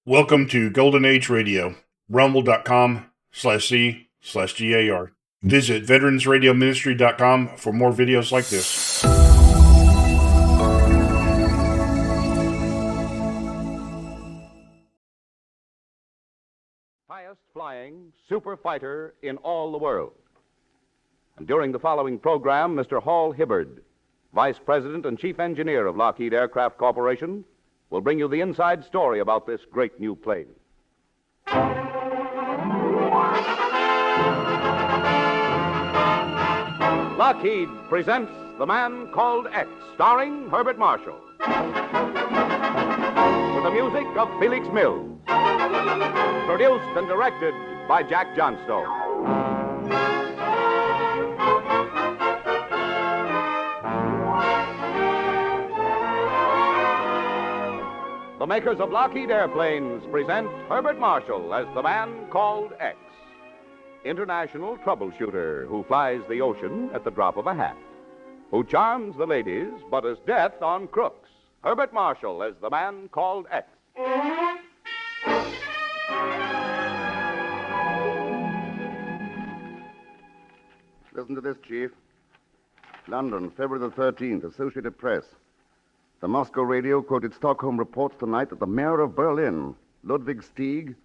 Welcome to Golden Age Radio, rumble.com/C/GAR. Visit veteransradioministry.com for more videos like this. Highest flying super fighter in all the world. And during the following program, Mr. Hall Hibbard, Vice President and Chief Engineer of Lockheed Aircraft Corporation, will bring you the inside story about this great new plane. Lockheed presents The Man Called X, starring Herbert Marshall. With the music of Felix Mills. Produced and directed by Jack Johnstone. The makers of Lockheed Airplanes present Herbert Marshall as the Man Called X, international troubleshooter who flies the ocean at the drop of a hat, who charms the ladies but is death on crooks. Herbert Marshall as the Man Called X. Listen to this, Chief. London, February the 13th, Associated Press. The Moscow radio quoted Stockholm reports tonight that the mayor of Berlin, Ludwig Stieg,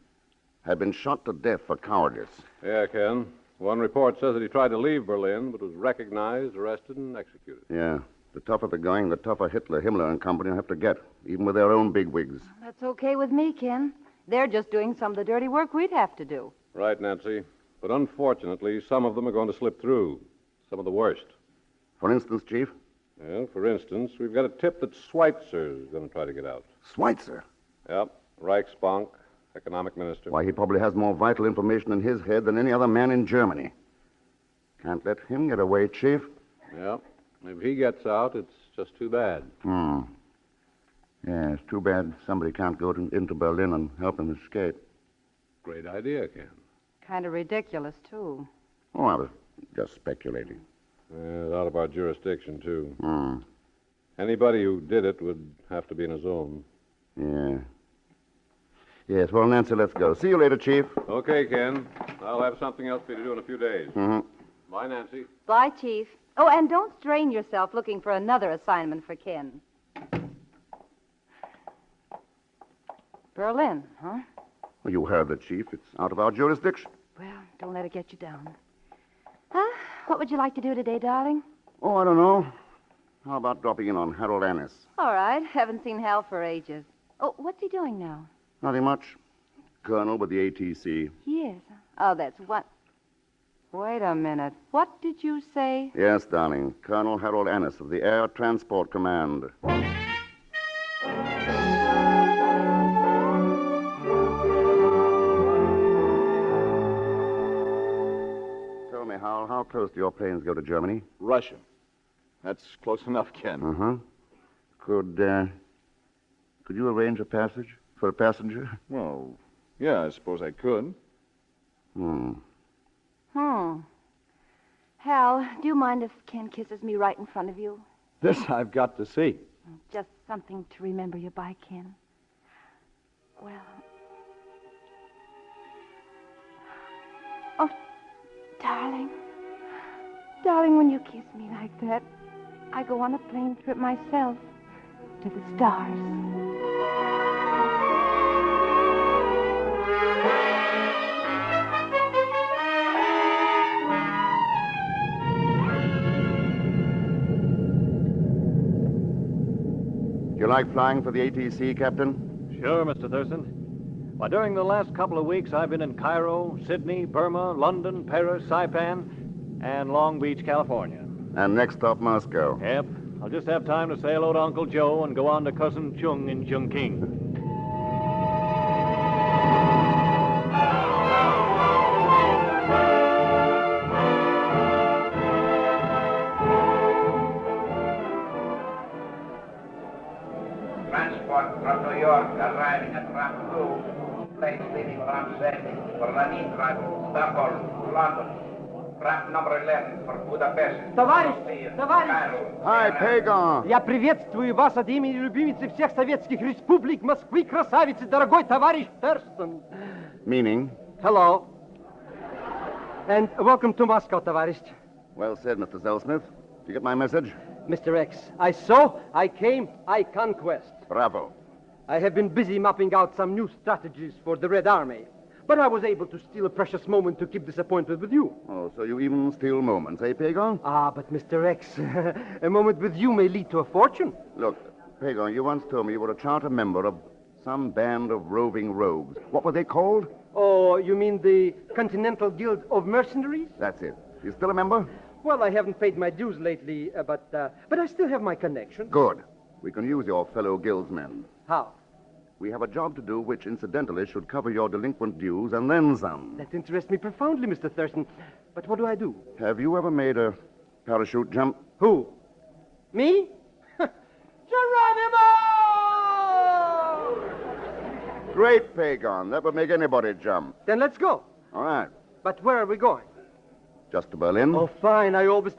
had been shot to death for cowardice. Yeah, Ken. One report says that he tried to leave Berlin, but was recognized, arrested, and executed. Yeah. The tougher the going, the tougher Himmler and company will have to get, even with their own bigwigs. That's okay with me, Ken. They're just doing some of the dirty work we'd have to do. Right, Nancy. But unfortunately, some of them are going to slip through. Some of the worst. For instance, Chief? Well, for instance, we've got a tip that Schweitzer's going to try to get out. Schweitzer? Yep. Reichsbank, economic minister. Why, he probably has more vital information in his head than any other man in Germany. Can't let him get away, Chief. Yep. If he gets out, it's just too bad. Yeah, it's too bad somebody can't go into Berlin and help him escape. Great idea, Ken. Kind of ridiculous, too. Oh, I was just speculating. It's out of our jurisdiction, too. Anybody who did it would have to be in a zone. Yeah. Yes, well, Nancy, let's go. See you later, Chief. Okay, Ken. I'll have something else for you to do in a few days. Bye, Nancy. Bye, Chief. Oh, and don't strain yourself looking for another assignment for Ken. Berlin, huh? Well, you heard the Chief. It's out of our jurisdiction. Well, don't let it get you down. What would you like to do today, darling? Oh, I don't know. How about dropping in on Harold Annis? All right. Haven't seen Hal for ages. Oh, what's he doing now? Nothing much. Colonel with the ATC. Yes. Oh, that's what... Wait a minute. What did you say? Yes, darling. Colonel Harold Annis of the Air Transport Command. Tell me, Hal, how close do your planes go to Germany? Russia. That's close enough, Ken. Could you arrange a passage for a passenger? Well, yeah, I suppose I could. Hal, do you mind if Ken kisses me right in front of you? This I've got to see. Just something to remember you by, Ken. Well... Oh, darling. Darling, when you kiss me like that, I go on a plane trip myself to the stars. You like flying for the ATC, Captain? Sure, Mr. Thurston. Why, during the last couple of weeks, I've been in Cairo, Sydney, Burma, London, Paris, Saipan, and Long Beach, California. And next stop, Moscow. Yep. I'll just have time to say hello to Uncle Joe and go on to Cousin Chung in Chungking. Transport from New York arriving at ramp 2. Planes leaving ramp 7 for Leningrad, Stockholm, London. Tramp number 11 for Budapest. Товарищ! Hi, Pagon. Я приветствую вас от имени любимицы всех советских республик Москвы, красавицы, дорогой товарищ Thurston. Meaning? Hello. And welcome to Moscow, товарищ. Well said, Mr. Zellsmith. Did you get my message? Mr. X, I saw, I came, I conquest. Bravo. I have been busy mapping out some new strategies for the Red Army. But I was able to steal a precious moment to keep this appointment with you. Oh, so you even steal moments, eh, Pagon? Ah, but Mr. X, a moment with you may lead to a fortune. Look, Pagon, you once told me you were a charter member of some band of roving rogues. What were they called? Oh, you mean the Continental Guild of Mercenaries? That's it. You still a member? Well, I haven't paid my dues lately, but I still have my connections. Good. We can use your fellow guildsmen. How? We have a job to do which, incidentally, should cover your delinquent dues and then some. That interests me profoundly, Mr. Thurston. But what do I do? Have you ever made a parachute jump? Who? Me? Geronimo! Great, Pagon. That would make anybody jump. Then let's go. All right. But where are we going? Just to Berlin? Oh, fine. I always...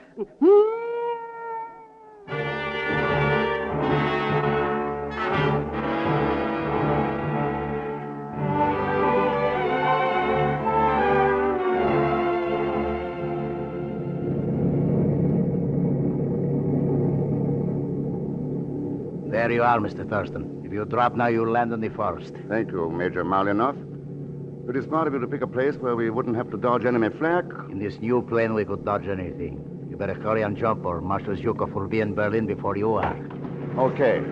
There you are, Mr. Thurston. If you drop now, you'll land on the forest. Thank you, Major Malinoff. It is smart of you to pick a place where we wouldn't have to dodge enemy flak. In this new plane, we could dodge anything. You better hurry and jump, or Marshal Zhukov will be in Berlin before you are. Okay.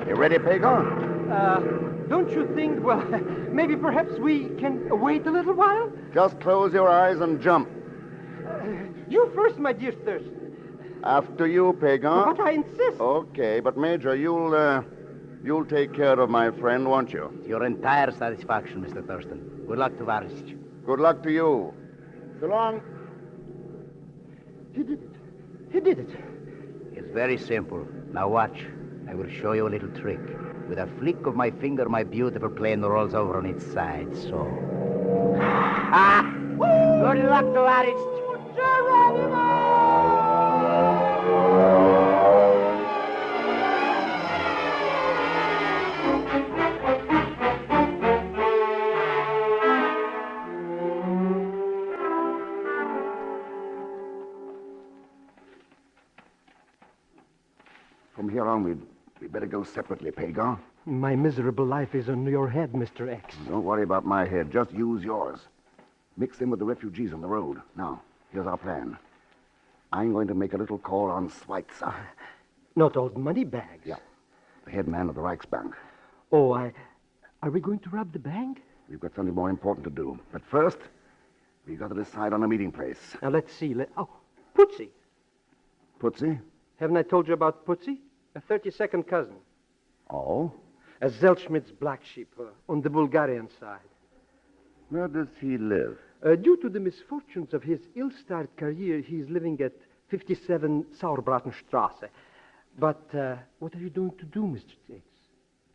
You ready, Pagon? Don't you think, well, maybe perhaps we can wait a little while? Just close your eyes and jump. You first, my dear Thurston. After you, Pagon. But I insist. Okay, but Major, you'll take care of my friend, won't you? To your entire satisfaction, Mr. Thurston. Good luck, Tovarishch. Good luck to you. So long. He did it. He did it. It's very simple. Now watch. I will show you a little trick. With a flick of my finger, my beautiful plane rolls over on its side, so... Ah! Good luck, Tovarishch. From here on, we'd better go separately, Pagon. My miserable life is on your head, Mr. X. Don't worry about my head. Just use yours. Mix in with the refugees on the road. Now, here's our plan. I'm going to make a little call on Schweitzer. Not old money bags. Yeah. The head man of the Reichsbank. Oh, are we going to rob the bank? We've got something more important to do. But first, we've got to decide on a meeting place. Now, let's see. Oh, Putzi. Putzi? Haven't I told you about Putzi? A 32nd cousin. Oh? A Zelschmidt's black sheep on the Bulgarian side. Where does he live? Due to the misfortunes of his ill-starred career, he's living at 57 Sauerbratenstrasse. But what are you going to do, Mr. X?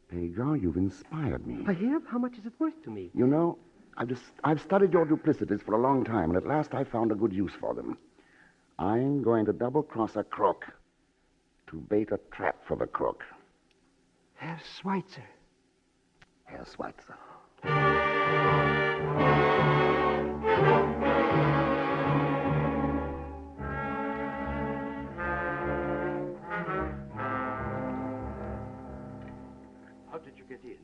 Pagon, you've inspired me. I have? How much is it worth to me? You know, I've studied your duplicities for a long time, and at last I found a good use for them. I'm going to double-cross a crook to bait a trap for the crook. Herr Schweitzer. Herr Schweitzer. How did you get in?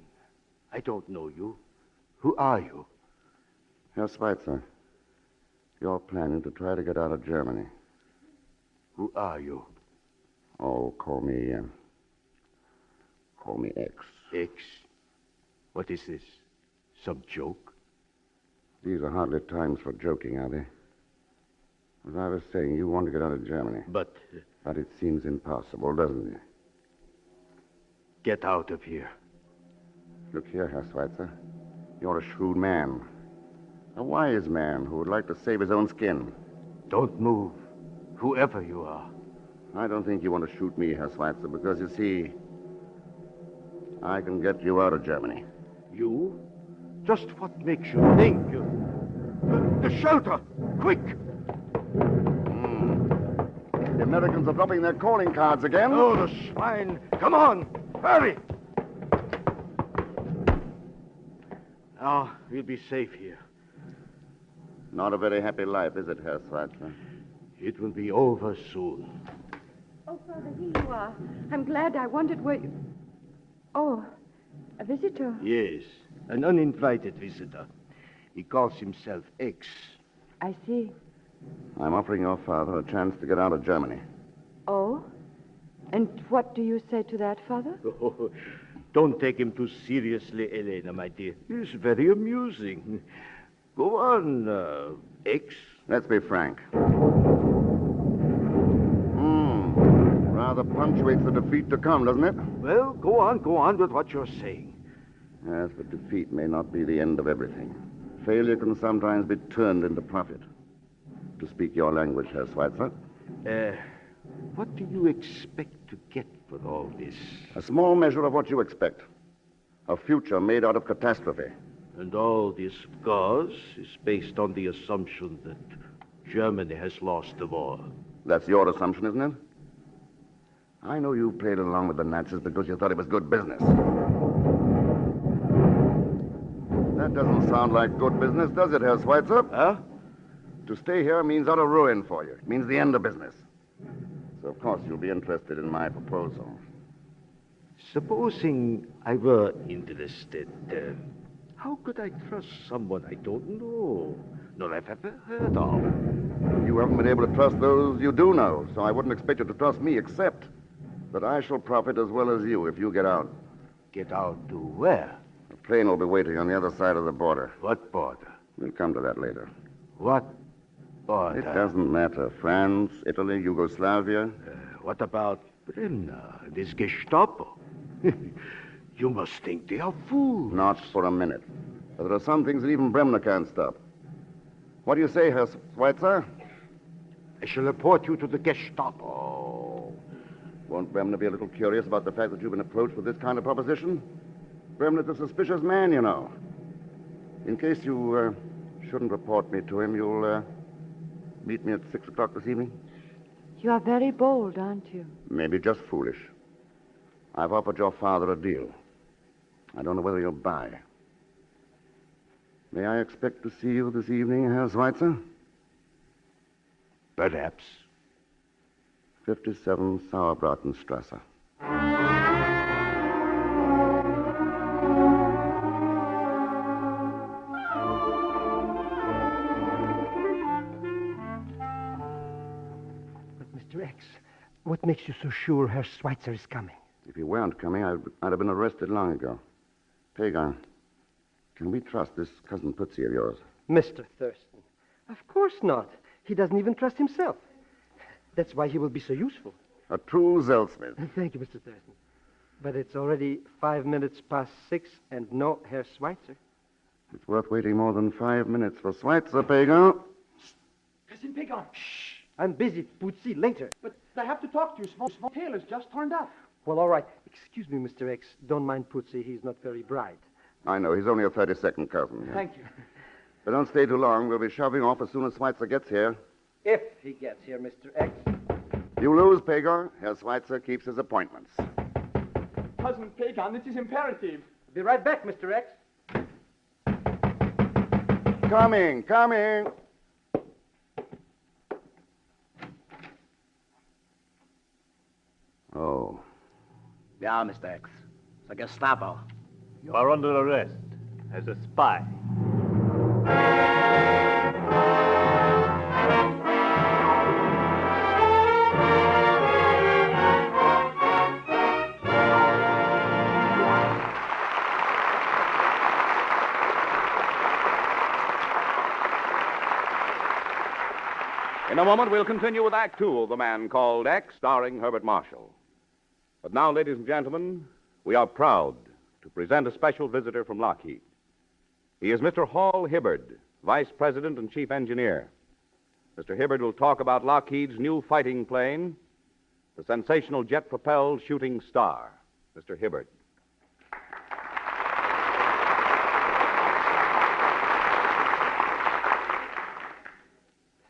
I don't know you. Who are you? Herr Schweitzer, you're planning to try to get out of Germany. Who are you? Oh, call me X. X? What is this? Some joke? These are hardly times for joking, are they? As I was saying, you want to get out of Germany. But it seems impossible, doesn't it? Get out of here. Look here, Herr Schweitzer. You're a shrewd man. A wise man who would like to save his own skin. Don't move, whoever you are. I don't think you want to shoot me, Herr Schweitzer, because, you see, I can get you out of Germany. You? Just what makes you think you... The shelter! Quick! The Americans are dropping their calling cards again. Oh, the swine. Come on. Hurry. Now, we'll be safe here. Not a very happy life, is it, Herr Schweitzer? It will be over soon. Oh, Father, here you are. I'm glad. I wondered where you... Oh, a visitor. Yes, an uninvited visitor. He calls himself X. I see. I'm offering your father a chance to get out of Germany. Oh? And what do you say to that, Father? Oh, don't take him too seriously, Elena, my dear. He's very amusing. Go on, X. Let's be frank. Rather punctuates the defeat to come, doesn't it? Well, go on with what you're saying. Yes, but defeat may not be the end of everything. Failure can sometimes be turned into profit. To speak your language, Herr Schweitzer. What do you expect to get for all this? A small measure of what you expect. A future made out of catastrophe. And all this, of course, is based on the assumption that Germany has lost the war. That's your assumption, isn't it? I know you played along with the Nazis because you thought it was good business. That doesn't sound like good business, does it, Herr Schweitzer? Huh? To stay here means utter ruin for you. It means the end of business. So, of course, you'll be interested in my proposal. Supposing I were interested, how could I trust someone I don't know, nor have ever heard of? You haven't been able to trust those you do know, so I wouldn't expect you to trust me, except that I shall profit as well as you if you get out. Get out to where? A plane will be waiting on the other side of the border. What border? We'll come to that later. What border? It doesn't matter. France, Italy, Yugoslavia. What about Bremner, this Gestapo? You must think they are fools. Not for a minute. But there are some things that even Bremner can't stop. What do you say, Herr Schweitzer? I shall report you to the Gestapo. Won't Bremner be a little curious about the fact that you've been approached with this kind of proposition? Bremner's a suspicious man, you know. In case you shouldn't report me to him, you'll meet me at 6 o'clock this evening? You are very bold, aren't you? Maybe just foolish. I've offered your father a deal. I don't know whether he'll buy. May I expect to see you this evening, Herr Schweitzer? Perhaps. 57 Sauerbratenstrasse. But, Mr. X, what makes you so sure Herr Schweitzer is coming? If he weren't coming, I'd have been arrested long ago. Pagan, can we trust this cousin Tootsie of yours? Mr. Thurston, of course not. He doesn't even trust himself. That's why he will be so useful. A true Zelsmith. Thank you, Mr. Thurston. But it's already 5 minutes past 6 and no Herr Schweitzer. It's worth waiting more than 5 minutes for Schweitzer, Pagan. Cousin Bygone. Shh. I'm busy. Pootsie, later. But I have to talk to you. Small Taylor's just turned up. Well, all right. Excuse me, Mr. X. Don't mind Pootsie. He's not very bright. I know, he's only a 32nd cousin. Thank you. But don't stay too long. We'll be shoving off as soon as Schweitzer gets here. If he gets here, Mr. X. You lose, Pagan. Herr Schweitzer keeps his appointments. Cousin Bygone, this is imperative. Be right back, Mr. X. Coming. Oh. Yeah, Mr. X. It's a Gestapo. You are under arrest as a spy. In a moment, we'll continue with Act Two of The Man Called X, starring Herbert Marshall. But now, ladies and gentlemen, we are proud to present a special visitor from Lockheed. He is Mr. Hall Hibbard, Vice President and Chief Engineer. Mr. Hibbard will talk about Lockheed's new fighting plane, the sensational jet-propelled Shooting Star. Mr. Hibbard.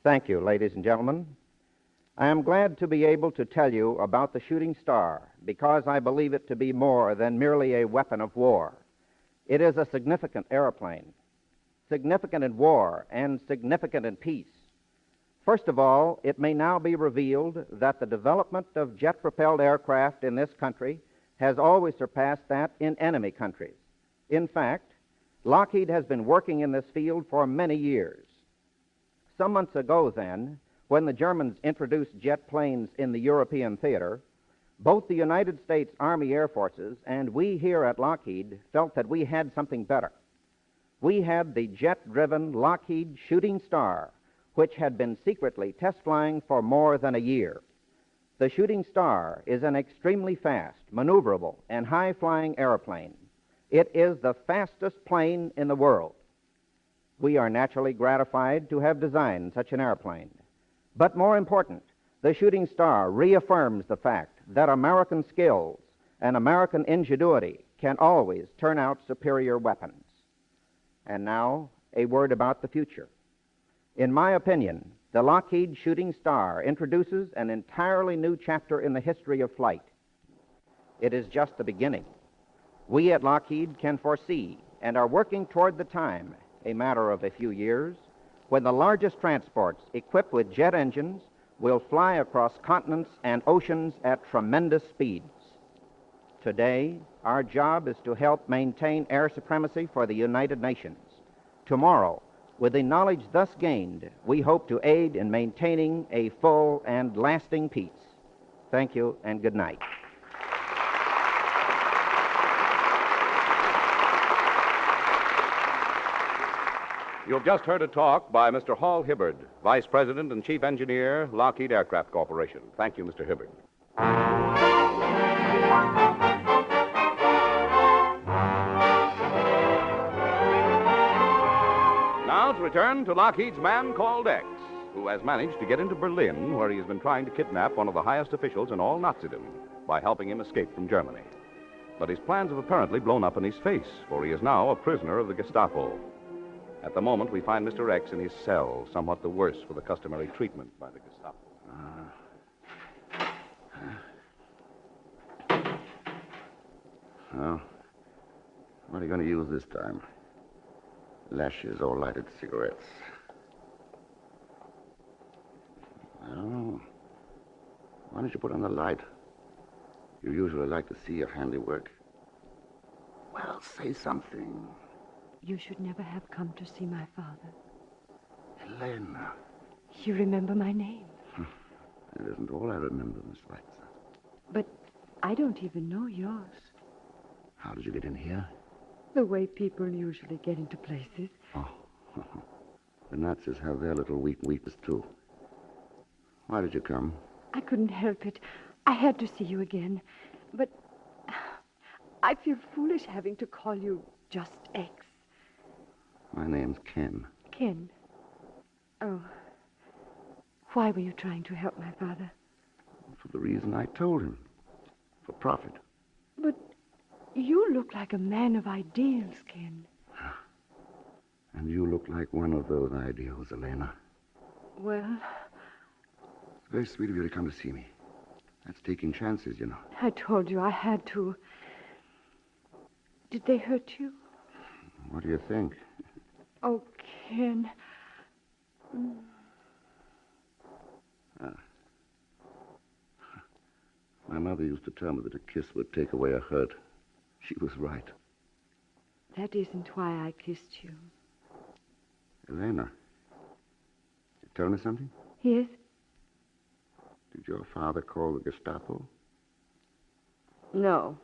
Thank you, ladies and gentlemen. I am glad to be able to tell you about the Shooting Star because I believe it to be more than merely a weapon of war. It is a significant airplane, significant in war and significant in peace. First of all, it may now be revealed that the development of jet-propelled aircraft in this country has always surpassed that in enemy countries. In fact, Lockheed has been working in this field for many years. Some months ago, then, when the Germans introduced jet planes in the European theater, both the United States Army Air Forces and we here at Lockheed felt that we had something better. We had the jet-driven Lockheed Shooting Star, which had been secretly test flying for more than a year. The Shooting Star is an extremely fast, maneuverable, and high-flying airplane. It is the fastest plane in the world. We are naturally gratified to have designed such an airplane. But more important, the Shooting Star reaffirms the fact that American skills and American ingenuity can always turn out superior weapons. And now, a word about the future. In my opinion, the Lockheed Shooting Star introduces an entirely new chapter in the history of flight. It is just the beginning. We at Lockheed can foresee and are working toward the time, a matter of a few years, when the largest transports equipped with jet engines will fly across continents and oceans at tremendous speeds. Today, our job is to help maintain air supremacy for the United Nations. Tomorrow, with the knowledge thus gained, we hope to aid in maintaining a full and lasting peace. Thank you and good night. You've just heard a talk by Mr. Hall Hibbard, Vice President and Chief Engineer, Lockheed Aircraft Corporation. Thank you, Mr. Hibbard. Now to return to Lockheed's man called X, who has managed to get into Berlin, where he has been trying to kidnap one of the highest officials in all Nazism by helping him escape from Germany. But his plans have apparently blown up in his face, for he is now a prisoner of the Gestapo. At the moment, we find Mr. X in his cell, somewhat the worse for the customary treatment by the Gestapo. Well, what are you going to use this time? Lashes or lighted cigarettes? Well, why don't you put on the light? You usually like to see your handiwork. Well, say something. You should never have come to see my father. Elena. You remember my name. It isn't all I remember, Miss Weitzer. But I don't even know yours. How did you get in here? The way people usually get into places. Oh. The Nazis have their little weakness, too. Why did you come? I couldn't help it. I had to see you again. But I feel foolish having to call you just X. My name's Ken. Ken? Oh. Why were you trying to help my father? For the reason I told him. For profit. But you look like a man of ideals, Ken. And you look like one of those ideals, Elena. Well... It's very sweet of you to come to see me. That's taking chances, you know. I told you I had to. Did they hurt you? What do you think? Oh, Ken. My mother used to tell me that a kiss would take away a hurt. She was right. That isn't why I kissed you. Elena, you tell me something? Yes? Did your father call the Gestapo? No.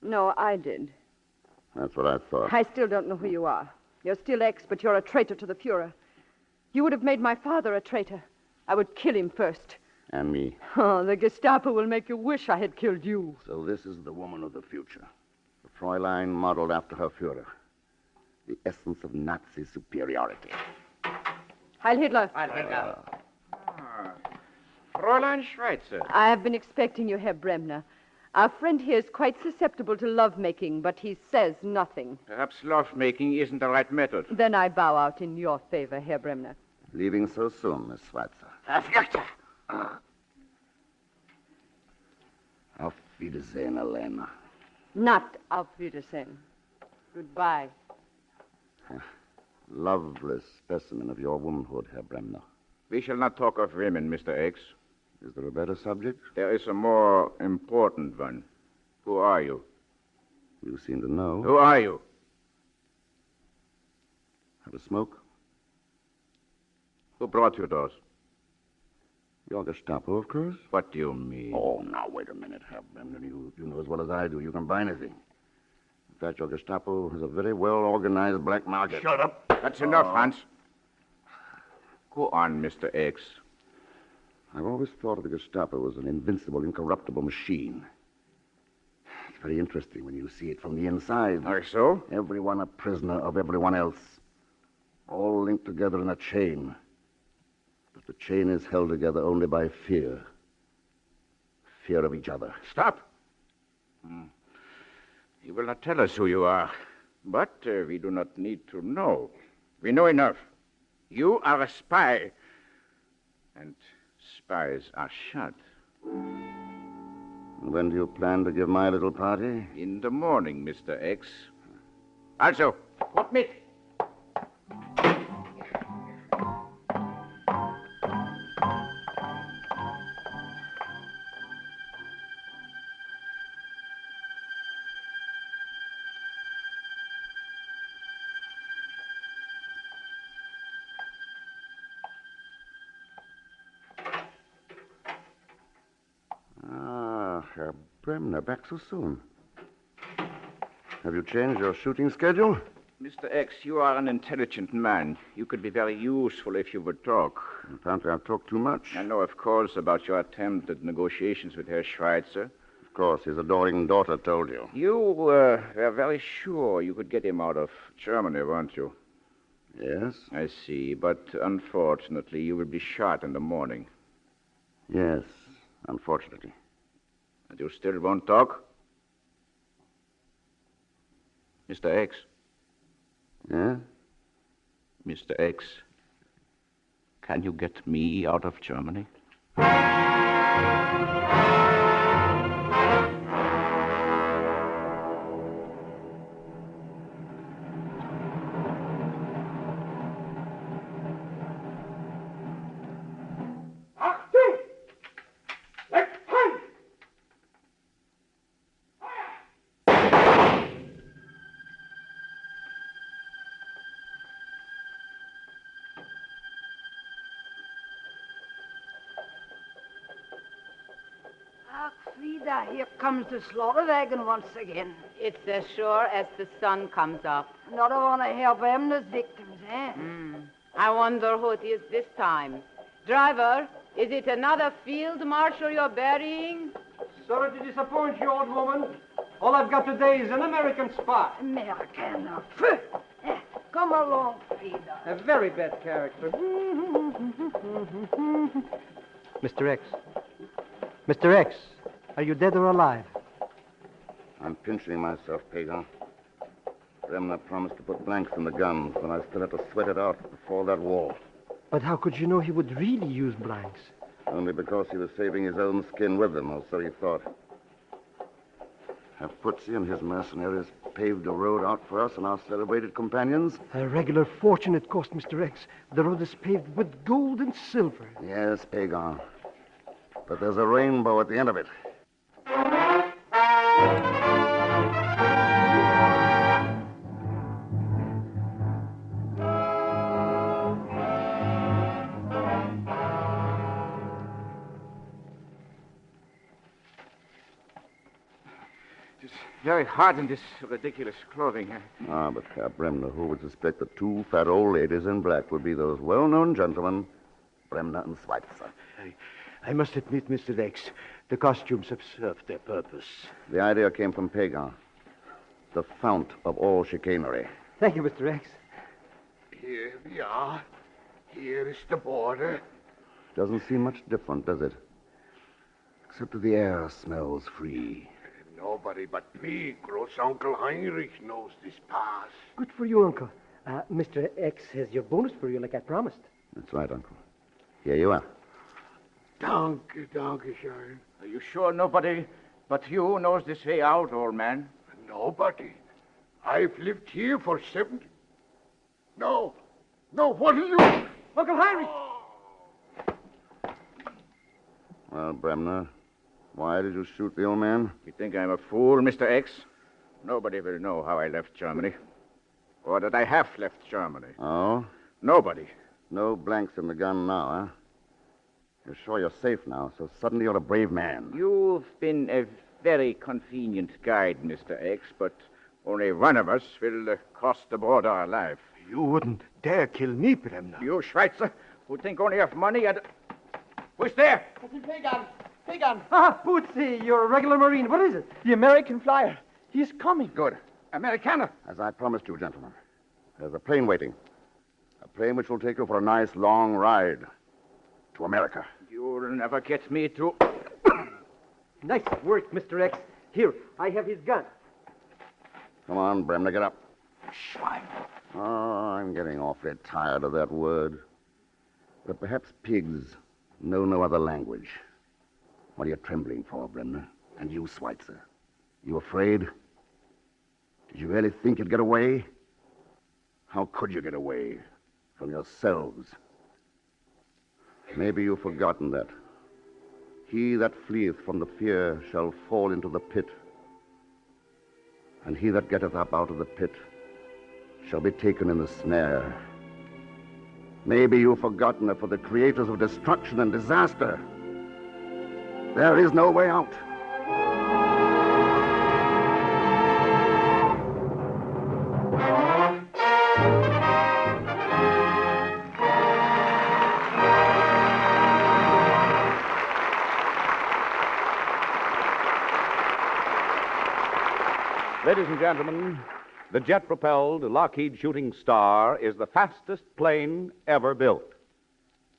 No, I did. That's what I thought. I still don't know who you are. You're still X, but you're a traitor to the Fuhrer. You would have made my father a traitor. I would kill him first. And me. Oh, the Gestapo will make you wish I had killed you. So this is the woman of the future. The Fräulein modeled after her Fuhrer. The essence of Nazi superiority. Heil Hitler. Heil Hitler. Fräulein Schweitzer. I have been expecting you, Herr Bremner. Our friend here is quite susceptible to lovemaking, but he says nothing. Perhaps lovemaking isn't the right method. Then I bow out in your favor, Herr Bremner. Leaving so soon, Miss Schweitzer. Auf Wiedersehen, Elena. Not auf Wiedersehen. Goodbye. Lovely specimen of your womanhood, Herr Bremner. We shall not talk of women, Mr. X. Is there a better subject? There is a more important one. Who are you? You seem to know. Who are you? Have a smoke? Who brought you those? You're Gestapo, of course. What do you mean? Oh, now, wait a minute, Herr Bremner. You know as well as I do. You can buy anything. In fact, your Gestapo has a very well-organized black market. Shut up. That's enough, Hans. Go on, Mr. X. I've always thought of the Gestapo as an invincible, incorruptible machine. It's very interesting when you see it from the inside. Oh, so? Everyone a prisoner of everyone else. All linked together in a chain. But the chain is held together only by fear. Fear of each other. Stop. You will not tell us who you are. But we do not need to know. We know enough. You are a spy. And spies are shot. When do you plan to give my little party? In the morning, Mr. X. Also, what mit? Herr Bremner, back so soon. Have you changed your shooting schedule? Mr. X, you are an intelligent man. You could be very useful if you would talk. Apparently I've talked too much. I know, of course, about your attempted negotiations with Herr Schweitzer. Of course, his adoring daughter told you. You were very sure you could get him out of Germany, weren't you? Yes? I see, but unfortunately, you will be shot in the morning. Yes, unfortunately. And you still won't talk? Mr. X. Yeah? Mr. X, can you get me out of Germany? Frida, here comes the slaughter wagon once again. It's as sure as the sun comes up. Another one of Herr Bremner's victims, eh? I wonder who it is this time. Driver, is it another field marshal you're burying? Sorry to disappoint you, old woman. All I've got today is an American spy. American. Come along, Frida. A very bad character. Mr. X. Mr. X, are you dead or alive? I'm pinching myself, Pagan. Bremner promised to put blanks in the gun, but I still have to sweat it out before that wall. But how could you know he would really use blanks? Only because he was saving his own skin with them, or so he thought. Have Putzi and his mercenaries paved the road out for us and our celebrated companions? A regular fortune it cost, Mr. X. The road is paved with gold and silver. Yes, Pagan. But there's a rainbow at the end of it. It's very hot in this ridiculous clothing. Ah, but Herr Bremner, who would suspect that two fat old ladies in black would be those well-known gentlemen, Bremner and Schweitzer? I must admit, Mr. X, the costumes have served their purpose. The idea came from Pagan, the fount of all chicanery. Thank you, Mr. X. Here we are. Here is the border. Doesn't seem much different, does it? Except that the air smells free. Nobody but me, Gross-Uncle Heinrich, knows this pass. Good for you, Uncle. Mr. X has your bonus for you like I promised. That's right, Uncle. Here you are. Danke, schön. Are you sure nobody but you knows this way out, old man? Nobody. I've lived here for 70. No, what are you? Uncle Heinrich! Well, Bremner, why did you shoot the old man? You think I'm a fool, Mr. X? Nobody will know how I left Germany. Or that I have left Germany. Oh? Nobody. No blanks in the gun now, huh? You're sure you're safe now, so suddenly you're a brave man. You've been a very convenient guide, Mr. X, but only one of us will cross the border alive. You wouldn't dare kill me, Bremner. You Schweitzer, who think only of money and... Who's there? Captain Pagan! Ah, Bootsy, you're a regular Marine. What is it? The American flyer. He's coming. Good. Americana. As I promised you, gentlemen, there's a plane waiting. A plane which will take you for a nice long ride to America. You'll never get me to... Nice work, Mr. X. Here, I have his gun. Come on, Bremner, get up. Schwein. Oh, I'm getting awfully tired of that word. But perhaps pigs know no other language. What are you trembling for, Bremner? And you, Schweitzer? You afraid? Did you really think you'd get away? How could you get away from yourselves? Maybe you've forgotten that. He that fleeth from the fear shall fall into the pit. And he that getteth up out of the pit shall be taken in the snare. Maybe you've forgotten that for the creators of destruction and disaster, there is no way out. Ladies and gentlemen, the jet-propelled Lockheed Shooting Star is the fastest plane ever built.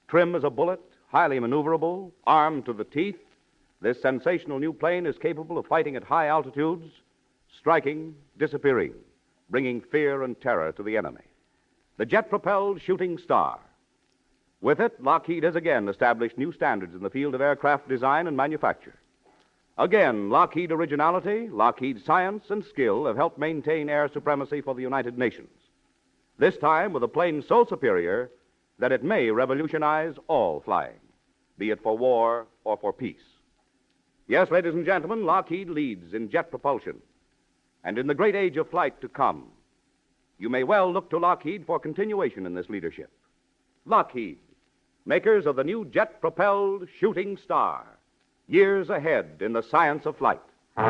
Trim as a bullet, highly maneuverable, armed to the teeth, this sensational new plane is capable of fighting at high altitudes, striking, disappearing, bringing fear and terror to the enemy. The jet-propelled Shooting Star. With it, Lockheed has again established new standards in the field of aircraft design and manufacture. Again, Lockheed originality, Lockheed science and skill have helped maintain air supremacy for the United Nations. This time with a plane so superior that it may revolutionize all flying, be it for war or for peace. Yes, ladies and gentlemen, Lockheed leads in jet propulsion. And in the great age of flight to come, you may well look to Lockheed for continuation in this leadership. Lockheed, makers of the new jet-propelled Shooting Star. Years ahead in the science of flight. And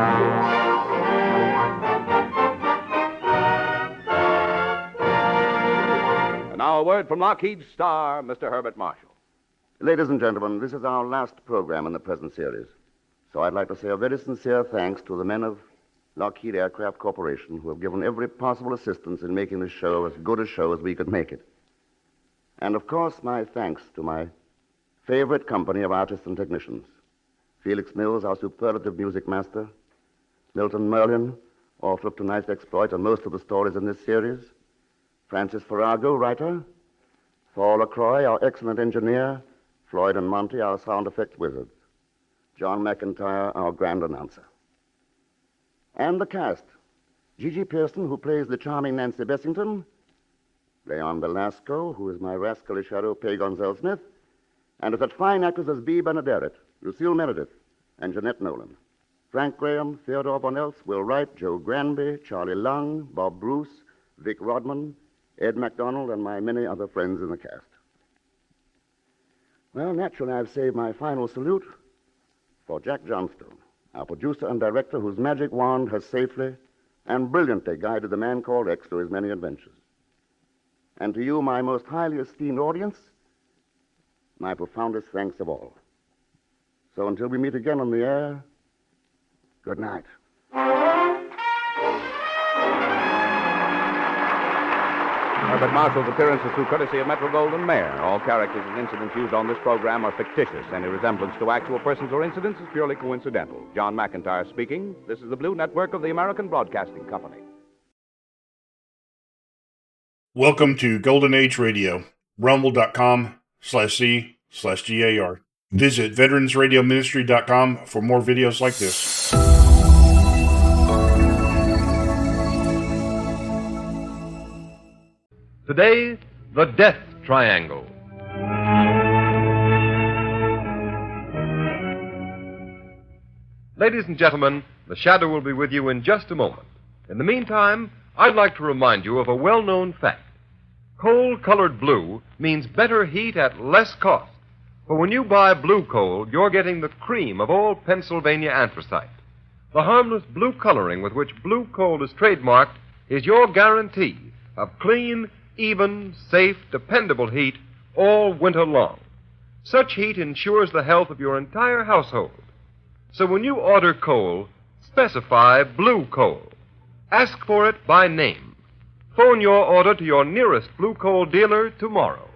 now a word from Lockheed's star, Mr. Herbert Marshall. Ladies and gentlemen, this is our last program in the present series. So I'd like to say a very sincere thanks to the men of Lockheed Aircraft Corporation who have given every possible assistance in making this show as good a show as we could make it. And, of course, my thanks to my favorite company of artists and technicians. Felix Mills, our superlative music master. Milton Merlin, author of tonight's exploit and most of the stories in this series. Francis Farrago, writer. Thor LaCroix, our excellent engineer. Floyd and Monty, our sound effects wizards. John McIntyre, our grand announcer. And the cast. Gigi Pearson, who plays the charming Nancy Bessington. Leon Belasco, who is my rascally shadow, Pagon Zell-Smith. And of such fine actors as Bea Benaderet, Lucille Meredith, and Jeanette Nolan. Frank Graham, Theodore Von Eltz, Will Wright, Joe Granby, Charlie Lung, Bob Bruce, Vic Rodman, Ed MacDonald, and my many other friends in the cast. Well, naturally, I've saved my final salute for Jack Johnstone, our producer and director whose magic wand has safely and brilliantly guided the man called X through his many adventures. And to you, my most highly esteemed audience, my profoundest thanks of all. So until we meet again on the air, good night. Herbert Marshall's appearance is through courtesy of Metro-Goldwyn-Mayer. All characters and incidents used on this program are fictitious. Any resemblance to actual persons or incidents is purely coincidental. John McIntyre speaking. This is the Blue Network of the American Broadcasting Company. Welcome to Golden Age Radio. rumble.com/C/GAR. Visit veteransradioministry.com for more videos like this. Today, the Death Triangle. Ladies and gentlemen, the Shadow will be with you in just a moment. In the meantime, I'd like to remind you of a well-known fact. Coal-colored blue means better heat at less cost. For when you buy blue coal, you're getting the cream of all Pennsylvania anthracite. The harmless blue coloring with which blue coal is trademarked is your guarantee of clean, even, safe, dependable heat all winter long. Such heat ensures the health of your entire household. So when you order coal, specify blue coal. Ask for it by name. Phone your order to your nearest blue coal dealer tomorrow.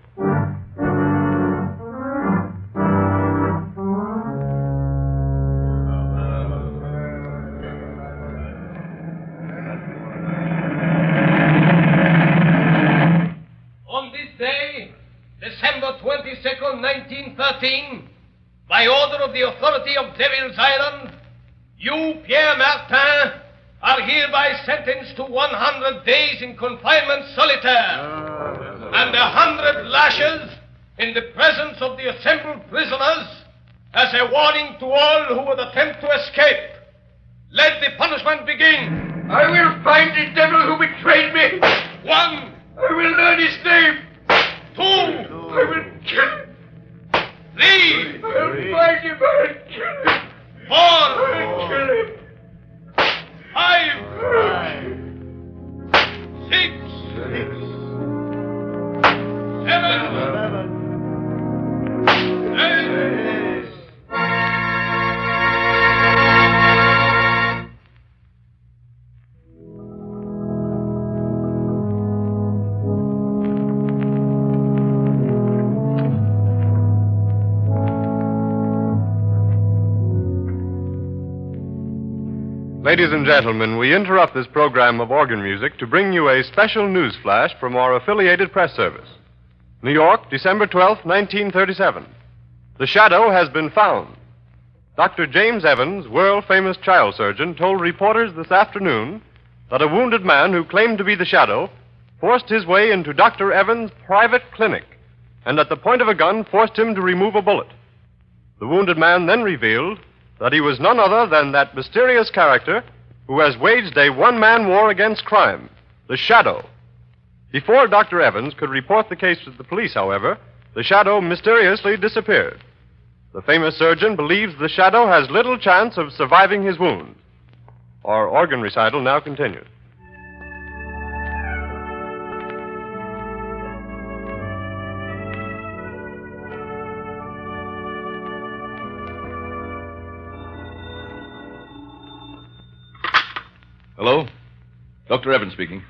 On this day, December 22nd, 1913, by order of the authority of Devil's Island, you, Pierre Martin, are hereby sentenced to 100 days in confinement solitaire and 100 lashes in the presence of the assembled prisoners as a warning to all who would attempt to escape. Let the punishment begin. I will find the devil who betrayed me. 1. I will learn his name. 2. I will kill him. 3. I'll find him. I'll kill him. 4. I'll kill him. 5. 6. 7. 8. Ladies and gentlemen, we interrupt this program of organ music to bring you a special news flash from our affiliated press service. New York, December 12th, 1937. The Shadow has been found. Dr. James Evans, world-famous child surgeon, told reporters this afternoon that a wounded man who claimed to be the Shadow forced his way into Dr. Evans' private clinic and at the point of a gun forced him to remove a bullet. The wounded man then revealed that he was none other than that mysterious character who has waged a one-man war against crime, the Shadow. Before Dr. Evans could report the case to the police, however, the Shadow mysteriously disappeared. The famous surgeon believes the Shadow has little chance of surviving his wound. Our organ recital now continues. Hello? Dr. Evans speaking.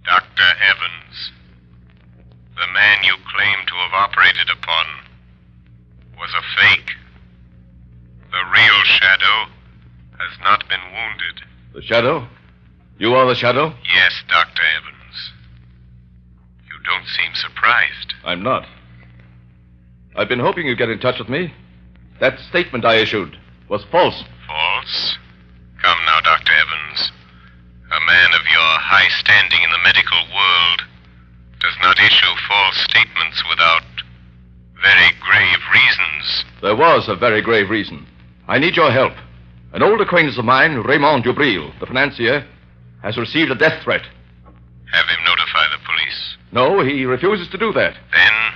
Dr. Evans, the man you claim to have operated upon was a fake. The real Shadow has not been wounded. The Shadow? You are the Shadow? Yes, Dr. Evans. You don't seem surprised. I'm not. I've been hoping you'd get in touch with me. That statement I issued was false. False? Come now, Dr. Evans. A man of your high standing in the medical world does not issue false statements without very grave reasons. There was a very grave reason. I need your help. An old acquaintance of mine, Raymond Dubril, the financier, has received a death threat. Have him notify the police. No, he refuses to do that. Then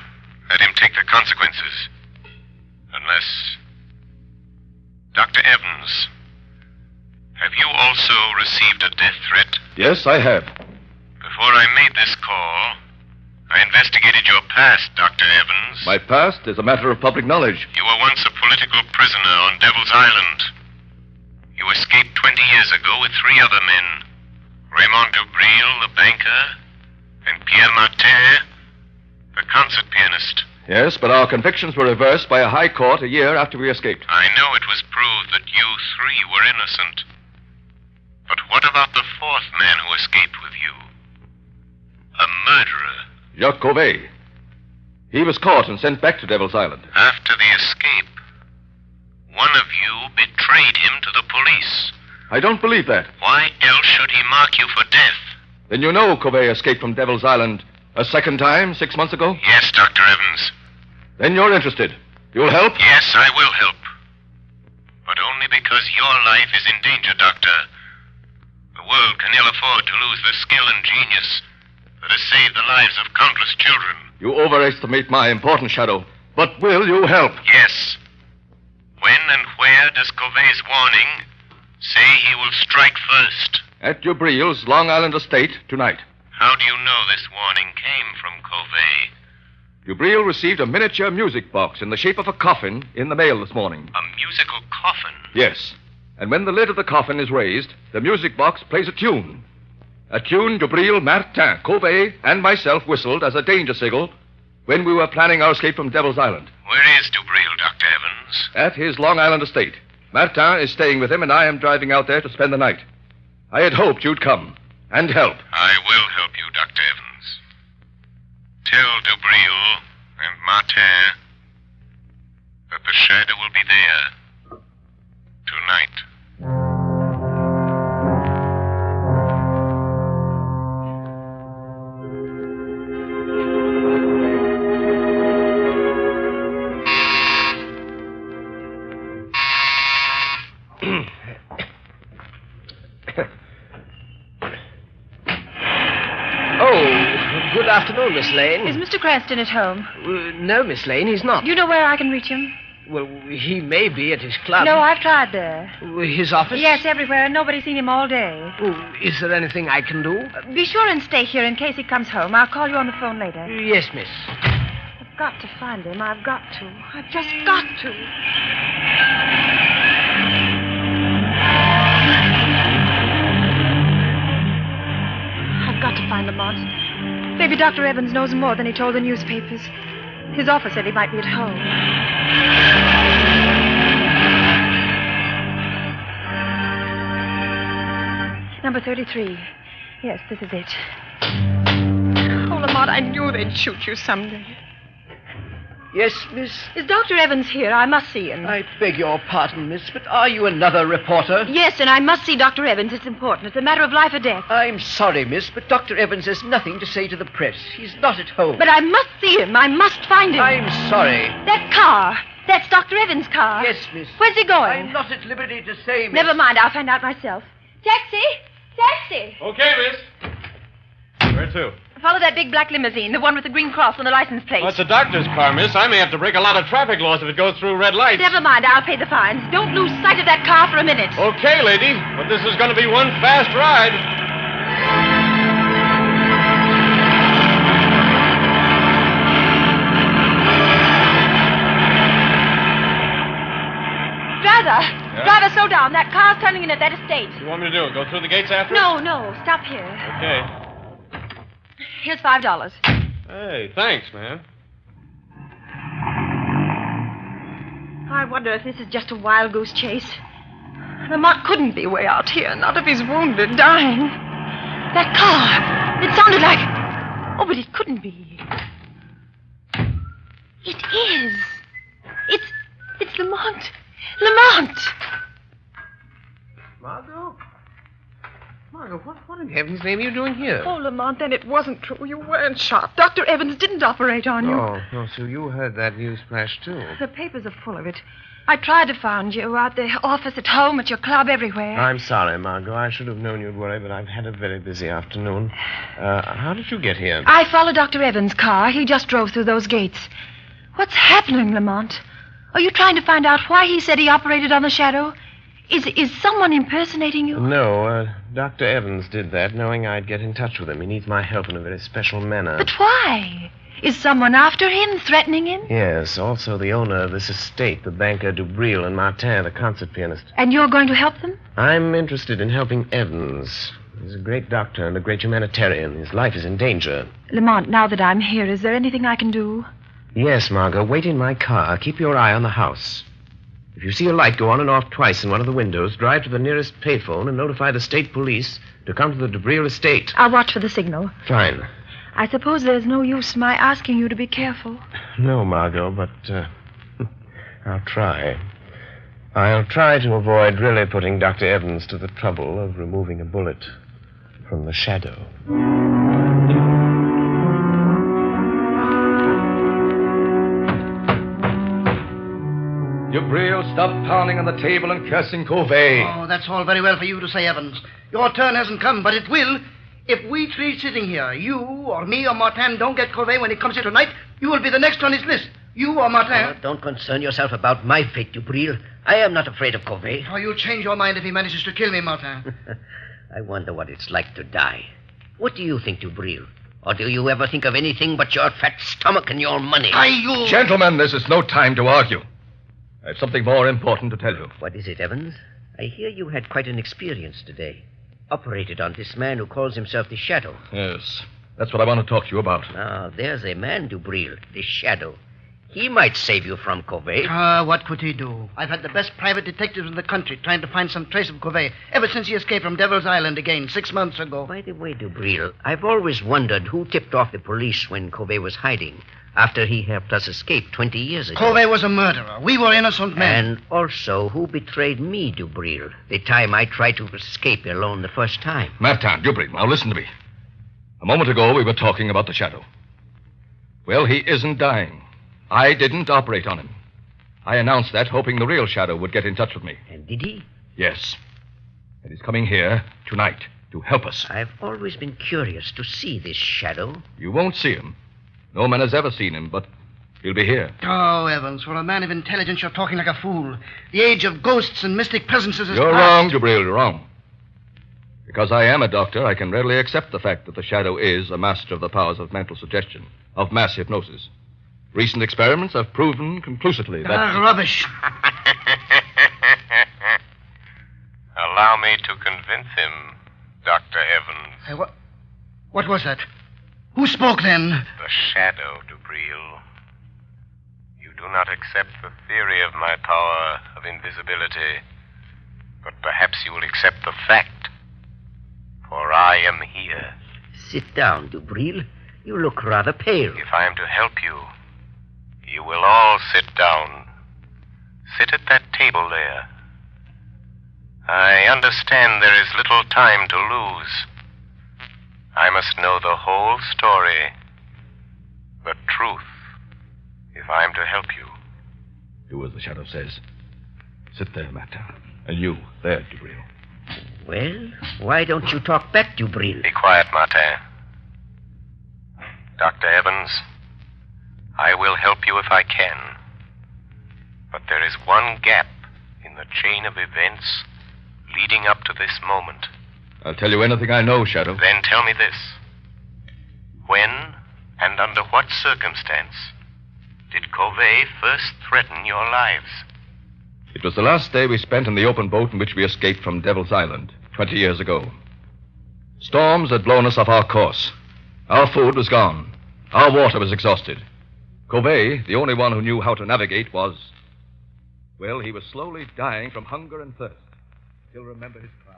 let him take the consequences. Unless... Dr. Evans, have you also received a death threat? Yes, I have. Before I made this call, I investigated your past, Dr. Evans. My past is a matter of public knowledge. You were once a political prisoner on Devil's Island. You escaped 20 years ago with 3 other men. Raymond Dubril, the banker, and Pierre Martin, the concert pianist. Yes, but our convictions were reversed by a high court a year after we escaped. I know it was proved that you 3 were innocent. But what about the 4th man who escaped with you? A Jacques Cauvet. He was caught and sent back to Devil's Island. After the escape, one of you betrayed him to the police. I don't believe that. Why else should he mark you for death? Then you know Cauvet escaped from Devil's Island a second time 6 months ago? Yes, Dr. Evans. Then you're interested. You'll help? Yes, I will help. But only because your life is in danger, Doctor. The world can ill afford to lose the skill and genius that has saved the lives of countless children. You overestimate my importance, Shadow. But will you help? Yes. When and where does Cauvet's warning say he will strike first? At Dubreel's Long Island estate tonight. How do you know this warning came from Cauvet? Dubreel received a miniature music box in the shape of a coffin in the mail this morning. A musical coffin? Yes. And when the lid of the coffin is raised, the music box plays a tune. A tune Dubreel, Martin, Cauvet, and myself whistled as a danger signal when we were planning our escape from Devil's Island. Where is Dubreel, Dr. Evans? At his Long Island estate. Martin is staying with him, and I am driving out there to spend the night. I had hoped you'd come and help. I will help you, Dr. Evans. Tell Dubreel and Martin that the shadow will be there tonight. Good afternoon, Miss Lane. Is Mr. Cranston at home? No, Miss Lane, he's not. Do you know where I can reach him? Well, he may be at his club. No, I've tried there. His office? Yes, everywhere, and nobody's seen him all day. Is there anything I can do? Be sure and stay here in case he comes home. I'll call you on the phone later. Yes, miss. I've got to find him. I've got to. I've just got to. I've got to find Lamont. Maybe Dr. Evans knows more than he told the newspapers. His office said he might be at home. Number 33. Yes, this is it. Oh, Lamont, I knew they'd shoot you someday. Yes, miss? Is Dr. Evans here? I must see him. I beg your pardon, miss, but are you another reporter? Yes, and I must see Dr. Evans. It's important. It's a matter of life or death. I'm sorry, miss, but Dr. Evans has nothing to say to the press. He's not at home. But I must see him. I must find him. I'm sorry. That car. That's Dr. Evans' car. Yes, miss. Where's he going? I'm not at liberty to say, miss. Never mind. I'll find out myself. Taxi! Taxi! Okay, miss. Where to? Follow that big black limousine, the one with the green cross on the license plate. Well, it's a doctor's car, miss. I may have to break a lot of traffic laws if it goes through red lights. Never mind. I'll pay the fines. Don't lose sight of that car for a minute. Okay, lady. But this is going to be one fast ride. Driver! Yeah? Driver, slow down. That car's turning in at that estate. What do you want me to do? Go through the gates after? No. Stop here. Okay. Here's $5. Hey, thanks, man. I wonder if this is just a wild goose chase. Lamont couldn't be way out here, not if he's wounded, dying. That car, it sounded like... Oh, but it couldn't be. It is. It's Lamont. Lamont! Margot, what in heaven's name are you doing here? Oh, Lamont, then it wasn't true. You weren't shot. Dr. Evans didn't operate on you. Oh, so you heard that news flash, too. The papers are full of it. I tried to find you out the office, at home, at your club, everywhere. I'm sorry, Margot. I should have known you'd worry, but I've had a very busy afternoon. How did you get here? I followed Dr. Evans' car. He just drove through those gates. What's happening, Lamont? Are you trying to find out why he said he operated on the shadow? Is someone impersonating you? No, Dr. Evans did that, knowing I'd get in touch with him. He needs my help in a very special manner. But why? Is someone after him, threatening him? Yes, also the owner of this estate, the banker Dubreel, and Martin, the concert pianist. And you're going to help them? I'm interested in helping Evans. He's a great doctor and a great humanitarian. His life is in danger. Lamont, now that I'm here, is there anything I can do? Yes, Margot. Wait in my car. Keep your eye on the house. If you see a light go on and off twice in one of the windows, drive to the nearest payphone and notify the state police to come to the Dubreel estate. I'll watch for the signal. Fine. I suppose there's no use my asking you to be careful. No, Margot, but I'll try. I'll try to avoid really putting Dr. Evans to the trouble of removing a bullet from the shadow. Jubril, stop pounding on the table and cursing Covey. Oh, that's all very well for you to say, Evans. Your turn hasn't come, but it will. If we three sitting here, you or me or Martin, don't get Covey when he comes here tonight, you will be the next on his list. You or Martin. Don't concern yourself about my fate, Jubril. I am not afraid of Covey. Oh, you'll change your mind if he manages to kill me, Martin. I wonder what it's like to die. What do you think, Jubril? Or do you ever think of anything but your fat stomach and your money? Gentlemen, this is no time to argue. I have something more important to tell you. What is it, Evans? I hear you had quite an experience today. Operated on this man who calls himself the Shadow. Yes, that's what I want to talk to you about. Ah, there's a man, Jubril, the Shadow. He might save you from Covey. What could he do? I've had the best private detectives in the country trying to find some trace of Covey ever since he escaped from Devil's Island again 6 months ago. By the way, Jubril, I've always wondered who tipped off the police when Covey was hiding after he helped us escape 20 years ago. Covey was a murderer. We were innocent men. And also, who betrayed me, Jubril, the time I tried to escape alone the first time? Martin, Jubril, now listen to me. A moment ago, we were talking about the Shadow. Well, he isn't dying. I didn't operate on him. I announced that, hoping the real Shadow would get in touch with me. And did he? Yes. And he's coming here tonight to help us. I've always been curious to see this Shadow. You won't see him. No man has ever seen him, but he'll be here. Oh, Evans, for a man of intelligence, you're talking like a fool. The age of ghosts and mystic presences is You're past. wrong, Jubril, you're wrong. Because I am a doctor, I can readily accept the fact that the Shadow is a master of the powers of mental suggestion, of mass hypnosis. Recent experiments have proven conclusively that... Rubbish. Allow me to convince him, Dr. Evans. Hey, what was that? Who spoke then? The Shadow, Jubril. You do not accept the theory of my power of invisibility, but perhaps you will accept the fact, for I am here. Sit down, Jubril. You look rather pale. If I am to help you, you will all sit down. Sit at that table there. I understand there is little time to lose. I must know the whole story, the truth, if I am to help you. Do as the Shadow says. Sit there, Martin. And you, there, Jubril. Well, why don't you talk back, Jubril? Be quiet, Martin. Dr. Evans, I will help you if I can. But there is one gap in the chain of events leading up to this moment. I'll tell you anything I know, Shadow. Then tell me this. When and under what circumstance did Covey first threaten your lives? It was the last day we spent in the open boat in which we escaped from Devil's Island 20 years ago. Storms had blown us off our course. Our food was gone. Our water was exhausted. Covey, the only one who knew how to navigate, was... Well, he was slowly dying from hunger and thirst. He'll remember his cry.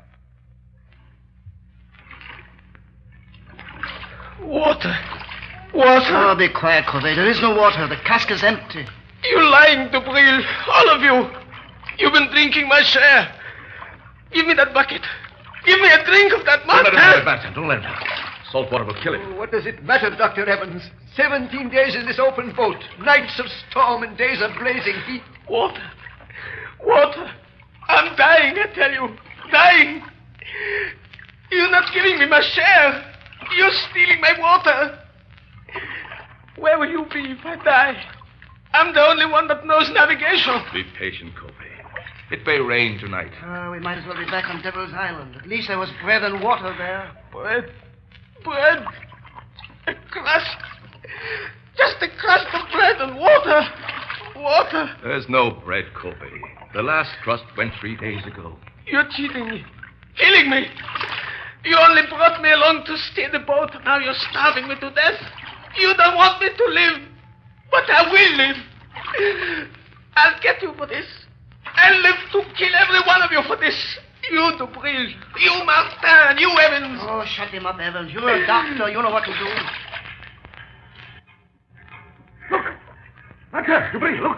Water. Water. Oh, be quiet, Covey. There is no water. The cask is empty. You lying, Jubril. All of you. You've been drinking my share. Give me that bucket. Give me a drink of that Don't let him have it, Martin. Martin. Don't let him have it. Salt water will kill him. What does it matter, Dr. Evans? 17 days in this open boat. Nights of storm and days of blazing heat. Water. Water. I'm dying, I tell you. Dying. You're not giving me my share. You're stealing my water. Where will you be if I die? I'm the only one that knows navigation. Be patient, Covey. It may rain tonight. We might as well be back on Devil's Island. At least there was bread and water there. Bread. Bread. A crust. Just a crust of bread and water. Water. There's no bread, Covey. The last crust went 3 days ago. You're cheating me. Killing me. You only brought me along to steer the boat. Now you're starving me to death. You don't want me to live. But I will live. I'll get you for this. I'll live to kill every one of you for this. You, Jubril. You, Martin. You, Evans. Oh, shut him up, Evans. You're a doctor. You know what to do. Martin, Jubril, look.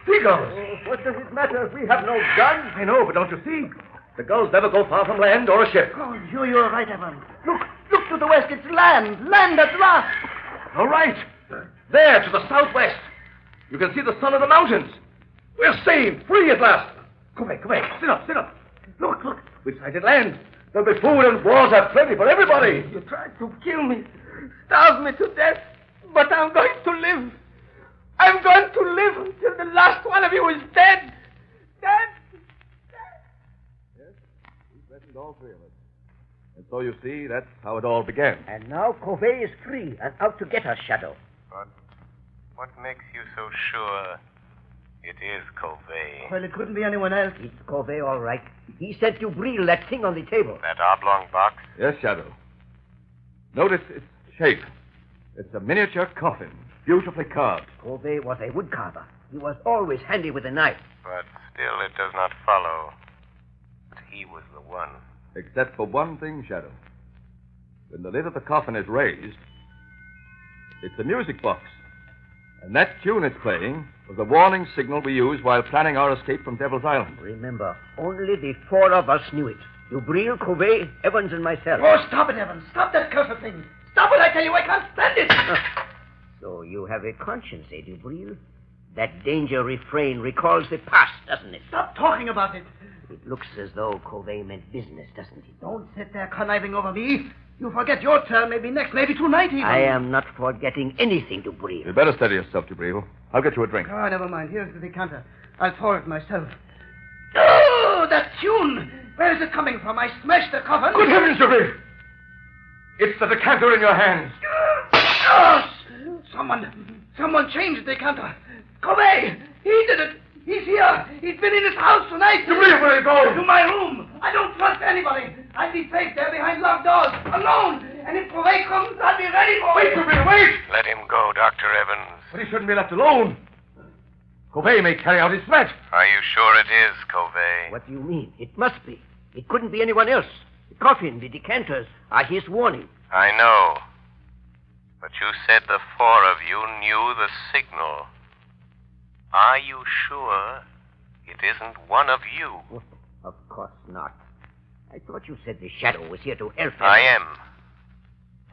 Seagulls. What does it matter? We have no gun. I know, but don't you see? The gulls never go far from land or a ship. Oh, you're right, Evan. Look to the west. It's land. Land at last. All right. There, to the southwest. You can see the sun of the mountains. We're saved, free at last. Come back. Sit up. Look. We've sighted land. There'll be food and walls are plenty for everybody. You tried to kill me, starve me to death, but I'm going to live. I'm going to live until the last one of you is dead. Dead. Yes, we threatened all three of us. And so you see, that's how it all began. And now Covey is free and out to get us, Shadow. But what makes you so sure it is Covey? Well, it couldn't be anyone else. It's Covey, all right. He sent you Breel that thing on the table. That oblong box? Yes, Shadow. Notice its shape. It's a miniature coffin, beautifully carved. Covey was a woodcarver. He was always handy with a knife. But still it does not follow that he was the one. Except for one thing, Shadow. When the lid of the coffin is raised, it's a music box. And that tune it's playing was the warning signal we used while planning our escape from Devil's Island. Remember, only the four of us knew it. You, Breel, Covey, Evans, and myself. Oh, stop it, Evans. Stop that cursed thing. Stop it, I tell you. I can't stand it. So you have a conscience, eh, Breel? That danger refrain recalls the past, doesn't it? Stop talking about it. It looks as though Covey meant business, doesn't it? Don't sit there conniving over me. You forget your turn, maybe next, maybe tonight even. I am not forgetting anything, Breel. You better steady yourself, Jubril. I'll get you a drink. Oh, never mind. Here's the decanter. I'll pour it myself. Oh, that tune! Where is it coming from? I smashed the coffin. Good heavens, Jubril! It's the decanter in your hands. Oh, someone changed the decanter. Covey! He did it! He's here! He's been in his house tonight! Jubril, where are you going? To my room! I don't trust anybody! I'll be safe there behind locked doors, alone! And if Covey comes, I'll be ready for Wait, Jubril, wait! Let him go, Dr. Evans. But he shouldn't be left alone. Covey may carry out his threat. Are you sure it is, Covey? What do you mean? It must be. It couldn't be anyone else. The coffin, the decanters are his warning. I know. But you said the four of you knew the signal. Are you sure it isn't one of you? Of course not. I thought you said the Shadow was here to help us. I am.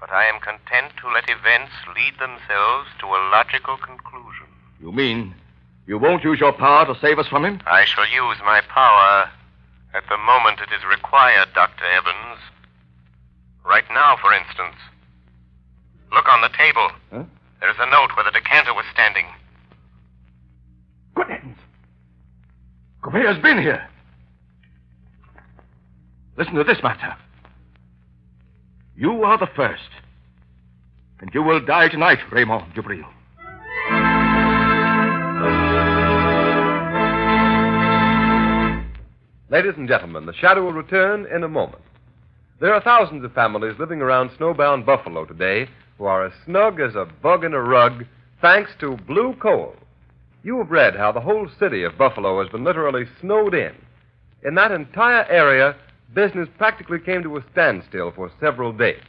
But I am content to let events lead themselves to a logical conclusion. You mean you won't use your power to save us from him? I shall use my power at the moment it is required, Dr. Evans. Right now, for instance. Look on the table. Huh? There's a note where the decanter was standing. Good heavens! Covey has been here. Listen to this, Master. You are the first. And you will die tonight, Raymond Jubril. Ladies and gentlemen, the Shadow will return in a moment. There are thousands of families living around snowbound Buffalo today who are as snug as a bug in a rug thanks to blue coal. You have read how the whole city of Buffalo has been literally snowed in. In that entire area, business practically came to a standstill for several days.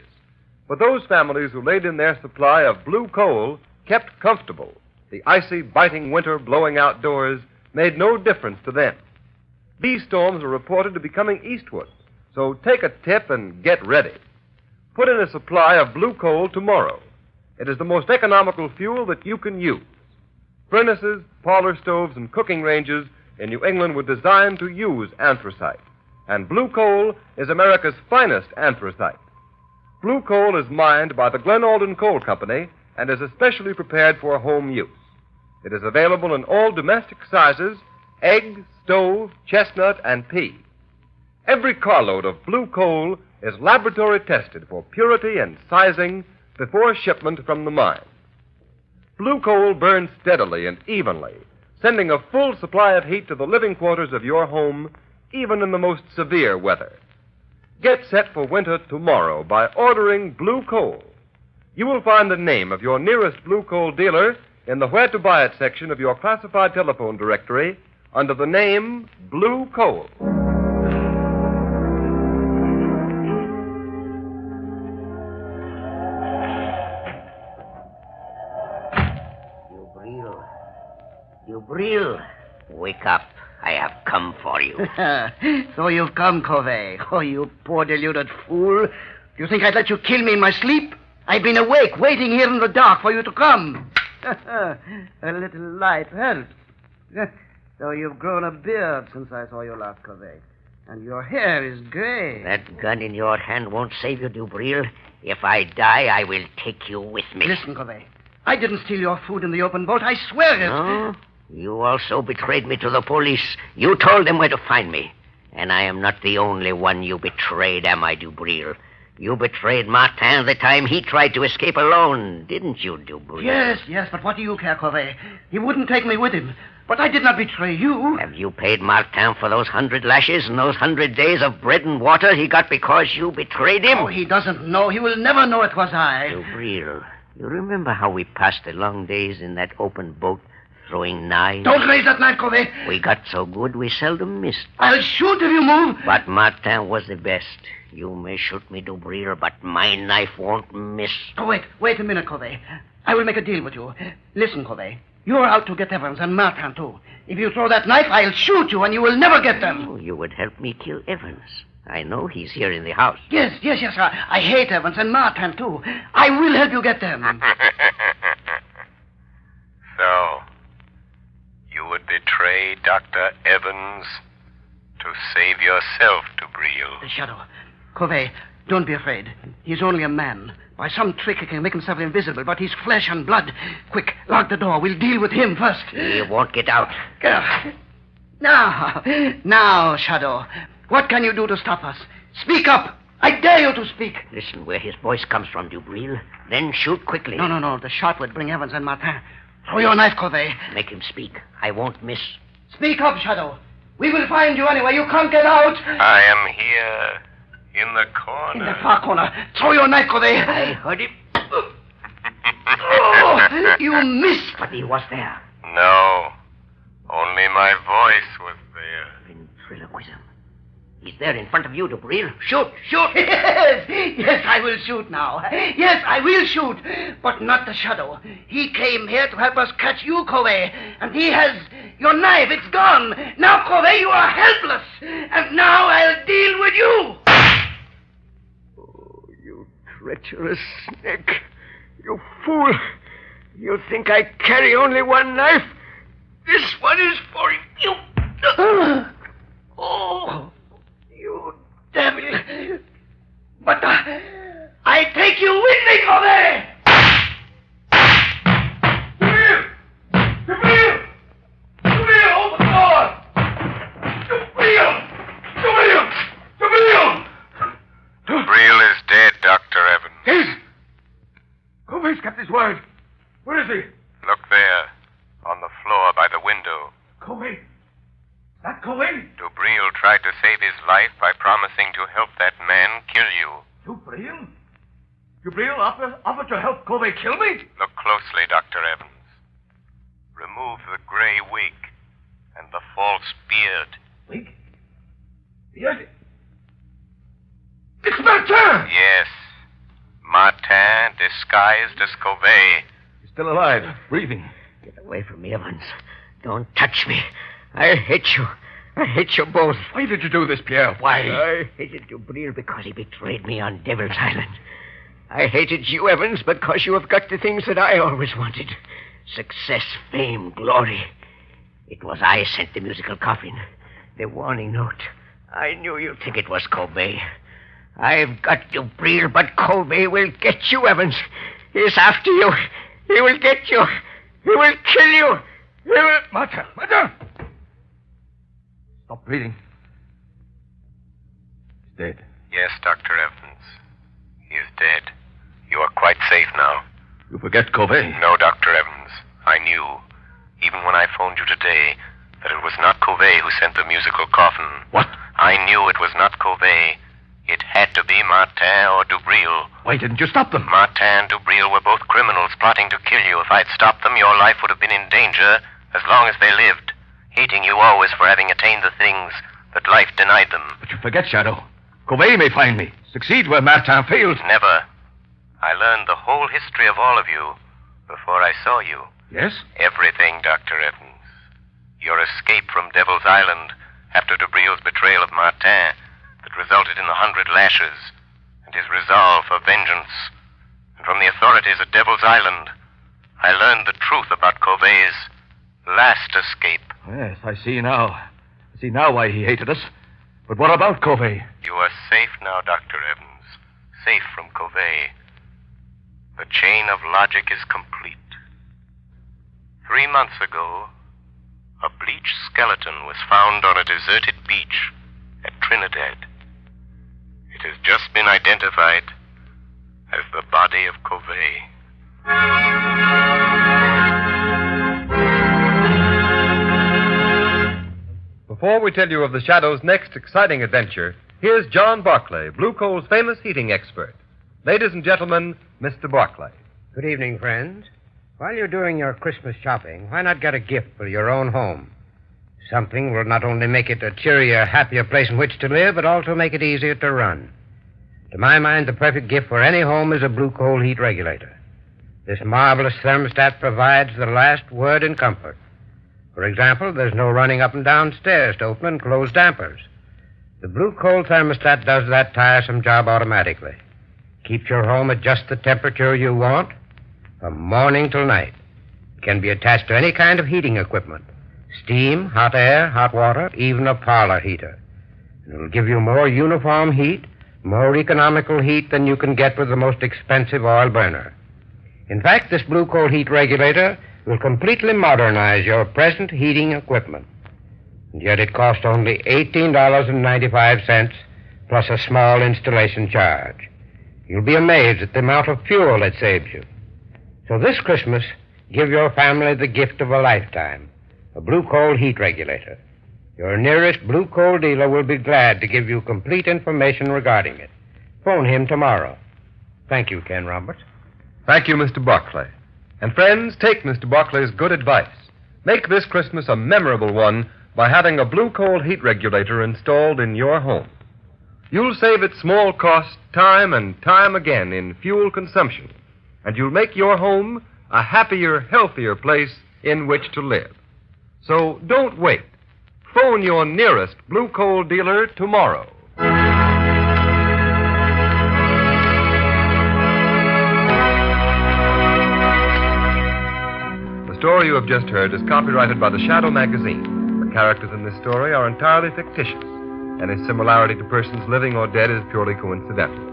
But those families who laid in their supply of blue coal kept comfortable. The icy, biting winter blowing outdoors made no difference to them. These storms are reported to be coming eastward, so take a tip and get ready. Put in a supply of blue coal tomorrow. It is the most economical fuel that you can use. Furnaces, parlor stoves, and cooking ranges in New England were designed to use anthracite. And blue coal is America's finest anthracite. Blue coal is mined by the Glen Alden Coal Company and is especially prepared for home use. It is available in all domestic sizes: egg, stove, chestnut, and pea. Every carload of blue coal is laboratory tested for purity and sizing before shipment from the mine. Blue coal burns steadily and evenly, sending a full supply of heat to the living quarters of your home, even in the most severe weather. Get set for winter tomorrow by ordering blue coal. You will find the name of your nearest blue coal dealer in the Where to Buy It section of your classified telephone directory under the name Blue Coal. Dubril, wake up. I have come for you. So you've come, Covey. Oh, you poor deluded fool. Do you think I'd let you kill me in my sleep? I've been awake, waiting here in the dark for you to come. A little light helps. So you've grown a beard since I saw you last, Covey. And your hair is gray. That gun in your hand won't save you, Dubril. If I die, I will take you with me. Listen, Covey. I didn't steal your food in the open boat. I swear it. No? You also betrayed me to the police. You told them where to find me. And I am not the only one you betrayed, am I, Dubril? You betrayed Martin the time he tried to escape alone, didn't you, Dubril? Yes, but what do you care, Covey? He wouldn't take me with him. But I did not betray you. Have you paid Martin for those 100 lashes and those 100 days of bread and water he got because you betrayed him? Oh, he doesn't know. He will never know it was I. Dubril, you remember how we passed the long days in that open boat throwing knives? Don't raise that knife, Covey. We got so good we seldom missed. I'll shoot if you move. But Martin was the best. You may shoot me, Dubril, but my knife won't miss. Oh, wait a minute, Covey. I will make a deal with you. Listen, Covey. You're out to get Evans and Martin, too. If you throw that knife, I'll shoot you and you will never get them. Oh, you would help me kill Evans. I know he's here in the house. Yes. I hate Evans and Martin, too. I will help you get them. So, you would betray Dr. Evans to save yourself, Dubril. Shadow. Covey, don't be afraid. He's only a man. By some trick he can make himself invisible, but he's flesh and blood. Quick, lock the door. We'll deal with him first. He won't get out. Now, Shadow. What can you do to stop us? Speak up. I dare you to speak. Listen where his voice comes from, Dubril. Then shoot quickly. No. The shot would bring Evans and Martin. Throw your knife, Covey. Make him speak. I won't miss. Speak up, Shadow. We will find you anyway. You can't get out. I am here. In the corner. In the far corner. Throw your knife, Covey. I heard him. Oh, you missed. But he was there. No. Only my voice was there. Ventriloquism. He's there in front of you, Dubril. Shoot! Yes, I will shoot now. Yes, I will shoot. But not the Shadow. He came here to help us catch you, Covey. And he has your knife. It's gone. Now, Covey, you are helpless. And now I'll deal with you. Treacherous snake. You fool. You think I carry only one knife? This one is for you. Oh, you devil. But I take you with me, Covey. Dubril, open the door. Dubril is dead, Dr. Evans. Yes. Covey's kept his word. Where is he? Look there, on the floor by the window. Covey? That Covey? Dubril tried to save his life by promising to help that man kill you. Dubril? Dubril offered to help Covey kill me? Look closely, Dr. Evans. Remove the gray wig and the false beard. Wig? Beard? It's Martin! Yes. Martin, disguised as Covey. He's still alive, breathing. Get away from me, Evans. Don't touch me. I hate you. I hate you both. Why did you do this, Pierre? Why? I hated Dubril because he betrayed me on Devil's Island. I hated you, Evans, because you have got the things that I always wanted. Success, fame, glory. It was I sent the musical coffin. The warning note. I knew you'd think it was Covey. I've got Dubril, but Covey will get you, Evans. He's after you. He will get you. He will kill you. He will... Martin! Stop breathing. He's dead. Yes, Dr. Evans. He is dead. You are quite safe now. You forget Covey. No, Dr. Evans. I knew, even when I phoned you today, that it was not Covey who sent the musical coffin. What? I knew it was not Covey. It had to be Martin or Dubril. Why didn't you stop them? Martin and Dubril were both criminals plotting to kill you. If I'd stopped them, your life would have been in danger as long as they lived, hating you always for having attained the things that life denied them. But you forget, Shadow. Covey may find me. Succeed where Martin failed. Never. I learned the whole history of all of you before I saw you. Yes? Everything, Dr. Evans. Your escape from Devil's Island after Dubrille's betrayal of Martin that resulted in the 100 lashes, and his resolve for vengeance. And from the authorities at Devil's Island, I learned the truth about Covey's last escape. Yes, I see now. I see now why he hated us. But what about Covey? You are safe now, Dr. Evans. Safe from Covey. The chain of logic is complete. 3 months ago, a bleached skeleton was found on a deserted beach at Trinidad. It has just been identified as the body of Covey. Before we tell you of the Shadow's next exciting adventure, here's John Barclay, Blue Coal's famous heating expert. Ladies and gentlemen, Mr. Barclay. Good evening, friends. While you're doing your Christmas shopping, why not get a gift for your own home? Something will not only make it a cheerier, happier place in which to live, but also make it easier to run. To my mind, the perfect gift for any home is a Blue Coal heat regulator. This marvelous thermostat provides the last word in comfort. For example, there's no running up and down stairs to open and close dampers. The Blue Coal thermostat does that tiresome job automatically. Keeps your home at just the temperature you want from morning till night. It can be attached to any kind of heating equipment. Steam, hot air, hot water, even a parlor heater. It will give you more uniform heat, more economical heat than you can get with the most expensive oil burner. In fact, this Blue Coal heat regulator will completely modernize your present heating equipment. And yet it costs only $18.95 plus a small installation charge. You'll be amazed at the amount of fuel it saves you. So this Christmas, give your family the gift of a lifetime, a Blue Coal heat regulator. Your nearest Blue Coal dealer will be glad to give you complete information regarding it. Phone him tomorrow. Thank you, Ken Roberts. Thank you, Mr. Barclay. And friends, take Mr. Barclay's good advice. Make this Christmas a memorable one by having a Blue Coal heat regulator installed in your home. You'll save at small cost time and time again in fuel consumption, and you'll make your home a happier, healthier place in which to live. So don't wait. Phone your nearest Blue Coal dealer tomorrow. The story you have just heard is copyrighted by the Shadow magazine. The characters in this story are entirely fictitious. Any similarity to persons living or dead is purely coincidental.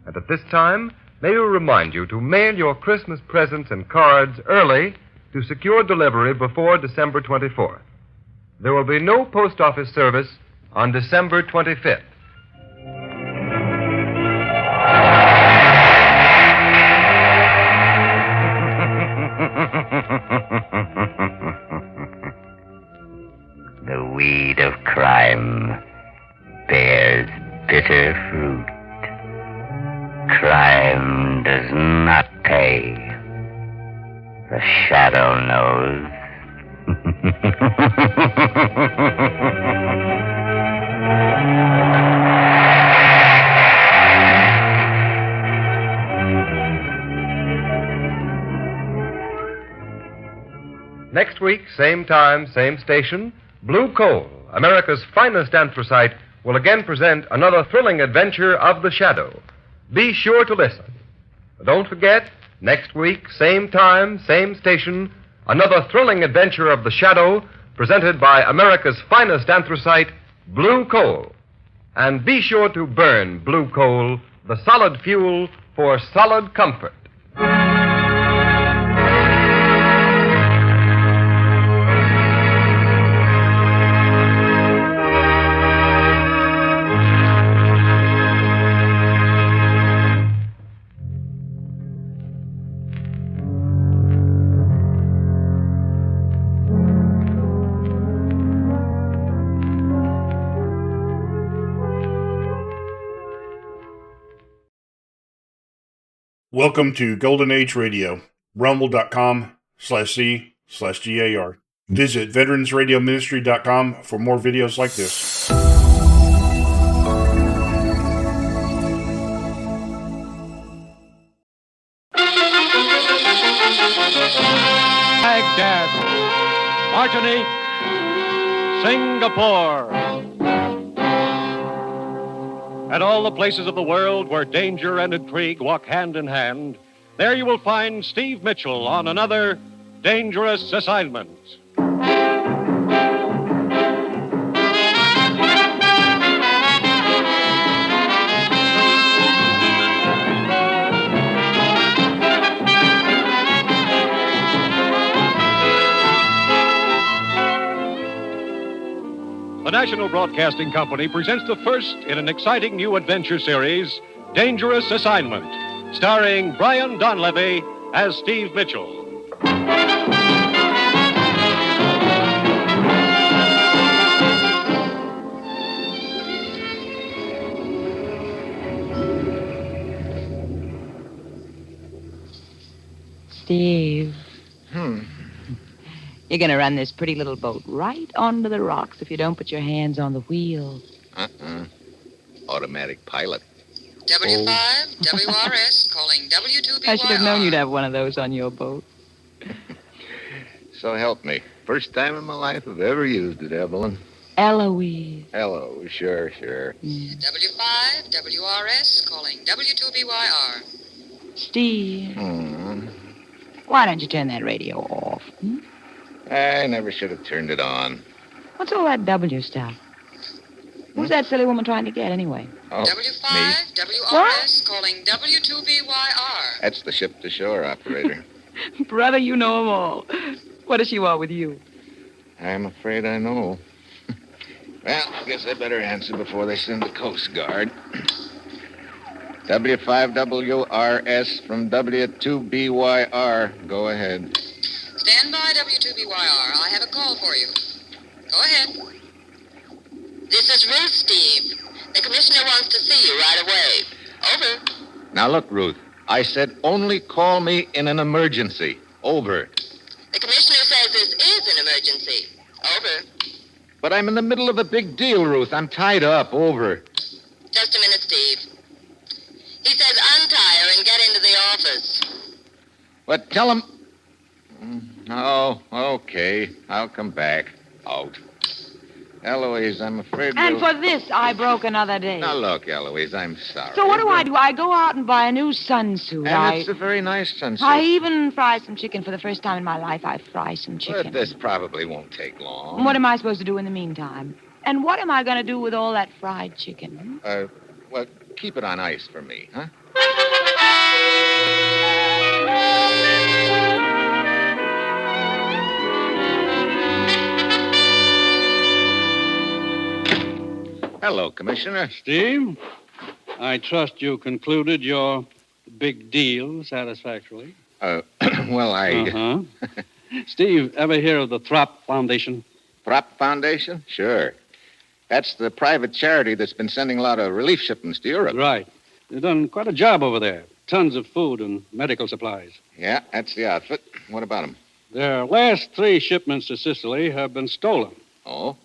And at this time, may we remind you to mail your Christmas presents and cards early to secure delivery before December 24th. There will be no post office service on December 25th. The weed of crime bears bitter fruit. Crime does not pay. The Shadow knows. Next week, same time, same station, Blue Coal, America's finest anthracite, will again present another thrilling adventure of the Shadow. Be sure to listen. Don't forget, next week, same time, same station, another thrilling adventure of the Shadow, presented by America's finest anthracite, Blue Coal. And be sure to burn Blue Coal, the solid fuel for solid comfort. Welcome to Golden Age Radio, rumble.com/C/GAR. Visit veteransradioministry.com for more videos like this. Baghdad, Martinique, Singapore. At all the places of the world where danger and intrigue walk hand in hand, there you will find Steve Mitchell on another dangerous assignment. The National Broadcasting Company presents the first in an exciting new adventure series, Dangerous Assignment, starring Brian Donlevy as Steve Mitchell. Steve. You're going to run this pretty little boat right onto the rocks if you don't put your hands on the wheel. Automatic pilot. W5, WRS, calling W2BYR. I should have known you'd have one of those on your boat. So help me. First time in my life I've ever used it, Evelyn. Eloise. Hello, sure. W5, WRS, calling W2BYR. Steve. Why don't you turn that radio off? I never should have turned it on. What's all that W stuff? Who's that silly woman trying to get, anyway? Oh, W5, me. WRS, calling W2BYR. That's the ship-to-shore operator. Brother, you know them all. What does she want with you? I'm afraid I know. Well, I guess I better answer before they send the Coast Guard. W5WRS from W2BYR. Go ahead. Stand by, W2BYR. I have a call for you. Go ahead. This is Ruth, Steve. The commissioner wants to see you right away. Over. Now, look, Ruth. I said only call me in an emergency. Over. The commissioner says this is an emergency. Over. But I'm in the middle of a big deal, Ruth. I'm tied up. Over. Just a minute, Steve. He says untie her and get into the office. But tell him... Oh, okay. I'll come back. Out. Eloise, I'm afraid And we'll... for this, I broke another day. Now, look, Eloise, I'm sorry. So what do? I go out and buy a new sunsuit. And it's a very nice sunsuit. I even fry some chicken. For the first time in my life, I fry some chicken. But this probably won't take long. What am I supposed to do in the meantime? And what am I going to do with all that fried chicken? Well, keep it on ice for me, huh? Hello, Commissioner. Steve, I trust you concluded your big deal satisfactorily. Well, I... Steve, ever hear of the Throp Foundation? Throp Foundation? Sure. That's the private charity that's been sending a lot of relief shipments to Europe. Right. They've done quite a job over there. Tons of food and medical supplies. Yeah, that's the outfit. What about them? Their last 3 shipments to Sicily have been stolen. Oh?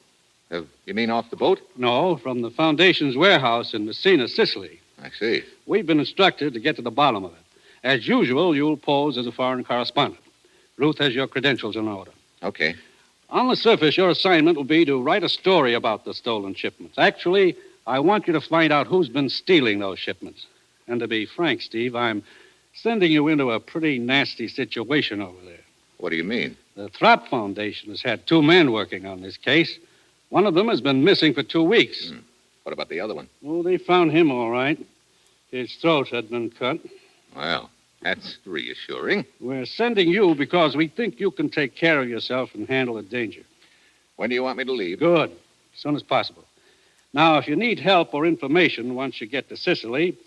You mean off the boat? No, from the Foundation's warehouse in Messina, Sicily. I see. We've been instructed to get to the bottom of it. As usual, you'll pose as a foreign correspondent. Ruth has your credentials in order. Okay. On the surface, your assignment will be to write a story about the stolen shipments. Actually, I want you to find out who's been stealing those shipments. And to be frank, Steve, I'm sending you into a pretty nasty situation over there. What do you mean? The Throp Foundation has had 2 men working on this case. One of them has been missing for 2 weeks. What about the other one? Oh, they found him all right. His throat had been cut. Well, that's reassuring. We're sending you because we think you can take care of yourself and handle the danger. When do you want me to leave? Good. As soon as possible. Now, if you need help or information once you get to Sicily,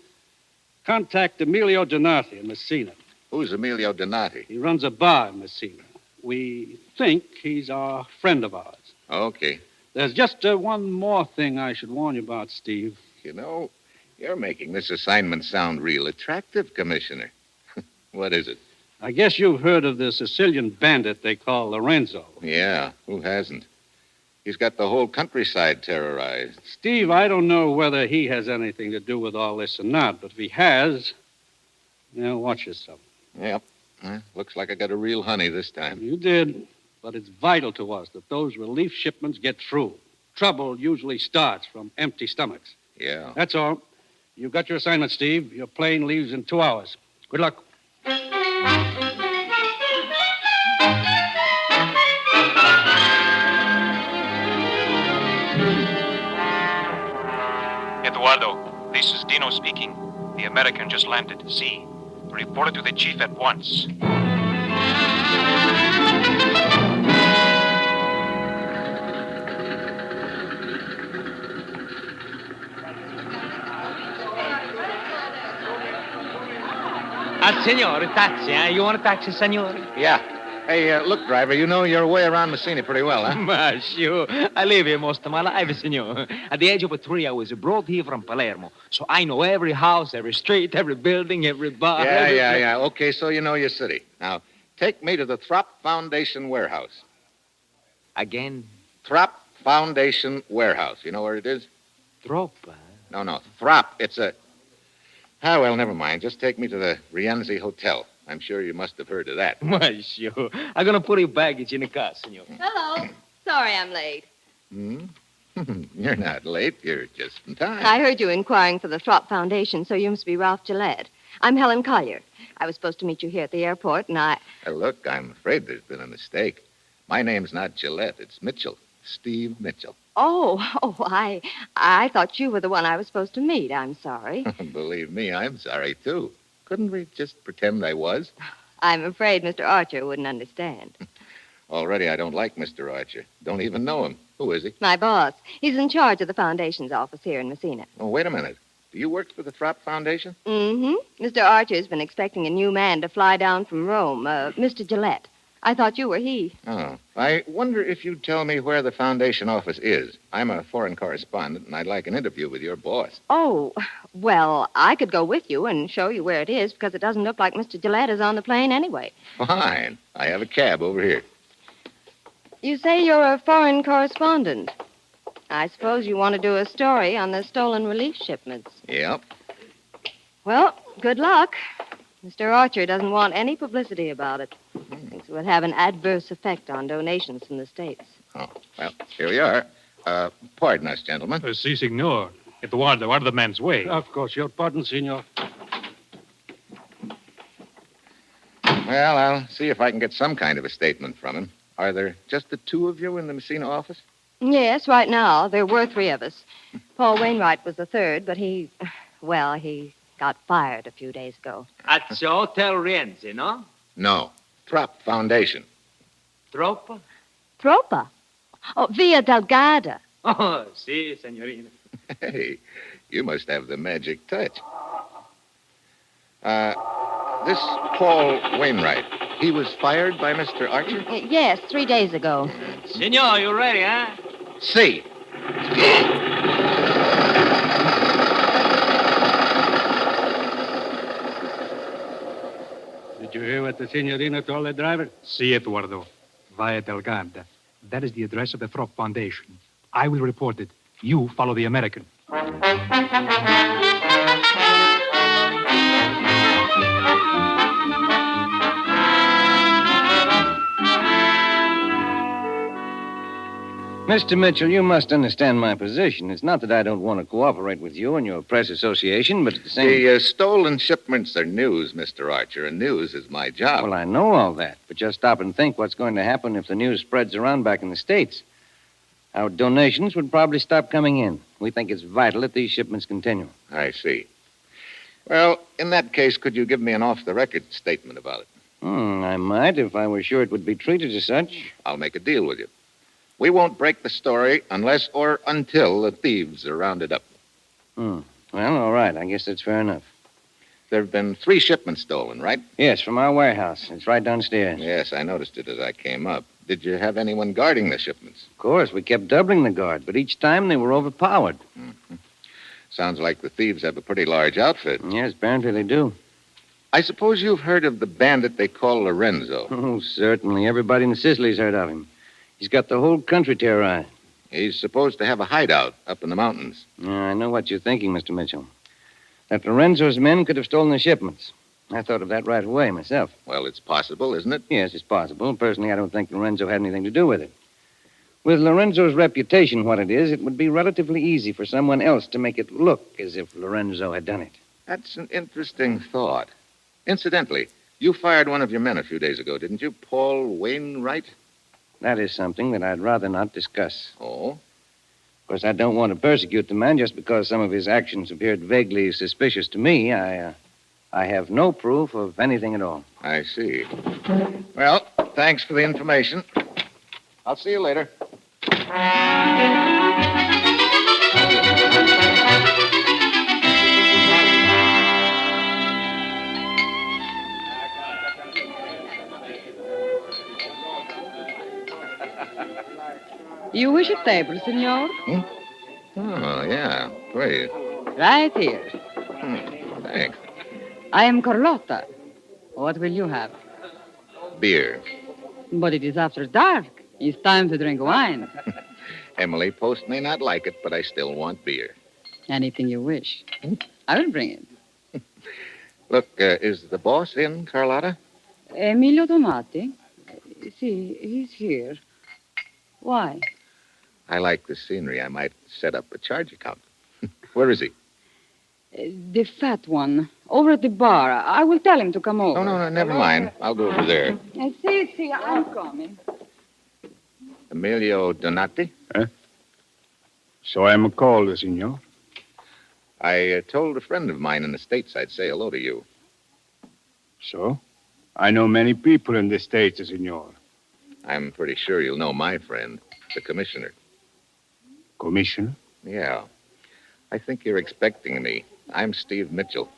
contact Emilio Donati in Messina. Who's Emilio Donati? He runs a bar in Messina. We think he's a friend of ours. Okay. There's just one more thing I should warn you about, Steve. You know, you're making this assignment sound real attractive, Commissioner. What is it? I guess you've heard of the Sicilian bandit they call Lorenzo. Yeah, who hasn't? He's got the whole countryside terrorized. Steve, I don't know whether he has anything to do with all this or not, but if he has, watch yourself. Yep. Looks like I got a real honey this time. You did. But it's vital to us that those relief shipments get through. Trouble usually starts from empty stomachs. Yeah. That's all. You've got your assignment, Steve. Your plane leaves in 2 hours. Good luck. Eduardo, this is Dino speaking. The American just landed. See. Report it to the chief at once. Senor, taxi, eh? You want a taxi, senor? Yeah. Hey, look, driver, you know your way around Messina pretty well, huh? Sure. I live here most of my life, senor. At the age of 3, I was brought here from Palermo. So I know every house, every street, every building, every bar. Yeah. Okay, so you know your city. Now, take me to the Throp Foundation warehouse. Again? Throp Foundation warehouse. You know where it is? Throp? No. Throp. It's a... Ah, well, never mind. Just take me to the Rienzi Hotel. I'm sure you must have heard of that. Why, sure. I'm going to put your baggage in the car, senor. Hello. Sorry I'm late. You're not late. You're just in time. I heard you inquiring for the Throp Foundation, so you must be Ralph Gillette. I'm Helen Collier. I was supposed to meet you here at the airport, and Look, I'm afraid there's been a mistake. My name's not Gillette. It's Mitchell. Steve Mitchell. I thought you were the one I was supposed to meet. I'm sorry. Believe me, I'm sorry, too. Couldn't we just pretend I was? I'm afraid Mr. Archer wouldn't understand. Already I don't like Mr. Archer. Don't even know him. Who is he? My boss. He's in charge of the Foundation's office here in Messina. Oh, wait a minute. Do you work for the Throp Foundation? Mm-hmm. Mr. Archer's been expecting a new man to fly down from Rome, Mr. Gillette. I thought you were he. Oh. I wonder if you'd tell me where the Foundation office is. I'm a foreign correspondent, and I'd like an interview with your boss. Oh, well, I could go with you and show you where it is, because it doesn't look like Mr. Gillette is on the plane anyway. Fine. I have a cab over here. You say you're a foreign correspondent. I suppose you want to do a story on the stolen relief shipments. Yep. Well, good luck. Mr. Archer doesn't want any publicity about it. Thinks it would have an adverse effect on donations from the States. Oh, well, here we are. Pardon us, gentlemen. Si, signor. Eduardo, out of the man's way. Of course, your pardon, senor. Well, I'll see if I can get some kind of a statement from him. Are there just the two of you in the Messina office? Yes, right now. There were 3 of us. Paul Wainwright was the 3rd, but he got fired a few days ago. At the Hotel Rienzi, no? No. Throp Foundation. Troppa? Troppa? Oh, Via Delgada. Oh, si, signorina. Hey, you must have the magic touch. This Paul Wainwright, he was fired by Mr. Archer? Yes, 3 days ago. Senor, you ready, huh? Si. Did you hear what the signorina told the driver? Si, Eduardo. Via Delgada. That is the address of the Throp Foundation. I will report it. You follow the American. Mr. Mitchell, you must understand my position. It's not that I don't want to cooperate with you and your press association, but at the same... The stolen shipments are news, Mr. Archer, and news is my job. Well, I know all that, but just stop and think what's going to happen if the news spreads around back in the States. Our donations would probably stop coming in. We think it's vital that these shipments continue. I see. Well, in that case, could you give me an off-the-record statement about it? I might, if I were sure it would be treated as such. I'll make a deal with you. We won't break the story unless or until the thieves are rounded up. Well, all right. I guess that's fair enough. There have been 3 shipments stolen, right? Yes, from our warehouse. It's right downstairs. Yes, I noticed it as I came up. Did you have anyone guarding the shipments? Of course, we kept doubling the guard, but each time they were overpowered. Sounds like the thieves have a pretty large outfit. Yes, apparently they do. I suppose you've heard of the bandit they call Lorenzo. Oh, certainly. Everybody in Sicily's heard of him. He's got the whole country terrorized. He's supposed to have a hideout up in the mountains. I know what you're thinking, Mr. Mitchell. That Lorenzo's men could have stolen the shipments. I thought of that right away myself. Well, it's possible, isn't it? Yes, it's possible. Personally, I don't think Lorenzo had anything to do with it. With Lorenzo's reputation what it is, it would be relatively easy for someone else to make it look as if Lorenzo had done it. That's an interesting thought. Incidentally, you fired one of your men a few days ago, didn't you? Paul Wainwright? That is something that I'd rather not discuss. Oh? Of course, I don't want to persecute the man just because some of his actions appeared vaguely suspicious to me. I have no proof of anything at all. I see. Well, thanks for the information. I'll see you later. You wish a table, senor? Oh, yeah. Please. Right here. Thanks. I am Carlotta. What will you have? Beer. But it is after dark. It's time to drink wine. Emily Post may not like it, but I still want beer. Anything you wish. I will bring it. Look, is the boss in, Carlotta? Emilio Tomati? See, he's here. Why? I like the scenery. I might set up a charge account. Where is he? The fat one. Over at the bar. I will tell him to come over. No, never mind. I'll go over there. See, I'm coming. Emilio Donati? So I am called, senor. I told a friend of mine in the States I'd say hello to you. So? I know many people in the States, senor. I'm pretty sure you'll know my friend, the commissioner. Commissioner? Yeah. I think you're expecting me. I'm Steve Mitchell.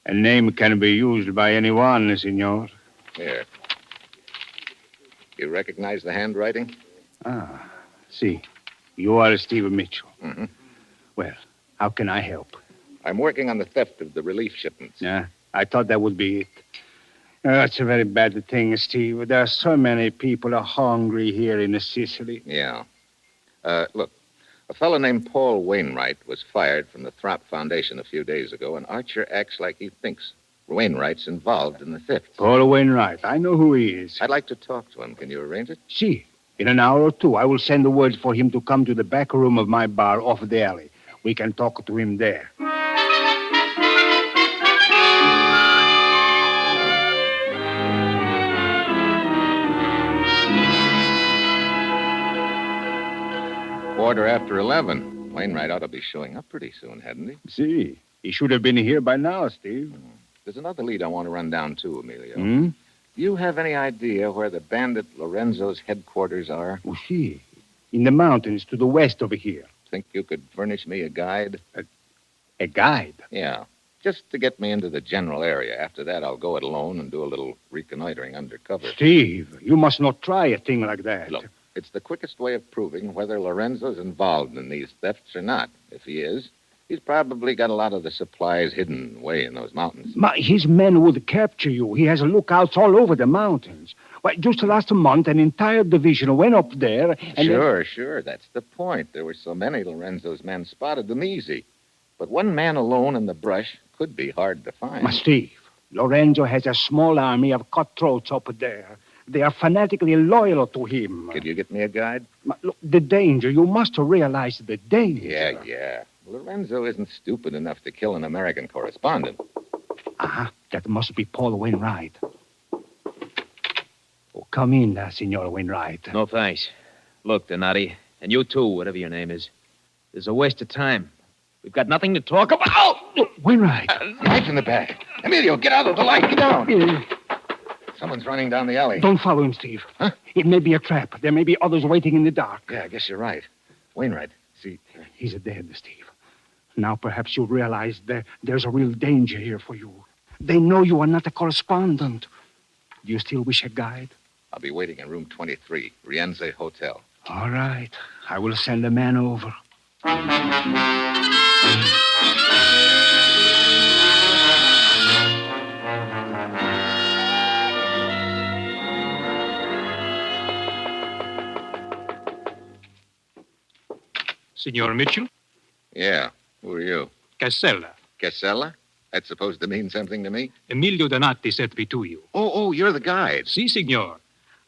A name can be used by anyone, senor. Here. You recognize the handwriting? See. You are Steve Mitchell. Mm-hmm. Well, how can I help? I'm working on the theft of the relief shipments. Yeah, I thought that would be it. That's a very bad thing, Steve. There are so many people are hungry here in Sicily. Yeah. Look, a fellow named Paul Wainwright was fired from the Throp Foundation a few days ago, and Archer acts like he thinks Wainwright's involved in the theft. Paul Wainwright. I know who he is. I'd like to talk to him. Can you arrange it? See, in an hour or two, I will send the word for him to come to the back room of my bar off the alley. We can talk to him there. Quarter after 11. Wainwright ought to be showing up pretty soon, hadn't he? See, he should have been here by now, Steve. There's another lead I want to run down, too, Emilio. Hmm? Do you have any idea where the bandit Lorenzo's headquarters are? Oh, see, in the mountains to the west over here. Think you could furnish me a guide? A guide? Yeah, just to get me into the general area. After that, I'll go it alone and do a little reconnoitering undercover. Steve, you must not try a thing like that. Look, it's the quickest way of proving whether Lorenzo's involved in these thefts or not. If he is, he's probably got a lot of the supplies hidden away in those mountains. His men would capture you. He has lookouts all over the mountains. Why, just last month, an entire division went up there and... Sure. That's the point. There were so many Lorenzo's men spotted them easy. But one man alone in the brush could be hard to find. Steve, Lorenzo has a small army of cutthroats up there. They are fanatically loyal to him. Could you get me a guide? Look, the danger. You must realize the danger. Yeah. Lorenzo isn't stupid enough to kill an American correspondent. That must be Paul Wainwright. Oh, come in, Senor Wainwright. No, thanks. Look, Donati, and you too, whatever your name is. This is a waste of time. We've got nothing to talk about. Oh! Wainwright. Knife in the bag. Emilio, get out of the light. Get down. Someone's running down the alley. Don't follow him, Steve. Huh? It may be a trap. There may be others waiting in the dark. Yeah, I guess you're right. Wainwright, see... He's dead, Steve. Now perhaps you realize that there's a real danger here for you. They know you are not a correspondent. Do you still wish a guide? I'll be waiting in room 23, Rienzi Hotel. All right. I will send a man over. Signor Mitchell? Yeah. Who are you? Casella. Casella? That's supposed to mean something to me? Emilio Donati sent me to you. Oh, you're the guide. Si, signor.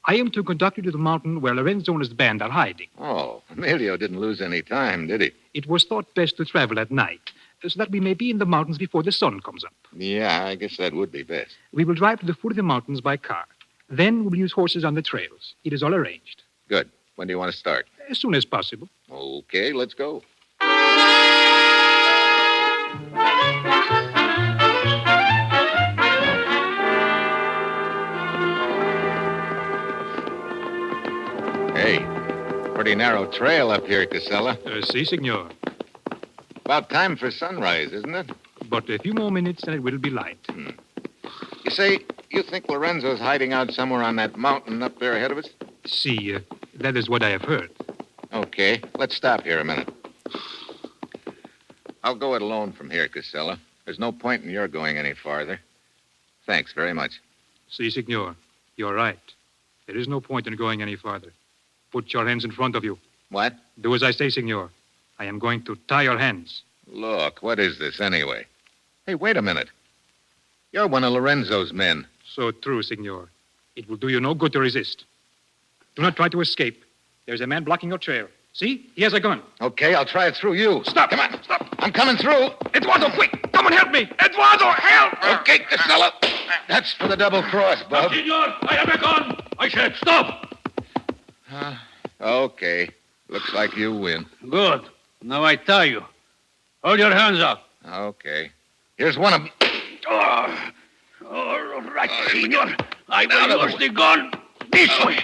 I am to conduct you to the mountain where Lorenzo and his band are hiding. Oh, Emilio didn't lose any time, did he? It was thought best to travel at night, so that we may be in the mountains before the sun comes up. Yeah, I guess that would be best. We will drive to the foot of the mountains by car. Then we'll use horses on the trails. It is all arranged. Good. When do you want to start? As soon as possible. Okay, let's go. Hey, pretty narrow trail up here, Casella. Si, signor. About time for sunrise, isn't it? But a few more minutes and it will be light. You say you think Lorenzo's hiding out somewhere on that mountain up there ahead of us? Si, that is what I have heard. Okay, let's stop here a minute. I'll go it alone from here, Casella. There's no point in your going any farther. Thanks very much. Si, signor. You're right. There is no point in going any farther. Put your hands in front of you. What? Do as I say, signor. I am going to tie your hands. Look, what is this anyway? Hey, wait a minute. You're one of Lorenzo's men. So true, signor. It will do you no good to resist. Do not try to escape. There's a man blocking your trail. See? He has a gun. Okay, I'll try it through you. Stop! Come on. Stop! I'm coming through. Eduardo, quick! Come and help me! Eduardo, help! Okay, Casella. That's for the double cross, bub. Senor, I have a gun. I said stop. Okay. Looks like you win. Good. Now I tie you. Hold your hands up. Okay. Here's one of them. All right, senor. I will use the gun this way.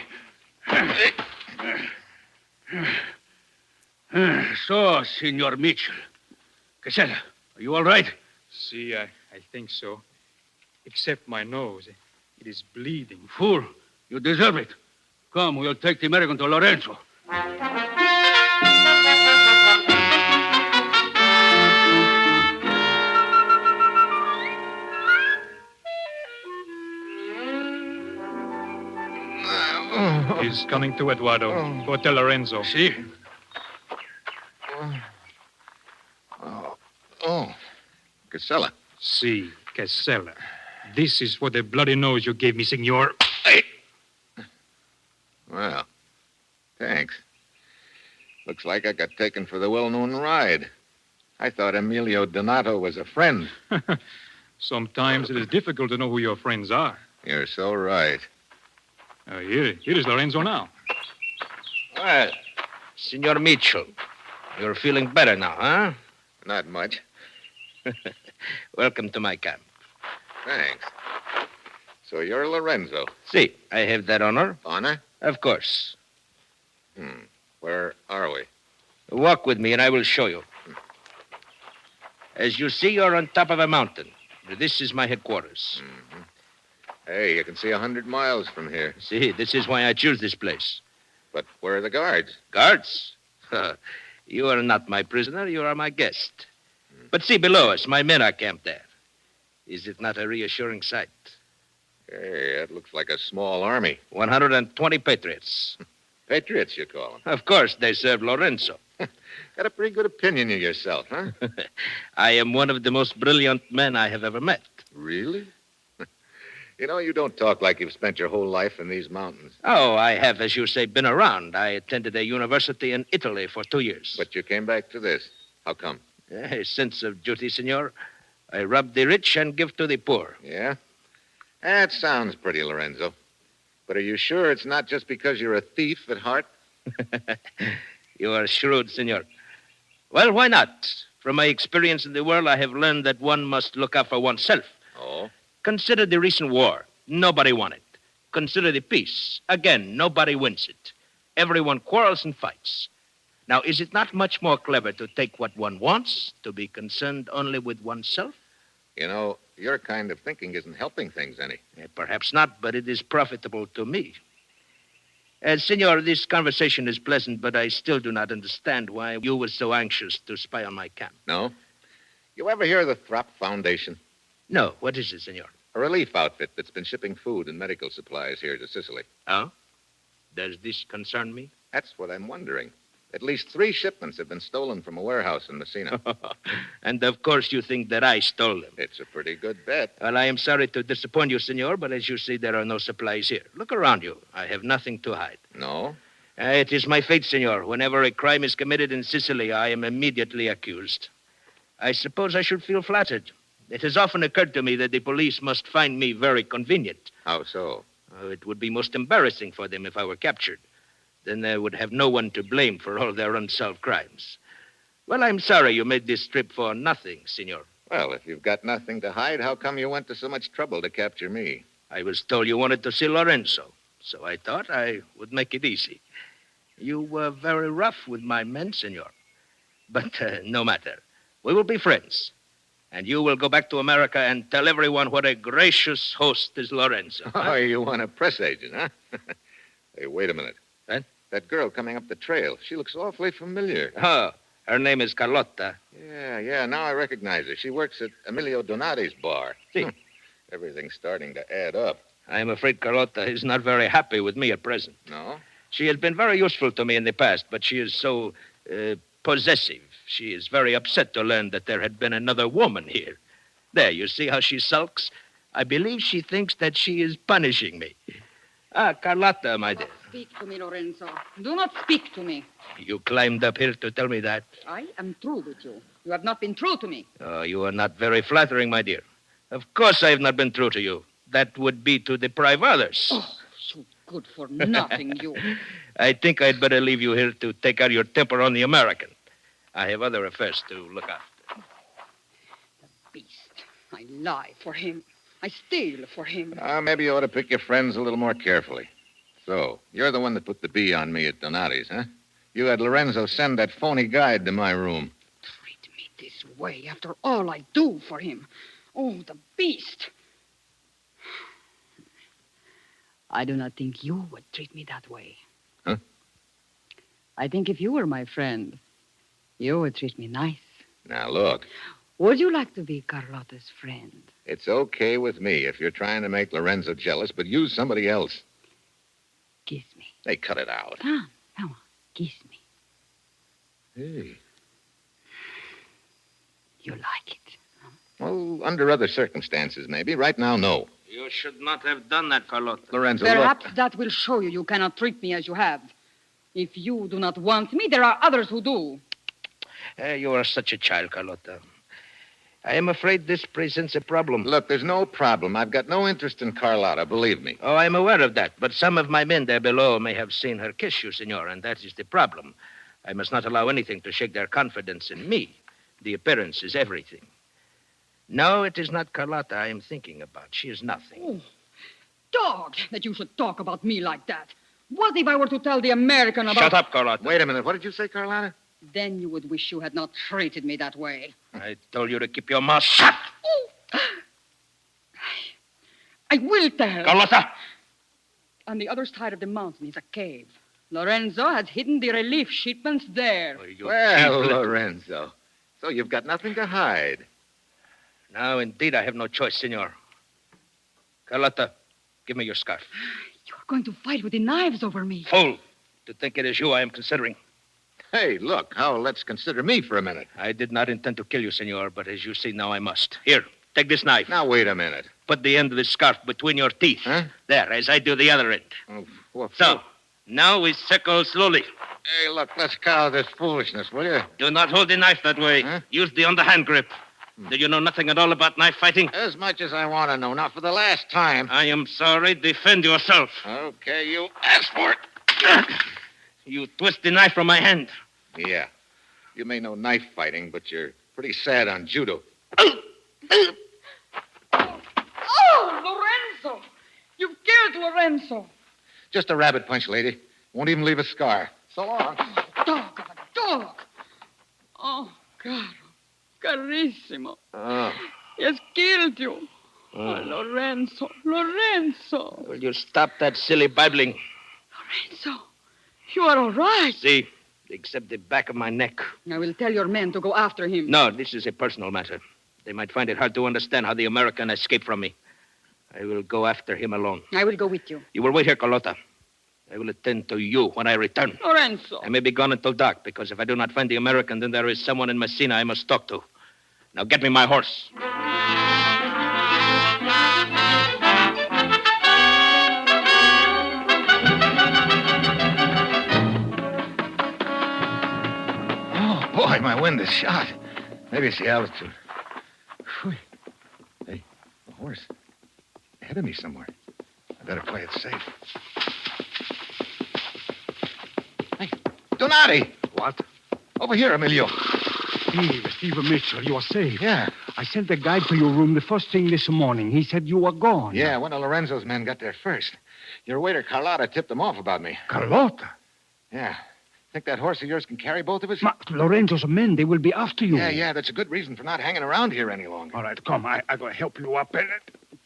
So, Senor Mitchell. Casella, are you all right? Si, I think so. Except my nose. It is bleeding. Fool, you deserve it. Come, we'll take the American to Lorenzo. He's coming to Eduardo. Hotel Lorenzo. See? Oh. Casella. Si, Casella. This is for the bloody nose you gave me, senor. Well, thanks. Looks like I got taken for the well-known ride. I thought Emilio Donato was a friend. Sometimes it is difficult to know who your friends are. You're so right. Here is Lorenzo now. Well, Senor Mitchell, you're feeling better now, huh? Not much. Welcome to my camp. Thanks. So you're Lorenzo? Si, I have that honor. Honor? Of course. Where are we? Walk with me and I will show you. As you see, you're on top of a mountain. This is my headquarters. Hey, you can see 100 miles from here. See, this is why I choose this place. But where are the guards? Guards? You are not my prisoner. You are my guest. But see below us, my men are camped there. Is it not a reassuring sight? Hey, that looks like a small army. 120 patriots. Patriots, you call them? Of course, they serve Lorenzo. Got a pretty good opinion of yourself, huh? I am one of the most brilliant men I have ever met. Really? You know, you don't talk like you've spent your whole life in these mountains. Oh, I have, as you say, been around. I attended a university in Italy for 2 years. But you came back to this. How come? A sense of duty, senor. I rob the rich and give to the poor. Yeah? That sounds pretty, Lorenzo. But are you sure it's not just because you're a thief at heart? You are shrewd, senor. Well, why not? From my experience in the world, I have learned that one must look out for oneself. Oh? Consider the recent war. Nobody won it. Consider the peace. Again, nobody wins it. Everyone quarrels and fights. Now, is it not much more clever to take what one wants, to be concerned only with oneself? You know, your kind of thinking isn't helping things any. Perhaps not, but it is profitable to me. Senor, this conversation is pleasant, but I still do not understand why you were so anxious to spy on my camp. No? You ever hear of the Throp Foundation? No. What is it, senor? A relief outfit that's been shipping food and medical supplies here to Sicily. Oh? Does this concern me? That's what I'm wondering. At least 3 shipments have been stolen from a warehouse in Messina. And of course you think that I stole them. It's a pretty good bet. Well, I am sorry to disappoint you, senor, but as you see, there are no supplies here. Look around you. I have nothing to hide. No? It is my fate, senor. Whenever a crime is committed in Sicily, I am immediately accused. I suppose I should feel flattered. It has often occurred to me that the police must find me very convenient. How so? It would be most embarrassing for them if I were captured. Then they would have no one to blame for all their unsolved crimes. Well, I'm sorry you made this trip for nothing, senor. Well, if you've got nothing to hide, how come you went to so much trouble to capture me? I was told you wanted to see Lorenzo, so I thought I would make it easy. You were very rough with my men, senor. But no matter. We will be friends. And you will go back to America and tell everyone what a gracious host is Lorenzo. Oh, you want a press agent, huh? Hey, wait a minute. Huh? That girl coming up the trail, she looks awfully familiar. Oh, her name is Carlotta. Yeah, now I recognize her. She works at Emilio Donati's bar. See. Everything's starting to add up. I am afraid Carlotta is not very happy with me at present. No? She has been very useful to me in the past, but she is so possessive. She is very upset to learn that there had been another woman here. There, you see how she sulks? I believe she thinks that she is punishing me. Ah, Carlotta, my dear. Speak to me, Lorenzo. Do not speak to me. You climbed up here to tell me that. I am true with you. You have not been true to me. Oh, you are not very flattering, my dear. Of course I have not been true to you. That would be to deprive others. Oh, so good for nothing, you. I think I'd better leave you here to take out your temper on the American. I have other affairs to look after. I lie for him. I steal for him. Maybe you ought to pick your friends a little more carefully. So, you're the one that put the bee on me at Donati's, huh? You had Lorenzo send that phony guide to my room. Treat me this way after all I do for him. Oh, the beast. I do not think you would treat me that way. Huh? I think if you were my friend, you would treat me nice. Now, look. Would you like to be Carlotta's friend? It's okay with me if you're trying to make Lorenzo jealous, but use somebody else. Kiss me. Hey, cut it out. Come on, kiss me. Hey. You like it? Well, under other circumstances, maybe. Right now, no. You should not have done that, Carlotta. Lorenzo, Perhaps look. that will show you cannot treat me as you have. If you do not want me, there are others who do. You are such a child, Carlotta. I am afraid this presents a problem. Look, there's no problem. I've got no interest in Carlotta, believe me. Oh, I'm aware of that. But some of my men there below may have seen her kiss you, senor, and that is the problem. I must not allow anything to shake their confidence in me. The appearance is everything. No, it is not Carlotta I am thinking about. She is nothing. Oh, dog, that you should talk about me like that. What if I were to tell the American about... Shut up, Carlotta. Wait a minute. What did you say, Carlotta? Then you would wish you had not treated me that way. I told you to keep your mouth shut. Oh. I will tell. Carlotta! On the other side of the mountain is a cave. Lorenzo has hidden the relief shipments there. Well, Lorenzo. So you've got nothing to hide. Now, indeed, I have no choice, senor. Carlotta, give me your scarf. You're going to fight with the knives over me. Fool! To think it is you I am considering. Hey, look, let's consider me for a minute. I did not intend to kill you, senor, but as you see now, I must. Here, take this knife. Now, wait a minute. Put the end of the scarf between your teeth. Huh? There, as I do the other end. Oh, So, now we circle slowly. Hey, look, let's cow this foolishness, will you? Do not hold the knife that way. Huh? Use the underhand grip. Do you know nothing at all about knife fighting? As much as I want to know. Not for the last time. I am sorry. Defend yourself. Okay, you asked for it. You twist the knife from my hand. Yeah. You may know knife fighting, but you're pretty sad on judo. Oh, Lorenzo! You've killed Lorenzo. Just a rabbit punch, lady. Won't even leave a scar. So long. Dog of a dog. Oh, caro. Carissimo. Oh. He has killed you. Oh, Lorenzo. Lorenzo. Will you stop that silly babbling? Lorenzo. You are all right. See, except the back of my neck. I will tell your men to go after him. No, this is a personal matter. They might find it hard to understand how the American escaped from me. I will go after him alone. I will go with you. You will wait here, Carlotta. I will attend to you when I return. Lorenzo. I may be gone until dark, because if I do not find the American, then there is someone in Messina I must talk to. Now get me my horse. Oh, boy, my wind is shot. Maybe it's the altitude. Whew. Hey, a horse. Ahead of me somewhere. I better play it safe. Hey, Donati! What? Over here, Emilio. Steve Mitchell, you are safe. Yeah. I sent the guide to your room the first thing this morning. He said you were gone. Yeah, one of Lorenzo's men got there first. Your waiter, Carlotta, tipped him off about me. Carlotta? Yeah. Think that horse of yours can carry both of us? Lorenzo's men, they will be after you. Yeah, that's a good reason for not hanging around here any longer. All right, come. I'm going to help you up.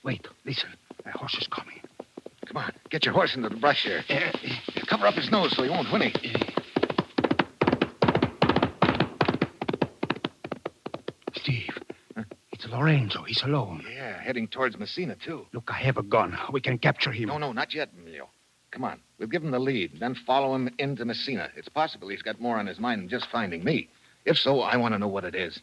Wait, listen. My horse is coming. Come on, get your horse into the brush here. Cover up his nose so he won't whinny. Steve, it's Lorenzo. He's alone. Yeah, heading towards Messina, too. Look, I have a gun. We can capture him. No, not yet, Emilio. Come on, we'll give him the lead, then follow him into Messina. It's possible he's got more on his mind than just finding me. If so, I want to know what it is.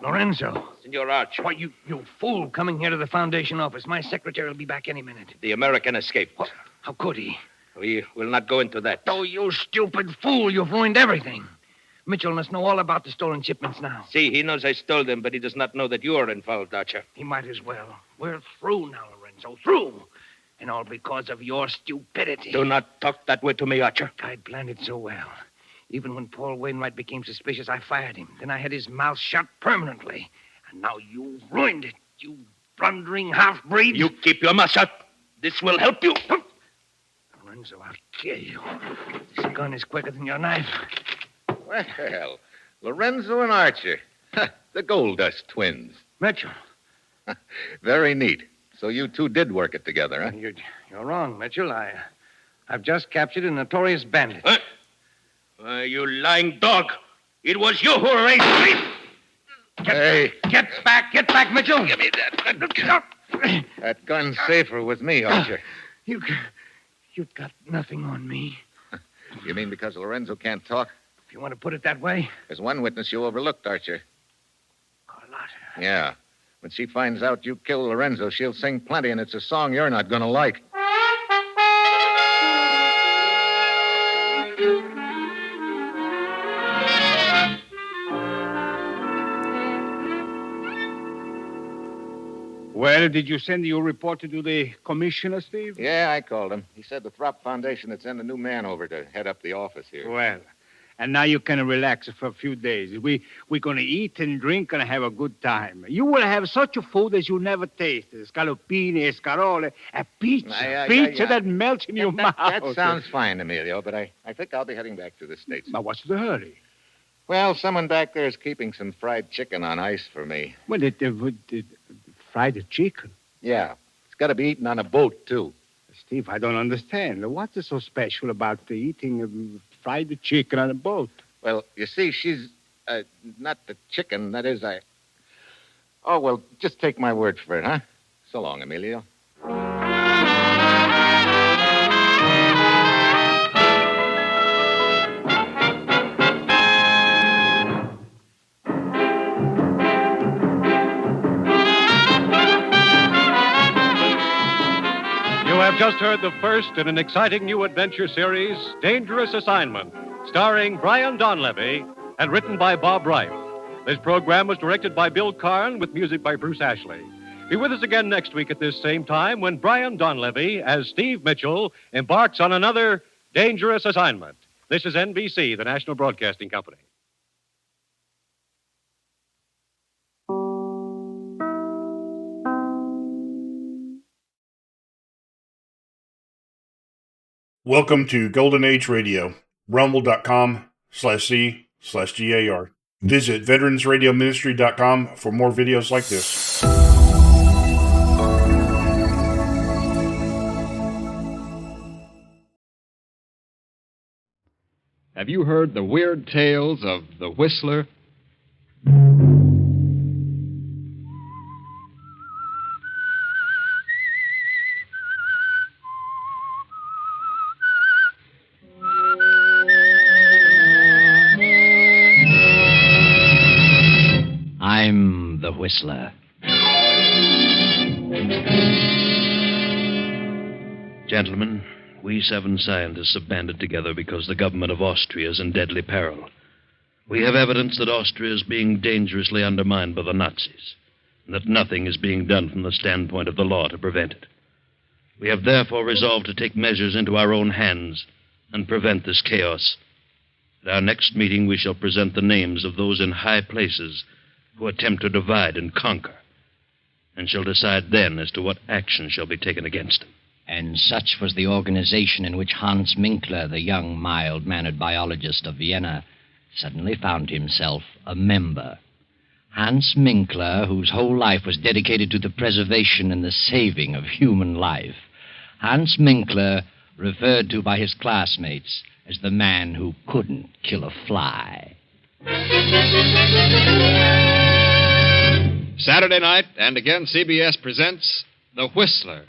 Lorenzo. Senor Arch. Why, you fool coming here to the Foundation office. My secretary will be back any minute. The American escaped. What? How could he? We will not go into that. Oh, you stupid fool. You've ruined everything. Mitchell must know all about the stolen shipments now. See, he knows I stole them, but he does not know that you are involved, Archer. He might as well. We're through now, Lorenzo. Through. And all because of your stupidity. Do not talk that way to me, Archer. I'd planned it so well. Even when Paul Wainwright became suspicious, I fired him. Then I had his mouth shut permanently. And now you ruined it, you blundering half-breed. You keep your mouth shut. This will help you. Lorenzo, I'll kill you. This gun is quicker than your knife. Well, Lorenzo and Archer. The Gold Dust twins. Mitchell. Very neat. So you two did work it together, huh? You're wrong, Mitchell. I've just captured a notorious bandit. You lying dog. It was you who arranged me. Get back, Mitchell. Give me that. That gun's safer with me, Archer. You've got nothing on me. You mean because Lorenzo can't talk? If you want to put it that way. There's one witness you overlooked, Archer. Carlotta. Yeah. When she finds out you killed Lorenzo, she'll sing plenty, and it's a song you're not going to like. Well, did you send your report to the commissioner, Steve? Yeah, I called him. He said the Throp Foundation had sent a new man over to head up the office here. Well, and now you can relax for a few days. We're going to eat and drink and have a good time. You will have such a food as you never tasted. Scallopini, escarole, a pizza. Pizza that melts in your mouth. That sounds fine, Emilio, but I think I'll be heading back to the States. Now, what's the hurry? Well, someone back there is keeping some fried chicken on ice for me. Well, fried chicken? Yeah. It's got to be eaten on a boat, too. Steve, I don't understand. What's so special about eating fried chicken on a boat? Well, you see, she's not the chicken. That is, Oh, well, just take my word for it, huh? So long, Emilio. You have just heard the first in an exciting new adventure series, Dangerous Assignment, starring Brian Donlevy and written by Bob Wright. This program was directed by Bill Karn with music by Bruce Ashley. Be with us again next week at this same time when Brian Donlevy, as Steve Mitchell, embarks on another Dangerous Assignment. This is NBC, the National Broadcasting Company. Welcome to Golden Age Radio, rumble.com/C/GAR. Visit veteransradioministry.com for more videos like this. Have you heard the weird tales of the Whistler? I'm the Whistler. Gentlemen, we 7 scientists have banded together because the government of Austria is in deadly peril. We have evidence that Austria is being dangerously undermined by the Nazis, and that nothing is being done from the standpoint of the law to prevent it. We have therefore resolved to take measures into our own hands and prevent this chaos. At our next meeting, we shall present the names of those in high places who attempt to divide and conquer, and shall decide then as to what action shall be taken against them. And such was the organization in which Hans Minkler, the young, mild-mannered biologist of Vienna, suddenly found himself a member. Hans Minkler, whose whole life was dedicated to the preservation and the saving of human life. Hans Minkler, referred to by his classmates as the man who couldn't kill a fly. Saturday night, and again CBS presents The Whistler.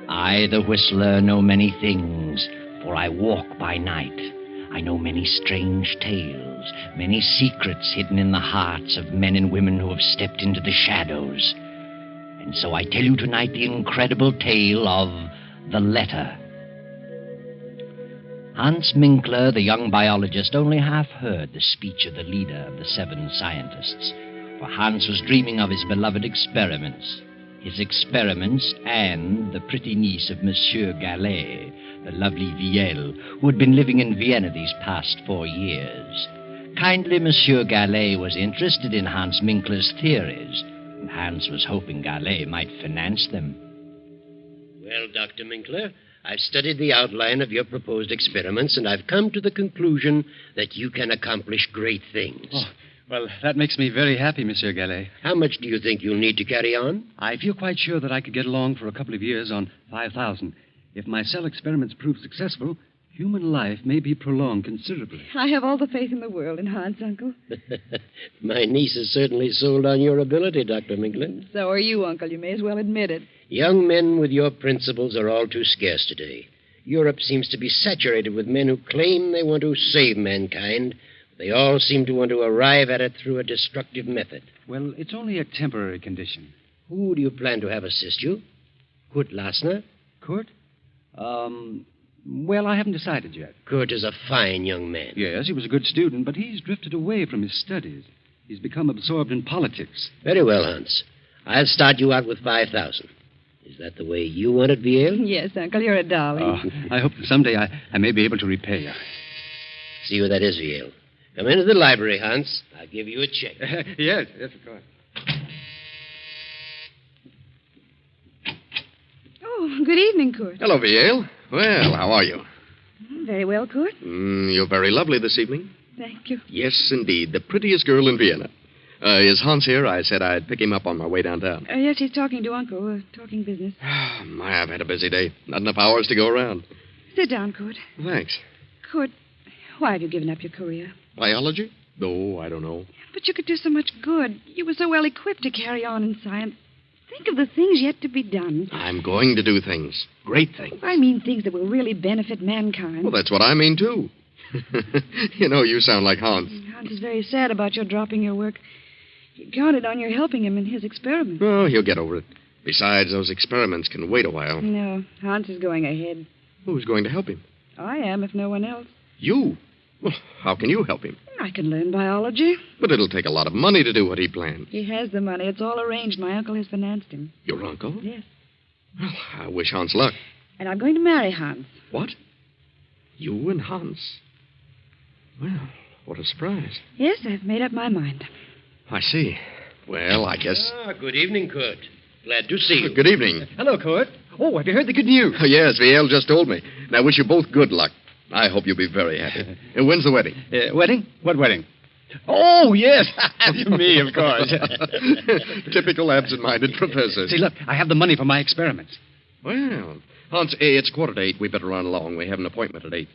I, the Whistler, know many things, for I walk by night. I know many strange tales, many secrets hidden in the hearts of men and women who have stepped into the shadows. And so I tell you tonight the incredible tale of the letter. Hans Minkler, the young biologist, only half heard the speech of the leader of the 7 scientists, for Hans was dreaming of his beloved experiments. His experiments and the pretty niece of Monsieur Gallet, the lovely Viel, who had been living in Vienna these past 4 years. Kindly Monsieur Gallet was interested in Hans Minkler's theories, and Hans was hoping Gallet might finance them. Well, Dr. Minkler, I've studied the outline of your proposed experiments, and I've come to the conclusion that you can accomplish great things. Oh, well, that makes me very happy, Monsieur Gallet. How much do you think you'll need to carry on? I feel quite sure that I could get along for a couple of years on 5,000. If my cell experiments prove successful, human life may be prolonged considerably. I have all the faith in the world in Hans, Uncle. My niece is certainly sold on your ability, Dr. Minkler. So are you, Uncle. You may as well admit it. Young men with your principles are all too scarce today. Europe seems to be saturated with men who claim they want to save mankind. They all seem to want to arrive at it through a destructive method. Well, it's only a temporary condition. Who do you plan to have assist you? Kurt Lassner? Kurt? Well, I haven't decided yet. Kurt is a fine young man. Yes, he was a good student, but he's drifted away from his studies. He's become absorbed in politics. Very well, Hans. I'll start you out with 5,000. Is that the way you want it, Viel? Yes, Uncle, you're a darling. I hope that someday I may be able to repay you. See where that is, Viel. Come into the library, Hans. I'll give you a check. Yes, of course. Oh, good evening, Kurt. Hello, Viel. Well, how are you? Very well, Kurt. You're very lovely this evening. Thank you. Yes, indeed. The prettiest girl in Vienna. Is Hans here? I said I'd pick him up on my way downtown. Yes, he's talking to Uncle. Talking business. I've had a busy day. Not enough hours to go around. Sit down, Kurt. Thanks. Kurt, why have you given up your career? Biology? Oh, I don't know. But you could do so much good. You were so well equipped to carry on in science. Think of the things yet to be done. I'm going to do things. Great things. I mean things that will really benefit mankind. Well, that's what I mean, too. You know, you sound like Hans. Hans is very sad about your dropping your work. He counted on your helping him in his experiments. Oh, he'll get over it. Besides, those experiments can wait a while. No, Hans is going ahead. Who's going to help him? I am, if no one else. You? Well, how can you help him? I can learn biology. But it'll take a lot of money to do what he planned. He has the money. It's all arranged. My uncle has financed him. Your uncle? Yes. Well, I wish Hans luck. And I'm going to marry Hans. What? You and Hans? Well, what a surprise. Yes, I've made up my mind. I see. Well, I guess... Good evening, Kurt. Glad to see you. Good evening. Hello, Kurt. Oh, have you heard the good news? Yes, Viel just told me. And I wish you both good luck. I hope you'll be very happy. And when's the wedding? Wedding? What wedding? Oh, yes. Me, of course. Typical absent-minded professor. See, look, I have the money for my experiments. Well, Hans, it's 7:45. We better run along. We have an appointment at 8.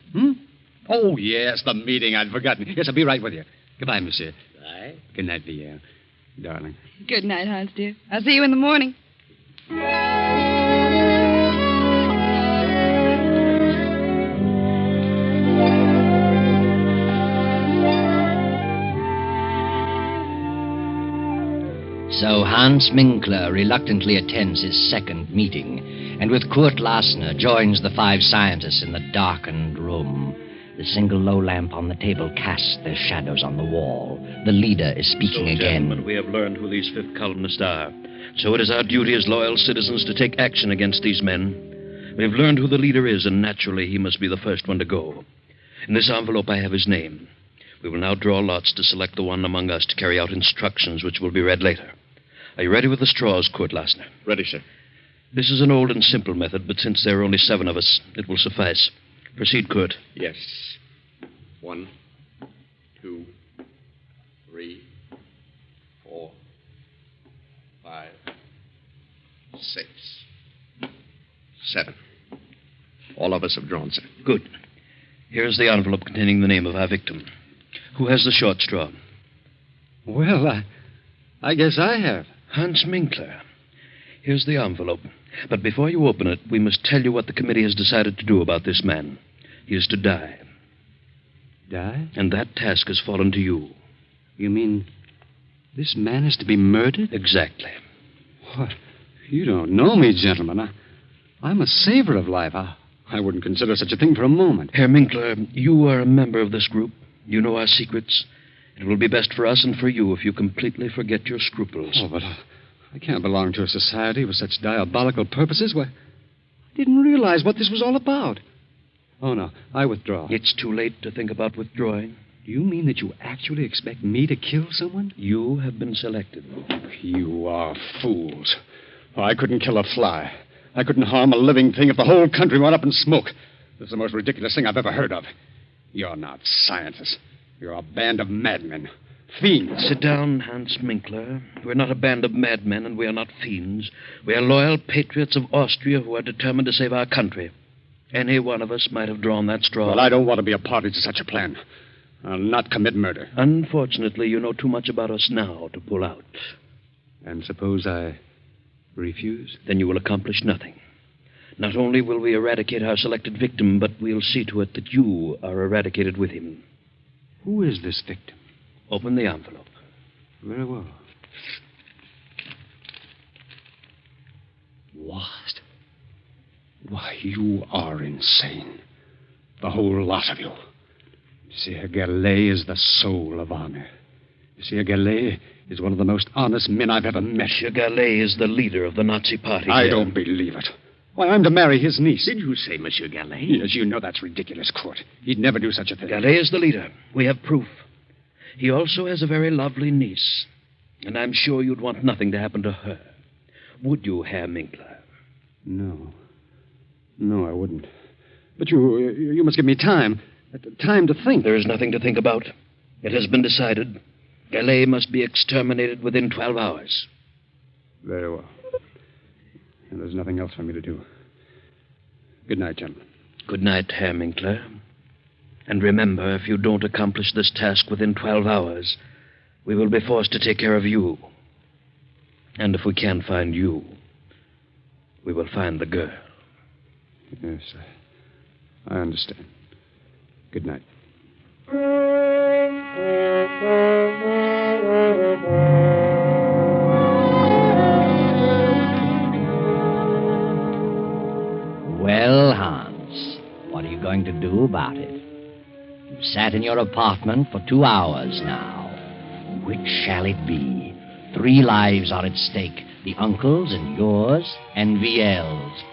Oh, yes, the meeting. I'd forgotten. Yes, I'll be right with you. Goodbye, monsieur. Bye. Good night, Pierre. Darling. Good night, Hans, dear. I'll see you in the morning. So Hans Minkler reluctantly attends his second meeting, and with Kurt Lassner joins the 5 scientists in the darkened room. The single low lamp on the table casts their shadows on the wall. The leader is speaking again. Gentlemen, we have learned who these 5th columnists are. So it is our duty as loyal citizens to take action against these men. We have learned who the leader is, and naturally he must be the first one to go. In this envelope I have his name. We will now draw lots to select the one among us to carry out instructions which will be read later. Are you ready with the straws, Kurt Lassner? Ready, sir. This is an old and simple method, but since there are only 7 of us, it will suffice. Proceed, Kurt. Yes. 1, 2, 3, 4, 5, 6, 7. All of us have drawn, sir. Good. Here's the envelope containing the name of our victim. Who has the short straw? Well, I guess I have. Hans Minkler. Here's the envelope. But before you open it, we must tell you what the committee has decided to do about this man. He is to die. Die? And that task has fallen to you. You mean this man is to be murdered? Exactly. What? You don't know me, gentlemen. I'm a saver of life. I wouldn't consider such a thing for a moment. Herr Minkler, you are a member of this group. You know our secrets. It will be best for us and for you if you completely forget your scruples. Oh, but I can't belong to a society with such diabolical purposes. Why, I didn't realize what this was all about. Oh, no, I withdraw. It's too late to think about withdrawing. Do you mean that you actually expect me to kill someone? You have been selected. You are fools. Oh, I couldn't kill a fly. I couldn't harm a living thing if the whole country went up in smoke. This is the most ridiculous thing I've ever heard of. You're not scientists. You're a band of madmen. Fiends. Sit down, Hans Minkler. We're not a band of madmen, and we are not fiends. We are loyal patriots of Austria who are determined to save our country. Any one of us might have drawn that straw. Well, I don't want to be a party to such a plan. I'll not commit murder. Unfortunately, you know too much about us now to pull out. And suppose I refuse? Then you will accomplish nothing. Not only will we eradicate our selected victim, but we'll see to it that you are eradicated with him. Who is this victim? Open the envelope. Very well. What? Why, you are insane. The whole lot of you. Monsieur Gallet is the soul of honor. Monsieur Gallet is one of the most honest men I've ever met. Monsieur Gallet is the leader of the Nazi party. I don't believe it. Why, I'm to marry his niece. Did you say Monsieur Gallet? Yes, you know that's ridiculous, Court. He'd never do such a thing. Gallet is the leader. We have proof. He also has a very lovely niece. And I'm sure you'd want nothing to happen to her. Would you, Herr Minkler? No. No, I wouldn't. But you must give me time. Time to think. There is nothing to think about. It has been decided. Gallet must be exterminated within 12 hours. Very well. And there's nothing else for me to do. Good night, gentlemen. Good night, Herr Minkler. And remember, if you don't accomplish this task within 12 hours, we will be forced to take care of you. And if we can't find you, we will find the girl. Yes, I understand. Good night. Well, Hans, what are you going to do about it? You've sat in your apartment for 2 hours now. Which shall it be? 3 lives are at stake. The uncle's and yours and Viel's.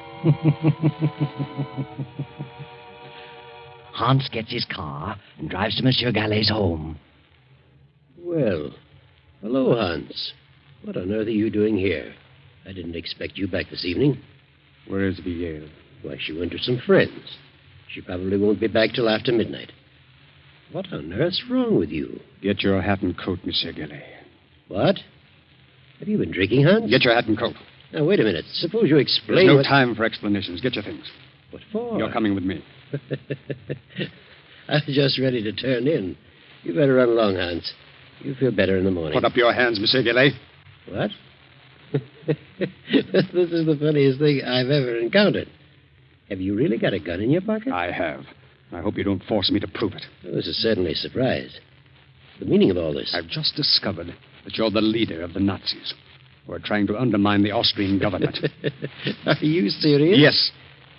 Hans gets his car and drives to Monsieur Gallet's home. Well, hello, Hans. What on earth are you doing here? I didn't expect you back this evening. Where is Viel? Why, she went to some friends. She probably won't be back till after midnight. What on earth's wrong with you? Get your hat and coat, Monsieur Gallet. What? Have you been drinking, Hans? Get your hat and coat. Now, wait a minute. Suppose you explain. There's no what... time for explanations. Get your things. What for? You're coming with me. I was just ready to turn in. You better run along, Hans. You feel better in the morning. Put up your hands, Monsieur Gillet. What? This is the funniest thing I've ever encountered. Have you really got a gun in your pocket? I have. I hope you don't force me to prove it. Well, this is certainly a surprise. The meaning of all this? I've just discovered that you're the leader of the Nazis who are trying to undermine the Austrian government. Are you serious? Yes.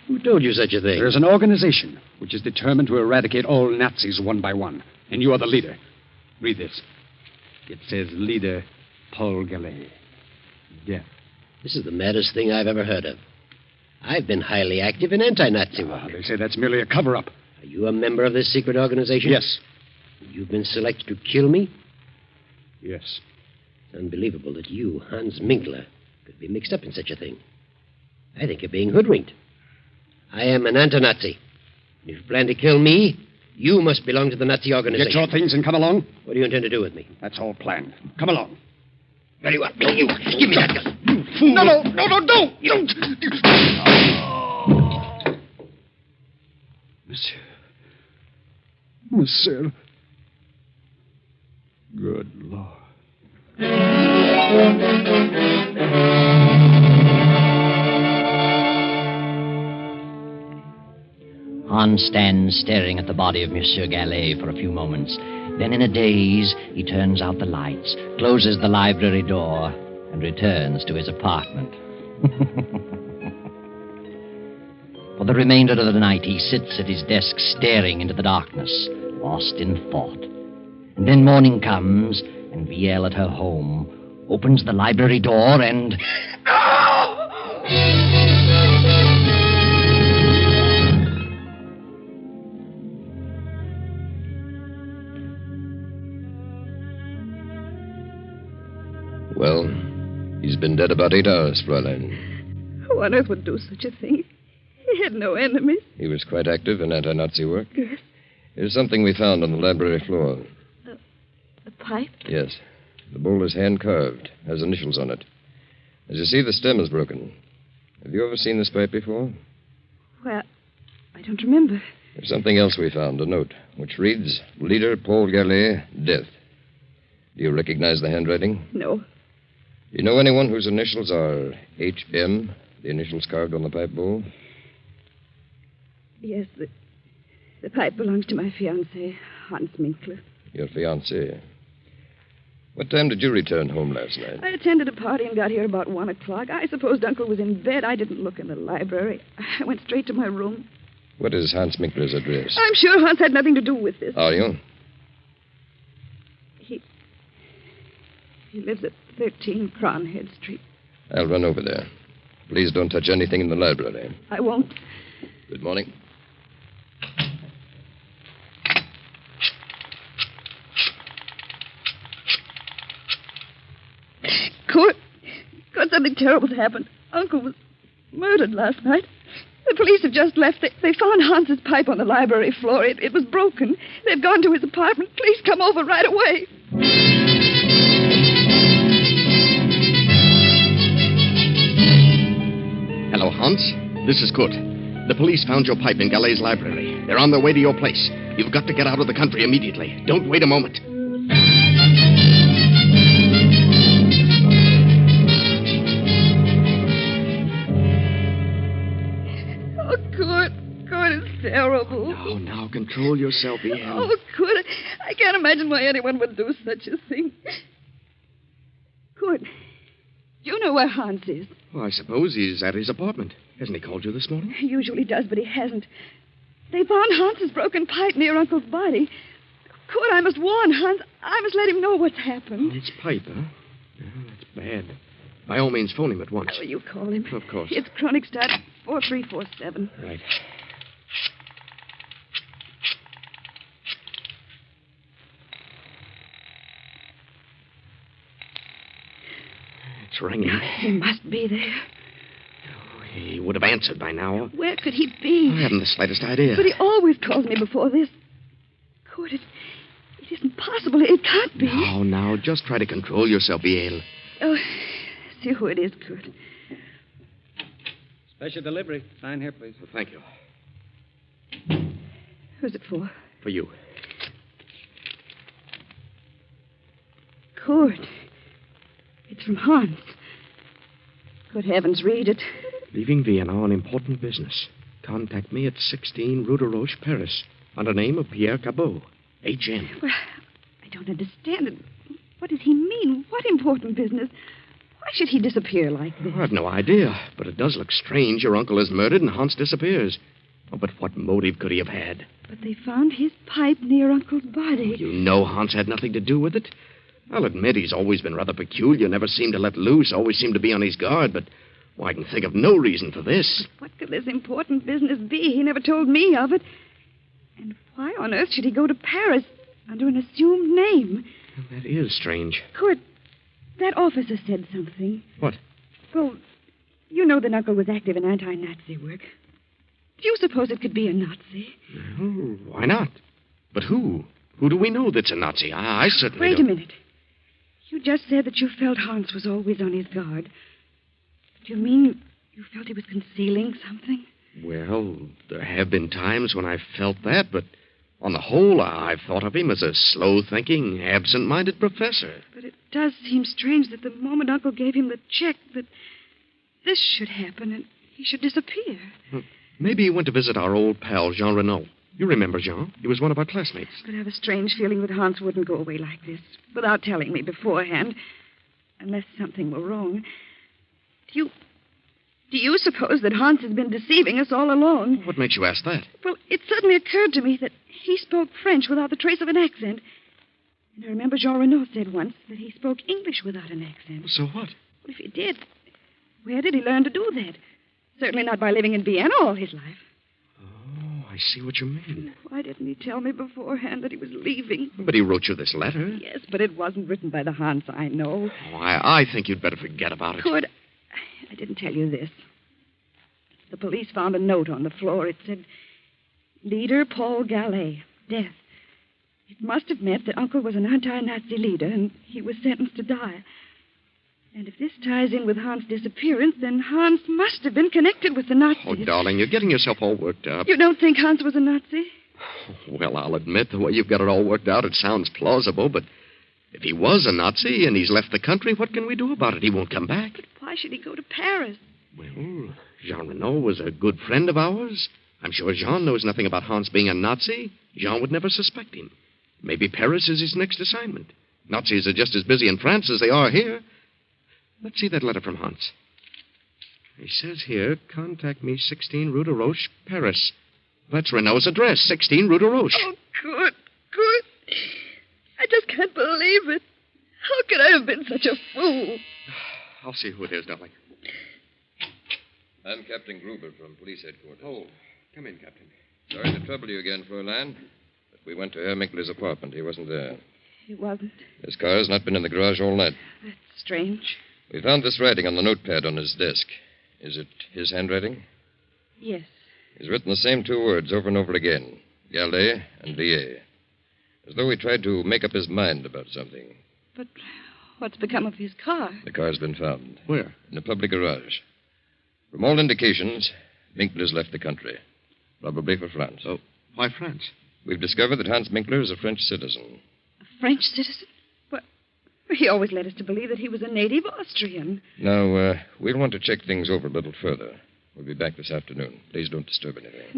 Who told you such a thing? There's an organization which is determined to eradicate all Nazis one by one, and you are the leader. Read this. It says leader Paul Gillet. Death. This is the maddest thing I've ever heard of. I've been highly active in anti-Nazi work. They say that's merely a cover-up. Are you a member of this secret organization? Yes. You've been selected to kill me? Yes. It's unbelievable that you, Hans Minkler, could be mixed up in such a thing. I think you're being hoodwinked. I am an anti-Nazi. If you plan to kill me, you must belong to the Nazi organization. Get your things and come along. What do you intend to do with me? That's all planned. Come along. Very well. You, give me that gun. You fool. No, don't. You don't. Monsieur. Good Lord. Hans stands staring at the body of Monsieur Gallet for a few moments. Then, in a daze, he turns out the lights, closes the library door, and returns to his apartment. For the remainder of the night, he sits at his desk staring into the darkness, lost in thought. And then morning comes, and Viel at her home opens the library door and... Well, he's been dead about 8 hours, Fräulein. Who on earth would do such a thing? He had no enemies. He was quite active in anti-Nazi work. Yes. Here's something we found on the library floor. A pipe? Yes. The bowl is hand-carved, has initials on it. As you see, the stem is broken. Have you ever seen this pipe before? Well, I don't remember. There's something else we found, a note, which reads, Leader Paul Gallet, death. Do you recognize the handwriting? No. Do you know anyone whose initials are HM, the initials carved on the pipe bowl? Yes, the pipe belongs to my fiancé, Hans Minkler. Your fiancé. What time did you return home last night? I attended a party and got here about 1 o'clock. I supposed Uncle was in bed. I didn't look in the library. I went straight to my room. What is Hans Minkler's address? I'm sure Hans had nothing to do with this. Are you? He lives at 13 Cronhead Street. I'll run over there. Please don't touch anything in the library. I won't. Good morning. Kurt, something terrible's happened. Uncle was murdered last night. The police have just left. They found Hans's pipe on the library floor. It was broken. They've gone to his apartment. Please come over right away. Hello, Hans. This is Kurt. The police found your pipe in Gallet's library. They're on their way to your place. You've got to get out of the country immediately. Don't wait a moment. Oh, Kurt. Kurt is terrible. Now, control yourself, Ian. Oh, Kurt, I can't imagine why anyone would do such a thing. Kurt, you know where Hans is. Well, I suppose he's at his apartment. Hasn't he called you this morning? He usually does, but he hasn't. They found Hans's broken pipe near Uncle's body. Kurt, I must warn Hans. I must let him know what's happened. Hans' pipe, huh? Yeah, that's bad. By all means, phone him at once. Oh, you call him. Of course. It's Kronigstadt 4347. Right. It's ringing. He must be there. He would have answered by now. Where could he be? I haven't the slightest idea. But he always calls me before this. Kurt, it isn't possible. It can't be. Now, just try to control yourself, Yale. Oh, see who it is, Kurt. Special delivery. Sign here, please. Well, thank you. Who's it for? For you. Kurt. It's from Hans. Good heavens, read it. Leaving Vienna on important business. Contact me at 16 Rue de Roche, Paris, under name of Pierre Cabot, H.M. Well, I don't understand it. What does he mean? What important business? Why should he disappear like this? I have no idea, but it does look strange. Your uncle is murdered and Hans disappears. Oh, but what motive could he have had? But they found his pipe near Uncle's body. You know Hans had nothing to do with it. I'll admit he's always been rather peculiar, never seemed to let loose, always seemed to be on his guard, but I can think of no reason for this. But what could this important business be? He never told me of it. And why on earth should he go to Paris under an assumed name? That is strange. Kurt, that officer said something. What? Well, you know that Uncle was active in anti-Nazi work. Do you suppose it could be a Nazi? Oh, why not? But who? Who do we know that's a Nazi? I certainly Wait don't. a minute. You just said that you felt Hans was always on his guard. Do you mean you felt he was concealing something? Well, there have been times when I've felt that, but on the whole, I've thought of him as a slow-thinking, absent-minded professor. But it does seem strange that the moment Uncle gave him the check, that this should happen and he should disappear. Maybe he went to visit our old pal, Jean Renaud. You remember Jean? He was one of our classmates. But I have a strange feeling that Hans wouldn't go away like this without telling me beforehand, unless something were wrong. Do you suppose that Hans has been deceiving us all along? What makes you ask that? Well, it suddenly occurred to me that he spoke French without the trace of an accent. And I remember Jean Renaud said once that he spoke English without an accent. So what? Well, if he did, where did he learn to do that? Certainly not by living in Vienna all his life. Oh, I see what you mean. Why didn't he tell me beforehand that he was leaving? But he wrote you this letter. Yes, but it wasn't written by the Hans I know. Oh, I think you'd better forget about it. Good. I didn't tell you this. The police found a note on the floor. It said, Leader Paul Gallet, death. It must have meant that Uncle was an anti-Nazi leader and he was sentenced to die. And if this ties in with Hans' disappearance, then Hans must have been connected with the Nazis. Oh, darling, you're getting yourself all worked up. You don't think Hans was a Nazi? Well, I'll admit, the way you've got it all worked out, it sounds plausible, but if he was a Nazi and he's left the country, what can we do about it? He won't come back. But why should he go to Paris? Well, Jean Renaud was a good friend of ours. I'm sure Jean knows nothing about Hans being a Nazi. Jean would never suspect him. Maybe Paris is his next assignment. Nazis are just as busy in France as they are here. Let's see that letter from Hans. He says here, contact me 16 Rue de Roche, Paris. That's Renaud's address, 16 Rue de Roche. Oh, good. I just can't believe it. How could I have been such a fool? I'll see who it is, darling. I'm Captain Gruber from police headquarters. Oh, come in, Captain. Sorry to trouble you again, Fräulein, but we went to Herr Minkler's apartment. He wasn't there. He wasn't. His car has not been in the garage all night. That's strange. We found this writing on the notepad on his desk. Is it his handwriting? Yes. He's written the same two words over and over again, Gallet and Lier, as though he tried to make up his mind about something. But what's become of his car? The car's been found. Where? In a public garage. From all indications, Minkler's left the country, probably for France. Oh, why France? We've discovered that Hans Minkler is a French citizen. A French citizen? Well, he always led us to believe that he was a native Austrian. Now, we'll want to check things over a little further. We'll be back this afternoon. Please don't disturb anything.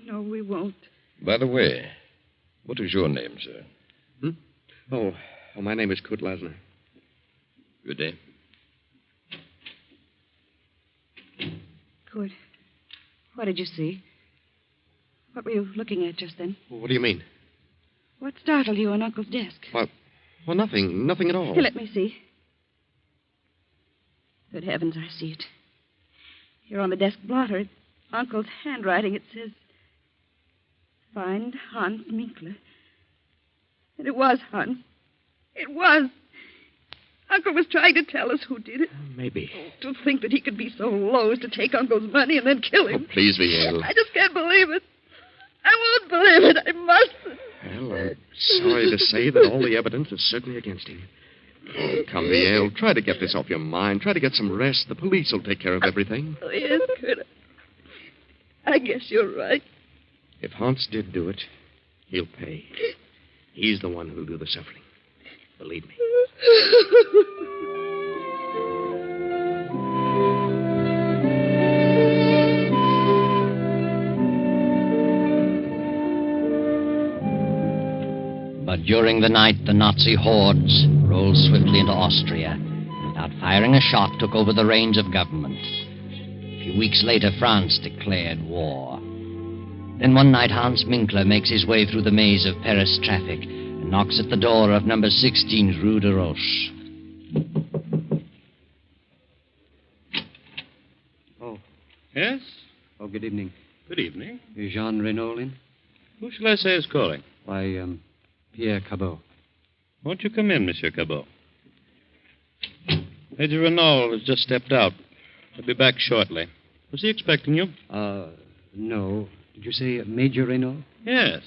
No, we won't. By the way, what is your name, sir? Oh, my name is Kurt Lasner. Good day. Good. What did you see? What were you looking at just then? What do you mean? What startled you on Uncle's desk? Well, nothing at all. Here, let me see. Good heavens, I see it. Here on the desk blotter, Uncle's handwriting, it says, Find Hans Minkler. And it was Hans. It was. Uncle was trying to tell us who did it. Maybe. To think that he could be so low as to take Uncle's money and then kill him. Oh, please, Viel. I just can't believe it. I won't believe it. I must. Well, I'm sorry to say that all the evidence is certainly against him. Oh, come, Viel. Try to get this off your mind. Try to get some rest. The police will take care of everything. Oh, yes, Kurt. I guess you're right. If Hans did do it, he'll pay. He's the one who'll do the suffering. Believe me. But during the night, the Nazi hordes rolled swiftly into Austria and, without firing a shot, took over the reins of government. A few weeks later, France declared war. Then one night, Hans Minkler makes his way through the maze of Paris traffic and knocks at the door of number 16 Rue de Roche. Oh. Yes? Oh, good evening. Good evening. Is Jean Renault in? Who shall I say is calling? Why, Pierre Cabot. Won't you come in, Monsieur Cabot? Major Renault has just stepped out. He'll be back shortly. Was he expecting you? No. Did you say Major Renault? Yes.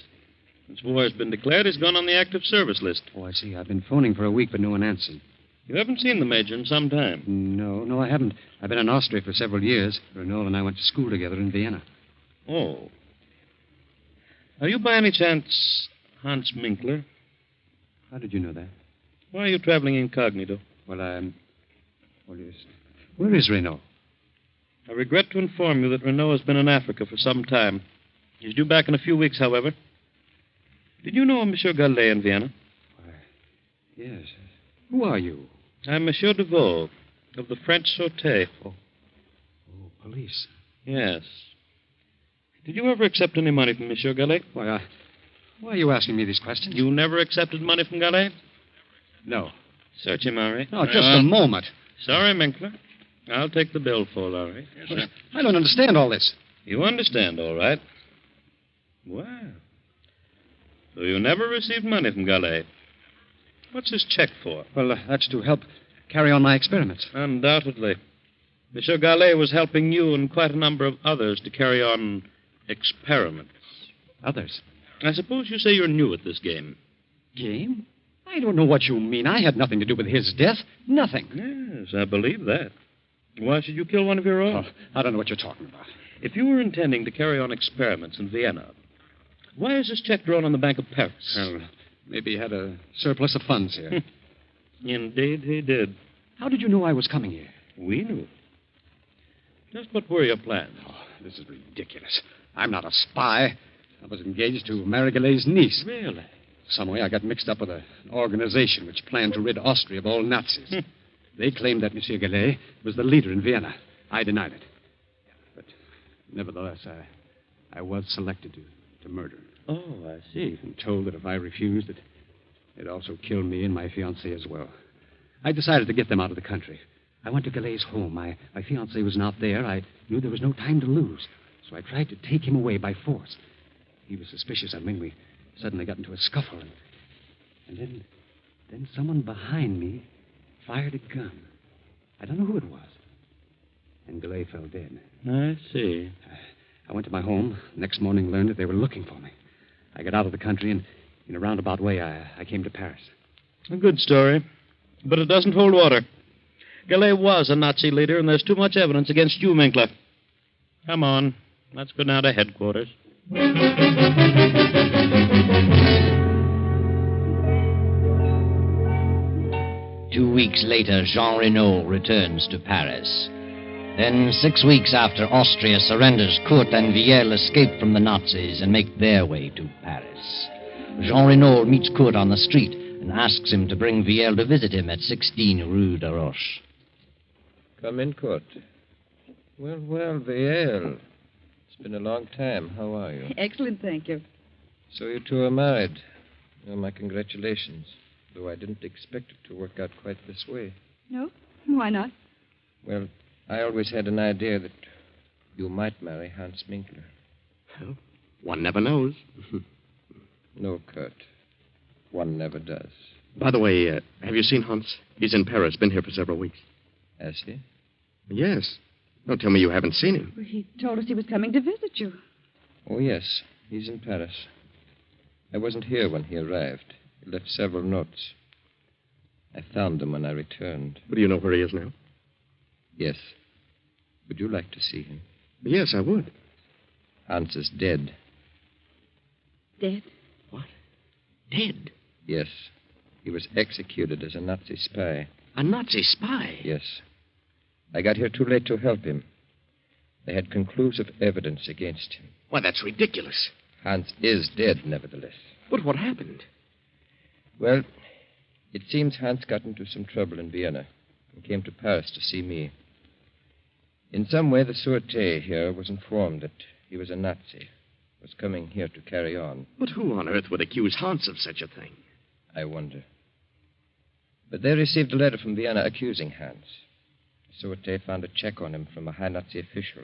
Since war has been declared, he's gone on the active service list. Oh, I see. I've been phoning for a week, but no one answered. You haven't seen the Major in some time. No, I haven't. I've been in Austria for several years. Renault and I went to school together in Vienna. Oh. Are you by any chance Hans Minkler? How did you know that? Why are you traveling incognito? Well, where is Renault? I regret to inform you that Renault has been in Africa for some time. He's due back in a few weeks, however. Did you know Monsieur Gallet in Vienna? Yes. Who are you? I'm Monsieur Deveau, of the French Sûreté. Oh, police. Yes. Did you ever accept any money from Monsieur Gallet? Why are you asking me these questions? You never accepted money from Gallet? No. Search him, Laurie. No, just a moment. Sorry, Minkler. I'll take the bill for Laurie. Yes, sir. I don't understand all this. You understand, all right. Well, so you never received money from Gallet. What's his check for? Well, that's to help carry on my experiments. Undoubtedly. Monsieur Gallet was helping you and quite a number of others to carry on experiments. Others? I suppose you say you're new at this game. Game? I don't know what you mean. I had nothing to do with his death. Nothing. Yes, I believe that. Why should you kill one of your own? Oh, I don't know what you're talking about. If you were intending to carry on experiments in Vienna, why is this check drawn on the Bank of Paris? Well, maybe he had a surplus of funds here. Indeed, he did. How did you know I was coming here? We knew. Just what were your plans? Oh, this is ridiculous. I'm not a spy. I was engaged to marry Gallet's niece. Really? Some way I got mixed up with an organization which planned to rid Austria of all Nazis. They claimed that Monsieur Gallet was the leader in Vienna. I denied it. But nevertheless, I was selected to murder. Oh, I see. And told that if I refused, they'd also kill me and my fiancée as well. I decided to get them out of the country. I went to Gallet's home. My fiancée was not there. I knew there was no time to lose. So I tried to take him away by force. He was suspicious of me. We suddenly got into a scuffle. And then someone behind me fired a gun. I don't know who it was. And Gallet fell dead. I see. I went to my home. Next morning learned that they were looking for me. I got out of the country, and in a roundabout way, I came to Paris. A good story. But it doesn't hold water. Gallet was a Nazi leader, and there's too much evidence against you, Minkler. Come on. Let's go down to headquarters. 2 weeks later, Jean Renault returns to Paris. Then, 6 weeks after Austria surrenders, Kurt and Viel escape from the Nazis and make their way to Paris. Jean Renault meets Kurt on the street and asks him to bring Viel to visit him at 16 Rue de Roche. Come in, Kurt. Well, Viel. It's been a long time. How are you? Excellent, thank you. So you two are married. Well, my congratulations. Though I didn't expect it to work out quite this way. No? Why not? Well, I always had an idea that you might marry Hans Minkler. Well, one never knows. No, Kurt. One never does. By the way, have you seen Hans? He's in Paris, been here for several weeks. Has he? Yes. Don't tell me you haven't seen him. Well, he told us he was coming to visit you. Oh, yes. He's in Paris. I wasn't here when he arrived. He left several notes. I found them when I returned. But do you know where he is now? Yes. Would you like to see him? Yes, I would. Hans is dead. Dead? What? Dead? Yes. He was executed as a Nazi spy. A Nazi spy? Yes. I got here too late to help him. They had conclusive evidence against him. Why, that's ridiculous. Hans is dead, nevertheless. But what happened? Well, it seems Hans got into some trouble in Vienna and came to Paris to see me. In some way, the Sûreté here was informed that he was a Nazi, was coming here to carry on. But who on earth would accuse Hans of such a thing? I wonder. But they received a letter from Vienna accusing Hans. The Sûreté found a check on him from a high Nazi official.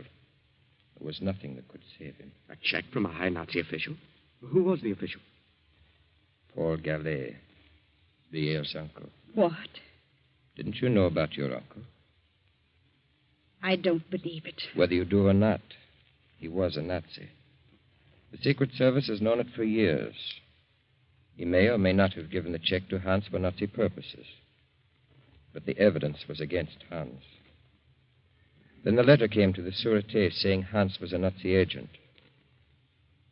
There was nothing that could save him. A check from a high Nazi official? Who was the official? Paul Gallet, Vier's uncle. What? Didn't you know about your uncle? I don't believe it. Whether you do or not, he was a Nazi. The Secret Service has known it for years. He may or may not have given the check to Hans for Nazi purposes. But the evidence was against Hans. Then the letter came to the Sûreté saying Hans was a Nazi agent.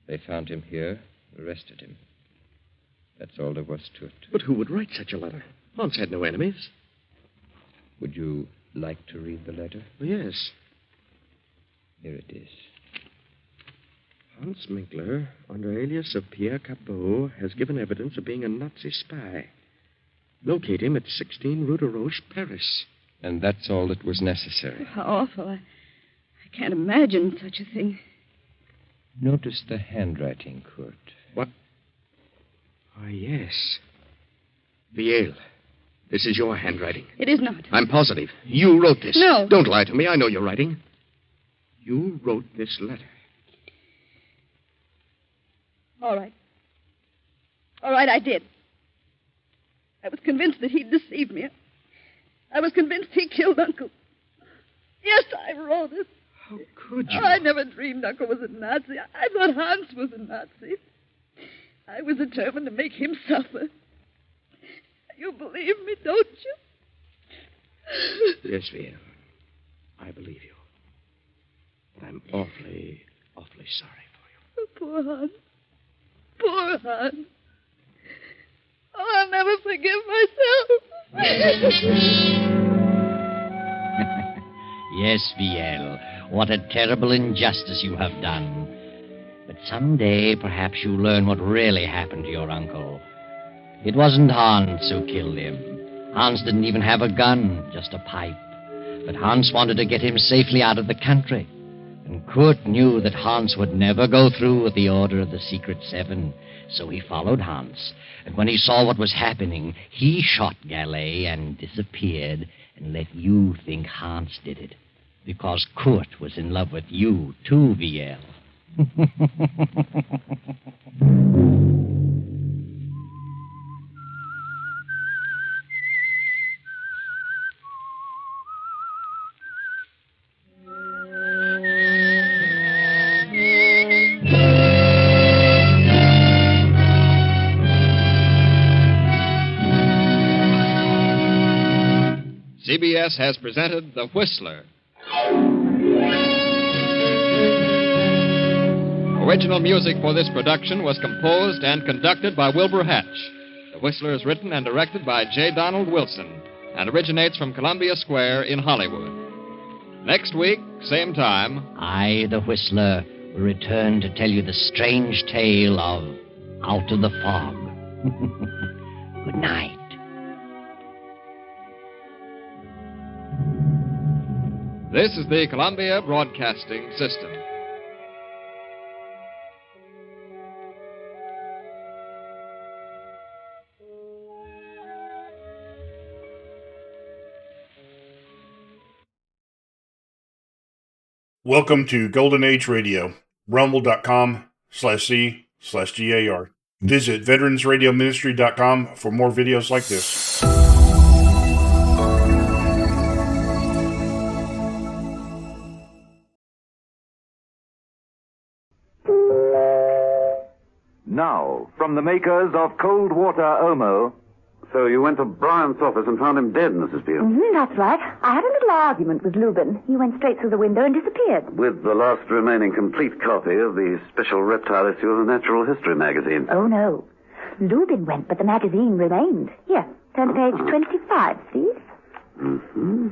They found him here, arrested him. That's all there was to it. But who would write such a letter? Hans had no enemies. Would you like to read the letter? Yes. Here it is. Hans Minkler, under alias of Pierre Capot, has given evidence of being a Nazi spy. Locate him at 16 Rue de Roche, Paris. And that's all that was necessary. How awful. I can't imagine such a thing. Notice the handwriting, Kurt. What? Ah, yes. Viel. This is your handwriting. It is not. I'm positive. You wrote this. No. Don't lie to me. I know your writing. You wrote this letter. All right. All right, I did. I was convinced that he'd deceived me. I was convinced he killed Uncle. Yes, I wrote it. How could you? I never dreamed Uncle was a Nazi. I thought Hans was a Nazi. I was determined to make him suffer. You believe me, don't you? Yes, Viel. I believe you. But I'm awfully, awfully sorry for you. Poor Hans. Poor Hans. Oh, I'll never forgive myself. Yes, Viel. What a terrible injustice you have done. But someday, perhaps you'll learn what really happened to your uncle. It wasn't Hans who killed him. Hans didn't even have a gun, just a pipe. But Hans wanted to get him safely out of the country. And Kurt knew that Hans would never go through with the order of the Secret Seven. So he followed Hans. And when he saw what was happening, he shot Gallet and disappeared and let you think Hans did it. Because Kurt was in love with you, too, Viel. CBS has presented The Whistler. Original music for this production was composed and conducted by Wilbur Hatch. The Whistler is written and directed by J. Donald Wilson and originates from Columbia Square in Hollywood. Next week, same time, I, the Whistler, will return to tell you the strange tale of Out of the Fog. Good night. This is the Columbia Broadcasting System. Welcome to Golden Age Radio, rumble.com/C/GAR. Visit veteransradioministry.com for more videos like this. Now, from the makers of Cold Water Omo, So you went to Bryant's office and found him dead, Mrs. Peel? That's right. I had a little argument with Lubin. He went straight through the window and disappeared. With the last remaining complete copy of the special reptile issue of the Natural History magazine. Oh, no. Lubin went, but the magazine remained. Here, turn to page 25, please. Mm-hmm.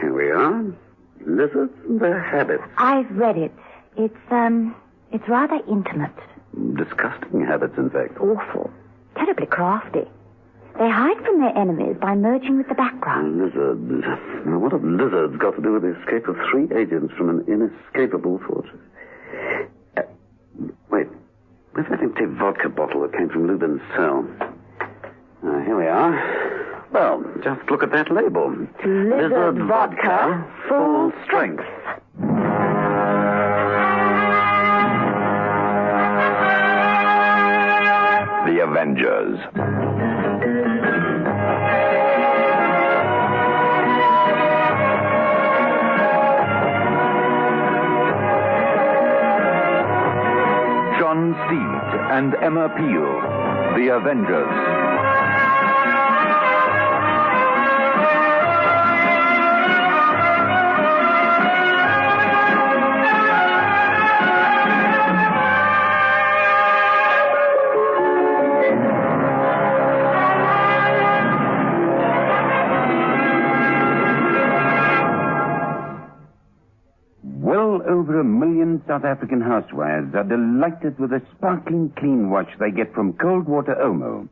Here we are. Lizards and their habits. I've read it. It's rather intimate. Disgusting habits, in fact. Awful. Terribly crafty. They hide from their enemies by merging with the background. Lizards. Now, what have lizards got to do with the escape of 3 agents from an inescapable fortress? Wait. Where's that empty vodka bottle that came from Lubin's cell? Here we are. Well, just look at that label. Lizard vodka, full strength. The Avengers. John Steed and Emma Peel, The Avengers. Over 1 million South African housewives are delighted with the sparkling clean wash they get from cold water Omo.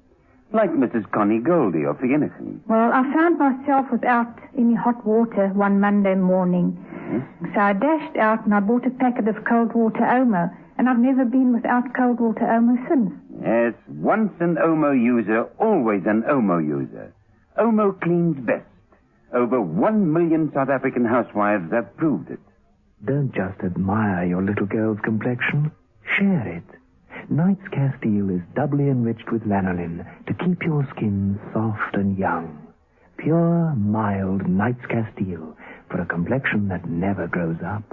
Like Mrs. Connie Goldie of Finnison. Well, I found myself without any hot water one Monday morning. Yes? So I dashed out and I bought a packet of cold water Omo. And I've never been without cold water Omo since. Yes, once an Omo user, always an Omo user. Omo cleans best. Over 1 million South African housewives have proved it. Don't just admire your little girl's complexion. Share it. Knight's Castile is doubly enriched with lanolin to keep your skin soft and young. Pure, mild Knight's Castile for a complexion that never grows up.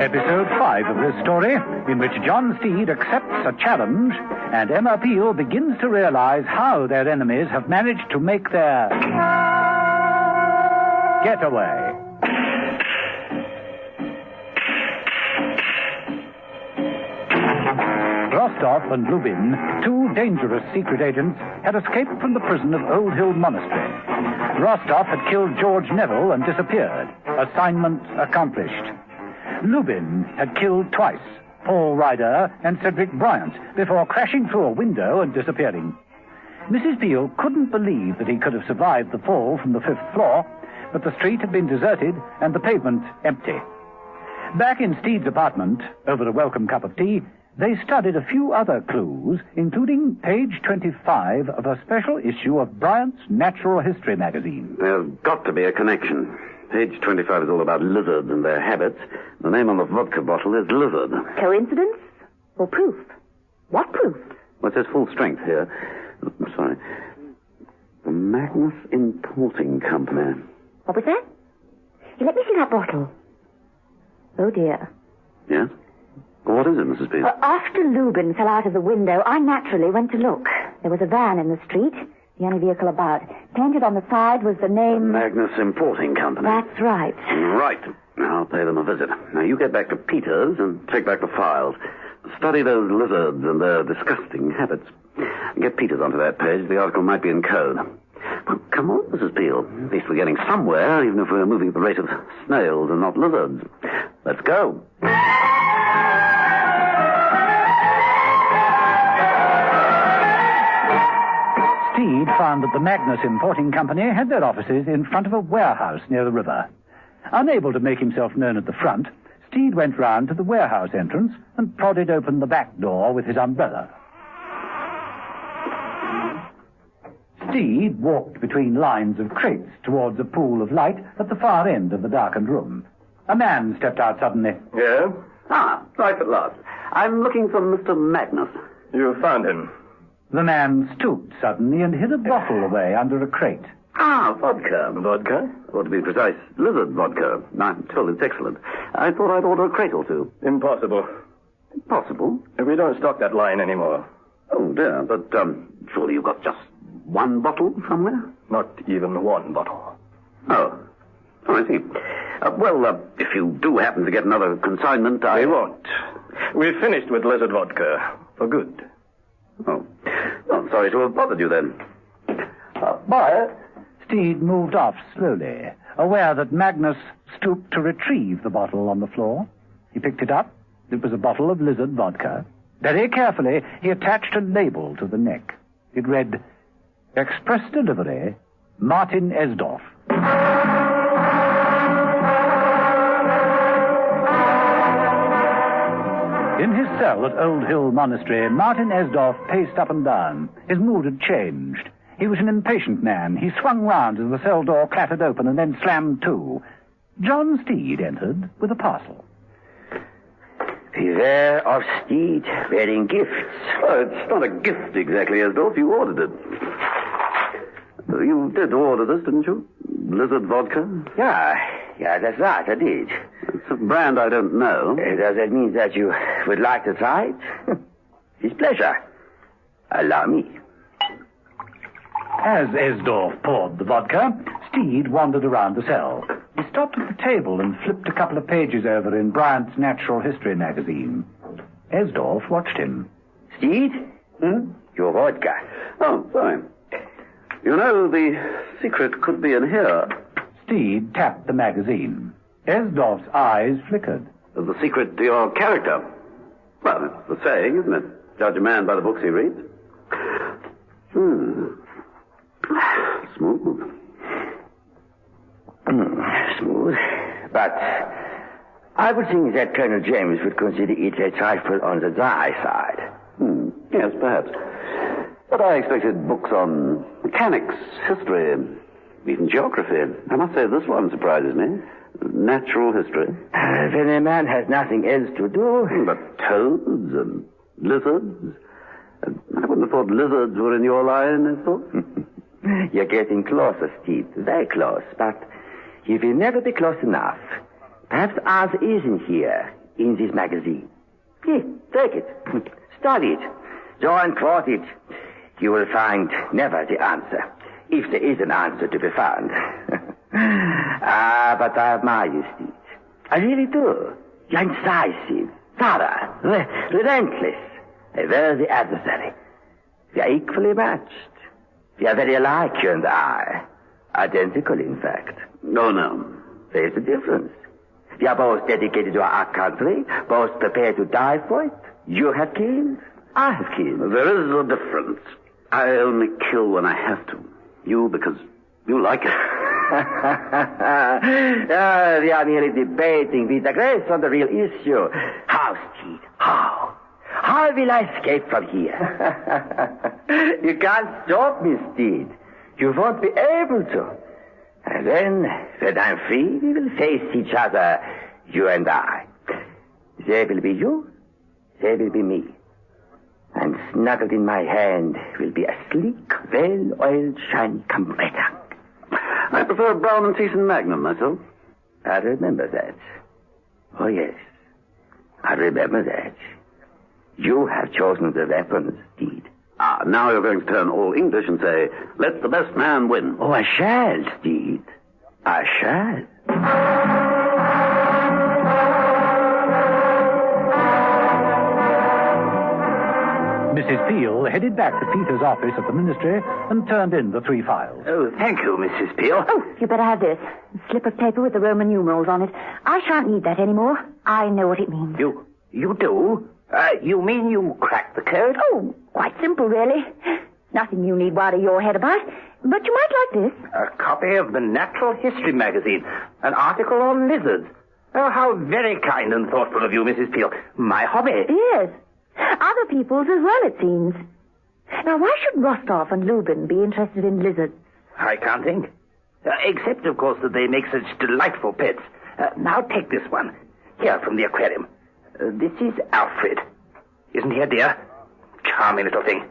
Episode 5 of this story, in which John Steed accepts a challenge and Emma Peel begins to realize how their enemies have managed to make their getaway. Rostov and Lubin, 2 dangerous secret agents, had escaped from the prison of Old Hill Monastery. Rostov had killed George Neville and disappeared. Assignment accomplished. Lubin had killed twice Paul Ryder and Cedric Bryant before crashing through a window and disappearing. Mrs. Peel couldn't believe that he could have survived the fall from the 5th floor, but the street had been deserted and the pavement empty. Back in Steed's apartment, over a welcome cup of tea, they studied a few other clues, including page 25 of a special issue of Bryant's Natural History magazine. There's got to be a connection. Page 25 is all about lizards and their habits. The name on the vodka bottle is Lizard. Coincidence or proof? What proof? Well, it says full strength here. I'm sorry. The Magnus Importing Company. What was that? Here, let me see that bottle. Oh, dear. Yes? Well, what is it, Mrs. Peel? After Lubin fell out of the window, I naturally went to look. There was a van in the street, the only vehicle about. Painted on the side was the name... Magnus Importing Company. That's right. Right. Now, I'll pay them a visit. Now, you get back to Peter's and take back the files. Study those lizards and their disgusting habits. Get Peters onto that page. The article might be in code. Well, come on, Mrs. Peel. At least we're getting somewhere, even if we're moving at the rate of snails and not lizards. Let's go. Steed found that the Magnus Importing Company had their offices in front of a warehouse near the river. Unable to make himself known at the front, Steed went round to the warehouse entrance and prodded open the back door with his umbrella. Steed walked between lines of crates towards a pool of light at the far end of the darkened room. A man stepped out suddenly. Yeah? Right at last. I'm looking for Mr. Magnus. You found him. The man stooped suddenly and hid a bottle away under a crate. Ah, vodka. Vodka? Or to be precise, lizard vodka. I'm told it's excellent. I thought I'd order a crate or two. Impossible. Impossible? We don't stock that line anymore. Oh, dear, but surely you've got just one bottle somewhere? Not even one bottle. Oh, I see. If you do happen to get another consignment, We won't. We've finished with lizard vodka. For good. Oh. Well, sorry to have bothered you then. Buyer? Steed moved off slowly, aware that Magnus stooped to retrieve the bottle on the floor. He picked it up. It was a bottle of lizard vodka. Very carefully, he attached a label to the neck. It read, Express Delivery, Martin Esdorf. In his cell at Old Hill Monastery, Martin Esdorf paced up and down. His mood had changed. He was an impatient man. He swung round as the cell door clattered open and then slammed to. John Steed entered with a parcel. Beware of Steed wearing gifts. Oh, it's not a gift exactly, Esdorf. You ordered it. You did order this, didn't you? Lizard vodka? Yeah, that's right, I did. It's a brand I don't know. Does that mean that you would like to try it? His pleasure. Allow me. As Esdorf poured the vodka, Steed wandered around the cell. He stopped at the table and flipped a couple of pages over in Bryant's Natural History magazine. Esdorf watched him. Steed? Your vodka. Oh, sorry. You know, the secret could be in here. Steed tapped the magazine. Esdorf's eyes flickered. The secret to your character. Well, it's the saying, isn't it? Judge a man by the books he reads. Smooth. Smooth. But I would think that Colonel James would consider it a trifle on the dry side. Yes, perhaps. But I expected books on mechanics, history, even geography. I must say this one surprises me. Natural history. When a man has nothing else to do. But toads and lizards. I wouldn't have thought lizards were in your line, I thought. You're getting closer, Steve. Very close. But you will never be close enough. Perhaps the answer isn't here, in this magazine. Here, take it. Study it. Go and quote it. You will find never the answer, if there is an answer to be found. But I admire you, Steve. I really do. You're incisive, thorough, relentless, a worthy adversary. We are equally matched. We are very alike, you and I. Identical, in fact. No. There's a difference. We are both dedicated to our country, both prepared to die for it. You have killed, I have killed. There is a difference. I only kill when I have to. You, because you like it. We are merely debating with the grace on the real issue. How, Steed? How? How will I escape from here? You can't stop me, Steed. You won't be able to. And then, when I'm free, we will face each other, you and I. There will be you, there will be me. And snuggled in my hand will be a sleek, well-oiled, shiny compressor. I prefer Brown and Thiessen Magnum, myself. I remember that. Oh, yes. I remember that. You have chosen the weapons, Steed. Now you're going to turn all English and say, let the best man win. Oh, I shall, Steed. I shall. Mrs. Peel headed back to Peter's office at the ministry and turned in the 3 files. Oh, thank you, Mrs. Peel. Oh, you better have this. A slip of paper with the Roman numerals on it. I shan't need that anymore. I know what it means. You do? You mean you cracked the code? Oh, quite simple, really. Nothing you need worry your head about. But you might like this. A copy of the Natural History magazine. An article on lizards. Oh, how very kind and thoughtful of you, Mrs. Peel. My hobby. Yes. Other people's as well, it seems. Now, why should Rostov and Lubin be interested in lizards? I can't think. Except, of course, that they make such delightful pets. Now take this one. Here, from the aquarium. This is Alfred. Isn't he a dear? Charming little thing.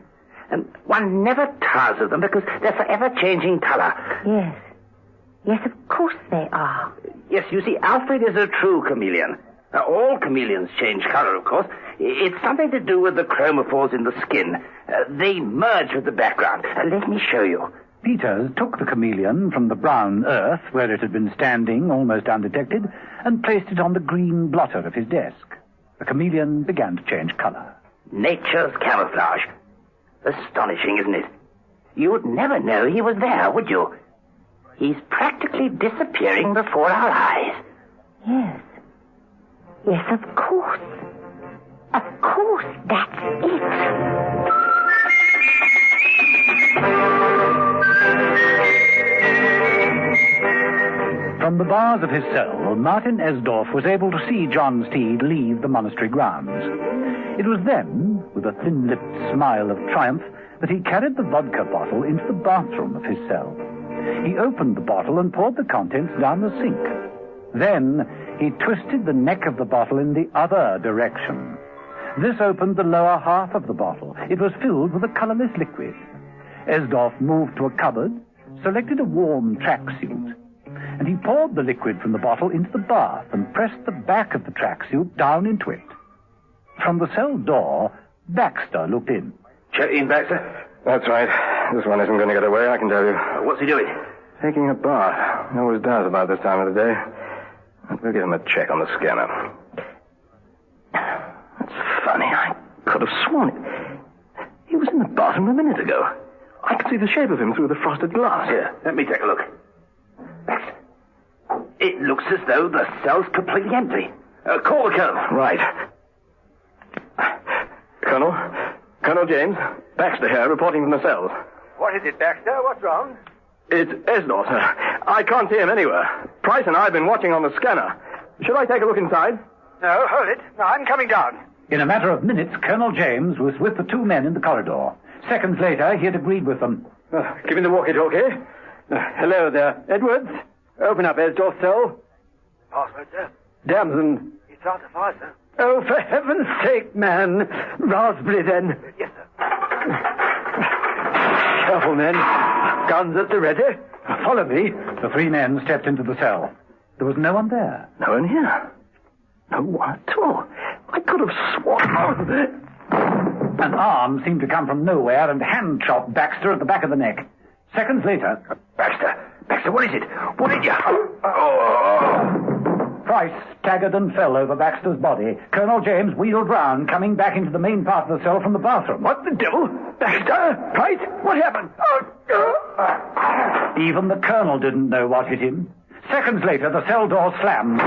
And one never tires of them because they're forever changing color. Yes. Yes, of course they are. Yes, you see, Alfred is a true chameleon. All chameleons change color, of course. It's something to do with the chromophores in the skin. They merge with the background. Let me show you. Peters took the chameleon from the brown earth, where it had been standing almost undetected, and placed it on the green blotter of his desk. The chameleon began to change color. Nature's camouflage. Astonishing, isn't it? You would never know he was there, would you? He's practically disappearing before our eyes. Yes. Yes, of course. Of course, that's it. From the bars of his cell, Martin Esdorf was able to see John Steed leave the monastery grounds. It was then, with a thin-lipped smile of triumph, that he carried the vodka bottle into the bathroom of his cell. He opened the bottle and poured the contents down the sink. Then he twisted the neck of the bottle in the other direction. This opened the lower half of the bottle. It was filled with a colorless liquid. Esdorf moved to a cupboard, selected a warm tracksuit, and he poured the liquid from the bottle into the bath and pressed the back of the tracksuit down into it. From the cell door, Baxter looked in. Check in, Baxter? That's right. This one isn't going to get away, I can tell you. What's he doing? Taking a bath. He always does about this time of the day. We'll give him a check on the scanner. That's funny. I could have sworn it. He was in the bathroom a minute ago. I could see the shape of him through the frosted glass. Here, let me take a look. Baxter, it looks as though the cell's completely empty. Call the colonel. Right. Colonel James, Baxter here, reporting from the cells. What is it, Baxter? What's wrong? It's Esdorf, sir. I can't see him anywhere. Price and I have been watching on the scanner. Should I take a look inside? No, hold it. No, I'm coming down. In a matter of minutes, Colonel James was with the two men in the corridor. Seconds later, he had agreed with them. Give me the walkie-talkie. Hello there. Edwards, open up Esdorf's cell. Password, sir. Damson. It's after 5, sir. Oh, for heaven's sake, man. Raspberry, then. Yes, sir. Careful, men. Guns at the ready. Follow me. The three men stepped into the cell. There was no one there. No one here. No one at all. I could have sworn. An arm seemed to come from nowhere and hand-chopped Baxter at the back of the neck. Seconds later... Baxter, what is it? What did you... Price staggered and fell over Baxter's body. Colonel James wheeled round, coming back into the main part of the cell from the bathroom. What the devil? Baxter? Price? What happened? Even the colonel didn't know what hit him. Seconds later, the cell door slammed.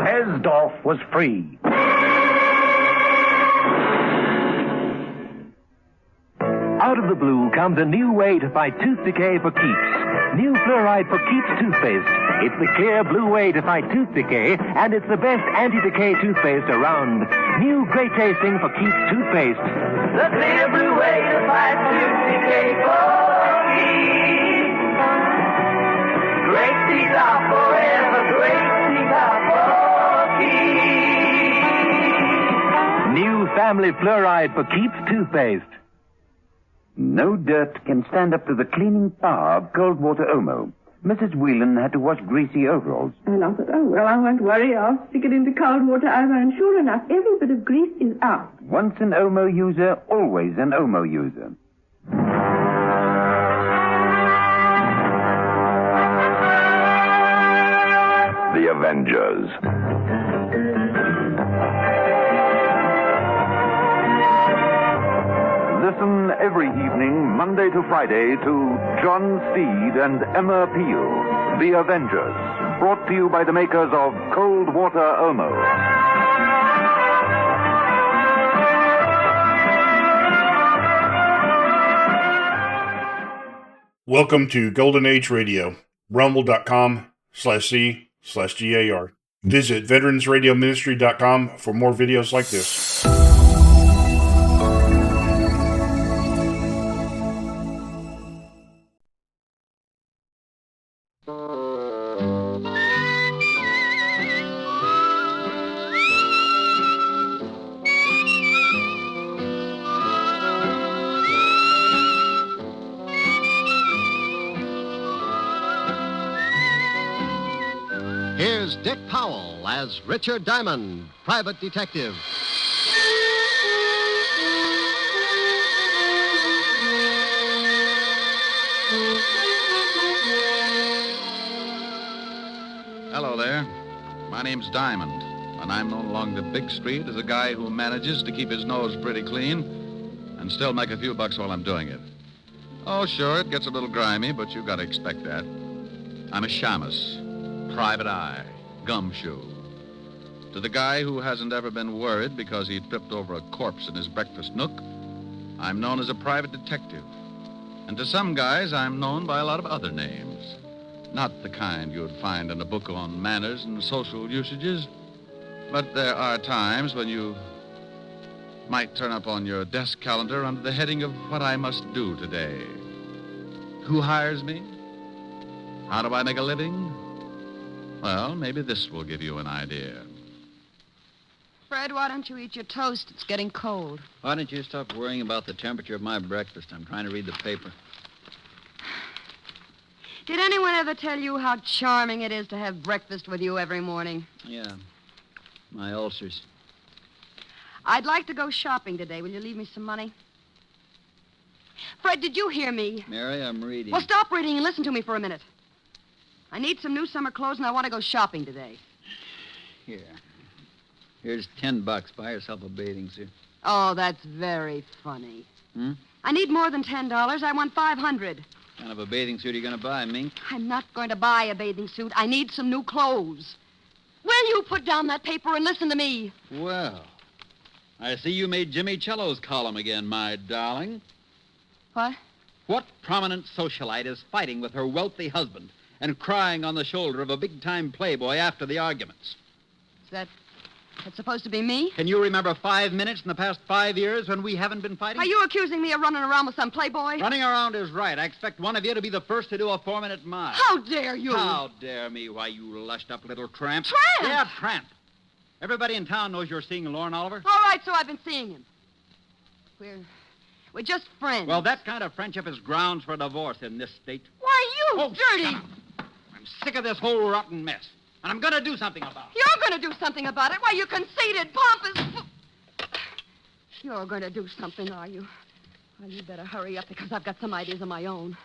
Esdorf was free. Out of the blue comes a new way to fight tooth decay for keeps. New Fluoride for Keeps toothpaste. It's the clear blue way to fight tooth decay, and it's the best anti-decay toothpaste around. New great tasting for Keeps toothpaste. The clear blue way to fight tooth decay for keeps. Great teeth are forever, great teeth are for keeps. New Family Fluoride for Keeps toothpaste. No dirt can stand up to the cleaning power of cold water Omo. Mrs. Whelan had to wash greasy overalls. And I thought, oh, well, I won't worry. I'll stick it into cold water over, and sure enough, every bit of grease is out. Once an Omo user, always an Omo user. The Avengers. Listen every evening, Monday to Friday, to John Steed and Emma Peel, The Avengers, brought to you by the makers of Cold Water Omo. Welcome to Golden Age Radio, rumble.com/C/GAR. Visit veteransradioministry.com for more videos like this. Here's Dick Powell as Richard Diamond, private detective. Hello there. My name's Diamond, and I'm known along the big street as a guy who manages to keep his nose pretty clean and still make a few bucks while I'm doing it. Oh, sure, it gets a little grimy, but you gotta expect that. I'm a shamus, private eye, gumshoe. To the guy who hasn't ever been worried because he tripped over a corpse in his breakfast nook, I'm known as a private detective. And to some guys, I'm known by a lot of other names. Not the kind you'd find in a book on manners and social usages. But there are times when you might turn up on your desk calendar under the heading of what I must do today. Who hires me? How do I make a living? Well, maybe this will give you an idea. Fred, why don't you eat your toast? It's getting cold. Why don't you stop worrying about the temperature of my breakfast? I'm trying to read the paper. Did anyone ever tell you how charming it is to have breakfast with you every morning? Yeah, my ulcers. I'd like to go shopping today. Will you leave me some money? Fred, did you hear me? Mary, I'm reading. Well, stop reading and listen to me for a minute. I need some new summer clothes, and I want to go shopping today. Here. Here's $10. Buy yourself a bathing suit. Oh, that's very funny. Hmm? I need more than $10. I want $500. What kind of a bathing suit are you going to buy, Mink? I'm not going to buy a bathing suit. I need some new clothes. Will you put down that paper and listen to me? Well, I see you made Jimmy Cello's column again, my darling. What? What prominent socialite is fighting with her wealthy husband and crying on the shoulder of a big-time playboy after the arguments? Is that's supposed to be me? Can you remember 5 minutes in the past 5 years when we haven't been fighting? Are you accusing me of running around with some playboy? Running around is right. I expect one of you to be the first to do a 4-minute mile. How dare you? How dare me? Why, you lushed-up little tramp. Tramp? Yeah, tramp. Everybody in town knows you're seeing Lorne Oliver. All right, so I've been seeing him. We're just friends. Well, that kind of friendship is grounds for divorce in this state. Why, you dirty... Shut up. I'm sick of this whole rotten mess, and I'm going to do something about it. You're going to do something about it? Why, you conceited, pompous... You're going to do something, are you? Well, you better hurry up, because I've got some ideas of my own.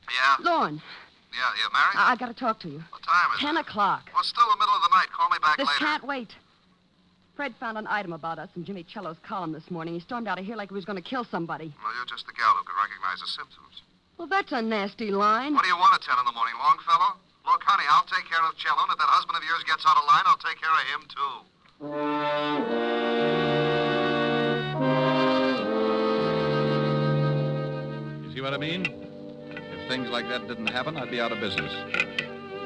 Yeah? Lorne. Yeah, you married? I got to talk to you. What time is 10 it? o'clock. Well, it's still the middle of the night. Call me back This later. can't wait. Fred found an item about us in Jimmy Cello's column this morning. He stormed out of here like he was going to kill somebody. Well, you're just the gal who can recognize the symptoms. Well, that's a nasty line. What do you want at 10 in the morning, Longfellow? Look, honey, I'll take care of Cello, and if that husband of yours gets out of line, I'll take care of him, too. You see what I mean? If things like that didn't happen, I'd be out of business.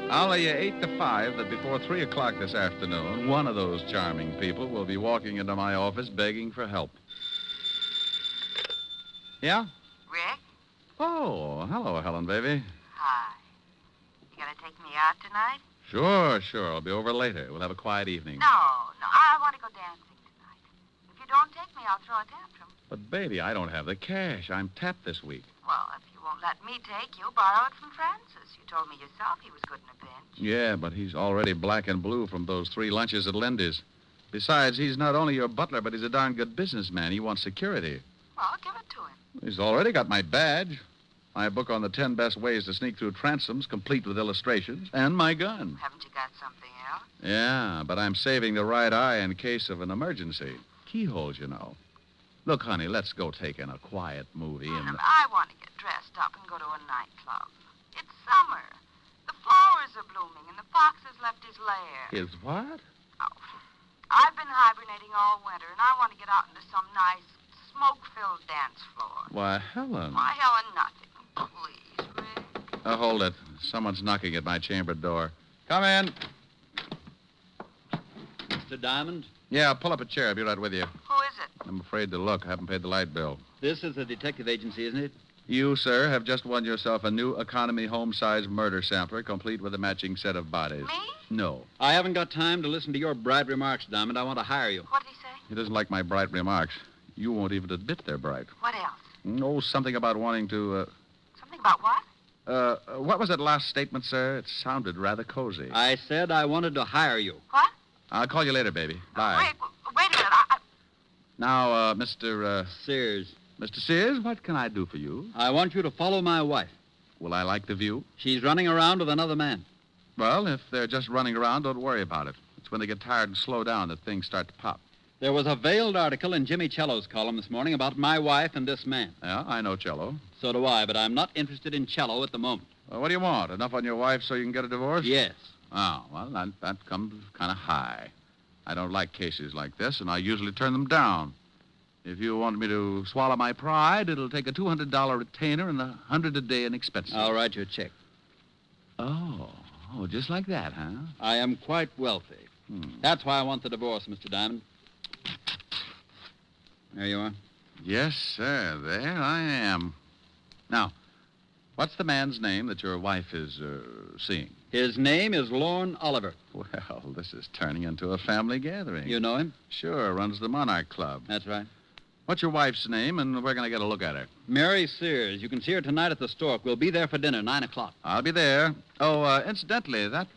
I'll lay you 8 to 5 that before 3 o'clock this afternoon, one of those charming people will be walking into my office begging for help. Yeah? Rick? Oh, hello, Helen, baby. Hi. You gonna take me out tonight? Sure. I'll be over later. We'll have a quiet evening. No. I want to go dancing tonight. If you don't take me, I'll throw a tantrum. But, baby, I don't have the cash. I'm tapped this week. Well, if you won't let me take you, borrow it from Francis. You told me yourself he was good in a pinch. Yeah, but he's already black and blue from those 3 lunches at Lindy's. Besides, he's not only your butler, but he's a darn good businessman. He wants security. Well, give it to him. He's already got my badge, my book on the 10 best ways to sneak through transoms, complete with illustrations, and my gun. Haven't you got something else? Yeah, but I'm saving the right eye in case of an emergency. Keyholes, you know. Look, honey, let's go take in a quiet movie and... I want to get dressed up and go to a nightclub. It's summer. The flowers are blooming, and the fox has left his lair. Is what? I've been hibernating all winter, and I want to get out into some nice, smoke-filled dance floor. Why, Helen. Why, Helen, nothing. Please, Rick. Hold it. Someone's knocking at my chamber door. Come in. Mr. Diamond? Yeah, pull up a chair. I'll be right with you. Who is it? I'm afraid to look. I haven't paid the light bill. This is a detective agency, isn't it? You, sir, have just won yourself a new economy home-size murder sampler, complete with a matching set of bodies. Me? No. I haven't got time to listen to your bright remarks, Diamond. I want to hire you. What did he say? He doesn't like my bright remarks. You won't even admit they're bright. What else? Oh, something about wanting to, Something about what? what was that last statement, sir? It sounded rather cozy. I said I wanted to hire you. What? I'll call you later, baby. Bye. Rick, wait a minute. Now, Mr. Sears. Mr. Sears, what can I do for you? I want you to follow my wife. Will I like the view? She's running around with another man. Well, if they're just running around, don't worry about it. It's when they get tired and slow down that things start to pop. There was a veiled article in Jimmy Cello's column this morning about my wife and this man. Yeah, I know Cello. So do I, but I'm not interested in Cello at the moment. Well, what do you want? Enough on your wife so you can get a divorce? Yes. Oh, well, that comes kind of high. I don't like cases like this, and I usually turn them down. If you want me to swallow my pride, it'll take a $200 retainer and $100 a day in expenses. I'll write you a check. Oh, just like that, huh? I am quite wealthy. That's why I want the divorce, Mr. Diamond. There you are. Yes, sir. There I am. Now, what's the man's name that your wife is seeing? His name is Lorne Oliver. Well, this is turning into a family gathering. You know him? Sure, runs the Monarch Club. That's right. What's your wife's name, and we're going to get a look at her? Mary Sears. You can see her tonight at the Stork. We'll be there for dinner, 9 o'clock. I'll be there. Oh, incidentally, that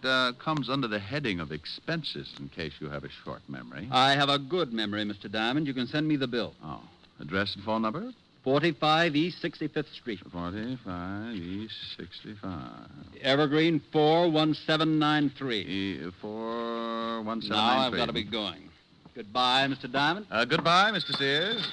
comes under the heading of expenses, in case you have a short memory. I have a good memory, Mr. Diamond. You can send me the bill. Oh, address and phone number? 45 East 65th Street. 45 East 65. Evergreen 41793. 41793. Now I've got to be going. Goodbye, Mr. Diamond. Goodbye, Mr. Sears.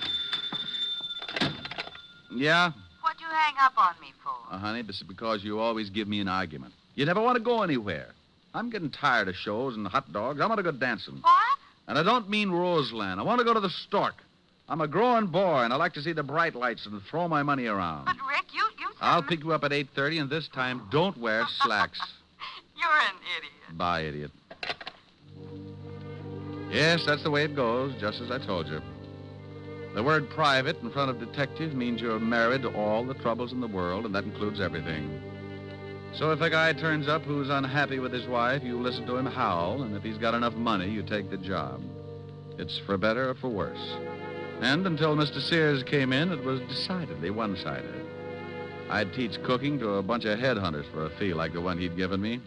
Yeah? What'd you hang up on me for? Honey, this is because you always give me an argument. You never want to go anywhere. I'm getting tired of shows and hot dogs. I want to go dancing. What? And I don't mean Roseland. I want to go to the Stork. I'm a growing boy, and I like to see the bright lights and throw my money around. But, Rick, you I'll pick you up at 8:30, and this time, don't wear slacks. You're an idiot. Bye, idiot. Yes, that's the way it goes, just as I told you. The word private in front of detective means you're married to all the troubles in the world, and that includes everything. So if a guy turns up who's unhappy with his wife, you listen to him howl, and if he's got enough money, you take the job. It's for better or for worse. And until Mr. Sears came in, it was decidedly one-sided. I'd teach cooking to a bunch of headhunters for a fee like the one he'd given me.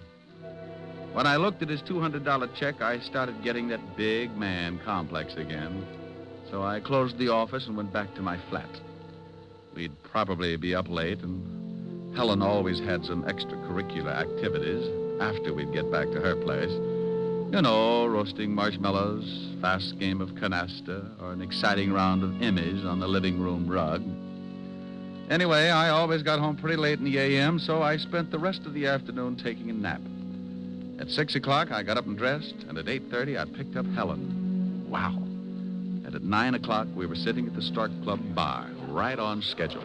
When I looked at his $200 check, I started getting that big man complex again. So I closed the office and went back to my flat. We'd probably be up late, and Helen always had some extracurricular activities after we'd get back to her place. You know, roasting marshmallows, fast game of canasta, or an exciting round of immies on the living room rug. Anyway, I always got home pretty late in the a.m., so I spent the rest of the afternoon taking a nap. At 6 o'clock, I got up and dressed, and at 8:30, I picked up Helen. Wow. And at 9 o'clock, we were sitting at the Stark Club bar, right on schedule.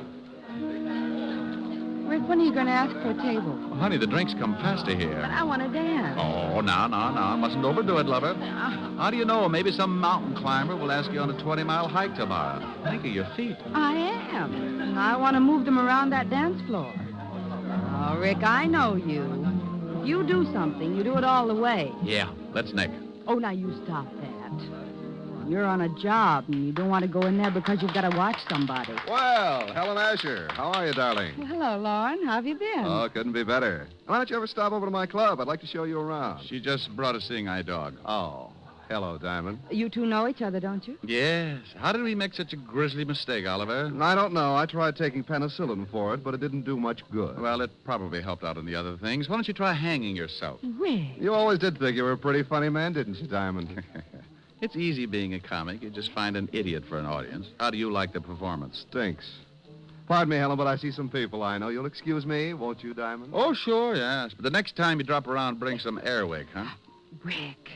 Rick, when are you going to ask for a table? Well, honey, the drinks come faster here. But I want to dance. Oh, now. Mustn't overdo it, lover. How do you know? Maybe some mountain climber will ask you on a 20-mile hike tomorrow. Think of your feet. I am. I want to move them around that dance floor. Oh, Rick, I know you. If you do something, you do it all the way. Yeah, let's nick. Oh, now you stop that. You're on a job, and you don't want to go in there because you've got to watch somebody. Well, Helen Asher, how are you, darling? Well, hello, Lauren. How have you been? Oh, couldn't be better. Why don't you ever stop over to my club? I'd like to show you around. She just brought a seeing eye dog. Oh, hello, Diamond. You two know each other, don't you? Yes. How did we make such a grisly mistake, Oliver? I don't know. I tried taking penicillin for it, but it didn't do much good. Well, it probably helped out in the other things. Why don't you try hanging yourself? Rick. You always did think you were a pretty funny man, didn't you, Diamond? It's easy being a comic. You just find an idiot for an audience. How do you like the performance? Stinks. Pardon me, Helen, but I see some people I know. You'll excuse me, won't you, Diamond? Oh, sure, yes. But the next time you drop around, bring some airwick, huh? Rick,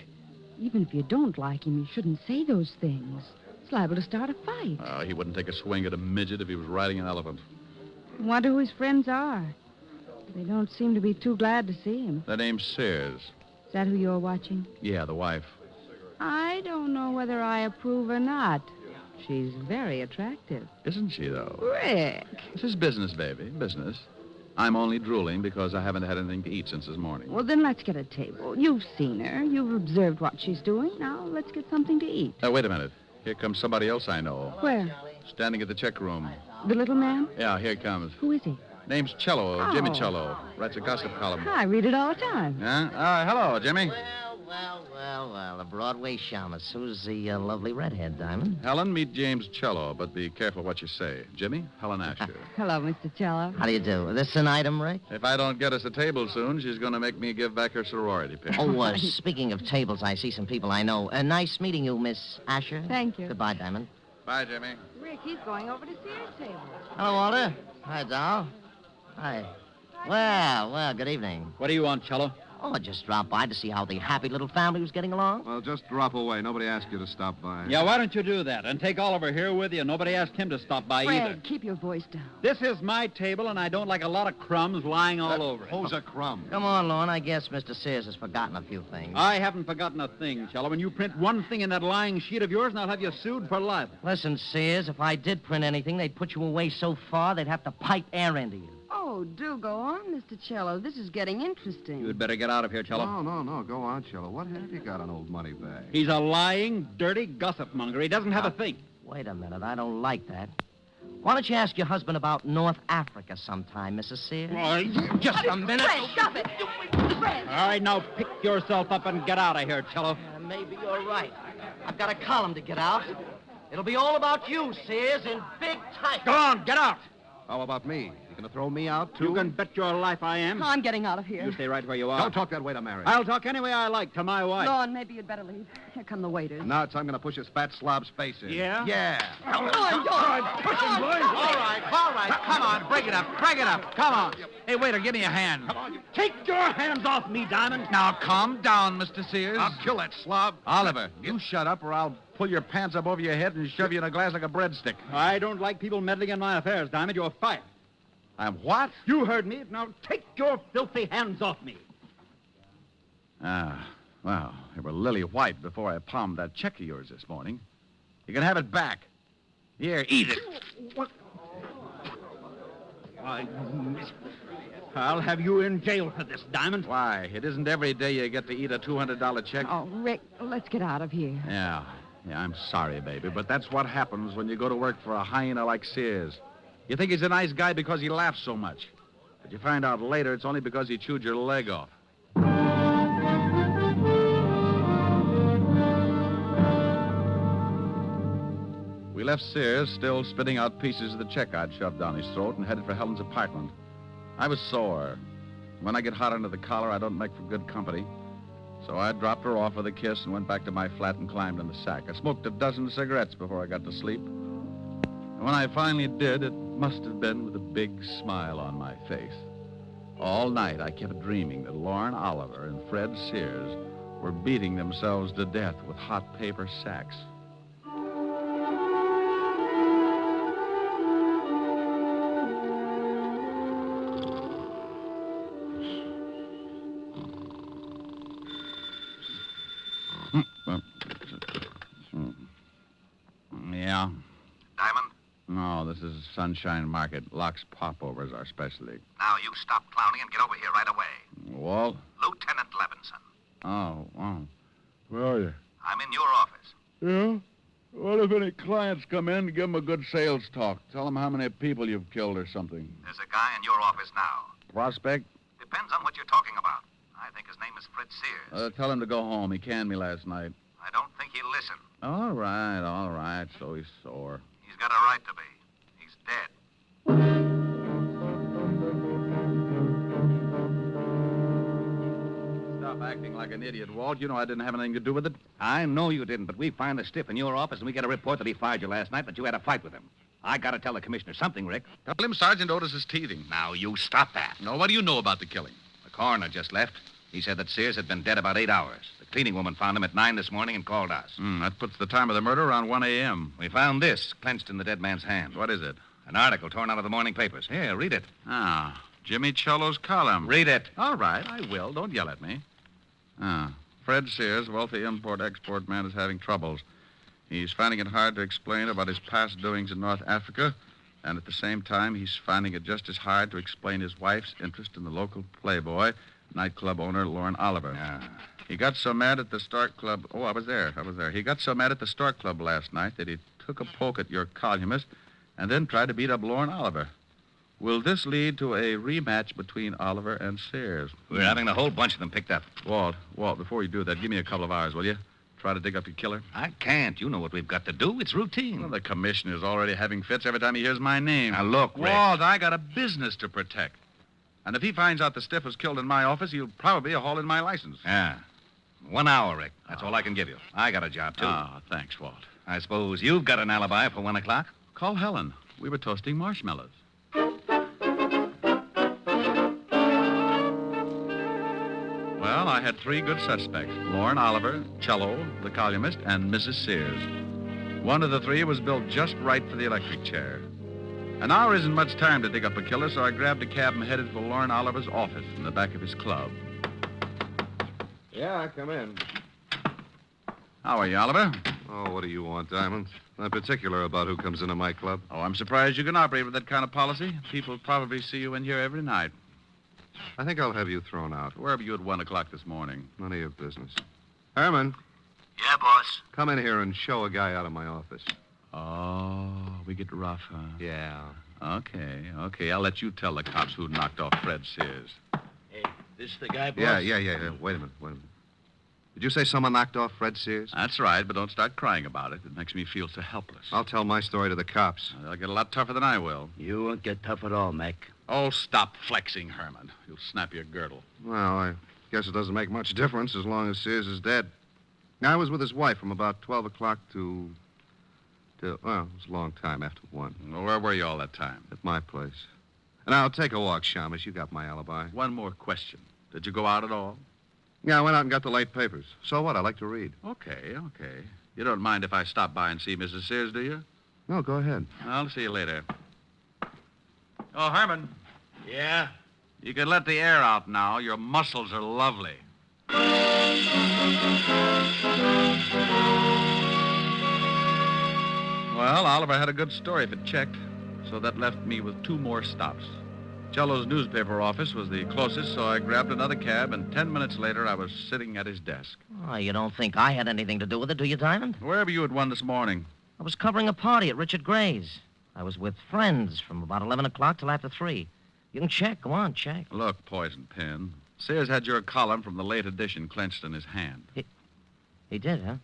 even if you don't like him, you shouldn't say those things. It's liable to start a fight. Oh, he wouldn't take a swing at a midget if he was riding an elephant. Wonder who his friends are. They don't seem to be too glad to see him. Their name's Sears. Is that who you're watching? Yeah, the wife. I don't know whether I approve or not. She's very attractive. Isn't she, though? Rick. This is business, baby. Business. I'm only drooling because I haven't had anything to eat since this morning. Well, then let's get a table. You've seen her. You've observed what she's doing. Now, let's get something to eat. Wait a minute. Here comes somebody else I know. Where? Standing at the check room. The little man? Yeah, here he comes. Who is he? Name's Cello, Oh. Jimmy Cello. Writes a gossip column. I read it all the time. Yeah? Hello, Jimmy. Well, a Broadway shamus. Who's the lovely redhead, Diamond? Helen, meet James Cello, but be careful what you say. Jimmy, Helen Asher. Hello, Mr. Cello. How do you do? Is this an item, Rick? If I don't get us a table soon, she's going to make me give back her sorority pin. Oh, speaking of tables, I see some people I know. Nice meeting you, Miss Asher. Thank you. Goodbye, Diamond. Bye, Jimmy. Rick, he's going over to Sears' table. Hello, Walter. Hi, Doll. Hi. Well, good evening. What do you want, Cello? Oh, I just dropped by to see how the happy little family was getting along. Well, just drop away. Nobody asked you to stop by. Yeah, why don't you do that? And take Oliver here with you. Nobody asked him to stop by either. Fred, keep your voice down. This is my table, and I don't like a lot of crumbs lying all over it. Who's a crumb? Come on, Lorne. I guess Mr. Sears has forgotten a few things. I haven't forgotten a thing, Cello. When you print one thing in that lying sheet of yours, and I'll have you sued for libel. Listen, Sears, if I did print anything, they'd put you away so far they'd have to pipe air into you. Oh, do go on, Mr. Cello. This is getting interesting. You'd better get out of here, Cello. No. Go on, Cello. What have you got on old Moneybag? He's a lying, dirty gossip monger. He doesn't have a thing. Wait a minute. I don't like that. Why don't you ask your husband about North Africa sometime, Mrs. Sears? Oh, just a minute. Fred, stop it. Fred. All right, now pick yourself up and get out of here, Cello. Maybe you're right. I've got a column to get out. It'll be all about you, Sears, in big type. Go on, get out. How about me? You going to throw me out, too? You can bet your life I am. I'm getting out of here. You stay right where you are. Don't talk that way to Mary. I'll talk any way I like to my wife. Lorne, maybe you'd better leave. Here come the waiters. Now it's I'm going to push his fat slob's face in. Yeah? Yeah. Lorne, don't. All right. Come on, break it up. Come on. Hey, waiter, give me a hand. Take your hands off me, Diamond. Now, calm down, Mr. Sears. I'll kill that slob. Oliver, you shut up or I'll pull your pants up over your head and shove you in a glass like a breadstick. I don't like people meddling in my affairs, Diamond. You're fired. I'm what? You heard me. Now take your filthy hands off me. Well, they were lily white before I palmed that check of yours this morning. You can have it back. Here, eat it. What? Why, I'll have you in jail for this, Diamond. Why? It isn't every day you get to eat a $200 check. Oh, Rick, let's get out of here. Yeah, I'm sorry, baby, but that's what happens when you go to work for a hyena like Sears. You think he's a nice guy because he laughs so much. But you find out later it's only because he chewed your leg off. We left Sears still spitting out pieces of the check I'd shoved down his throat and headed for Helen's apartment. I was sore. When I get hot under the collar, I don't make for good company. So I dropped her off with a kiss and went back to my flat and climbed in the sack. I smoked a dozen cigarettes before I got to sleep. And when I finally did, it must have been with a big smile on my face. All night I kept dreaming that Lorne Oliver and Fred Sears were beating themselves to death with hot paper sacks. Yeah. Diamond? No, this is Sunshine Market. Locks Popovers, our specialty. Now you stop clowning and get over here right away. Walt? Lieutenant Levinson. Oh. Where are you? I'm in your office. Yeah? What if any clients come in, give them a good sales talk. Tell them how many people you've killed or something. There's a guy in your office now. Prospect? Depends on what you're talking about. I think his name is Fred Sears. Tell him to go home. He canned me last night. I don't think he'll listen. All right. So he's sore. He's got a right to be. He's dead. Stop acting like an idiot, Walt. You know I didn't have anything to do with it. I know you didn't, but we find the stiff in your office, and we get a report that he fired you last night, but you had a fight with him. I got to tell the commissioner something, Rick. Tell him Sergeant Otis is teething. Now, you stop that. No, what do you know about the killing? The coroner just left. He said that Sears had been dead about 8 hours. The cleaning woman found him at 9 this morning and called us. That puts the time of the murder around 1 a.m. We found this clenched in the dead man's hand. What is it? An article torn out of the morning papers. Here, read it. Jimmy Cello's column. Read it. All right, I will. Don't yell at me. Fred Sears, wealthy import-export man, is having troubles. He's finding it hard to explain about his past doings in North Africa, and at the same time, he's finding it just as hard to explain his wife's interest in the local playboy, nightclub owner Lorne Oliver. He got so mad at the Stork Club... Oh, I was there. He got so mad at the Stork Club last night that he took a poke at your columnist and then tried to beat up Lauren Oliver. Will this lead to a rematch between Oliver and Sears? We're having a whole bunch of them picked up. Walt, before you do that, give me a couple of hours, will you? Try to dig up your killer. I can't. You know what we've got to do. It's routine. Well, the commissioner's already having fits every time he hears my name. Now, look, Rick. Walt, I got a business to protect. And if he finds out the stiff was killed in my office, he'll probably haul in my license. Yeah. 1 hour, Rick. That's all I can give you. I got a job, too. Thanks, Walt. I suppose you've got an alibi for 1 o'clock? Call Helen. We were toasting marshmallows. Well, I had 3 good suspects. Lauren Oliver, Cello, the columnist, and Mrs. Sears. One of the 3 was built just right for the electric chair. An hour isn't much time to dig up a killer, so I grabbed a cab and headed for Lauren Oliver's office in the back of his club. Yeah, come in. How are you, Oliver? Oh, what do you want, Diamond? Not particular about who comes into my club. Oh, I'm surprised you can operate with that kind of policy. People probably see you in here every night. I think I'll have you thrown out. Where were you at 1 o'clock this morning? None of your business. Herman. Yeah, boss. Come in here and show a guy out of my office. Oh, we get rough, huh? Yeah. Okay. I'll let you tell the cops who knocked off Fred Sears. Hey, this the guy, boss? Yeah. Wait a minute. Did you say someone knocked off Fred Sears? That's right, but don't start crying about it. It makes me feel so helpless. I'll tell my story to the cops. They'll get a lot tougher than I will. You won't get tough at all, Mac. Oh, stop flexing, Herman. You'll snap your girdle. Well, I guess it doesn't make much difference as long as Sears is dead. I was with his wife from about 12 o'clock to well, it was a long time after 1. Well, where were you all that time? At my place. And I'll take a walk, Shamus. You got my alibi. One more question. Did you go out at all? Yeah, I went out and got the late papers. So what? I like to read. Okay. You don't mind if I stop by and see Mrs. Sears, do you? No, go ahead. I'll see you later. Oh, Herman. Yeah? You can let the air out now. Your muscles are lovely. Well, Oliver had a good story if it checked, so that left me with 2 more stops. Cello's newspaper office was the closest, so I grabbed another cab, and 10 minutes later, I was sitting at his desk. Oh, you don't think I had anything to do with it, do you, Diamond? Where were you at 1 this morning? I was covering a party at Richard Gray's. I was with friends from about 11 o'clock till after 3. You can check. Go on, check. Look, Poison Pin. Sears had your column from the late edition clenched in his hand. He did, huh?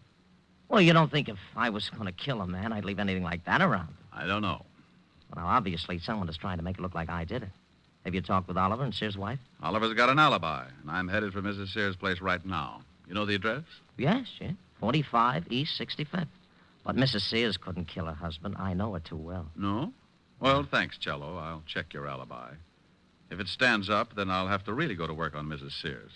Well, you don't think if I was going to kill a man, I'd leave anything like that around? I don't know. Well, obviously, someone is trying to make it look like I did it. Have you talked with Oliver and Sears' wife? Oliver's got an alibi, and I'm headed for Mrs. Sears' place right now. You know the address? Yes. 45 East 65th. But Mrs. Sears couldn't kill her husband. I know her too well. No? Well, thanks, Cello. I'll check your alibi. If it stands up, then I'll have to really go to work on Mrs. Sears.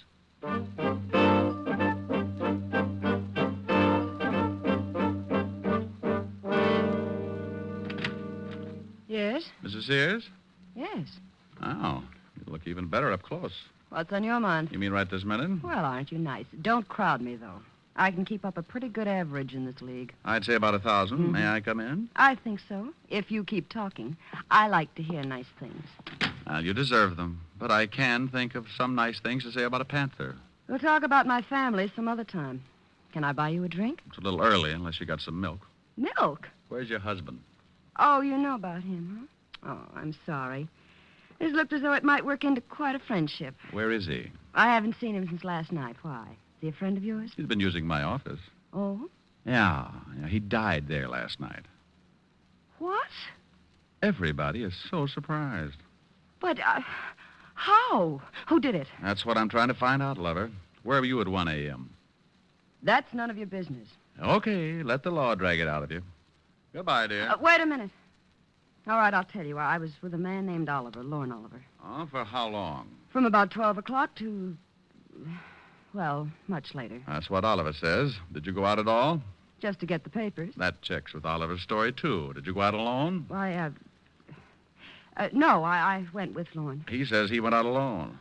Yes? Mrs. Sears? Yes. Oh, you look even better up close. What's on your mind? You mean right this minute? Well, aren't you nice? Don't crowd me, though. I can keep up a pretty good average in this league. I'd say about 1,000. Mhm. May I come in? I think so, if you keep talking. I like to hear nice things. Well, you deserve them. But I can think of some nice things to say about a panther. We'll talk about my family some other time. Can I buy you a drink? It's a little early, unless you got some milk. Milk? Where's your husband? Oh, you know about him, huh? Oh, I'm sorry. It looked as though it might work into quite a friendship. Where is he? I haven't seen him since last night. Why? Is he a friend of yours? He's been using my office. Oh? Yeah, he died there last night. What? Everybody is so surprised. But, how? Who did it? That's what I'm trying to find out, lover. Where were you at 1 a.m.? That's none of your business. Okay, let the law drag it out of you. Goodbye, dear. Wait a minute. All right, I'll tell you. I was with a man named Oliver, Lorne Oliver. Oh, for how long? From about 12 o'clock to, well, much later. That's what Oliver says. Did you go out at all? Just to get the papers. That checks with Oliver's story, too. Did you go out alone? Why, no, I went with Lorne. He says he went out alone.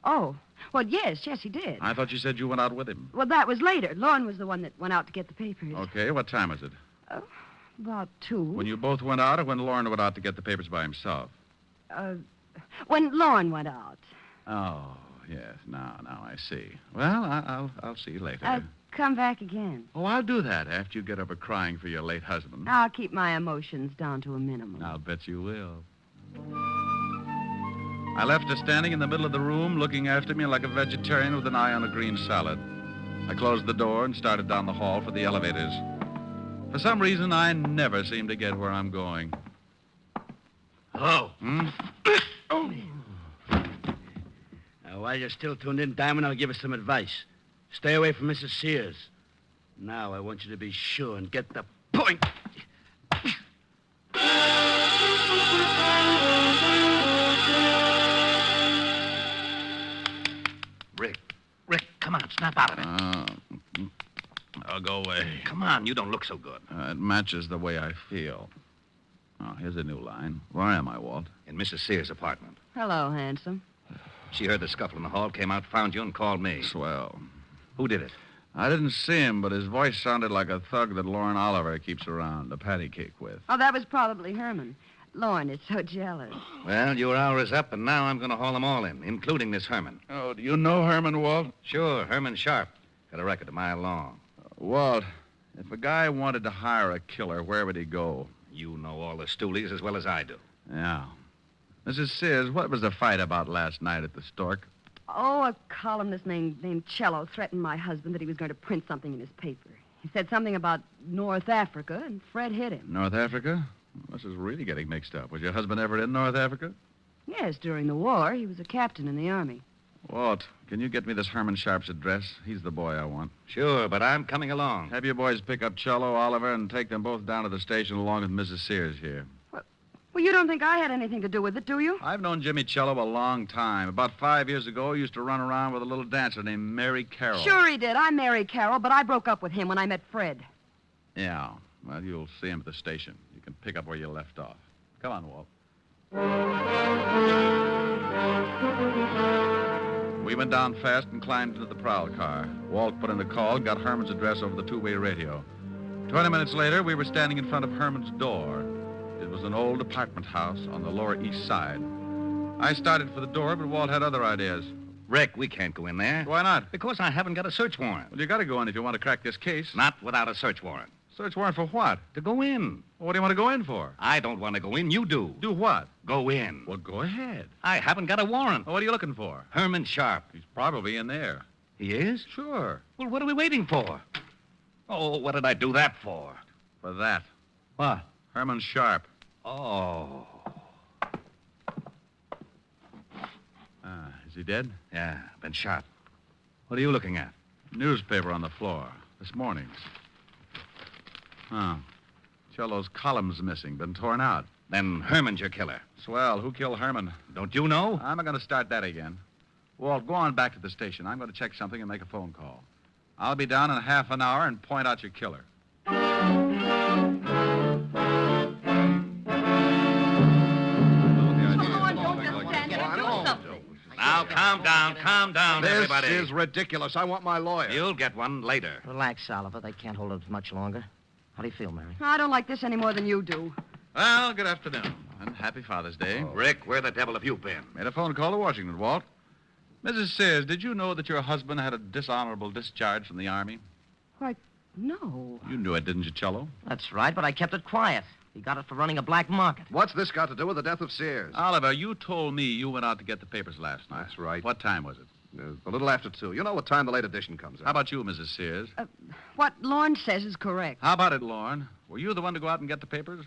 Oh, well, yes, he did. I thought you said you went out with him. Well, that was later. Lorne was the one that went out to get the papers. Okay, what time was it? About 2. When you both went out or when Lorne went out to get the papers by himself? When Lorne went out. Oh, yes. Now I see. Well, I'll see you later. Come back again. Oh, I'll do that after you get over crying for your late husband. I'll keep my emotions down to a minimum. I'll bet you will. I left her standing in the middle of the room, looking after me like a vegetarian with an eye on a green salad. I closed the door and started down the hall for the elevators. For some reason, I never seem to get where I'm going. Hello. Hmm? Now, while you're still tuned in, Diamond, I'll give us some advice. Stay away from Mrs. Sears. Now, I want you to be sure and get the point. Rick, come on, snap out of it. I'll go away. Come on, you don't look so good. It matches the way I feel. Oh, here's a new line. Where am I, Walt? In Mrs. Sears' apartment. Hello, handsome. She heard the scuffle in the hall, came out, found you, and called me. Swell. Who did it? I didn't see him, but his voice sounded like a thug that Lauren Oliver keeps around, a patty cake with. Oh, that was probably Herman. Lauren is so jealous. Well, your hour is up, and now I'm going to haul them all in, including this Herman. Oh, do you know Herman, Walt? Sure, Herman Sharp. Got a record a mile long. Walt, if a guy wanted to hire a killer, where would he go? You know all the stoolies as well as I do. Yeah. Mrs. Sears, what was the fight about last night at the Stork? Oh, a columnist named Cello threatened my husband that he was going to print something in his paper. He said something about North Africa, and Fred hit him. North Africa? This is really getting mixed up. Was your husband ever in North Africa? Yes, during the war. He was a captain in the Army. Walt, can you get me this Herman Sharp's address? He's the boy I want. Sure, but I'm coming along. Have your boys pick up Cello, Oliver, and take them both down to the station along with Mrs. Sears here. Well, you don't think I had anything to do with it, do you? I've known Jimmy Cello a long time. About 5 years ago, he used to run around with a little dancer named Mary Carroll. Sure he did. I married Carol, but I broke up with him when I met Fred. Yeah. Well, you'll see him at the station. You can pick up where you left off. Come on, Walt. We went down fast and climbed into the prowl car. Walt put in the call, got Herman's address over the two-way radio. 20 minutes later, we were standing in front of Herman's door. It was an old apartment house on the Lower East Side. I started for the door, but Walt had other ideas. Rick, we can't go in there. Why not? Because I haven't got a search warrant. Well, you got to go in if you want to crack this case. Not without a search warrant. Search warrant for what? To go in. Well, what do you want to go in for? I don't want to go in. You do. Do what? Go in. Well, go ahead. I haven't got a warrant. Well, what are you looking for? Herman Sharp. He's probably in there. He is? Sure. Well, what are we waiting for? Oh, what did I do that for? For that. What? Herman Sharp. Oh. Is he dead? Yeah, been shot. What are you looking at? Newspaper on the floor. This morning's. Huh. Cello's column's missing. Been torn out. Then Herman's your killer. Swell. Who killed Herman? Don't you know? I'm not going to start that again. Walt, go on back to the station. I'm going to check something and make a phone call. I'll be down in half an hour and point out your killer. Now, calm down, everybody. This is ridiculous. I want my lawyer. You'll get one later. Relax, Oliver. They can't hold us much longer. How do you feel, Mary? I don't like this any more than you do. Well, good afternoon, and happy Father's Day. Rick, where the devil have you been? Made a phone call to Washington, Walt. Mrs. Sears, did you know that your husband had a dishonorable discharge from the Army? Why, no. You knew it, didn't you, Cello? That's right, but I kept it quiet. He got it for running a black market. What's this got to do with the death of Sears? Oliver, you told me you went out to get the papers last night. That's right. What time was it? A little after 2. You know what time the late edition comes out. How about you, Mrs. Sears? What Lorne says is correct. How about it, Lorne? Were you the one to go out and get the papers?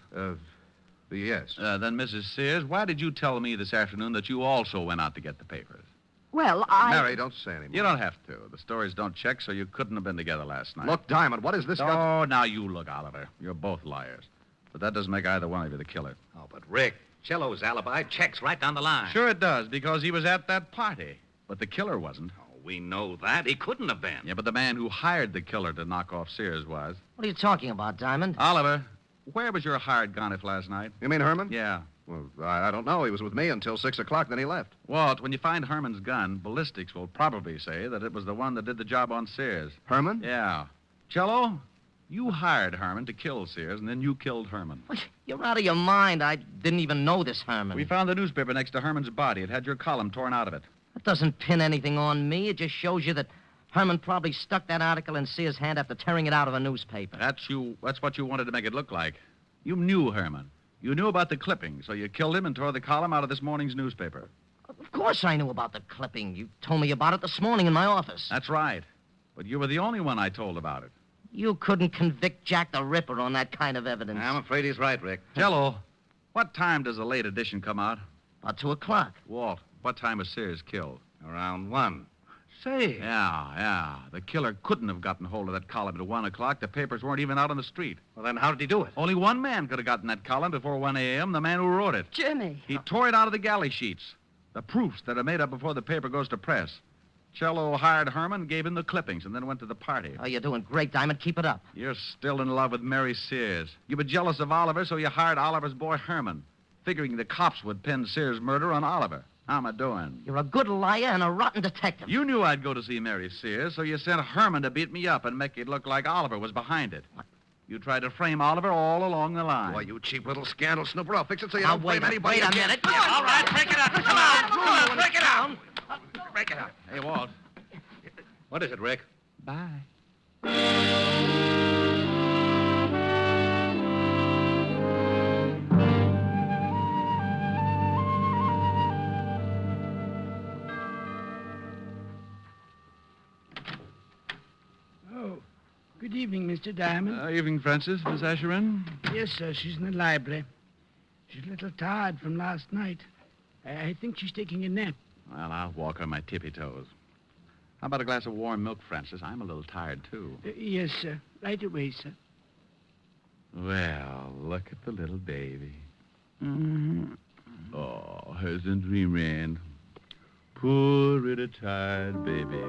Yes. Then, Mrs. Sears, why did you tell me this afternoon that you also went out to get the papers? Well, I... Mary, don't say anymore. You don't have to. The stories don't check, so you couldn't have been together last night. Look, Diamond, what is this got to... Oh, now you look, Oliver. You're both liars. But that doesn't make either one of you the killer. Oh, but Rick, Cello's alibi checks right down the line. Sure it does, because he was at that party. But the killer wasn't. Oh, we know that. He couldn't have been. Yeah, but the man who hired the killer to knock off Sears was. What are you talking about, Diamond? Oliver, where was your hired gun if last night? You mean Herman? Yeah. Well, I don't know. He was with me until 6 o'clock, then he left. Walt, when you find Herman's gun, ballistics will probably say that it was the one that did the job on Sears. Herman? Yeah. Cello, you hired Herman to kill Sears, and then you killed Herman. You're out of your mind. I didn't even know this Herman. We found the newspaper next to Herman's body. It had your column torn out of it. That doesn't pin anything on me. It just shows you that Herman probably stuck that article in Sears' hand after tearing it out of a newspaper. That's what you wanted to make it look like. You knew Herman. You knew about the clipping, so you killed him and tore the column out of this morning's newspaper. Of course I knew about the clipping. You told me about it this morning in my office. That's right. But you were the only one I told about it. You couldn't convict Jack the Ripper on that kind of evidence. I'm afraid he's right, Rick. Jello, what time does the late edition come out? About 2 o'clock. Walt, what time was Sears killed? Around 1. Say. Yeah. The killer couldn't have gotten hold of that column at 1 o'clock. The papers weren't even out on the street. Well, then how did he do it? Only one man could have gotten that column before 1 a.m., the man who wrote it. Jimmy. He tore it out of the galley sheets. The proofs that are made up before the paper goes to press. Cello hired Herman, gave him the clippings, and then went to the party. Oh, you're doing great, Diamond. Keep it up. You're still in love with Mary Sears. You were jealous of Oliver, so you hired Oliver's boy Herman, figuring the cops would pin Sears' murder on Oliver. How am I doing? You're a good liar and a rotten detective. You knew I'd go to see Mary Sears, so you sent Herman to beat me up and make it look like Oliver was behind it. What? You tried to frame Oliver all along the line. Boy, you cheap little scandal snooper. I'll fix it so you Now, don't blame anybody. Wait a minute. Yeah, all right, break it up. Come on, break it up. Break it up. Hey, Walt. What is it, Rick? Bye. Oh, good evening, Mr. Diamond. Evening, Francis. Miss Asherin? Yes, sir. She's in the library. She's a little tired from last night. I think she's taking a nap. Well, I'll walk on my tippy toes. How about a glass of warm milk, Francis? I'm a little tired, too. Yes, sir. Right away, sir. Well, look at the little baby. Mm-hmm. Oh, hasn't dreaming. Poor little tired baby.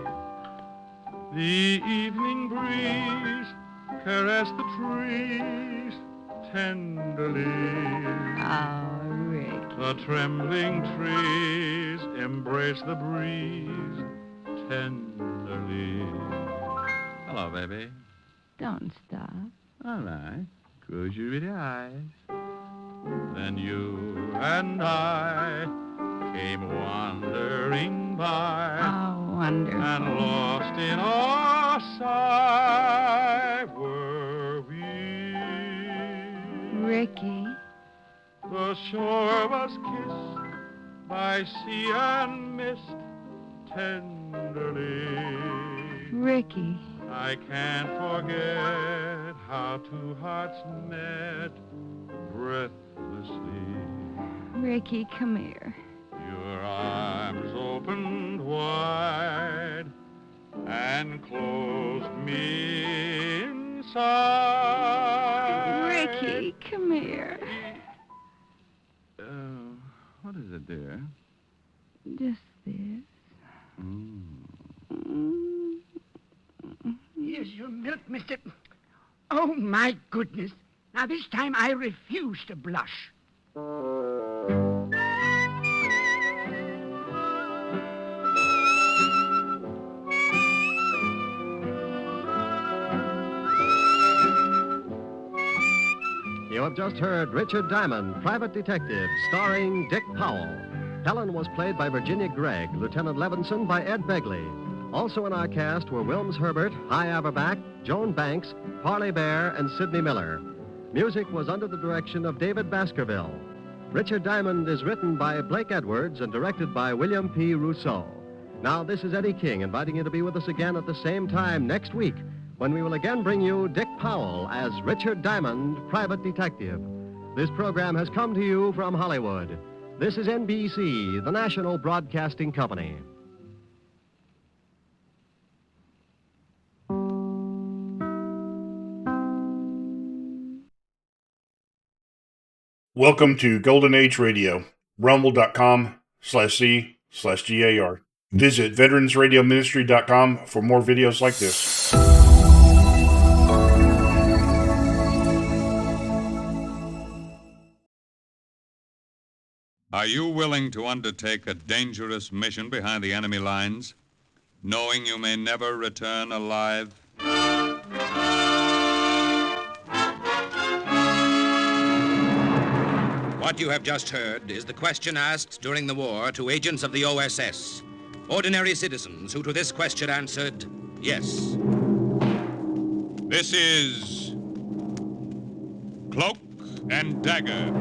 The evening breeze caressed the trees tenderly. Oh, Rick. The trembling trees embrace the breeze tenderly. Hello, baby. Don't stop. All right. Close your pretty eyes. Then you and I came wandering by. Oh, wonderful. And lost in our sight were we. Ricky. The shore was kissed by sea and mist tenderly. Ricky. I can't forget how two hearts met breathlessly. Ricky, come here. Your arms opened wide and closed me inside. Ricky, come here. What is it, dear? Just this. Here's your milk, mister. Oh, my goodness. Now, this time I refuse to blush. You have just heard Richard Diamond, Private Detective, starring Dick Powell. Helen was played by Virginia Gregg, Lieutenant Levinson by Ed Begley. Also in our cast were Wilms Herbert, Hy Averback, Joan Banks, Parley Bear, and Sidney Miller. Music was under the direction of David Baskerville. Richard Diamond is written by Blake Edwards and directed by William P. Rousseau. Now, this is Eddie King inviting you to be with us again at the same time next week when we will again bring you Dick Powell as Richard Diamond, Private Detective. This program has come to you from Hollywood. This is NBC, the national broadcasting company. Welcome to Golden Age Radio, rumble.com/C/GAR. Visit veteransradioministry.com for more videos like this. Are you willing to undertake a dangerous mission behind the enemy lines, knowing you may never return alive? What you have just heard is the question asked during the war to agents of the OSS. Ordinary citizens who to this question answered, Yes. This is Cloak and Dagger.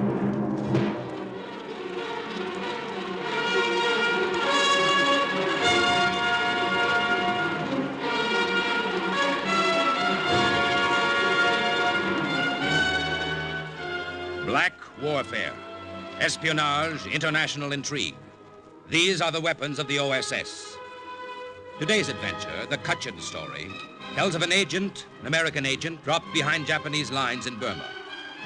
Black warfare, espionage, international intrigue. These are the weapons of the OSS. Today's adventure, the Cutchin story, tells of an agent, an American agent, dropped behind Japanese lines in Burma.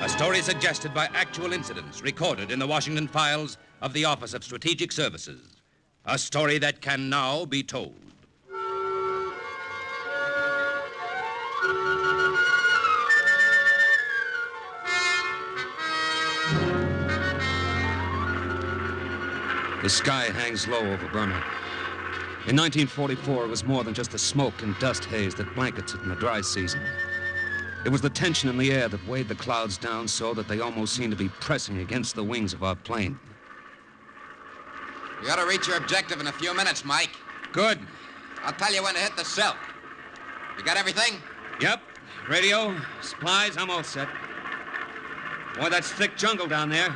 A story suggested by actual incidents recorded in the Washington files of the Office of Strategic Services. A story that can now be told. The sky hangs low over Burma. In 1944, it was more than just the smoke and dust haze that blankets it in the dry season. It was the tension in the air that weighed the clouds down so that they almost seemed to be pressing against the wings of our plane. You ought to reach your objective in a few minutes, Mike. Good. I'll tell you when to hit the cell. You got everything? Yep. Radio, supplies, I'm all set. Boy, that's thick jungle down there.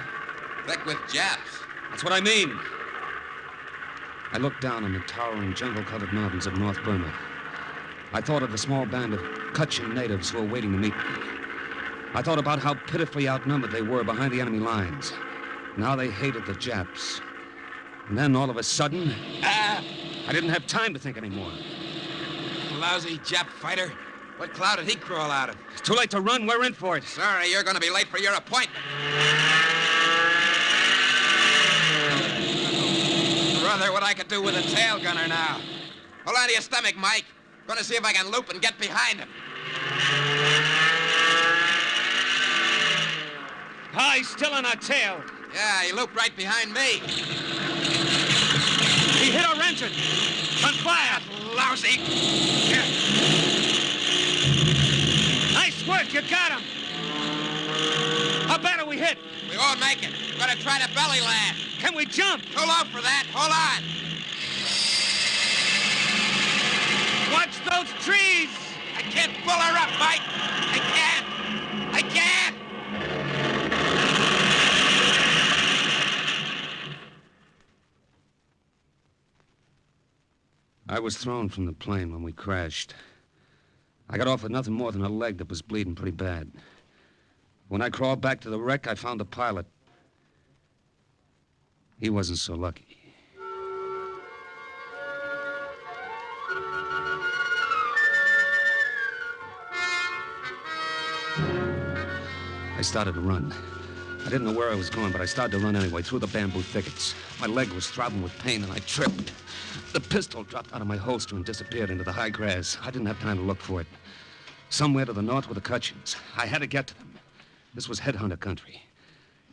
Thick with Japs. That's what I mean. I looked down on the towering jungle-covered mountains of North Burma. I thought of the small band of Cutchin natives who were waiting to meet me. I thought about how pitifully outnumbered they were behind the enemy lines, and how they hated the Japs. And then, all of a sudden, I didn't have time to think anymore. Lousy Jap fighter. What cloud did he crawl out of? It's too late to run. We're in for it. Sorry, you're going to be late for your appointment. Brother, what I could do with a tail gunner now. Hold on to your stomach, Mike. Going to see if I can loop and get behind him. Ah, he's still on our tail. Yeah, he looped right behind me. He hit our engine. On fire. Lousy. Here. Nice work. You got him. How bad are we hit? We won't make it. We're going to try to belly land. Can we jump? Too low for that. Hold on. Watch those trees. I can't pull her up, Mike. I can't. I can't. I was thrown from the plane when we crashed. I got off with nothing more than a leg that was bleeding pretty bad. When I crawled back to the wreck, I found the pilot. He wasn't so lucky. I started to run. I didn't know where I was going, but I started to run anyway, through the bamboo thickets. My leg was throbbing with pain, and I tripped. The pistol dropped out of my holster and disappeared into the high grass. I didn't have time to look for it. Somewhere to the north were the Cutchins. I had to get to them. This was headhunter country.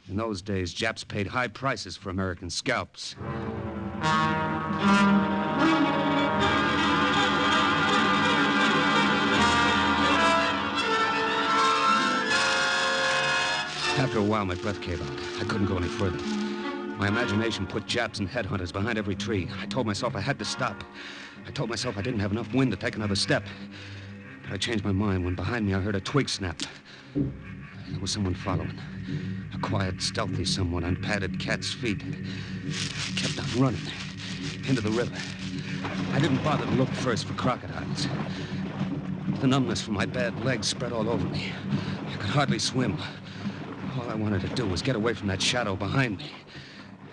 In those days, Japs paid high prices for American scalps. After a while, my breath gave out. I couldn't go any further. My imagination put Japs and headhunters behind every tree. I told myself I had to stop. I told myself I didn't have enough wind to take another step. But I changed my mind when behind me I heard a twig snap. There was someone following. A quiet, stealthy someone on padded cat's feet. I kept on running into the river. I didn't bother to look first for crocodiles. The numbness from my bad legs spread all over me. I could hardly swim. All I wanted to do was get away from that shadow behind me.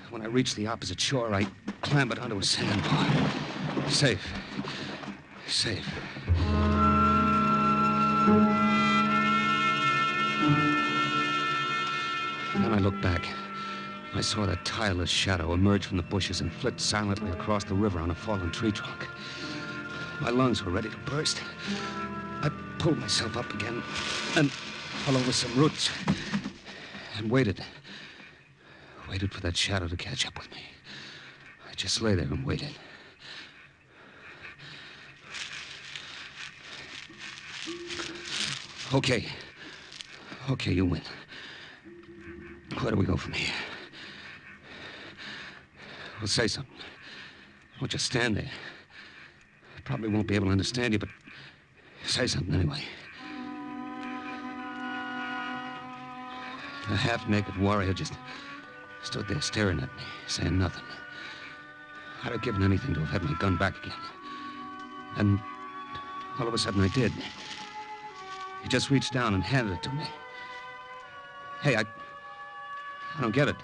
When I reached the opposite shore, I clambered onto a sandbar. Safe. Safe. Then I looked back. I saw that tireless shadow emerge from the bushes and flit silently across the river on a fallen tree trunk. My lungs were ready to burst. I pulled myself up again and fell over some roots and waited. Waited for that shadow to catch up with me. I just lay there and waited. Okay. Okay, you win. Where do we go from here? Well, say something. Don't just stand there. probably won't be able to understand you, but say something anyway. A half-naked warrior just stood there staring at me, saying nothing. I'd have given anything to have had my gun back again. And all of a sudden I did. He just reached down and handed it to me. Hey, I don't get it.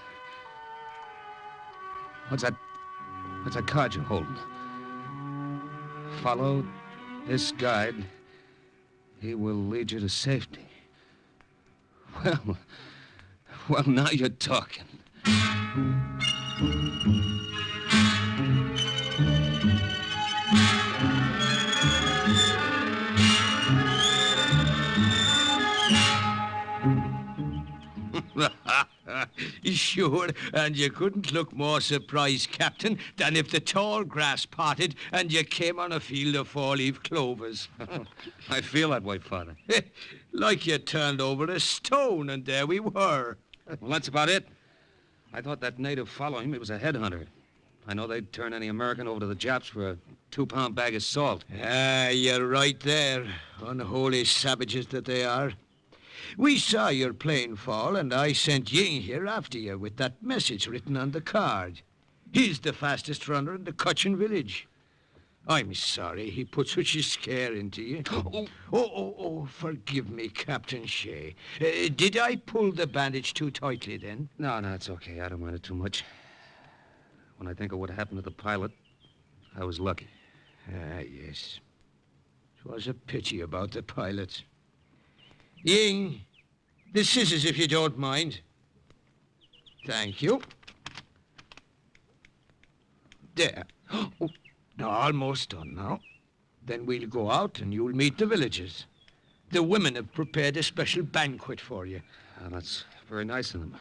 What's that card you're holding? Follow this guide. He will lead you to safety. Well, now you're talking. Sure, and you couldn't look more surprised, Captain, than if the tall grass parted and you came on a field of four-leaf clovers. I feel that way, Father. Like you turned over a stone, and there we were. Well, that's about it. I thought that native following me was a headhunter. I know they'd turn any American over to the Japs for a 2-pound bag of salt. Ah, you're right there. Unholy savages that they are. We saw your plane fall, and I sent Ying here after you with that message written on the card. He's the fastest runner in the Cochin village. I'm sorry he put such a scare into you. Oh, forgive me, Captain Shea. Did I pull the bandage too tightly then? No, it's okay. I don't mind it too much. When I think of what happened to the pilot, I was lucky. Ah, yes. It was a pity about the pilot. Ying, the scissors, if you don't mind. Thank you. There. Oh, almost done now. Then we'll go out and you'll meet the villagers. The women have prepared a special banquet for you. Oh, that's very nice of them.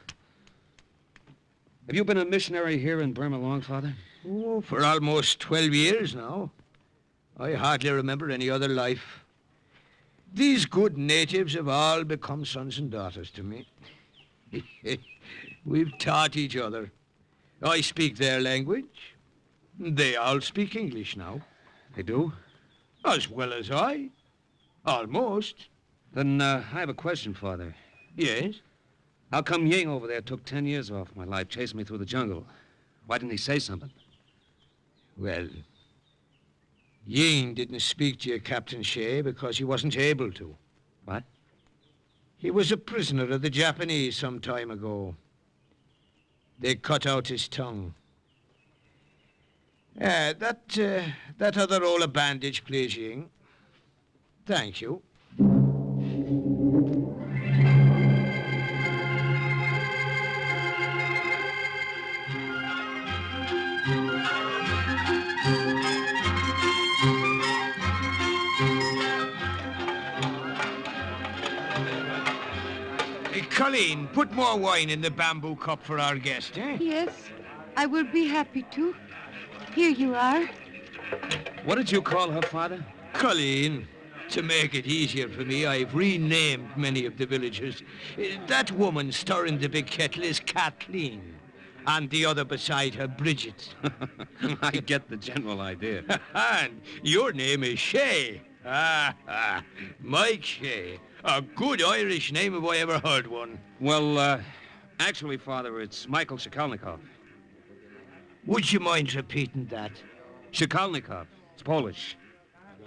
Have you been a missionary here in Burma long, Father? Oh, for almost 12 years now. I hardly remember any other life. These good natives have all become sons and daughters to me. We've taught each other. I speak their language. They all speak English now. They do? As well as I. Almost. Then I have a question, Father. Yes? How come Ying over there took 10 years off my life, chasing me through the jungle? Why didn't he say something? Well, Ying didn't speak to you, Captain Shea, because he wasn't able to. What? He was a prisoner of the Japanese some time ago. They cut out his tongue. That other roll of bandage, please, Ying. Thank you. Colleen, put more wine in the bamboo cup for our guest, eh? Yes, I will be happy to. Here you are. What did you call her, Father? Colleen. To make it easier for me, I've renamed many of the villagers. That woman stirring the big kettle is Kathleen, and the other beside her, Bridget. I get the general idea. And your name is Shea. Mike Shea. A good Irish name if I ever heard one. Well, actually, Father, it's Michael Shikalnikov. Would you mind repeating that? Shikalnikov. It's Polish.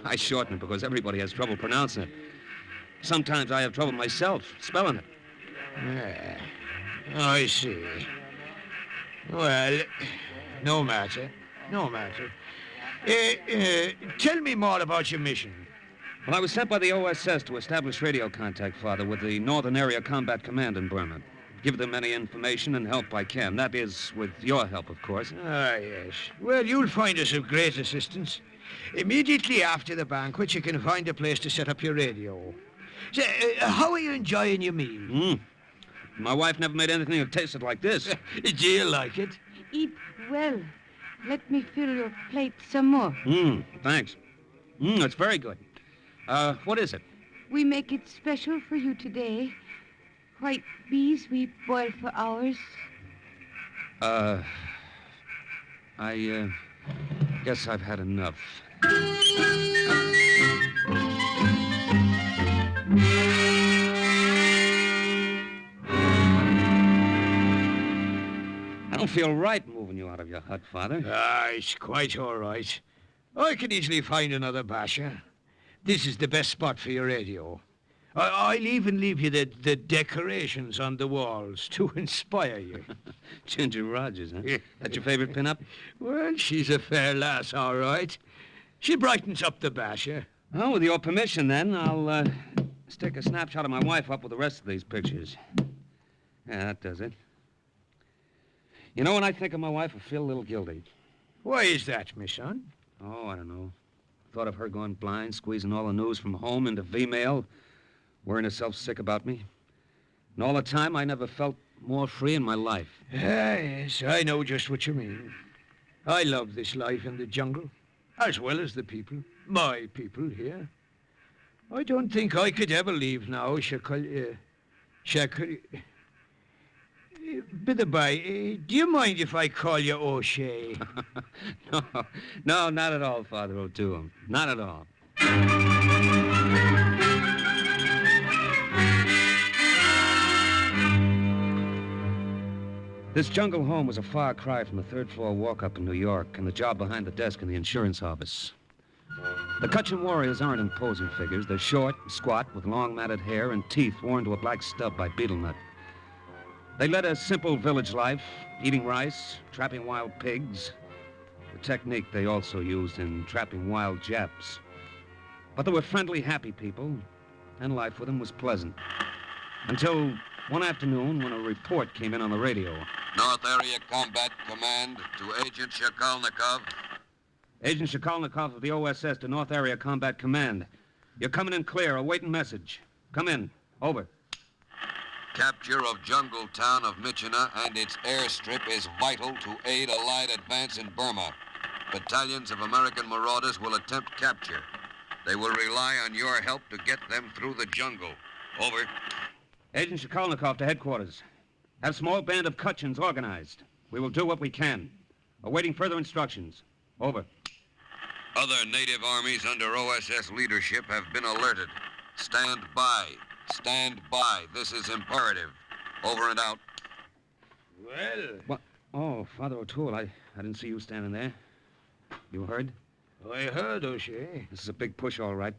I shorten it because everybody has trouble pronouncing it. Sometimes I have trouble myself spelling it. I see. Well, no matter. Tell me more about your mission. Well, I was sent by the OSS to establish radio contact, Father, with the Northern Area Combat Command in Burma. Give them any information and help I can. That is, with your help, of course. Ah, yes. Well, you'll find us of great assistance. Immediately after the banquet, you can find a place to set up your radio. So, how are you enjoying your meal? My wife never made anything that tasted like this. Do you like it? Eat well. Let me fill your plate some more. Thanks. It's very good. What is it? We make it special for you today. White bees we boil for hours. I guess I've had enough. I don't feel right moving you out of your hut, Father. It's quite all right. I can easily find another basher. This is the best spot for your radio. I'll even leave you the decorations on the walls to inspire you. Ginger Rogers, huh? That your favorite pin-up? Well, she's a fair lass, all right. She brightens up the basher. Well, with your permission, then, I'll stick a snapshot of my wife up with the rest of these pictures. Yeah, that does it. You know, when I think of my wife, I feel a little guilty. Why is that, my son? Oh, I don't know. Thought of her going blind, squeezing all the news from home into V-mail, worrying herself sick about me. And all the time, I never felt more free in my life. Yes, I know just what you mean. I love this life in the jungle, as well as the people, my people here. I don't think I could ever leave now, By the by, do you mind if I call you O'Shea? No, not at all, Father O'Toole. Not at all. This jungle home was a far cry from the third-floor walk-up in New York and the job behind the desk in the insurance office. The Cutchin warriors aren't imposing figures. They're short, squat, with long matted hair and teeth worn to a black stub by beetle nut. They led a simple village life, eating rice, trapping wild pigs, the technique they also used in trapping wild Japs. But they were friendly, happy people, and life with them was pleasant. Until one afternoon when a report came in on the radio. North Area Combat Command to Agent Shakalnikov. Agent Shakalnikov of the OSS to North Area Combat Command. You're coming in clear, awaiting message. Come in. Over. Capture of jungle town of Michina and its airstrip is vital to aid Allied advance in Burma. Battalions of American marauders will attempt capture. They will rely on your help to get them through the jungle. Over. Agent Shakalnikov to headquarters. Have small band of Cutchins organized. We will do what we can. Awaiting further instructions. Over. Other native armies under OSS leadership have been alerted. Stand by. Stand by. This is imperative. Over and out. Well... What? Oh, Father O'Toole, I didn't see you standing there. You heard? I heard, O'Shea. This is a big push, all right.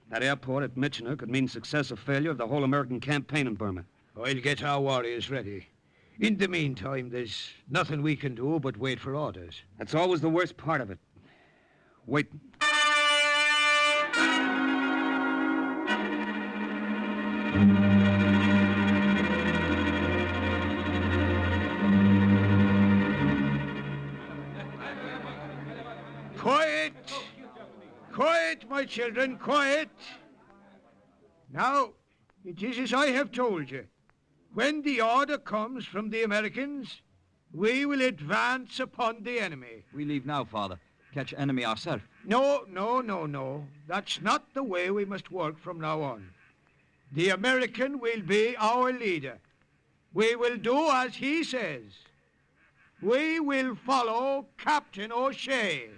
That airport at Michina could mean success or failure of the whole American campaign in Burma. I'll get our warriors ready. In the meantime, there's nothing we can do but wait for orders. That's always the worst part of it. Wait. Quiet! Quiet, my children, quiet! Now, it is as I have told you. When the order comes from the Americans, we will advance upon the enemy. We leave now, Father. Catch enemy ourselves. No. That's not the way we must work from now on. The American will be our leader. We will do as he says. We will follow Captain O'Shea.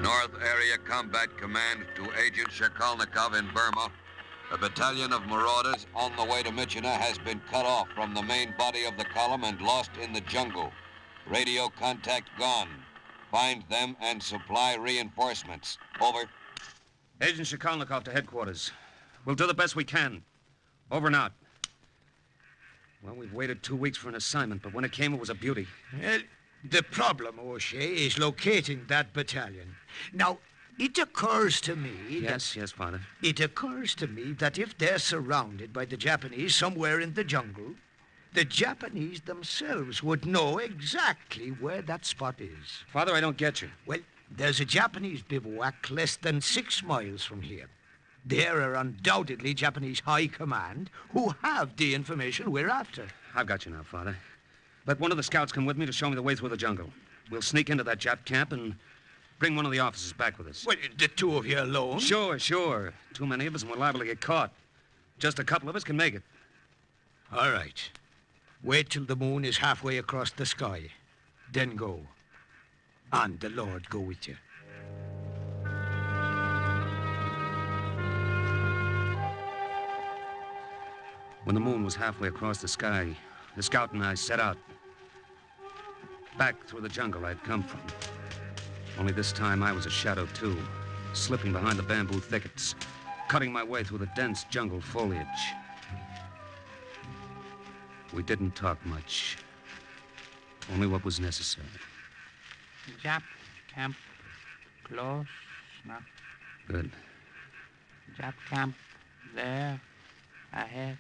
North Area Combat Command to Agent Shakalnikov in Burma. A battalion of marauders on the way to Michina has been cut off from the main body of the column and lost in the jungle. Radio contact gone. Find them and supply reinforcements. Over. Agent Shakalnikov to headquarters. We'll do the best we can. Over and out. Well, we've waited 2 weeks for an assignment, but when it came, it was a beauty. Well, the problem, O'Shea, is locating that battalion. Now, it occurs to me Yes, Father. It occurs to me that if they're surrounded by the Japanese somewhere in the jungle, the Japanese themselves would know exactly where that spot is. Father, I don't get you. Well, there's a Japanese bivouac less than 6 miles from here. There are undoubtedly Japanese high command who have the information we're after. I've got you now, Father. Let one of the scouts come with me to show me the way through the jungle. We'll sneak into that Jap camp and bring one of the officers back with us. Well, the two of you alone? Sure. Too many of us and we're liable to get caught. Just a couple of us can make it. All right. Wait till the moon is halfway across the sky. Then go. And the Lord go with you. When the moon was halfway across the sky, the scout and I set out. Back through the jungle I'd come from. Only this time I was a shadow, too, slipping behind the bamboo thickets, cutting my way through the dense jungle foliage. We didn't talk much. Only what was necessary. Jap camp close now. Good. Jap camp there ahead.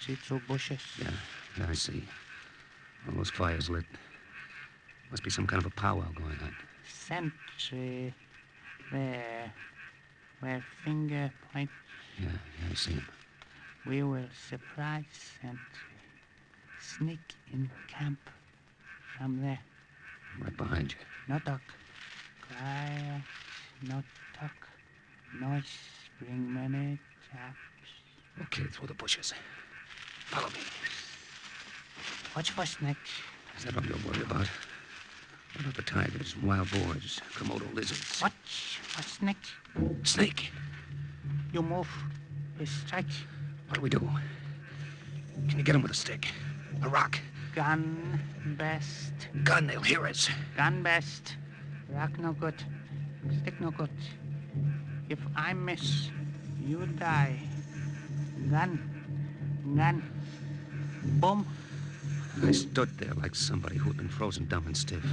See through bushes. Yeah, I see. All those fires lit. Must be some kind of a powwow going on. Sentry there where finger point. Yeah, I see him. We will surprise sentry. Sneak in camp from there. Right behind you. No talk. Quiet. No talk. Noise. Bring many chaps. Okay, through the bushes. Follow me. Watch for snakes. Is that all you're worried about? What about the tigers, wild boars, Komodo lizards? Watch for snakes. Snake. You move. He strikes. What do we do? Can you get him with a stick? A rock? Gun best. Gun, they'll hear us. Gun best. Rock no good. Stick no good. If I miss, you die. Gun. Gun. Boom. I stood there like somebody who had been frozen dumb and stiff.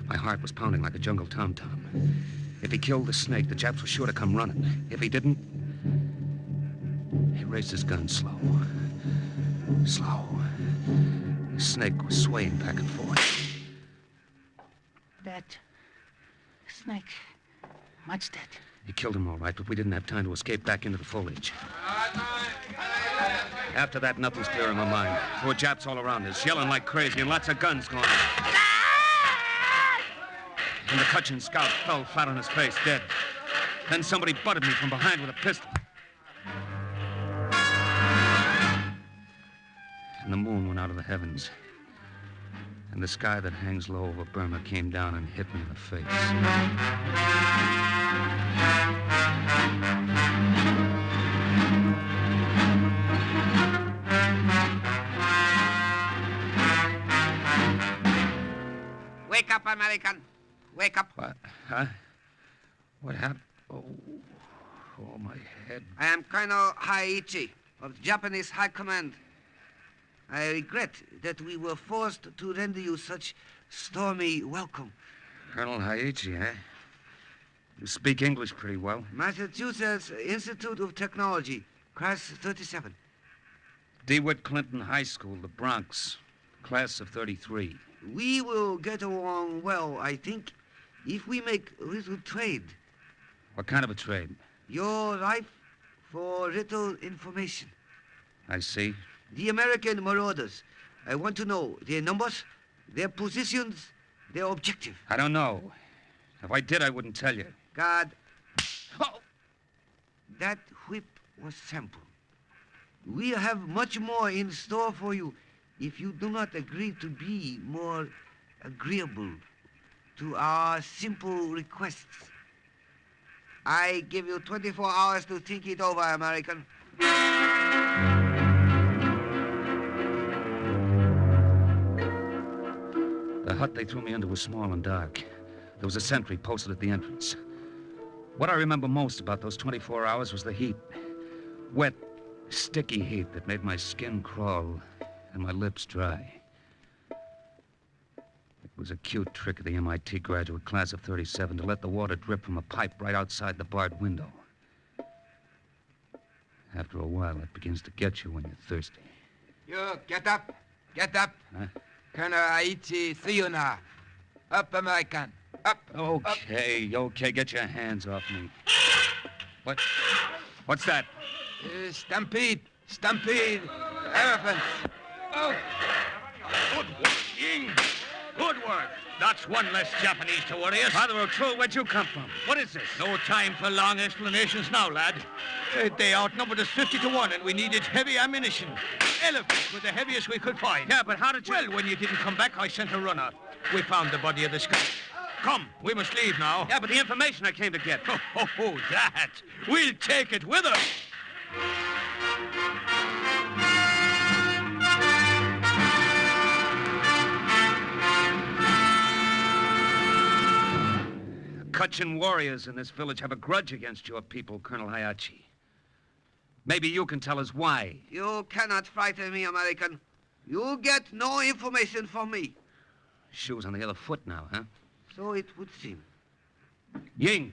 My heart was pounding like a jungle tom-tom. If he killed the snake, the Japs were sure to come running. If he didn't... He raised his gun slow. Slow. The snake was swaying back and forth. Dead. Snake. Much dead. He killed him all right, but we didn't have time to escape back into the foliage. After that, nothing's clear in my mind. There were Japs all around us, yelling like crazy, and lots of guns going off. And the Cochin scout fell flat on his face, dead. Then somebody butted me from behind with a pistol. And the moon went out of the heavens. And the sky that hangs low over Burma came down and hit me in the face. Wake up, American. Wake up. What? Huh? What happened? Oh, my head. I am Colonel Haiichi of the Japanese High Command. I regret that we were forced to render you such stormy welcome. Colonel Haiichi, eh? You speak English pretty well. Massachusetts Institute of Technology, class 37. DeWitt Clinton High School, the Bronx, class of 33. We will get along well, I think, if we make a little trade. What kind of a trade? Your life for little information. I see. The American marauders. I want to know their numbers, their positions, their objective. I don't know. If I did, I wouldn't tell you. God. Oh! That whip was sample. We have much more in store for you if you do not agree to be more agreeable to our simple requests. I give you 24 hours to think it over, American. The hut they threw me into was small and dark. There was a sentry posted at the entrance. What I remember most about those 24 hours was the heat. Wet, sticky heat that made my skin crawl and my lips dry. It was a cute trick of the MIT graduate class of 37 to let the water drip from a pipe right outside the barred window. After a while, it begins to get you when you're thirsty. You get up. Get up. Huh? Colonel Aichi, see you now. Up, American. Up. Okay, okay, get your hands off me. What's that? Stampede. Stampede. Elephants. Oh. Good work, Ying. Good work. That's one less Japanese to worry us. Father O'Toole, where'd you come from? What is this? No time for long explanations now, lad. They outnumbered us 50 to 1, and we needed heavy ammunition. elephants were the heaviest we could find. Yeah, but how did you... Well, when you didn't come back, I sent a runner. We found the body of the scout. Come, we must leave now. Yeah, but the information I came to get. Oh, that. We'll take it with us. Kutchin warriors in this village have a grudge against your people, Colonel Hayachi. Maybe you can tell us why. You cannot frighten me, American. You get no information from me. Shoes on the other foot now, huh? So it would seem. Ying.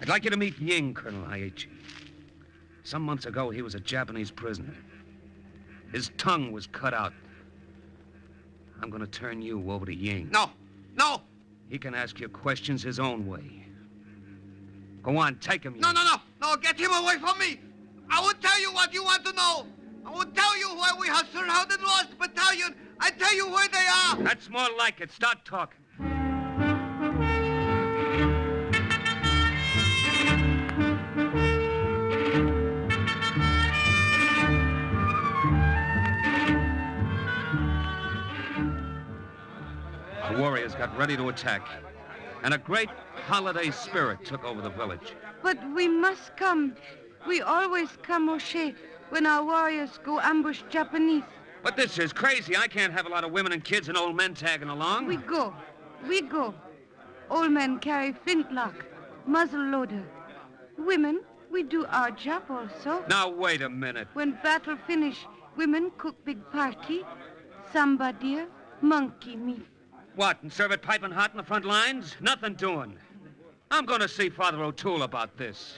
I'd like you to meet Ying, Colonel Hayachi. Some months ago, he was a Japanese prisoner. His tongue was cut out. I'm going to turn you over to Ying. No! He can ask you questions his own way. Go on, take him, Ying. No, get him away from me! I will tell you what you want to know. I will tell you why we have surrounded Lost Battalion. I tell you where they are. That's more like it. Start talking. The warriors got ready to attack, and a great holiday spirit took over the village. But we must come. We always come, O'Shea, when our warriors go ambush Japanese. But this is crazy. I can't have a lot of women and kids and old men tagging along. We go. Old men carry flintlock, muzzle loader. Women, we do our job also. Now, wait a minute. When battle finish, women cook big party. Samba deer, monkey meat. What, and serve it piping hot in the front lines? Nothing doing. I'm going to see Father O'Toole about this.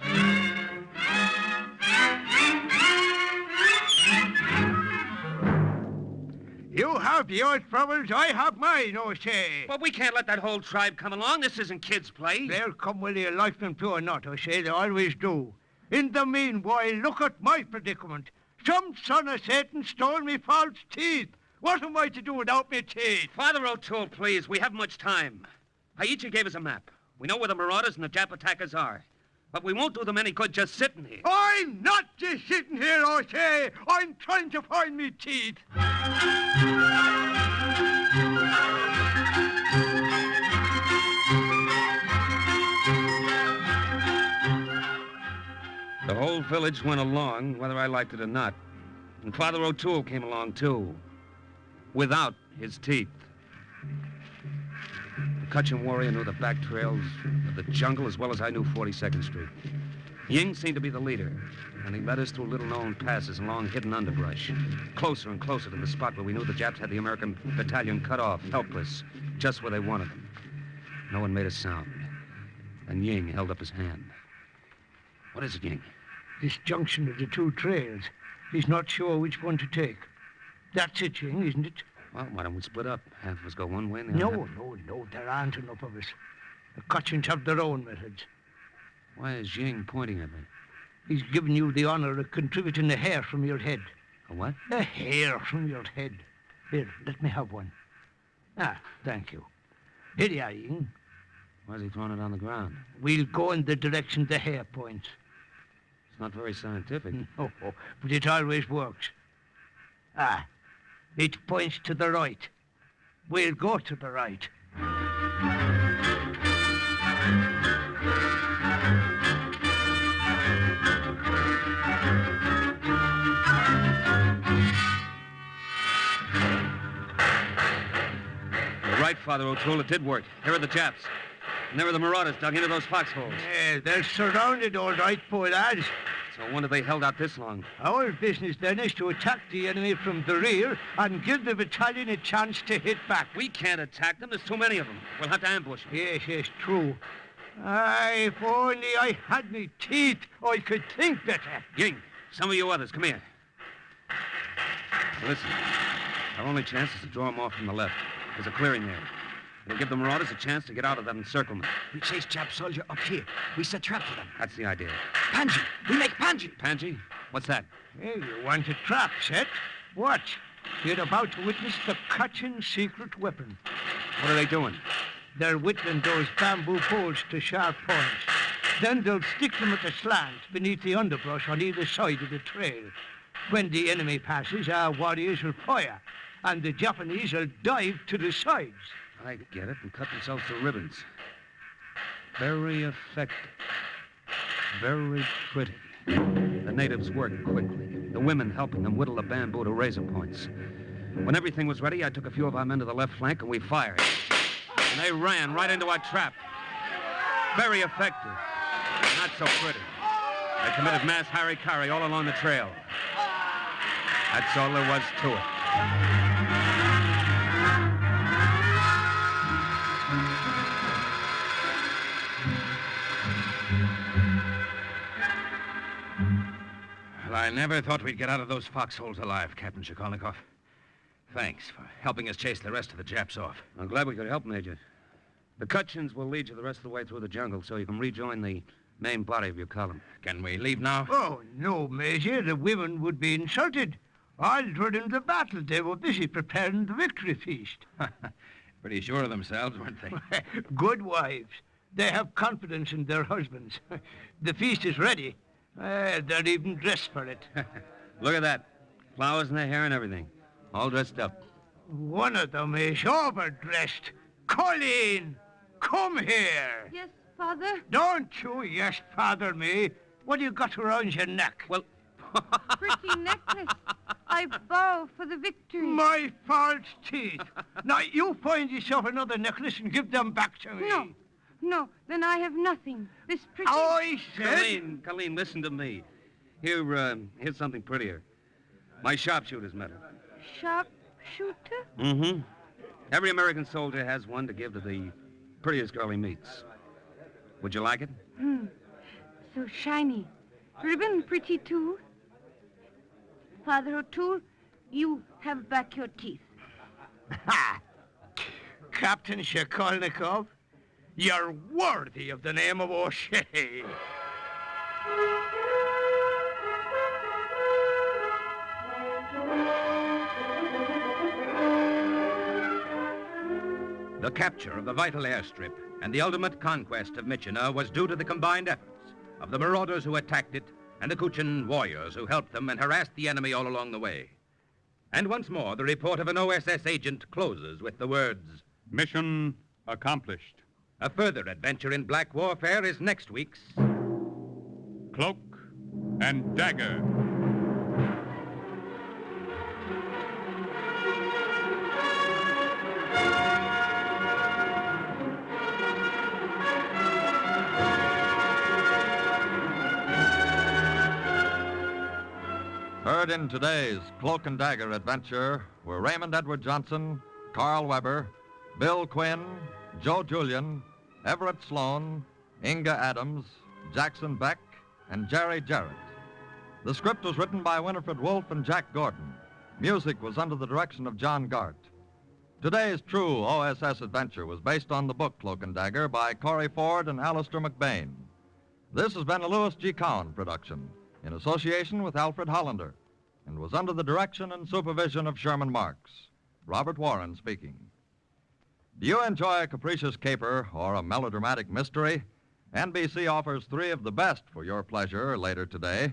You have your troubles, I have mine, O'Shea. But we can't let that whole tribe come along. This isn't kids' play. They'll come whether you like them to or not, O'Shea. They always do. In the meanwhile, look at my predicament. Some son of Satan stole me false teeth. What am I to do without me teeth? Father O'Toole, please. We haven't much time. Haiichi gave us a map. We know where the marauders and the Jap attackers are. But we won't do them any good just sitting here. I'm not just sitting here, O'Shea. I'm trying to find me teeth. The whole village went along, whether I liked it or not. And Father O'Toole came along, too. Without his teeth. The Kutchin warrior knew the back trails of the jungle as well as I knew 42nd Street. Ying seemed to be the leader, and he led us through little-known passes and long hidden underbrush, closer and closer to the spot where we knew the Japs had the American battalion cut off, helpless, just where they wanted them. No one made a sound. And Ying held up his hand. What is it, Ying? This junction of the two trails. He's not sure which one to take. That's it, Ying, isn't it? Well, why don't we split up? Half of us go one way and the No, other... no, there aren't enough of us. The Kutchins have their own methods. Why is Ying pointing at me? He's given you the honor of contributing a hair from your head. A what? A hair from your head. Here, let me have one. Ah, thank you. Here you are, Ying. Why is he throwing it on the ground? We'll go in the direction the hair points. It's not very scientific. No, but it always works. Ah, it points to the right. We'll go to the right. You're right, Father O'Toole. It did work. Here are the Japs. And there are the marauders dug into those foxholes. Yeah, they're surrounded, all right, poor lads. So I wonder they held out this long. Our business, then, is to attack the enemy from the rear and give the battalion a chance to hit back. We can't attack them. There's too many of them. We'll have to ambush them. Yes, true. Aye, if only I had me teeth, I could think better. Ying, some of you others, come here. Now listen, our only chance is to draw them off from the left. There's a clearing there. It'll give the marauders a chance to get out of that encirclement. We chase Jap soldier up here. We set trap for them. That's the idea. Panji! We make Panji! Panji? What's that? Hey, you want a trap set? Watch. You're about to witness the Kutchin secret weapon. What are they doing? They're whittling those bamboo poles to sharp points. Then they'll stick them at a slant beneath the underbrush on either side of the trail. When the enemy passes, our warriors will fire, and the Japanese will dive to the sides. I get it, and cut themselves to ribbons. Very effective. Very pretty. The natives worked quickly, the women helping them whittle the bamboo to razor points. When everything was ready, I took a few of our men to the left flank, and we fired. And they ran right into our trap. Very effective. Not so pretty. They committed mass harikari all along the trail. That's all there was to it. Well, I never thought we'd get out of those foxholes alive, Captain Shikolnikov. Thanks for helping us chase the rest of the Japs off. I'm glad we could help, Major. The Kutchins will lead you the rest of the way through the jungle so you can rejoin the main body of your column. Can we leave now? Oh, no, Major. The women would be insulted. All during the battle, they were busy preparing the victory feast. Pretty sure of themselves, weren't they? Good wives. They have confidence in their husbands. The feast is ready. They're even dressed for it. Look at that. Flowers in their hair and everything. All dressed up. One of them is overdressed. Colleen, come here. Yes, Father? Don't you yes, Father me. What do you got around your neck? Well, Pretty necklace. I bow for the victory. My false teeth. Now, you find yourself another necklace and give them back to me. No, then I have nothing. This pretty... I said... Colleen, listen to me. Here's something prettier. My sharpshooter's medal. Sharpshooter? Mm-hmm. Every American soldier has one to give to the prettiest girl he meets. Would you like it? So shiny. Ribbon pretty, too. Father O'Toole, you have back your teeth. Ha! Captain Shikolnikov, you're worthy of the name of O'Shea. The capture of the vital airstrip and the ultimate conquest of Myitkyina was due to the combined efforts of the marauders who attacked it and the Kutchin warriors who helped them and harassed the enemy all along the way. And once more, the report of an OSS agent closes with the words, Mission accomplished. A further adventure in black warfare is next week's Cloak and Dagger. Heard in today's Cloak and Dagger adventure were Raymond Edward Johnson, Carl Weber, Bill Quinn, Joe Julian, Everett Sloan, Inga Adams, Jackson Beck, and Jerry Jarrett. The script was written by Winifred Wolfe and Jack Gordon. Music was under the direction of John Gart. Today's true OSS adventure was based on the book Cloak and Dagger by Corey Ford and Alistair McBain. This has been a Louis G. Cowan production in association with Alfred Hollander, and was under the direction and supervision of Sherman Marks. Robert Warren speaking. Do you enjoy a capricious caper or a melodramatic mystery? NBC offers 3 of the best for your pleasure later today.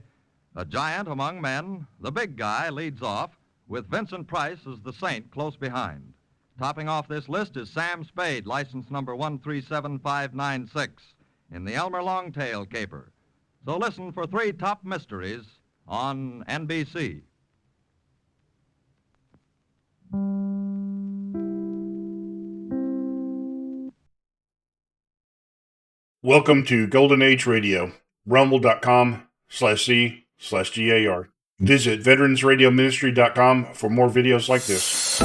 A giant among men, the big guy leads off, with Vincent Price as the saint close behind. Topping off this list is Sam Spade, license number 137596, in the Elmer Longtail caper. So listen for 3 top mysteries on NBC. Welcome to Golden Age Radio, rumble.com/C/GAR. Visit veteransradioministry.com for more videos like this.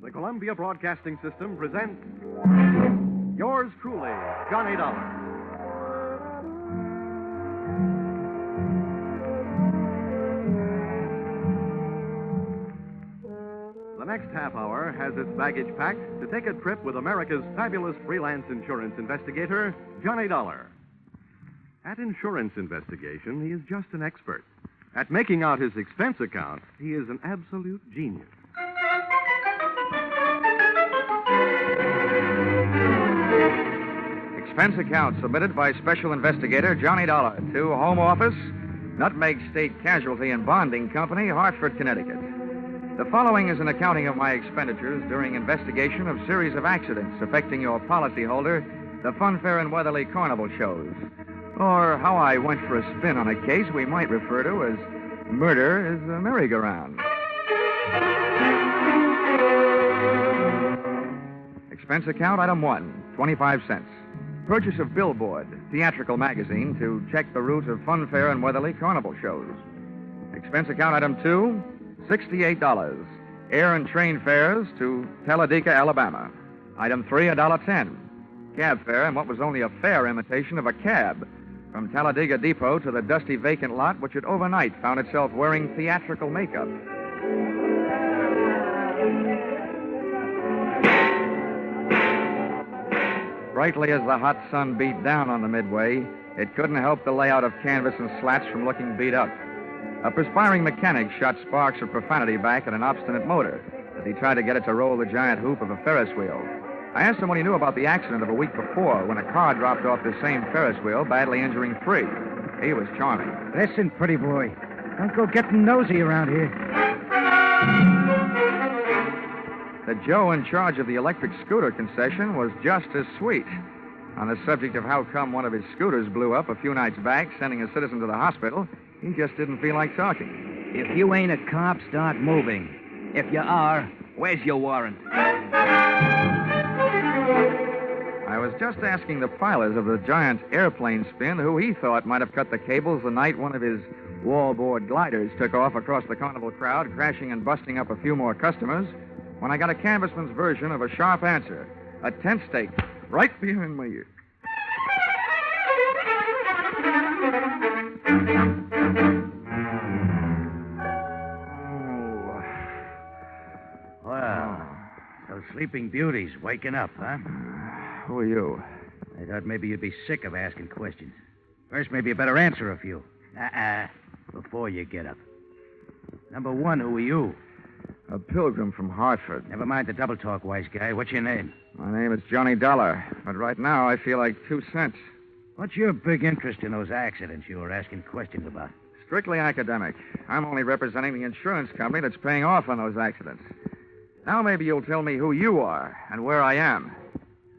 The Columbia Broadcasting System presents yours truly, Johnny Dollar. The next half hour has its baggage packed to take a trip with America's fabulous freelance insurance investigator, Johnny Dollar. At insurance investigation, he is just an expert. At making out his expense account, he is an absolute genius. Expense account submitted by Special Investigator Johnny Dollar to Home Office, Nutmeg State Casualty and Bonding Company, Hartford, Connecticut. The following is an accounting of my expenditures during investigation of series of accidents affecting your policyholder, the Funfair and Weatherly Carnival shows, or how I went for a spin on a case we might refer to as Murder is a Merry-Go-Round. Expense account item 1, 25 cents. Purchase of Billboard, theatrical magazine, to check the route of Funfair and Weatherly Carnival shows. Expense account item 2, $68. Air and train fares to Talladega, Alabama. Item 3, $1.10. Cab fare and what was only a fair imitation of a cab from Talladega Depot to the dusty vacant lot which had overnight found itself wearing theatrical makeup. Brightly as the hot sun beat down on the midway, it couldn't help the layout of canvas and slats from looking beat up. A perspiring mechanic shot sparks of profanity back at an obstinate motor as he tried to get it to roll the giant hoop of a Ferris wheel. I asked him what he knew about the accident of a week before when a car dropped off the same Ferris wheel, badly injuring 3. He was charming. Listen, pretty boy, don't go getting nosy around here. The Joe in charge of the electric scooter concession was just as sweet. On the subject of how come one of his scooters blew up a few nights back, sending a citizen to the hospital, he just didn't feel like talking. If you ain't a cop, start moving. If you are, where's your warrant? I was just asking the pilot of the giant airplane spin who he thought might have cut the cables the night one of his wallboard gliders took off across the carnival crowd, crashing and busting up a few more customers, when I got a canvassman's version of a sharp answer. A tent stake right behind my ear. Well, those sleeping beauties waking up, huh? Who are you? I thought maybe you'd be sick of asking questions. First, maybe you better answer a few. Before you get up. Number 1, who are you? A pilgrim from Hartford. Never mind the double talk, wise guy. What's your name? My name is Johnny Dollar, but right now I feel like 2 cents. What's your big interest in those accidents you were asking questions about? Strictly academic. I'm only representing the insurance company that's paying off on those accidents. Now maybe you'll tell me who you are and where I am.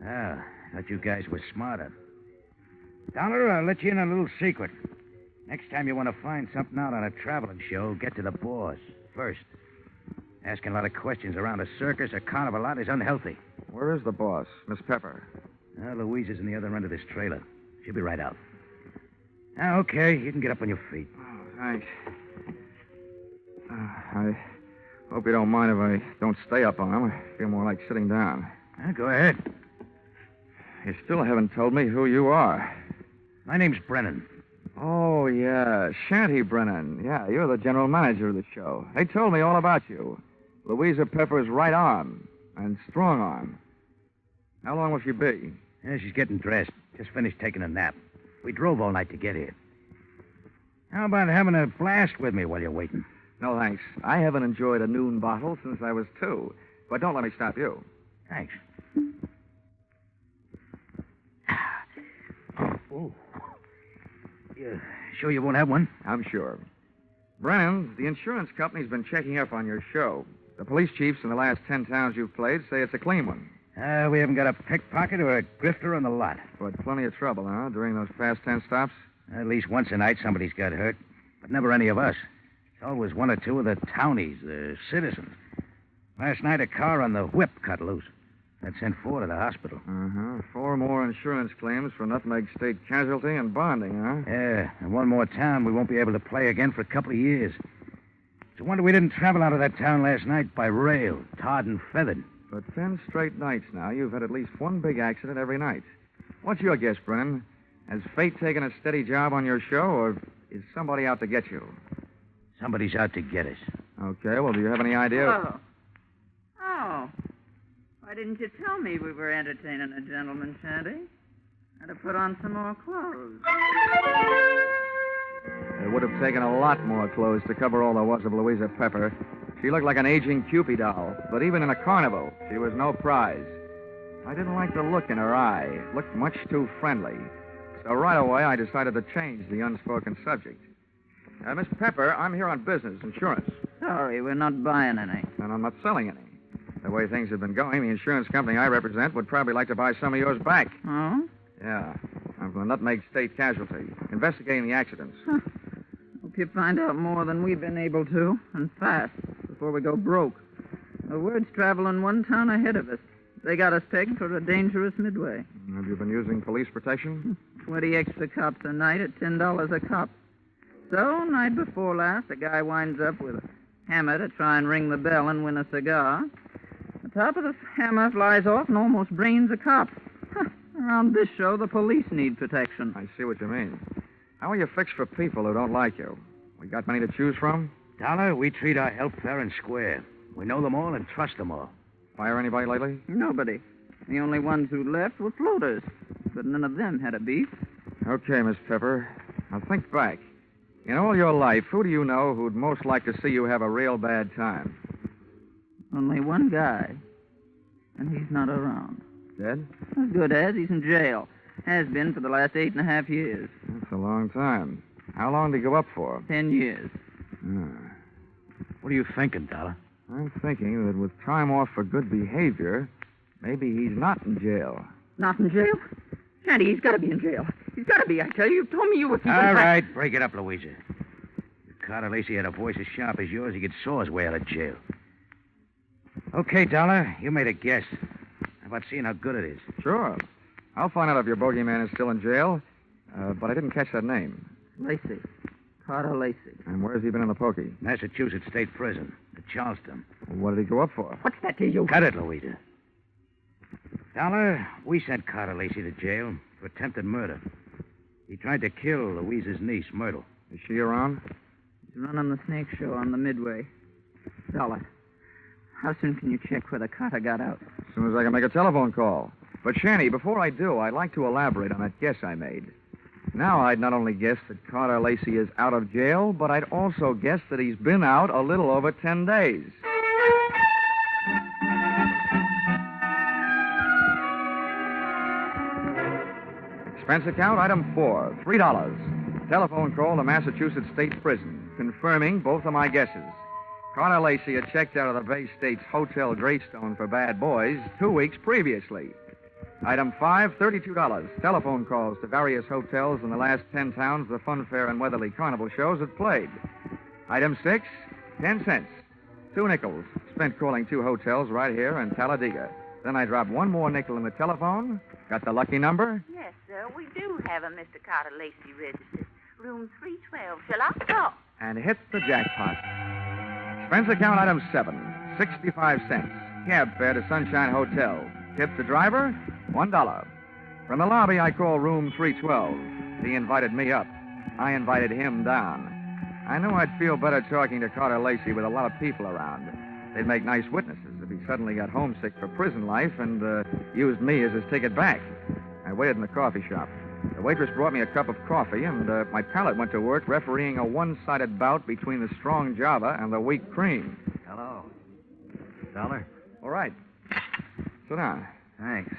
Ah, thought you guys were smarter. Dollar, I'll let you in on a little secret. Next time you want to find something out on a traveling show, get to the boss first. Asking a lot of questions around a circus or carnival lot is unhealthy. Where is the boss, Miss Pepper? Louise is in the other end of this trailer. She'll be right out. Now, okay, you can get up on your feet. Oh, thanks. I hope you don't mind if I don't stay up on him. I feel more like sitting down. Go ahead. You still haven't told me who you are. My name's Brennan. Oh, yeah, Shanty Brennan. Yeah, you're the general manager of the show. They told me all about you. Louisa Pepper's right arm and strong arm. How long will she be? Yeah, she's getting dressed. Just finished taking a nap. We drove all night to get here. How about having a blast with me while you're waiting? No, thanks. I haven't enjoyed a noon bottle since I was 2. But don't let me stop you. Thanks. Oh. You sure you won't have one? I'm sure. Brennan, the insurance company's been checking up on your show. The police chiefs in the last 10 towns you've played say it's a clean one. We haven't got a pickpocket or a grifter on the lot. But plenty of trouble, huh, during those past 10 stops? At least once a night somebody's got hurt. But never any of us. It's always 1 or 2 of the townies, the citizens. Last night, a car on the whip cut loose. That sent 4 to the hospital. 4 more insurance claims for Nutmeg State Casualty and Bonding, huh? Yeah, and 1 more town we won't be able to play again for a couple of years. It's a wonder we didn't travel out of that town last night by rail, tarred and feathered. For 10 straight nights now, you've had at least 1 big accident every night. What's your guess, Brennan? Has fate taken a steady job on your show, or is somebody out to get you? Somebody's out to get us. Okay, well, do you have any idea? Oh. Why didn't you tell me we were entertaining a gentleman, Shanty? I'd have put on some more clothes. would have taken a lot more clothes to cover all there was of Louisa Pepper. She looked like an aging Cupid doll, but even in a carnival, she was no prize. I didn't like the look in her eye. It looked much too friendly. So right away, I decided to change the unspoken subject. Miss Pepper, I'm here on business, insurance. Sorry, we're not buying any. And I'm not selling any. The way things have been going, the insurance company I represent would probably like to buy some of yours back. Oh? Yeah. I'm from the Nutmeg State Casualty, investigating the accidents. Hope you find out more than we've been able to, and fast, before we go broke. The word's traveling one town ahead of us. They got us pegged for a dangerous midway. Have you been using police protection? 20 extra cops a night at $10 a cop. So, night before last, a guy winds up with a hammer to try and ring the bell and win a cigar. The top of the hammer flies off and almost brains a cop. Around this show, the police need protection. I see what you mean. How are you fixed for people who don't like you? We got many to choose from? Dollar, we treat our help fair and square. We know them all and trust them all. Fire anybody lately? Nobody. The only ones who left were floaters. But none of them had a beef. Okay, Miss Pepper. Now think back. In all your life, who do you know who'd most like to see you have a real bad time? Only one guy. And he's not around. Dead? As good as. He's in jail. Has been for the last 8.5 years. That's a long time. How long did he go up for? 10 years. What are you thinking, Dollar? I'm thinking that with time off for good behavior, maybe he's not in jail. Not in jail? Shanty, he's got to be in jail. He's got to be, I tell you. You told me you were... All right, break it up, Louisa. If Carter Lacey had a voice as sharp as yours, he could saw his way out of jail. Okay, Dollar, you made a guess. How about seeing how good it is? Sure. I'll find out if your bogeyman is still in jail, but I didn't catch that name. Lacey. Carter Lacey. And where's he been in the pokey? Massachusetts State Prison, at Charleston. What did he go up for? What's that to you? Cut it, Louisa. Dollar, we sent Carter Lacey to jail for attempted murder. He tried to kill Louisa's niece, Myrtle. Is she around? He's running the snake show on the Midway. Dollar, how soon can you check whether Carter got out? As soon as I can make a telephone call. But, Shanny, before I do, I'd like to elaborate on that guess I made. Now I'd not only guess that Carter Lacey is out of jail, but I'd also guess that he's been out a little over 10 days. Expense account, item 4, $3. Telephone call to Massachusetts State Prison, confirming both of my guesses. Carter Lacey had checked out of the Bay State's Hotel Greystone for bad boys 2 weeks previously. Item 5, $32. Telephone calls to various hotels in the last 10 towns the Fun Fair and Weatherly Carnival shows had played. Item 6, 10 cents. 2 nickels spent calling 2 hotels right here in Talladega. Then I dropped 1 more nickel in the telephone. Got the lucky number? Yes, sir. We do have a Mr. Carter Lacey registered. Room 312. Shall I go? And hit the jackpot. Expense account item 7, 65 cents. Cab fare to Sunshine Hotel. Tip the driver, $1. From the lobby, I called room 312. He invited me up. I invited him down. I knew I'd feel better talking to Carter Lacey with a lot of people around. They'd make nice witnesses if he suddenly got homesick for prison life and used me as his ticket back. I waited in the coffee shop. The waitress brought me a cup of coffee, and my palate went to work refereeing a one-sided bout between the strong Java and the weak cream. Hello. Dollar? All right. Sit down. Thanks.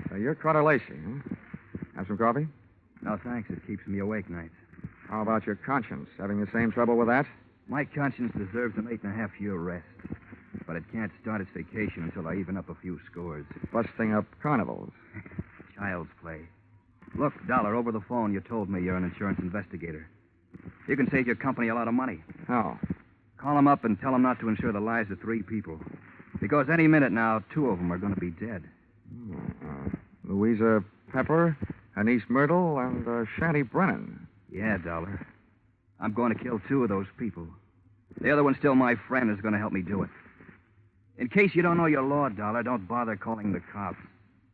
So you're Carter Lacey, huh? Have some coffee? No, thanks. It keeps me awake nights. How about your conscience? Having the same trouble with that? My conscience deserves an 8.5-year rest. But it can't start its vacation until I even up a few scores. Busting up carnivals. Child's play. Look, Dollar, over the phone, you told me you're an insurance investigator. You can save your company a lot of money. How? Call them up and tell them not to insure the lives of 3 people. Because any minute now, 2 of them are going to be dead. Louisa Pepper, Anise Myrtle, and Shanty Brennan. Yeah, Dollar. I'm going to kill 2 of those people. The other one's still my friend and is going to help me do it. In case you don't know your law, Dollar, don't bother calling the cops.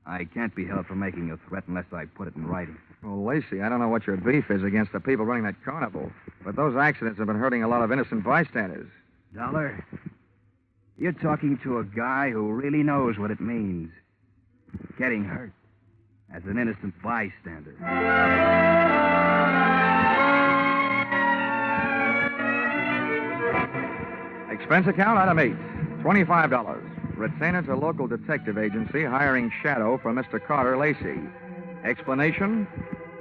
I can't be held for making a threat unless I put it in writing. Well, Lacey, I don't know what your beef is against the people running that carnival, but those accidents have been hurting a lot of innocent bystanders. Dollar, you're talking to a guy who really knows what it means. Getting hurt as an innocent bystander. Expense account, item 8, $25. Retainer to local detective agency hiring shadow for Mr. Carter Lacey. Explanation,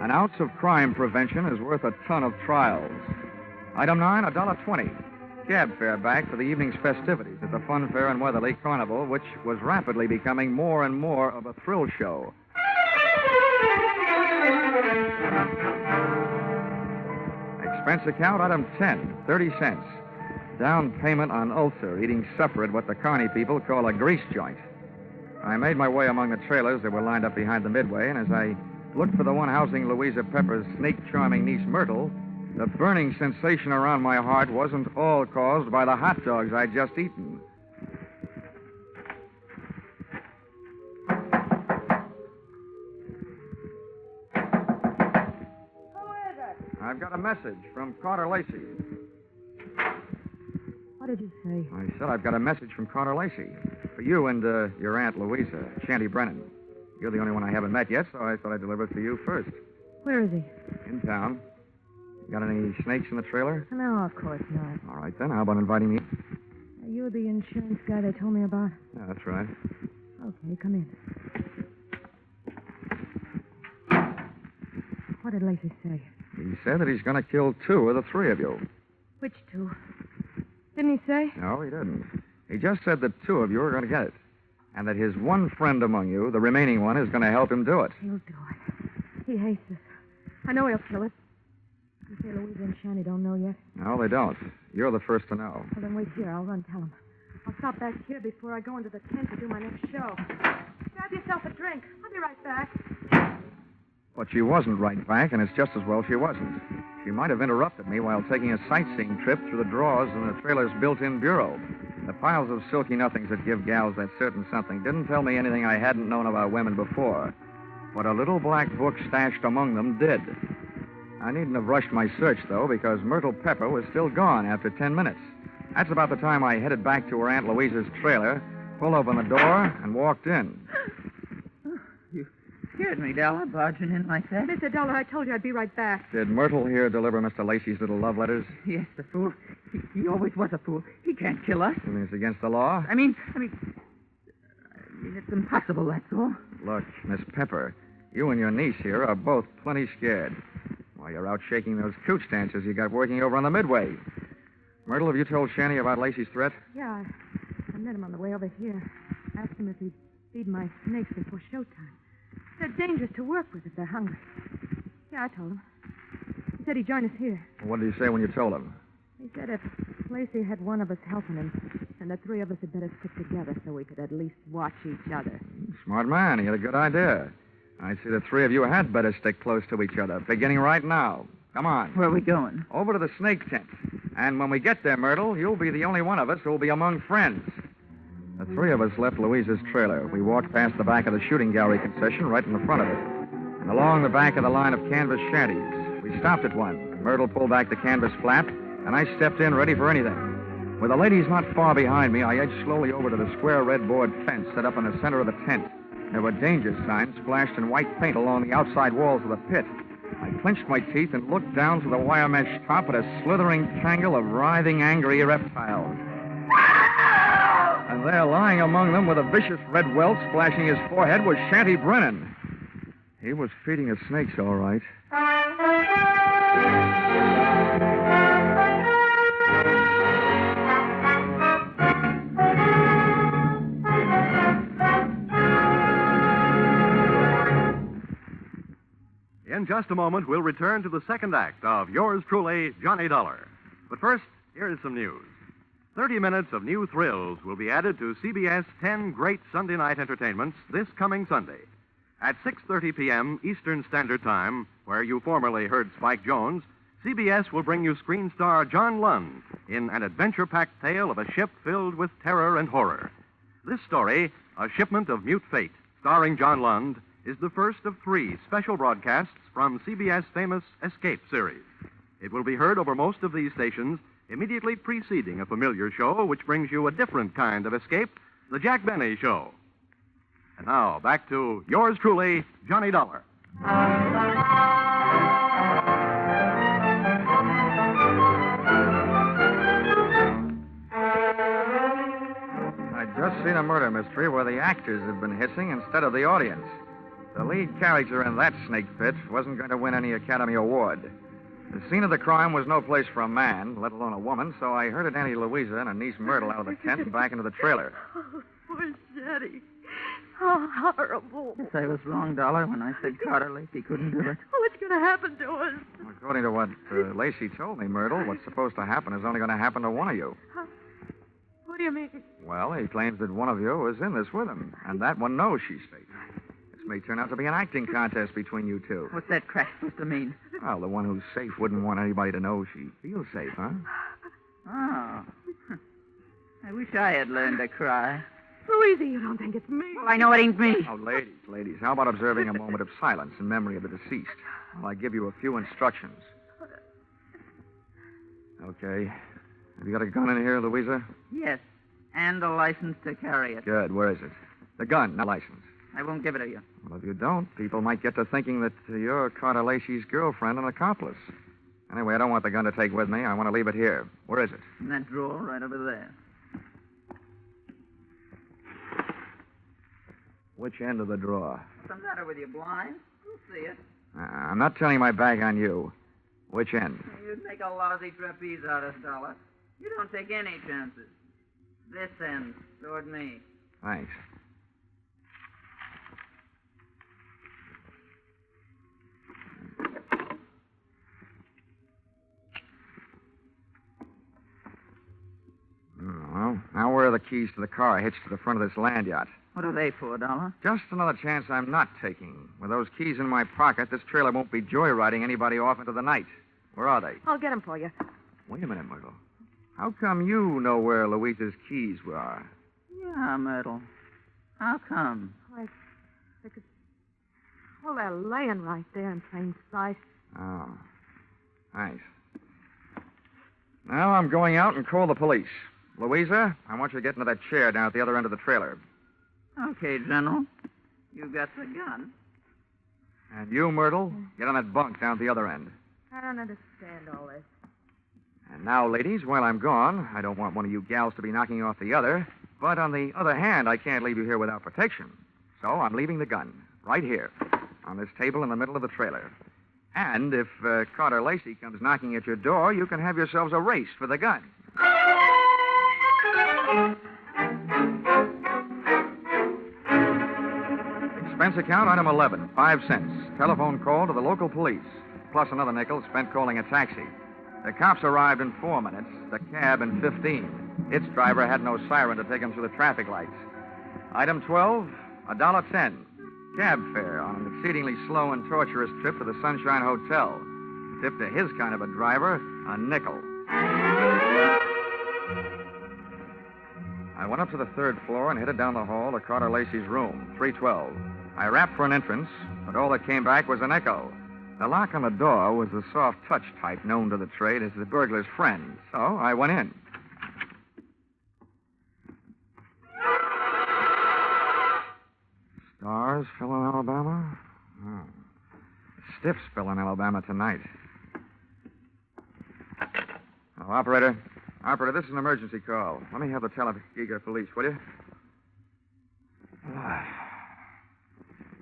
an ounce of crime prevention is worth a ton of trials. Item 9, $1.20. Cab fare back for the evening's festivities at the Fun Fair and Weatherly Carnival, which was rapidly becoming more and more of a thrill show. Expense account, item 10, 30 cents. Down payment on ulcer, eating supper at what the Carney people call a grease joint. I made my way among the trailers that were lined up behind the midway, and as I looked for the one housing Louisa Pepper's snake-charming niece Myrtle, the burning sensation around my heart wasn't all caused by the hot dogs I'd just eaten. I've got a message from Carter Lacey. What did you say? I said I've got a message from Carter Lacey. For you and your Aunt Louisa, Shanty Brennan. You're the only one I haven't met yet, so I thought I'd deliver it to you first. Where is he? In town. Got any snakes in the trailer? No, of course not. All right, then. How about inviting me? Are you the insurance guy they told me about? Yeah, that's right. Okay, come in. What did Lacey say? He said that he's going to kill 2 of the 3 of you. Which 2? Didn't he say? No, he didn't. He just said that 2 of you are going to get it. And that his one friend among you, the remaining one, is going to help him do it. He'll do it. He hates us. I know he'll kill us. You say Louisa and Shanny don't know yet? No, they don't. You're the first to know. Well, then wait here. I'll run tell him. I'll stop back here before I go into the tent to do my next show. Grab yourself a drink. I'll be right back. But she wasn't right back, and it's just as well she wasn't. She might have interrupted me while taking a sightseeing trip through the drawers in the trailer's built-in bureau. The piles of silky nothings that give gals that certain something didn't tell me anything I hadn't known about women before. But a little black book stashed among them did. I needn't have rushed my search, though, because Myrtle Pepper was still gone after 10 minutes. That's about the time I headed back to her Aunt Louisa's trailer, pulled open the door, and walked in. You scared me, Della, barging in like that. Mr. Dollar, I told you I'd be right back. Did Myrtle here deliver Mr. Lacey's little love letters? Yes, the fool. He always was a fool. He can't kill us. You mean it's against the law? I mean, it's impossible, that's all. Look, Miss Pepper, you and your niece here are both plenty scared. While you're out shaking those cooch dancers you got working over on the Midway. Myrtle, have you told Shanny about Lacey's threat? Yeah, I met him on the way over here. Asked him if he'd feed my snakes before showtime. They're dangerous to work with if they're hungry. Yeah, I told him. He said he'd join us here. What did he say when you told him? He said if Lacey had one of us helping him, then the 3 of us had better stick together so we could at least watch each other. Smart man. He had a good idea. I see the 3 of you had better stick close to each other, beginning right now. Come on. Where are we going? Over to the snake tent. And when we get there, Myrtle, you'll be the only one of us who'll be among friends. The 3 of us left Louisa's trailer. We walked past the back of the shooting gallery concession right in the front of it, and along the back of the line of canvas shanties. We stopped at one. Myrtle pulled back the canvas flap, and I stepped in ready for anything. With the ladies not far behind me, I edged slowly over to the square red board fence set up in the center of the tent. There were danger signs splashed in white paint along the outside walls of the pit. I clenched my teeth and looked down through the wire mesh top at a slithering tangle of writhing, angry reptiles. And there, lying among them with a vicious red welt splashing his forehead, was Shanty Brennan. He was feeding his snakes, all right. In just a moment, we'll return to the second act of Yours Truly, Johnny Dollar. But first, here is some news. 30 minutes of new thrills will be added to CBS 10 Great Sunday Night Entertainments this coming Sunday. At 6:30 p.m. Eastern Standard Time, where you formerly heard Spike Jones, CBS will bring you screen star John Lund in an adventure-packed tale of a ship filled with terror and horror. This story, A Shipment of Mute Fate, starring John Lund, is the first of 3 special broadcasts from CBS' famous Escape series. It will be heard over most of these stations immediately preceding a familiar show which brings you a different kind of escape, The Jack Benny Show. And now, back to yours truly, Johnny Dollar. seen a murder mystery where the actors have been hissing instead of the audience. The lead character in that snake pit wasn't going to win any Academy Award. The scene of the crime was no place for a man, let alone a woman, so I herded Auntie Louisa and her niece Myrtle out of the tent and back into the trailer. Oh, poor Shetty. How horrible. Yes, I was wrong, Dollar, when I said Carter Lacey couldn't do it. What's going to happen to us? According to what Lacey told me, Myrtle, what's supposed to happen is only going to happen to one of you. What do you mean? Well, he claims that one of you was in this with him, and that one knows she's safe. This may turn out to be an acting contest between you two. What's that crap supposed to mean? Well, the one who's safe wouldn't want anybody to know she feels safe, huh? Oh. I wish I had learned to cry. Louisa, you don't think it's me? Well, I know it ain't me. Oh, ladies, how about observing a moment of silence in memory of the deceased while I give you a few instructions? Okay. Have you got a gun in here, Louisa? Yes, and a license to carry it. Good. Where is it? The gun, not license. I won't give it to you. Well, if you don't, people might get to thinking that you're Carter Lacey's girlfriend and accomplice. Anyway, I don't want the gun to take with me. I want to leave it here. Where is it? In that drawer right over there. Which end of the drawer? What's the matter with you, blind? You'll see it. I'm not turning my back on you. Which end? You'd make a lousy trapeze artist, Dollar. You don't take any chances. This end, toward me. Thanks. Well, now where are the keys to the car I hitched to the front of this land yacht? What are they for, Dollar? Just another chance I'm not taking. With those keys in my pocket, this trailer won't be joyriding anybody off into the night. Where are they? I'll get them for you. Wait a minute, Myrtle. How come you know where Louisa's keys were? Yeah, Myrtle. How come? Well, they're laying right there in plain sight. Oh. Thanks. Now I'm going out and call the police. Louisa, I want you to get into that chair down at the other end of the trailer. Okay, General. You got the gun. And you, Myrtle, get on that bunk down at the other end. I don't understand all this. And now, ladies, while I'm gone, I don't want one of you gals to be knocking off the other. But on the other hand, I can't leave you here without protection. So I'm leaving the gun right here on this table in the middle of the trailer. And if Carter Lacey comes knocking at your door, you can have yourselves a race for the gun. Expense account, item 11, 5 cents. Telephone call to the local police, plus another nickel spent calling a taxi. The cops arrived in 4 minutes, the cab in 15. Its driver had no siren to take him through the traffic lights. Item 12, $1.10. Cab fare on an exceedingly slow and torturous trip to the Sunshine Hotel. Tip to his kind of a driver, a nickel. I went up to the 3rd floor and headed down the hall to Carter Lacey's room, 312. I rapped for an entrance, but all that came back was an echo. The lock on the door was the soft touch type known to the trade as the burglar's friend, so I went in. Stars fell in Alabama? Oh. Stiffs fell in Alabama tonight. Oh, operator, this is an emergency call. Let me have the Talladega police, will you?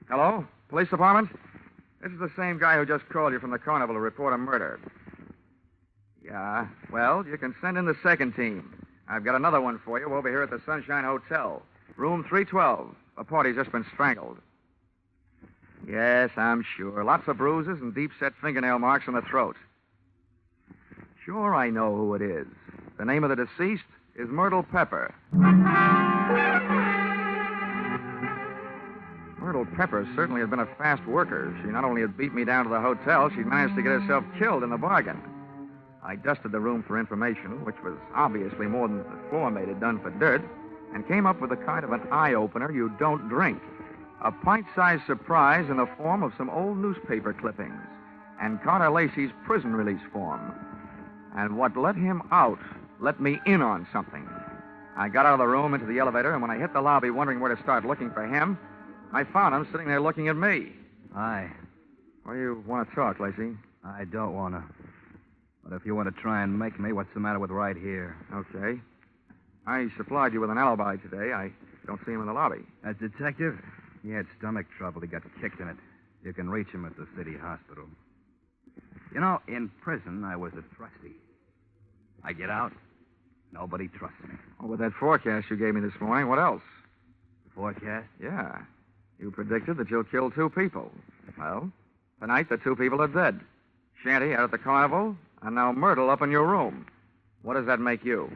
Hello? Police department? This is the same guy who just called you from the carnival to report a murder. Yeah, well, you can send in the second team. I've got another one for you over here at the Sunshine Hotel. Room 312. A party's just been strangled. Yes, I'm sure. Lots of bruises and deep-set fingernail marks on the throat. Sure, I know who it is. The name of the deceased is Myrtle Pepper. Myrtle Pepper certainly has been a fast worker. She not only had beat me down to the hotel, she'd managed to get herself killed in the bargain. I dusted the room for information, which was obviously more than the floor mate had done for dirt, and came up with a kind of an eye-opener you don't drink. A pint-sized surprise in the form of some old newspaper clippings and Carter Lacey's prison release form. And what let him out let me in on something. I got out of the room into the elevator, and when I hit the lobby wondering where to start looking for him, I found him sitting there looking at me. Hi. Why do you want to talk, Lacey? I don't want to. But if you want to try and make me, what's the matter with right here? Okay. I supplied you with an alibi today. I Don't see him in the lobby. That detective? He had stomach trouble. He got kicked in it. You can reach him at the city hospital. You know, in prison, I was a trustee. I get out, nobody trusts me. Oh, with that forecast you gave me this morning, what else? Forecast? Yeah. You predicted that you'll kill 2 people. Well, tonight the 2 people are dead. Shanty out at the carnival, and now Myrtle up in your room. What does that make you?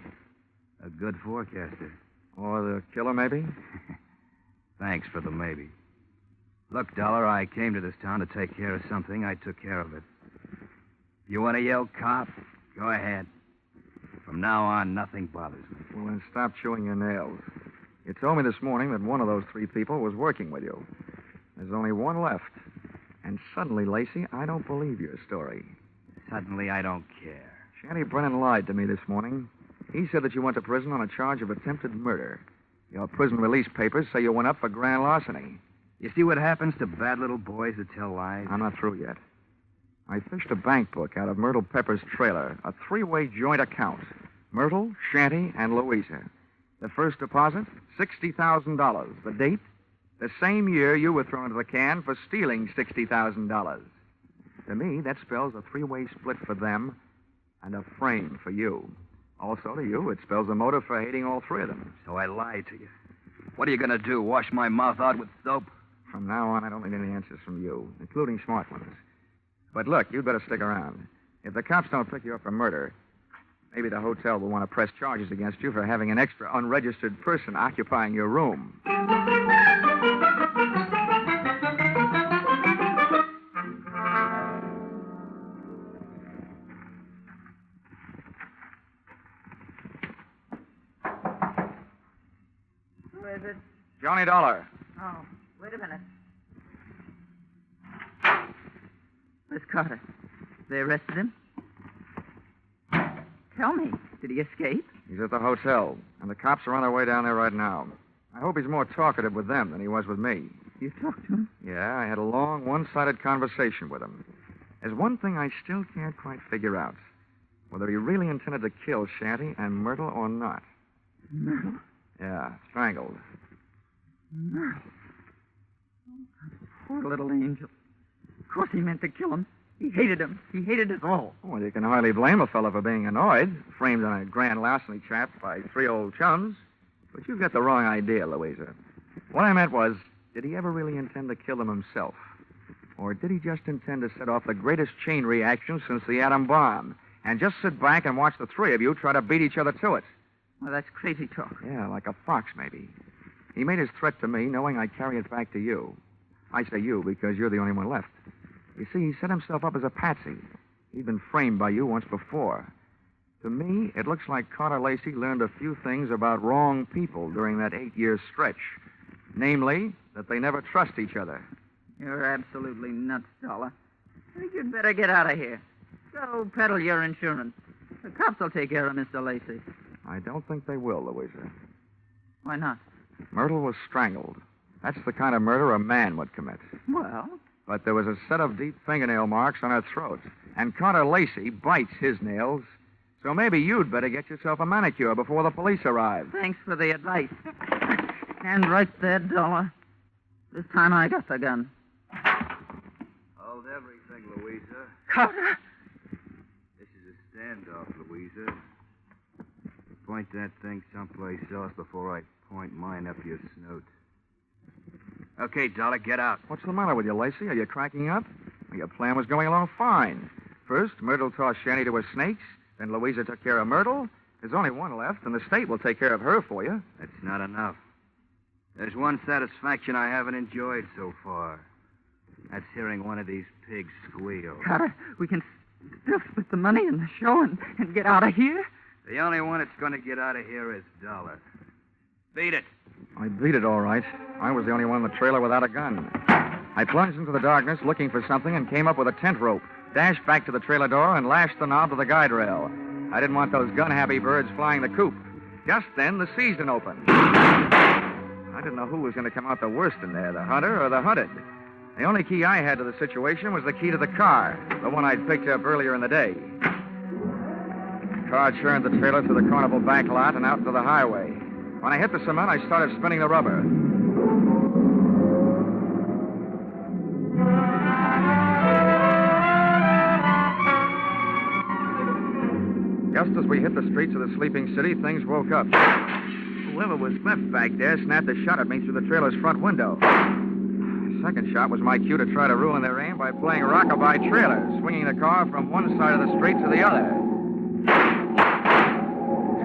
A good forecaster. Or the killer, maybe? Thanks for the maybe. Look, Dollar, I came to this town to take care of something. I took care of it. You want to yell cop? Go ahead. From now on, nothing bothers me. Well, then stop chewing your nails. You told me this morning that one of those 3 people was working with you. There's only one left. And suddenly, Lacey, I don't believe your story. Suddenly, I don't care. Shanty Brennan lied to me this morning. He said that you went to prison on a charge of attempted murder. Your prison release papers say you went up for grand larceny. You see what happens to bad little boys that tell lies? I'm not through yet. I fished a bank book out of Myrtle Pepper's trailer, a 3-way joint account. Myrtle, Shanty, and Louisa. The first deposit, $60,000. The date, the same year you were thrown into the can for stealing $60,000. To me, that spells a 3-way split for them and a frame for you. Also, to you, it spells a motive for hating all 3 of them. So I lied to you. What are you going to do, wash my mouth out with soap? From now on, I don't need any answers from you, including smart ones. But look, you'd better stick around. If the cops don't pick you up for murder, maybe the hotel will want to press charges against you for having an extra unregistered person occupying your room. Who is it? Johnny Dollar. Oh, wait a minute. Miss Carter, they arrested him? Tell me, did he escape? He's at the hotel, and the cops are on their way down there right now. I hope he's more talkative with them than he was with me. You talked to him? Yeah, I had a long, one-sided conversation with him. There's one thing I still can't quite figure out. Whether he really intended to kill Shanty and Myrtle or not. Myrtle? Yeah, strangled. Myrtle? Poor little angel. Of course he meant to kill him. He hated him. He hated us all. Well, you can hardly blame a fellow for being annoyed, framed on a grand larceny trap by 3 old chums. But you've got the wrong idea, Louisa. What I meant was, did he ever really intend to kill him himself? Or did he just intend to set off the greatest chain reaction since the atom bomb, and just sit back and watch the 3 of you try to beat each other to it? Well, that's crazy talk. Yeah, like a fox, maybe. He made his threat to me knowing I'd carry it back to you. I say you because you're the only one left. You see, he set himself up as a patsy. He'd been framed by you once before. To me, it looks like Carter Lacey learned a few things about wrong people during that 8-year stretch. Namely, that they never trust each other. You're absolutely nuts, Dollar. I think you'd better get out of here. Go peddle your insurance. The cops will take care of Mr. Lacey. I don't think they will, Louisa. Why not? Myrtle was strangled. That's the kind of murder a man would commit. Well? But there was a set of deep fingernail marks on her throat. And Carter Lacey bites his nails. So maybe you'd better get yourself a manicure before the police arrive. Thanks for the advice. Stand right there, Dollar. This time I got the gun. Hold everything, Louisa. Carter! This is a standoff, Louisa. Point that thing someplace else before I point mine up your snoot. Okay, Dollar, get out. What's the matter with you, Lacey? Are you cracking up? Your plan was going along fine. First, Myrtle tossed Shanty to her snakes. Then Louisa took care of Myrtle. There's only one left, and the state will take care of her for you. That's not enough. There's one satisfaction I haven't enjoyed so far. That's hearing one of these pigs squeal. Carter, we can still split the money in the show and get out of here? The only one that's going to get out of here is Dollar. Beat it. I beat it, all right. I was the only one in the trailer without a gun. I plunged into the darkness looking for something and came up with a tent rope, dashed back to the trailer door, and lashed the knob to the guide rail. I didn't want those gun-happy birds flying the coop. Just then, the season opened. I didn't know who was going to come out the worst in there, the hunter or the hunted. The only key I had to the situation was the key to the car, the one I'd picked up earlier in the day. The car churned the trailer through the carnival back lot and out into the highway. When I hit the cement, I started spinning the rubber. Just as we hit the streets of the sleeping city, things woke up. Whoever was left back there snapped a shot at me through the trailer's front window. The second shot was my cue to try to ruin their aim by playing rockabye trailer, swinging the car from one side of the street to the other.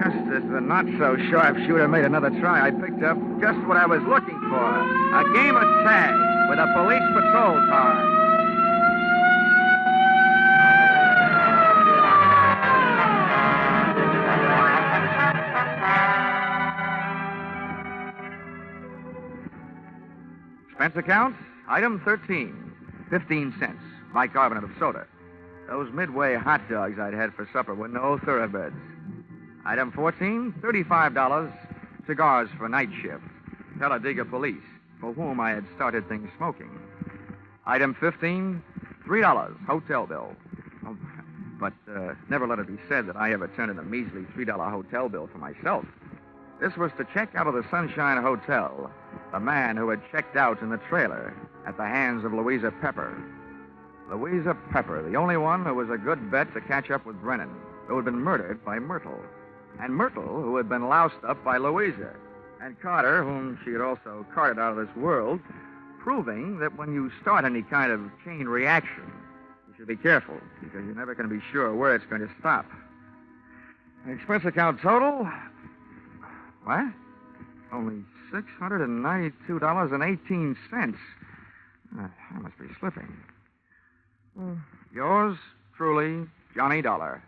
Just as the not-so-sharpshooter made another try, I picked up just what I was looking for, a game of tag with a police patrol car. Expense account, item 13, 15 cents, bicarbonate of soda. Those Midway hot dogs I'd had for supper were no thoroughbreds. Item 14, $35, cigars for night shift. Talladega police, for whom I had started things smoking. Item 15, $3, hotel bill. Oh, but never let it be said that I ever turned in a measly $3 hotel bill for myself. This was to check out of the Sunshine Hotel, the man who had checked out in the trailer at the hands of Louisa Pepper. Louisa Pepper, the only one who was a good bet to catch up with Brennan, who had been murdered by Myrtle. And Myrtle, who had been loused up by Louisa. And Carter, whom she had also carted out of this world, proving that when you start any kind of chain reaction, you should be careful, because you're never going to be sure where it's going to stop. Expense account total? What? Only $692.18. I must be slipping. Yours truly, Johnny Dollar.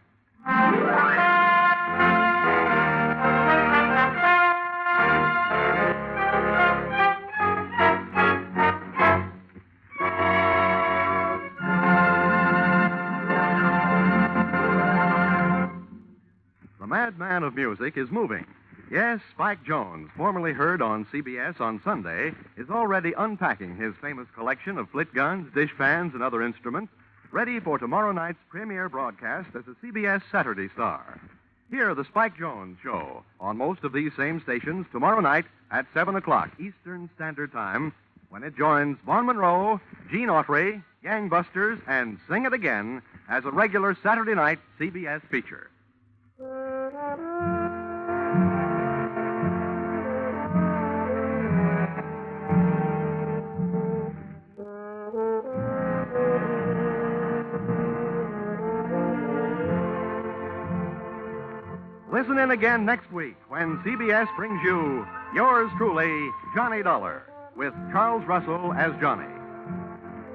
The madman of music is moving. Yes, Spike Jones, formerly heard on CBS on Sunday, is already unpacking his famous collection of flit guns, dish pans, and other instruments, ready for tomorrow night's premiere broadcast as a CBS Saturday star. Hear the Spike Jones Show on most of these same stations tomorrow night at 7 o'clock Eastern Standard Time, when it joins Vaughn Monroe, Gene Autry, Gangbusters, and Sing It Again as a regular Saturday night CBS feature. Listen in again next week when CBS brings you yours truly, Johnny Dollar, with Charles Russell as Johnny.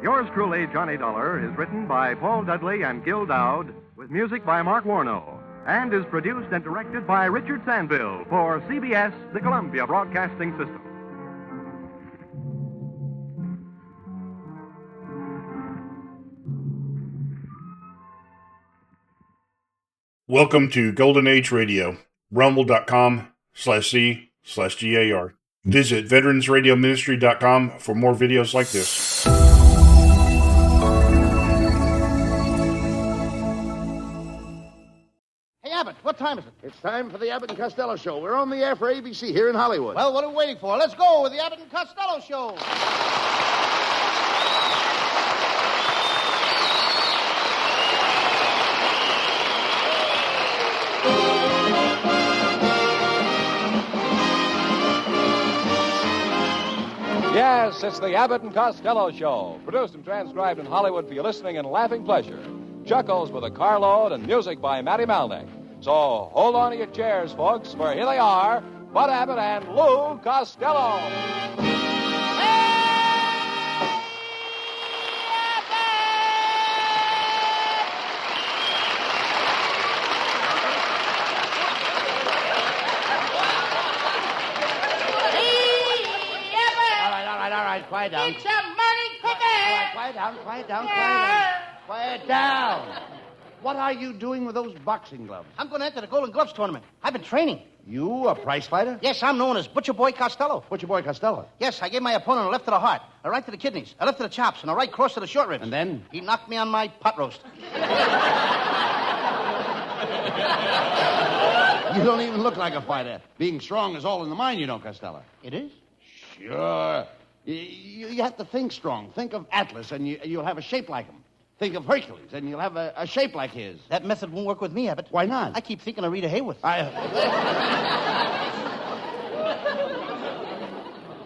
Yours truly, Johnny Dollar, is written by Paul Dudley and Gil Dowd, with music by Mark Warnow, and is produced and directed by Richard Sandville for CBS, the Columbia Broadcasting System. Welcome to Golden Age Radio, rumble.com/C/GAR. Visit veteransradioministry.com for more videos like this. Hey, Abbott, what time is it? It's time for the Abbott and Costello Show. We're on the air for ABC here in Hollywood. Well, what are we waiting for? Let's go with the Abbott and Costello Show. Yes, it's the Abbott and Costello Show, produced and transcribed in Hollywood for your listening and laughing pleasure. Chuckles with a carload and music by Matty Malnick. So hold on to your chairs, folks, for here they are, Bud Abbott and Lou Costello. All right, quiet down. It's a money cookie. All right, quiet down. Quiet down. What are you doing with those boxing gloves? I'm going to enter the Golden Gloves tournament. I've been training. You, a prize fighter? Yes, I'm known as Butcher Boy Costello. Butcher Boy Costello? Yes, I gave my opponent a left to the heart, a right to the kidneys, a left to the chops, and a right cross to the short ribs. And then? He knocked me on my pot roast. You don't even look like a fighter. Being strong is all in the mind, you know, Costello. It is? Sure. You have to think strong. Think of Atlas, and you'll have a shape like him. Think of Hercules, and you'll have a shape like his. That method won't work with me, Abbott. Why not? I keep thinking of Rita Hayworth.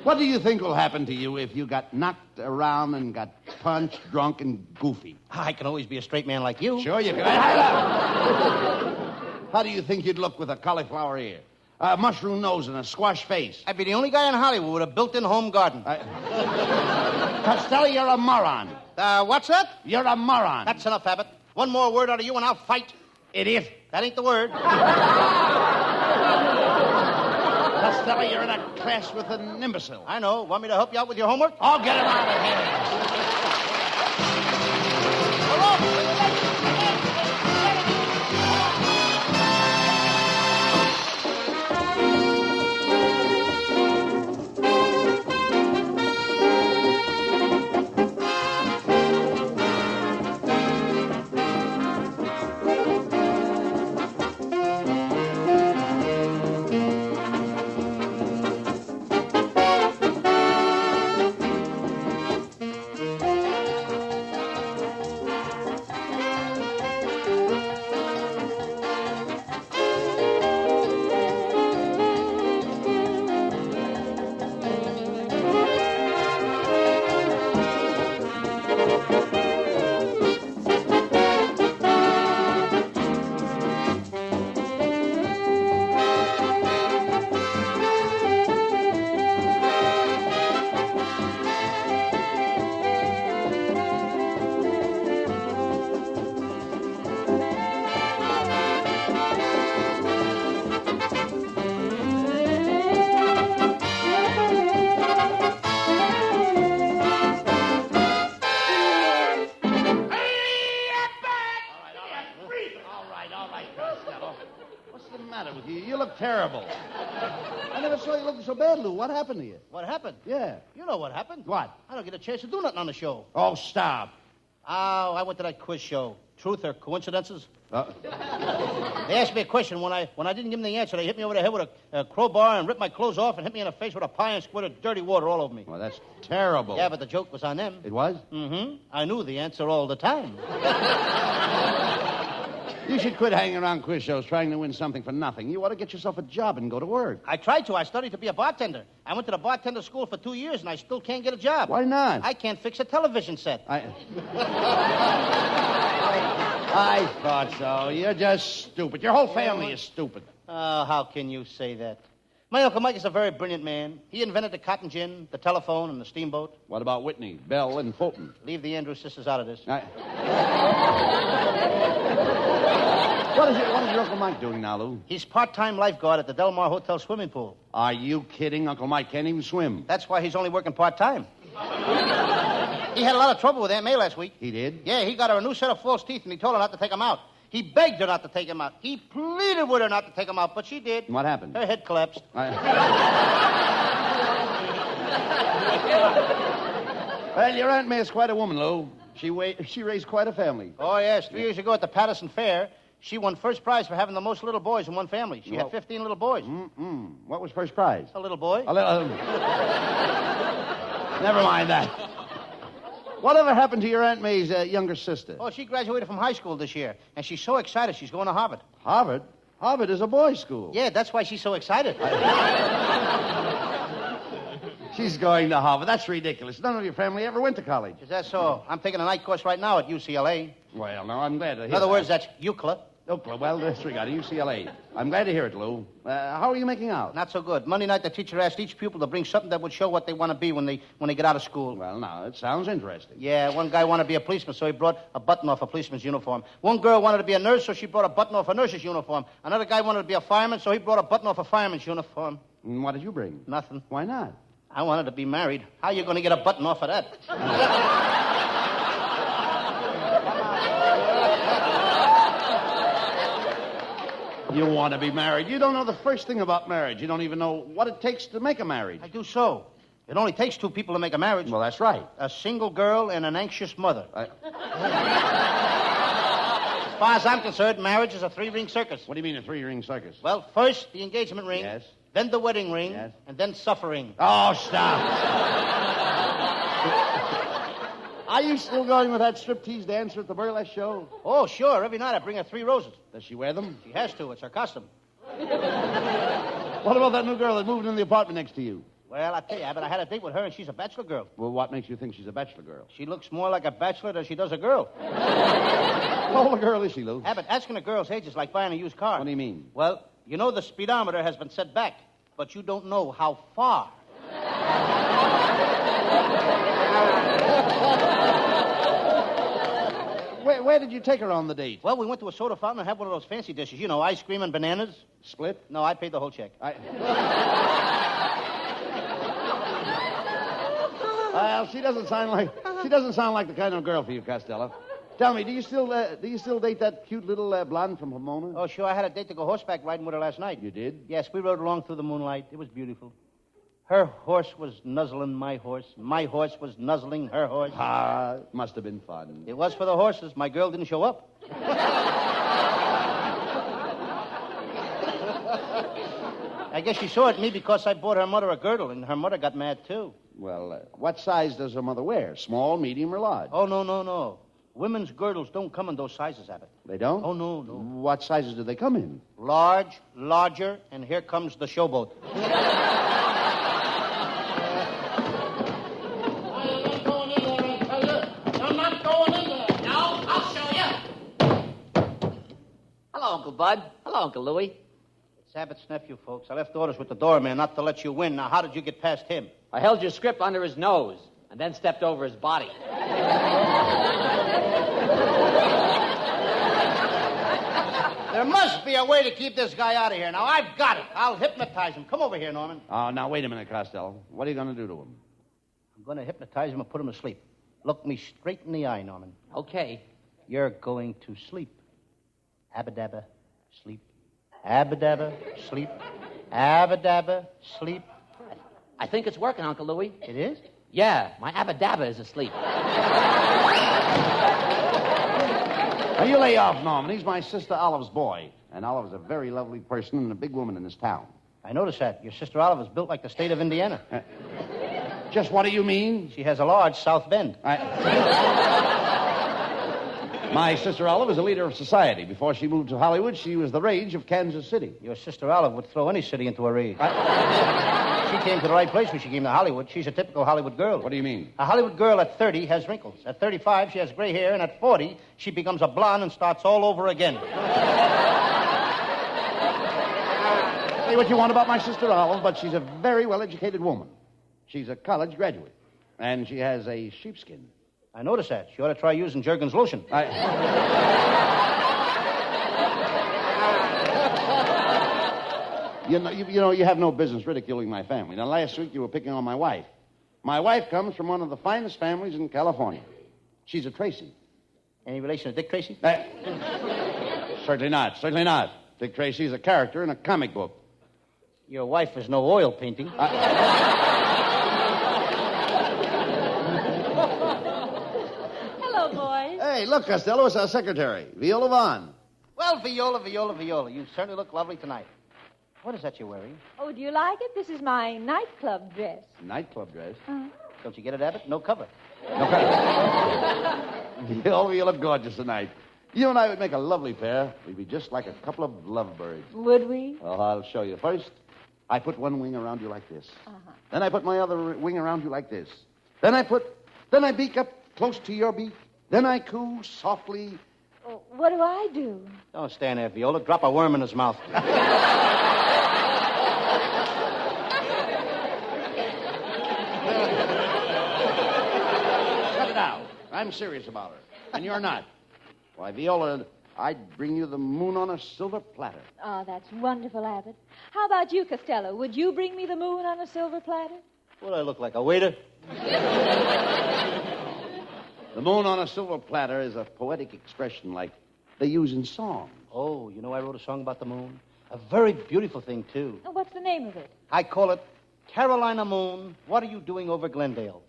What do you think will happen to you if you got knocked around and got punched, drunk, and goofy? I can always be a straight man like you. Sure you can. How do you think you'd look with a cauliflower ear, a mushroom nose, and a squash face? I'd be the only guy in Hollywood with a built-in home garden. Costello, you're a moron. What's that? You're a moron. That's enough, Abbott. One more word out of you and I'll fight. Idiot. That ain't the word. Costello, you're in a class with an imbecile. I know. Want me to help you out with your homework? I'll get him out of here. Terrible. I never saw you looking so bad, Lou. What happened to you? What happened? Yeah. You know what happened. What? I don't get a chance to do nothing on the show. Oh, stop. Oh, I went to that quiz show. Truth or coincidences? They asked me a question. When I didn't give them the answer, they hit me over the head with a crowbar and ripped my clothes off and hit me in the face with a pie and squirted dirty water all over me. Well, that's terrible. Yeah, but the joke was on them. It was? Mm-hmm. I knew the answer all the time. You should quit hanging around quiz shows trying to win something for nothing. You ought to get yourself a job and go to work. I tried to. I studied to be a bartender. I went to the bartender school for 2 years, and I still can't get a job. Why not? I can't fix a television set. I thought so. You're just stupid. Your whole family is stupid. Oh, how can you say that? My Uncle Mike is a very brilliant man. He invented the cotton gin, the telephone, and the steamboat. What about Whitney, Bell, and Fulton? Leave the Andrews sisters out of this. What is your Uncle Mike doing now, Lou? He's part-time lifeguard at the Del Mar Hotel swimming pool. Are you kidding? Uncle Mike can't even swim. That's why he's only working part-time. He had a lot of trouble with Aunt May last week. He did? Yeah, he got her a new set of false teeth, and he told her not to take them out. He begged her not to take them out. He pleaded with her not to take them out, but she did. What happened? Her head collapsed. Well, your Aunt May is quite a woman, Lou. She raised quite a family. Oh, yes. 3 years ago at the Patterson Fair, she won first prize for having the most little boys in one family. She had 15 little boys. What was first prize? A little boy. Never mind that. Whatever happened to your Aunt May's younger sister? Oh, she graduated from high school this year, and she's so excited she's going to Harvard. Harvard? Harvard is a boys' school. Yeah, that's why she's so excited. She's going to Harvard. That's ridiculous. None of your family ever went to college. Is that so? I'm taking a night course right now at UCLA. Well, no, I'm glad to hear In other words, that's UCLA. UCLA. Well, disregard UCLA. I'm glad to hear it, Lou. How are you making out? Not so good. Monday night, the teacher asked each pupil to bring something that would show what they want to be when they get out of school. Well, now, it sounds interesting. Yeah, one guy wanted to be a policeman, so he brought a button off a policeman's uniform. One girl wanted to be a nurse, so she brought a button off a nurse's uniform. Another guy wanted to be a fireman, so he brought a button off a fireman's uniform. And what did you bring? Nothing. Why not? I wanted to be married. How are you going to get a button off of that? You want to be married. You don't know the first thing about marriage. You don't even know what it takes to make a marriage. I do so. It only takes two people to make a marriage. Well, that's right. A single girl and an anxious mother. 5 far as I'm concerned, marriage is a three-ring circus. What do you mean a three-ring circus? Well, first the engagement ring. Yes. Then the wedding ring. Yes. And then suffering. Oh, stop. Are you still going with that striptease dancer at the burlesque show? Oh, sure. Every night I bring her 3 roses. Does she wear them? She has to. It's her custom. What about that new girl that moved in the apartment next to you? Well, I tell you, Abbott, I had a date with her, and she's a bachelor girl. Well, what makes you think she's a bachelor girl? She looks more like a bachelor than she does a girl. How old a girl is she, Lou? Abbott, asking a girl's age is like buying a used car. What do you mean? Well, you know the speedometer has been set back, but you don't know how far. Where did you take her on the date? Well, we went to a soda fountain and had one of those fancy dishes. You know, ice cream and bananas. Split? No, I paid the whole check. Well, she doesn't sound like the kind of girl for you, Costello. Tell me, do you still date that cute little blonde from Pomona? Oh, sure. I had a date to go horseback riding with her last night. You did? Yes, we rode along through the moonlight. It was beautiful. Her horse was nuzzling my horse. My horse was nuzzling her horse. Ah, it must have been fun. It was for the horses. My girl didn't show up. I guess she saw it in me because I bought her mother a girdle, and her mother got mad, too. Well, what size does her mother wear? Small, medium, or large? Oh, no. Women's girdles don't come in those sizes, Abbott. They don't? Oh, no. What sizes do they come in? Large, larger, and here comes the showboat. Hello, Uncle Bud. Hello, Uncle Louie. It's Abbott's nephew, folks. I left orders with the doorman not to let you in. Now, how did you get past him? I held your script under his nose and then stepped over his body. There must be a way to keep this guy out of here. Now, I've got it. I'll hypnotize him. Come over here, Norman. Oh, now, wait a minute, Costello. What are you going to do to him? I'm going to hypnotize him and put him to sleep. Look me straight in the eye, Norman. Okay. You're going to sleep. Abba-dabba, sleep. Abba-dabba, sleep. Abba-dabba, sleep. I think it's working, Uncle Louie. It is? Yeah, my abba-dabba is asleep. Now, you lay off, Norman. He's my sister Olive's boy. And Olive's a very lovely person and a big woman in this town. I noticed that. Your sister Olive is built like the state of Indiana. Just what do you mean? She has a large South Bend. My sister Olive is a leader of society. Before she moved to Hollywood, she was the rage of Kansas City. Your sister Olive would throw any city into a rage. She came to the right place when she came to Hollywood. She's a typical Hollywood girl. What do you mean? A Hollywood girl at 30 has wrinkles. At 35, she has gray hair. And at 40, she becomes a blonde and starts all over again. Say what you want about my sister Olive, but she's a very well-educated woman. She's a college graduate. And she has a sheepskin. I noticed that. She ought to try using Jergens lotion. You know, you have no business ridiculing my family. Now, last week you were picking on my wife. My wife comes from one of the finest families in California. She's a Tracy. Any relation to Dick Tracy? Certainly not. Certainly not. Dick Tracy is a character in a comic book. Your wife is no oil painting. Hello, boys. Hey, look, Costello, it's our secretary, Viola Vaughn. Well, Viola, you certainly look lovely tonight. What is that you're wearing? Oh, do you like it? This is my nightclub dress. Nightclub dress? Don't you get it, Abbott? No cover. No cover. Viola, you look gorgeous tonight. You and I would make a lovely pair. We'd be just like a couple of lovebirds. Would we? Well, I'll show you. First, I put one wing around you like this. Then I put my other wing around you like this. Then I beak up close to your beak. Then I coo softly. Oh, what do I do? Don't stand there, Viola. Drop a worm in his mouth. Cut it out. I'm serious about her. And you're not. Why, Viola, I'd bring you the moon on a silver platter. Oh, that's wonderful, Abbott. How about you, Costello? Would you bring me the moon on a silver platter? What do I look like, a waiter? The moon on a silver platter is a poetic expression like they use in song. Oh, you know I wrote a song about the moon? A very beautiful thing, too. Oh, what's the name of it? I call it Carolina Moon, What Are You Doing Over Glendale?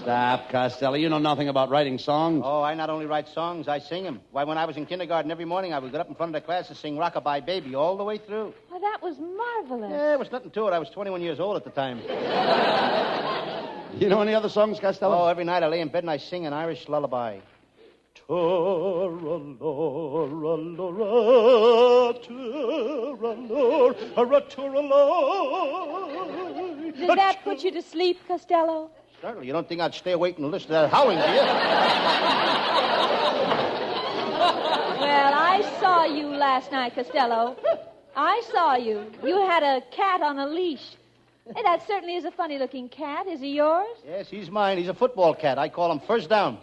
Stop, Costello. You know nothing about writing songs. Oh, I not only write songs, I sing them. Why, when I was in kindergarten, every morning I would get up in front of the class and sing Rockabye Baby all the way through. Well, that was marvelous. Yeah, there was nothing to it. I was 21 years old at the time. You know any other songs, Costello? Oh, every night I lay in bed and I sing an Irish lullaby. Did that put you to sleep, Costello? Certainly. You don't think I'd stay awake and listen to that howling, do you? Well, I saw you last night, Costello. I saw you. You had a cat on a leash. Hey, that certainly is a funny-looking cat. Is he yours? Yes, he's mine. He's a football cat. I call him First Down.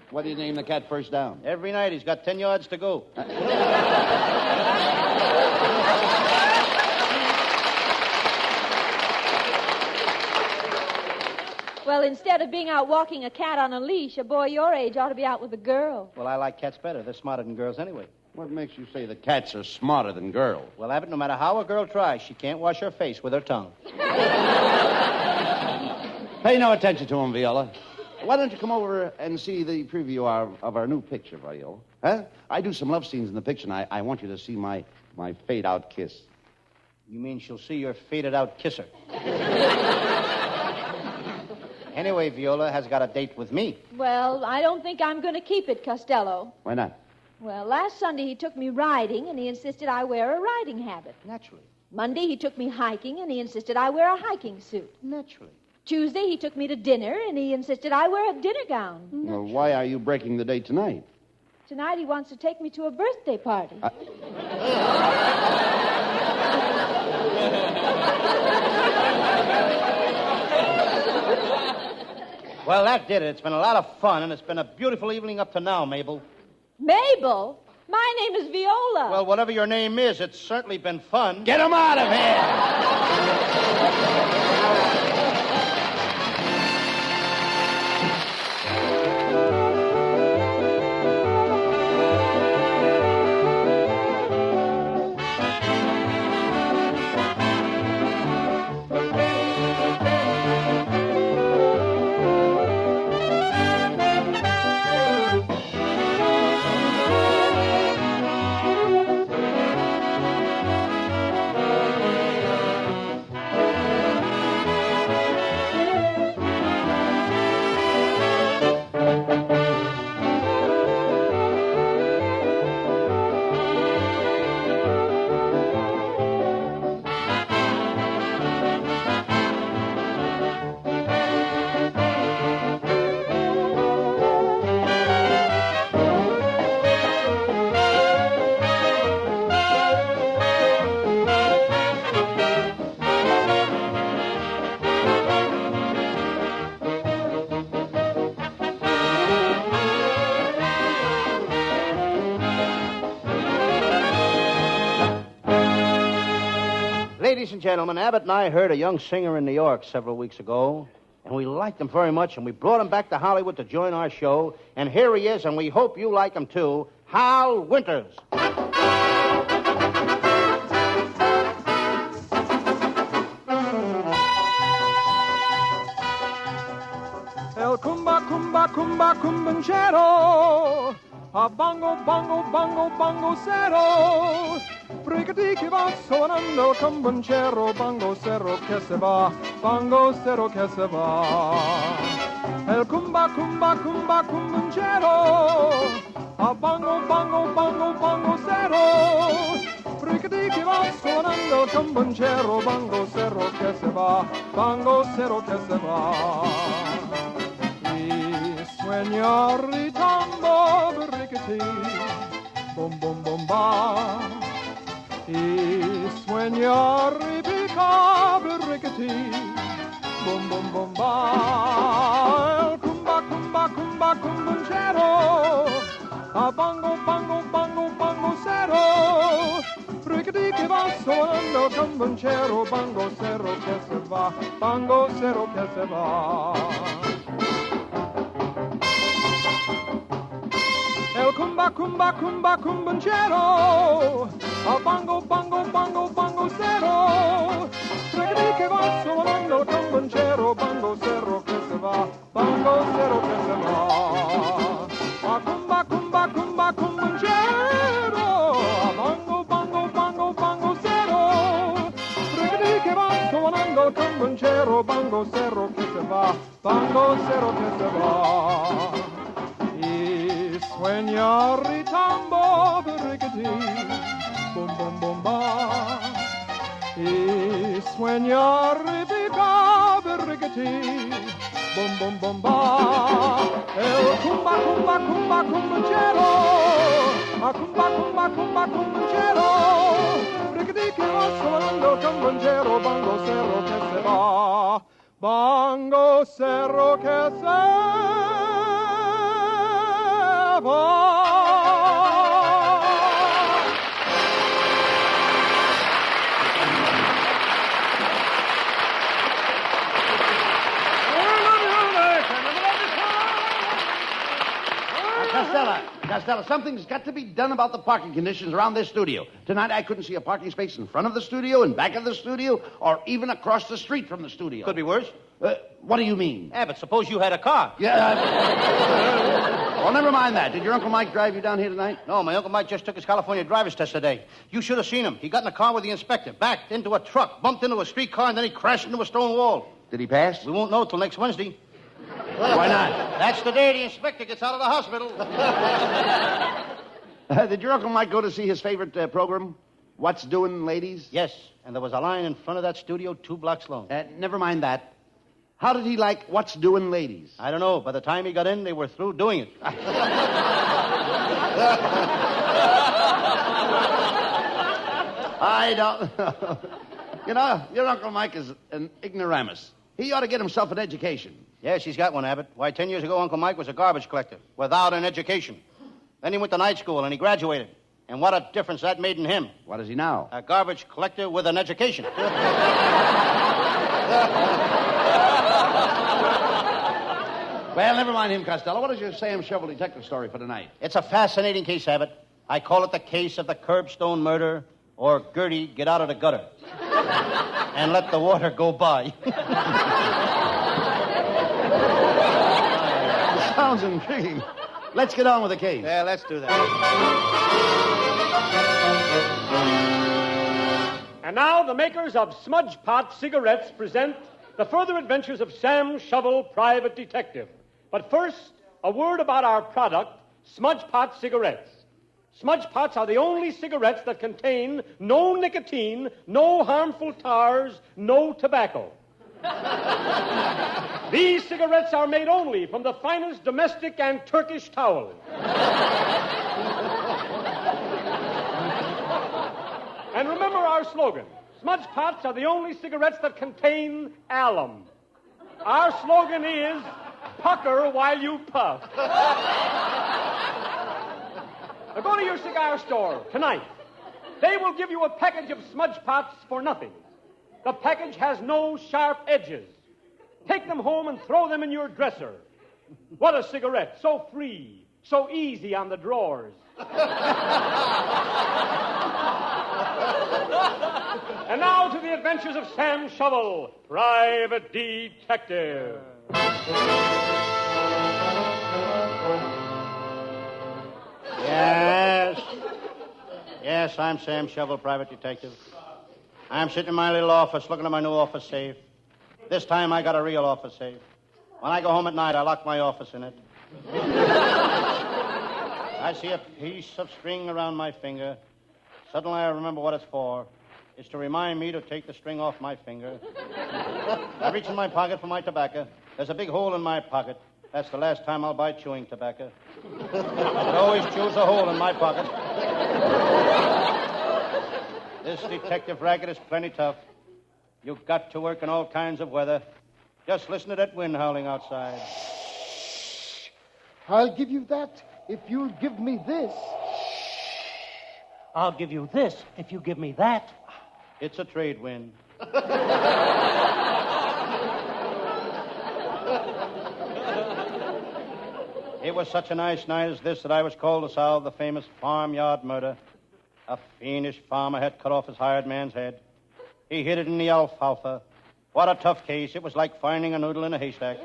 Why do you name the cat First Down? Every night he's got 10 yards to go. Well, instead of being out walking a cat on a leash, a boy your age ought to be out with a girl. Well, I like cats better. They're smarter than girls anyway. What makes you say that cats are smarter than girls? Well, Abbott, no matter how a girl tries, she can't wash her face with her tongue. Pay no attention to him, Viola. Why don't you come over and see the preview of our new picture, Viola? Huh? I do some love scenes in the picture, and I want you to see my fade-out kiss. You mean she'll see your faded-out kisser? Anyway, Viola has got a date with me. Well, I don't think I'm going to keep it, Costello. Why not? Well, last Sunday he took me riding, and he insisted I wear a riding habit. Naturally. Monday he took me hiking, and he insisted I wear a hiking suit. Naturally. Tuesday he took me to dinner, and he insisted I wear a dinner gown. Well, why are you breaking the date tonight? Tonight he wants to take me to a birthday party. Well, that did it. It's been a lot of fun, and it's been a beautiful evening up to now, Mabel. Mabel? My name is Viola. Well, whatever your name is, it's certainly been fun. Get him out of here! Ladies and gentlemen, Abbott and I heard a young singer in New York several weeks ago, and we liked him very much, and we brought him back to Hollywood to join our show, and here he is, and we hope you like him too, Hal Winters. El cumba, cumba, cumba, cumbanchero. A bongo, bongo, bongo, bongo cero. Brigadi che va suonando cumbanchero. Bongo cero che se va. Bongo cero che se va. El cumba, cumba, cumba, cumbanchero. A bongo, bongo, bongo, bongo cero. Brigadi che va suonando cumbanchero. Bongo cero che se va. Bongo cero che se va. Sueño ritombo brickety, bum bum bum ba. Y sueño ripica brickety, bum bum bum ba. El cumba cumba cumba cumbanchero, a bongo bongo bongo bongo cero. Brickety que va sonando cumbanchero, bongo cero que se va, bongo cero que se va. El cumba, cumba, cumba, cumbanchero. A bongo, bongo, bongo, bongo cero. Reggae que va sonando cumbanchero. Bongo cero que se va. bongo cero que se va. A cumba, cumba, cumba, cumbonchero. A bongo, bongo, bongo, bongo cero. Brigadi que va sonando cumbonchero, bongo cero que se va, bongo cero que se va. Y sueña ritambo, brigadi, bum, bum, bum, ba. Y sueña ribica, brigadi, bum, bum, bum, ba. El cumba, cumba, cumba, cumbonchero. A cumba, cumba, cumba, cumbonchero. Brigadi que va sonando cumbonchero, bongo cero que se va. Bongo cero que se va. Costello, something's got to be done about the parking conditions around this studio. Tonight I couldn't see a parking space in front of the studio, in back of the studio, or even across the street from the studio. Could be worse. What do you mean? Yeah, but suppose you had a car. Yeah. Well, never mind that. Did your Uncle Mike drive you down here tonight? No, my Uncle Mike just took his California driver's test today. You should have seen him. He got in a car with the inspector, backed into a truck, bumped into a streetcar, and then he crashed into a stone wall. Did he pass? We won't know till next Wednesday. Why not? That's the day the inspector gets out of the hospital. Did your Uncle Mike go to see his favorite program, What's Doing, Ladies? Yes, and there was a line in front of that studio 2 blocks long. Never mind that. How did he like What's Doing, Ladies? I don't know. By the time he got in, they were through doing it. I don't know. You know, your Uncle Mike is an ignoramus. He ought to get himself an education. Yes, he's got one, Abbott. Why, 10 years ago, Uncle Mike was a garbage collector without an education. Then he went to night school and he graduated. And what a difference that made in him. What is he now? A garbage collector with an education. Well, never mind him, Costello. What is your Sam Shovel detective story for tonight? It's a fascinating case, Abbott. I call it the case of the curbstone murder, or Gertie, get out of the gutter. And let the water go by. Sounds intriguing. Let's get on with the case. Yeah, let's do that. And now the makers of Smudge Pot cigarettes present the further adventures of Sam Shovel, Private Detective. But first, a word about our product, Smudge Pot cigarettes. Smudge Pots are the only cigarettes that contain no nicotine, no harmful tars, no tobacco. These cigarettes are made only from the finest domestic and Turkish towel. And remember our slogan, Smudge Pots are the only cigarettes that contain alum. Our slogan is, pucker while you puff. Now go to your cigar store tonight. They will give you a package of Smudge Pots for nothing. The package has no sharp edges. Take them home and throw them in your dresser. What a cigarette, so free, so easy on the drawers. And now to the adventures of Sam Shovel, Private Detective. Yes, I'm Sam Shovel, Private Detective. I'm sitting in my little office looking at my new office safe. This time I got a real office safe. When I go home at night, I lock my office in it. I see a piece of string around my finger. Suddenly I remember what it's for. It's to remind me to take the string off my finger. I reach in my pocket for my tobacco. There's a big hole in my pocket. That's the last time I'll buy chewing tobacco. It always chews a hole in my pocket. This detective racket is plenty tough. You've got to work in all kinds of weather. Just listen to that wind howling outside. I'll give you that if you'll give me this. I'll give you this if you give me that. It's a trade wind. It was such a nice night as this that I was called to solve the famous farmyard murder. A fiendish farmer had cut off his hired man's head. He hid it in the alfalfa. What a tough case. It was like finding a noodle in a haystack.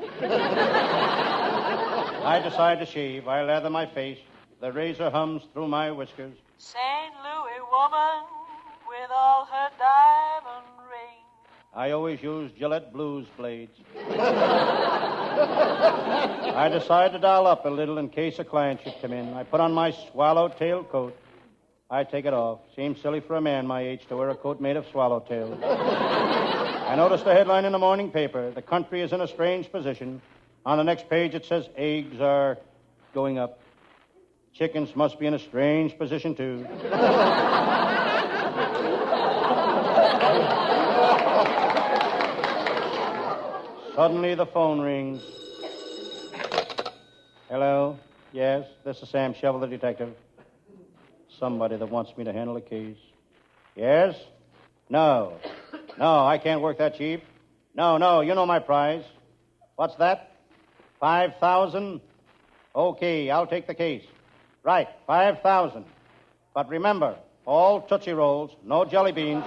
I decide to shave. I lather my face. The razor hums through my whiskers. St. Louis woman with all her diamond rings. I always use Gillette Blues blades. I decide to doll up a little in case a client should come in. I put on my swallowtail coat. I take it off. Seems silly for a man my age to wear a coat made of swallowtails. I noticed the headline in the morning paper. The country is in a strange position. On the next page it says eggs are going up. Chickens must be in a strange position, too. Suddenly the phone rings. Hello? Yes, this is Sam Shovel, the detective. Somebody that wants me to handle a case. Yes? No. No, I can't work that cheap. No, you know my prize. What's that? 5,000? Okay, I'll take the case. Right, 5,000. But remember, all Tootsie Rolls, no jelly beans.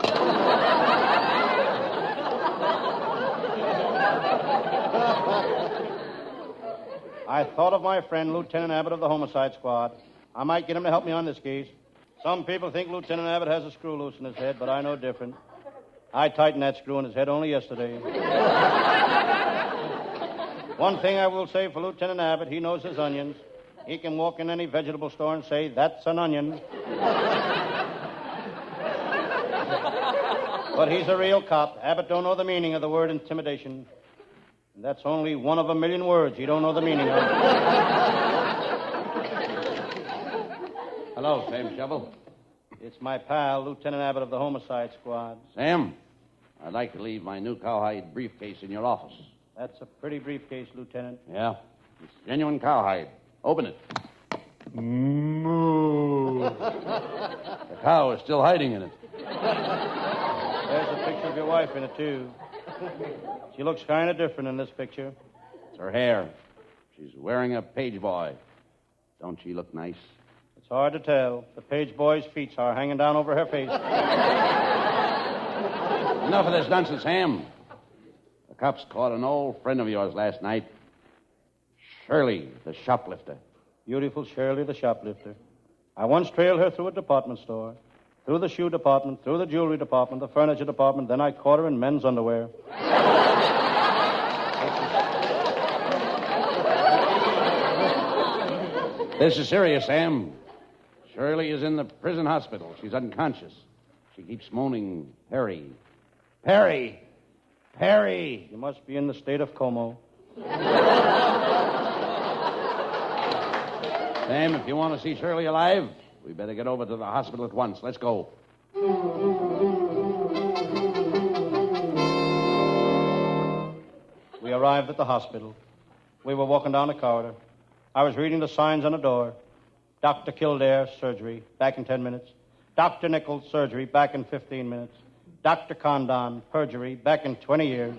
I thought of my friend, Lieutenant Abbott of the Homicide Squad. I might get him to help me on this case. Some people think Lieutenant Abbott has a screw loose in his head, but I know different. I tightened that screw in his head only yesterday. One thing I will say for Lieutenant Abbott, he knows his onions. He can walk in any vegetable store and say, that's an onion. But he's a real cop. Abbott don't know the meaning of the word intimidation. And that's only one of a million words you don't know the meaning of. Hello, Sam Shovel. It's my pal, Lieutenant Abbott of the Homicide Squad. Sam, I'd like to leave my new cowhide briefcase in your office. That's a pretty briefcase, Lieutenant. Yeah, it's genuine cowhide. Open it. Moo. The cow is still hiding in it. There's a picture of your wife in it, too. She looks kind of different in this picture. It's her hair. She's wearing a page boy. Don't she look nice? It's hard to tell. The page boy's feet are hanging down over her face. Enough of this nonsense, Sam. The cops caught an old friend of yours last night. Shirley, the shoplifter. Beautiful Shirley, the shoplifter. I once trailed her through a department store, through the shoe department, through the jewelry department, the furniture department, then I caught her in men's underwear. This is serious, Sam. Shirley is in the prison hospital. She's unconscious. She keeps moaning, Perry. Perry! Perry! You must be in the state of Como. Sam, if you want to see Shirley alive, we better get over to the hospital at once. Let's go. We arrived at the hospital. We were walking down the corridor. I was reading the signs on the door. Dr. Kildare, surgery, back in 10 minutes. Dr. Nichols, surgery, back in 15 minutes. Dr. Condon, perjury, back in 20 years.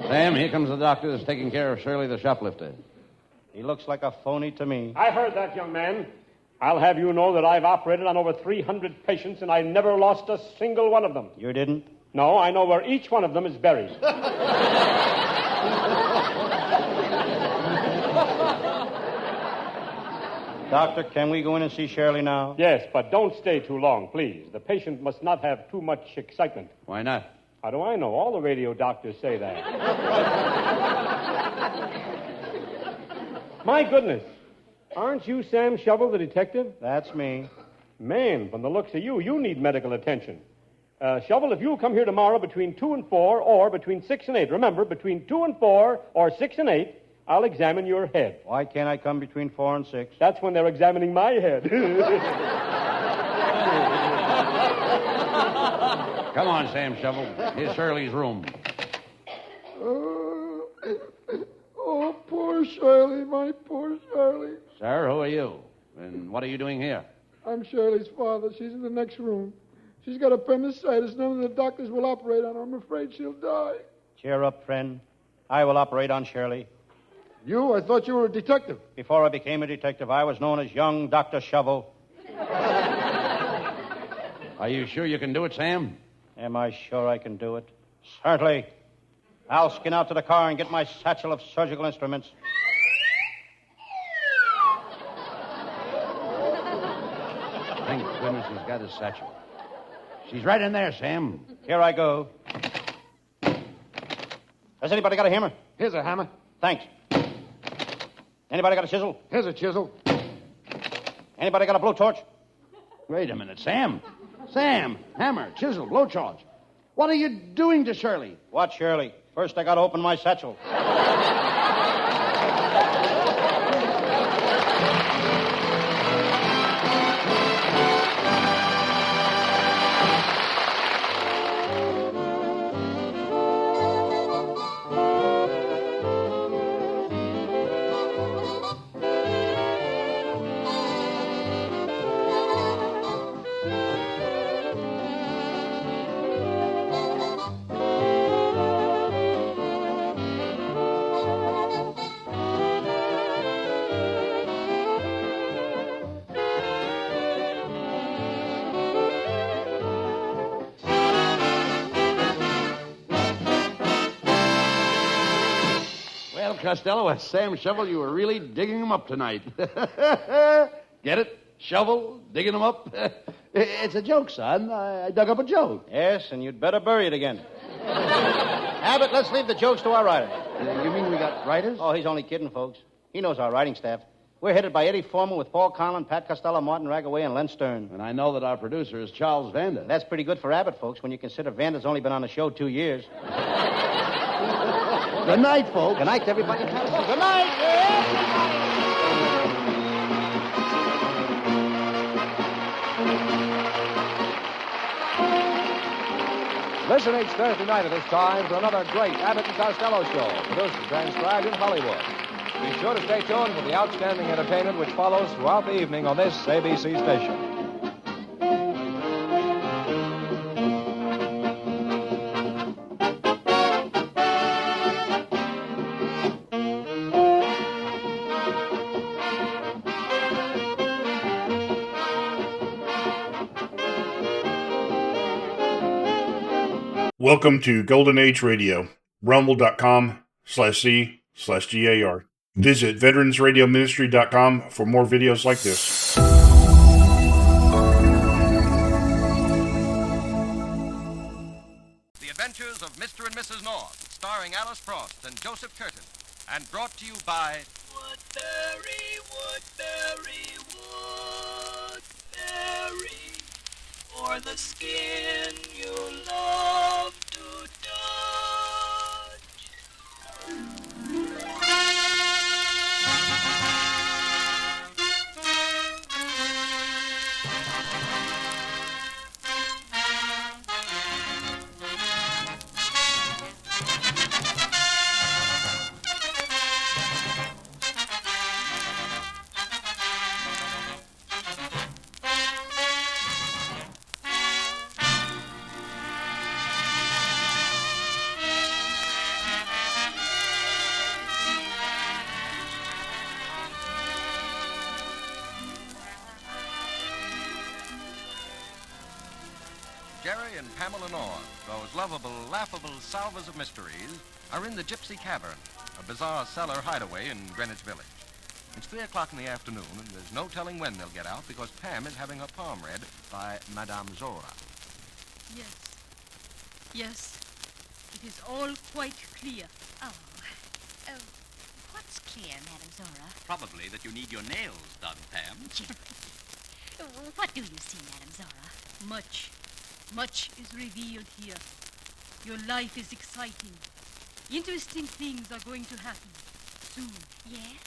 Sam, here comes the doctor that's taking care of Shirley the shoplifter. He looks like a phony to me. I heard that, young man. I'll have you know that I've operated on over 300 patients, and I never lost a single one of them. You didn't? No, I know where each one of them is buried. Doctor, can we go in and see Shirley now? Yes, but don't stay too long, please. The patient must not have too much excitement. Why not? How do I know? All the radio doctors say that. My goodness. Aren't you Sam Shovel, the detective? That's me. Man, from the looks of you, you need medical attention. Shovel, if you'll come here tomorrow between 2 and 4 or between 6 and 8, remember, between 2 and 4 or 6 and 8, I'll examine your head. Why can't I come between 4 and 6? That's when they're examining my head. Come on, Sam Shovel. Here's Shirley's room. Oh, poor Shirley, my poor Shirley. Sir, who are you? And what are you doing here? I'm Shirley's father. She's in the next room. She's got appendicitis. None of the doctors will operate on her. I'm afraid she'll die. Cheer up, friend. I will operate on Shirley. You? I thought you were a detective. Before I became a detective, I was known as young Dr. Shovel. Are you sure you can do it, Sam? Am I sure I can do it? Certainly. I'll skin out to the car and get my satchel of surgical instruments. Thank goodness he's got his satchel. She's right in there, Sam. Here I go. Has anybody got a hammer? Here's a hammer. Thanks. Anybody got a chisel? Here's a chisel. Anybody got a blowtorch? Wait a minute, Sam. Sam, hammer, chisel, blowtorch. What are you doing to Shirley? What, Shirley? First, I got to open my satchel. Costello, as Sam Shovel, you were really digging them up tonight. Get it? Shovel, digging them up? It's a joke, son. I dug up a joke. Yes, and you'd better bury it again. Abbott, let's leave the jokes to our writer. You mean we got writers? Oh, he's only kidding, folks. He knows our writing staff. We're headed by Eddie Foreman with Paul Conlon, Pat Costello, Martin Ragaway, and Len Stern. And I know that our producer is Charles Vander. That's pretty good for Abbott, folks, when you consider Vander's only been on the show 2 years. Good night, folks. Good night, everybody. Good night. Listen each Thursday night at this time for another great Abbott and Costello show, produced and transcribed in Hollywood. Be sure to stay tuned for the outstanding entertainment which follows throughout the evening on this ABC station. Welcome to Golden Age Radio, rumble.com/C/GAR. Visit veteransradioministry.com for more videos like this. The Adventures of Mr. and Mrs. North, starring Alice Frost and Joseph Curtin, and brought to you by Woodbury, Woodbury, Woodbury, for the skin you love to touch. Jerry and Pamela North, those lovable, laughable salvers of mysteries, are in the Gypsy Cavern, a bizarre cellar hideaway in Greenwich Village. It's 3 o'clock in the afternoon, and there's no telling when they'll get out because Pam is having her palm read by Madame Zora. Yes. Yes. It is all quite clear. Oh, what's clear, Madame Zora? Probably that you need your nails done, Pam. What do you see, Madame Zora? Much. Much is revealed here. Your life is exciting. Interesting things are going to happen soon. Yes?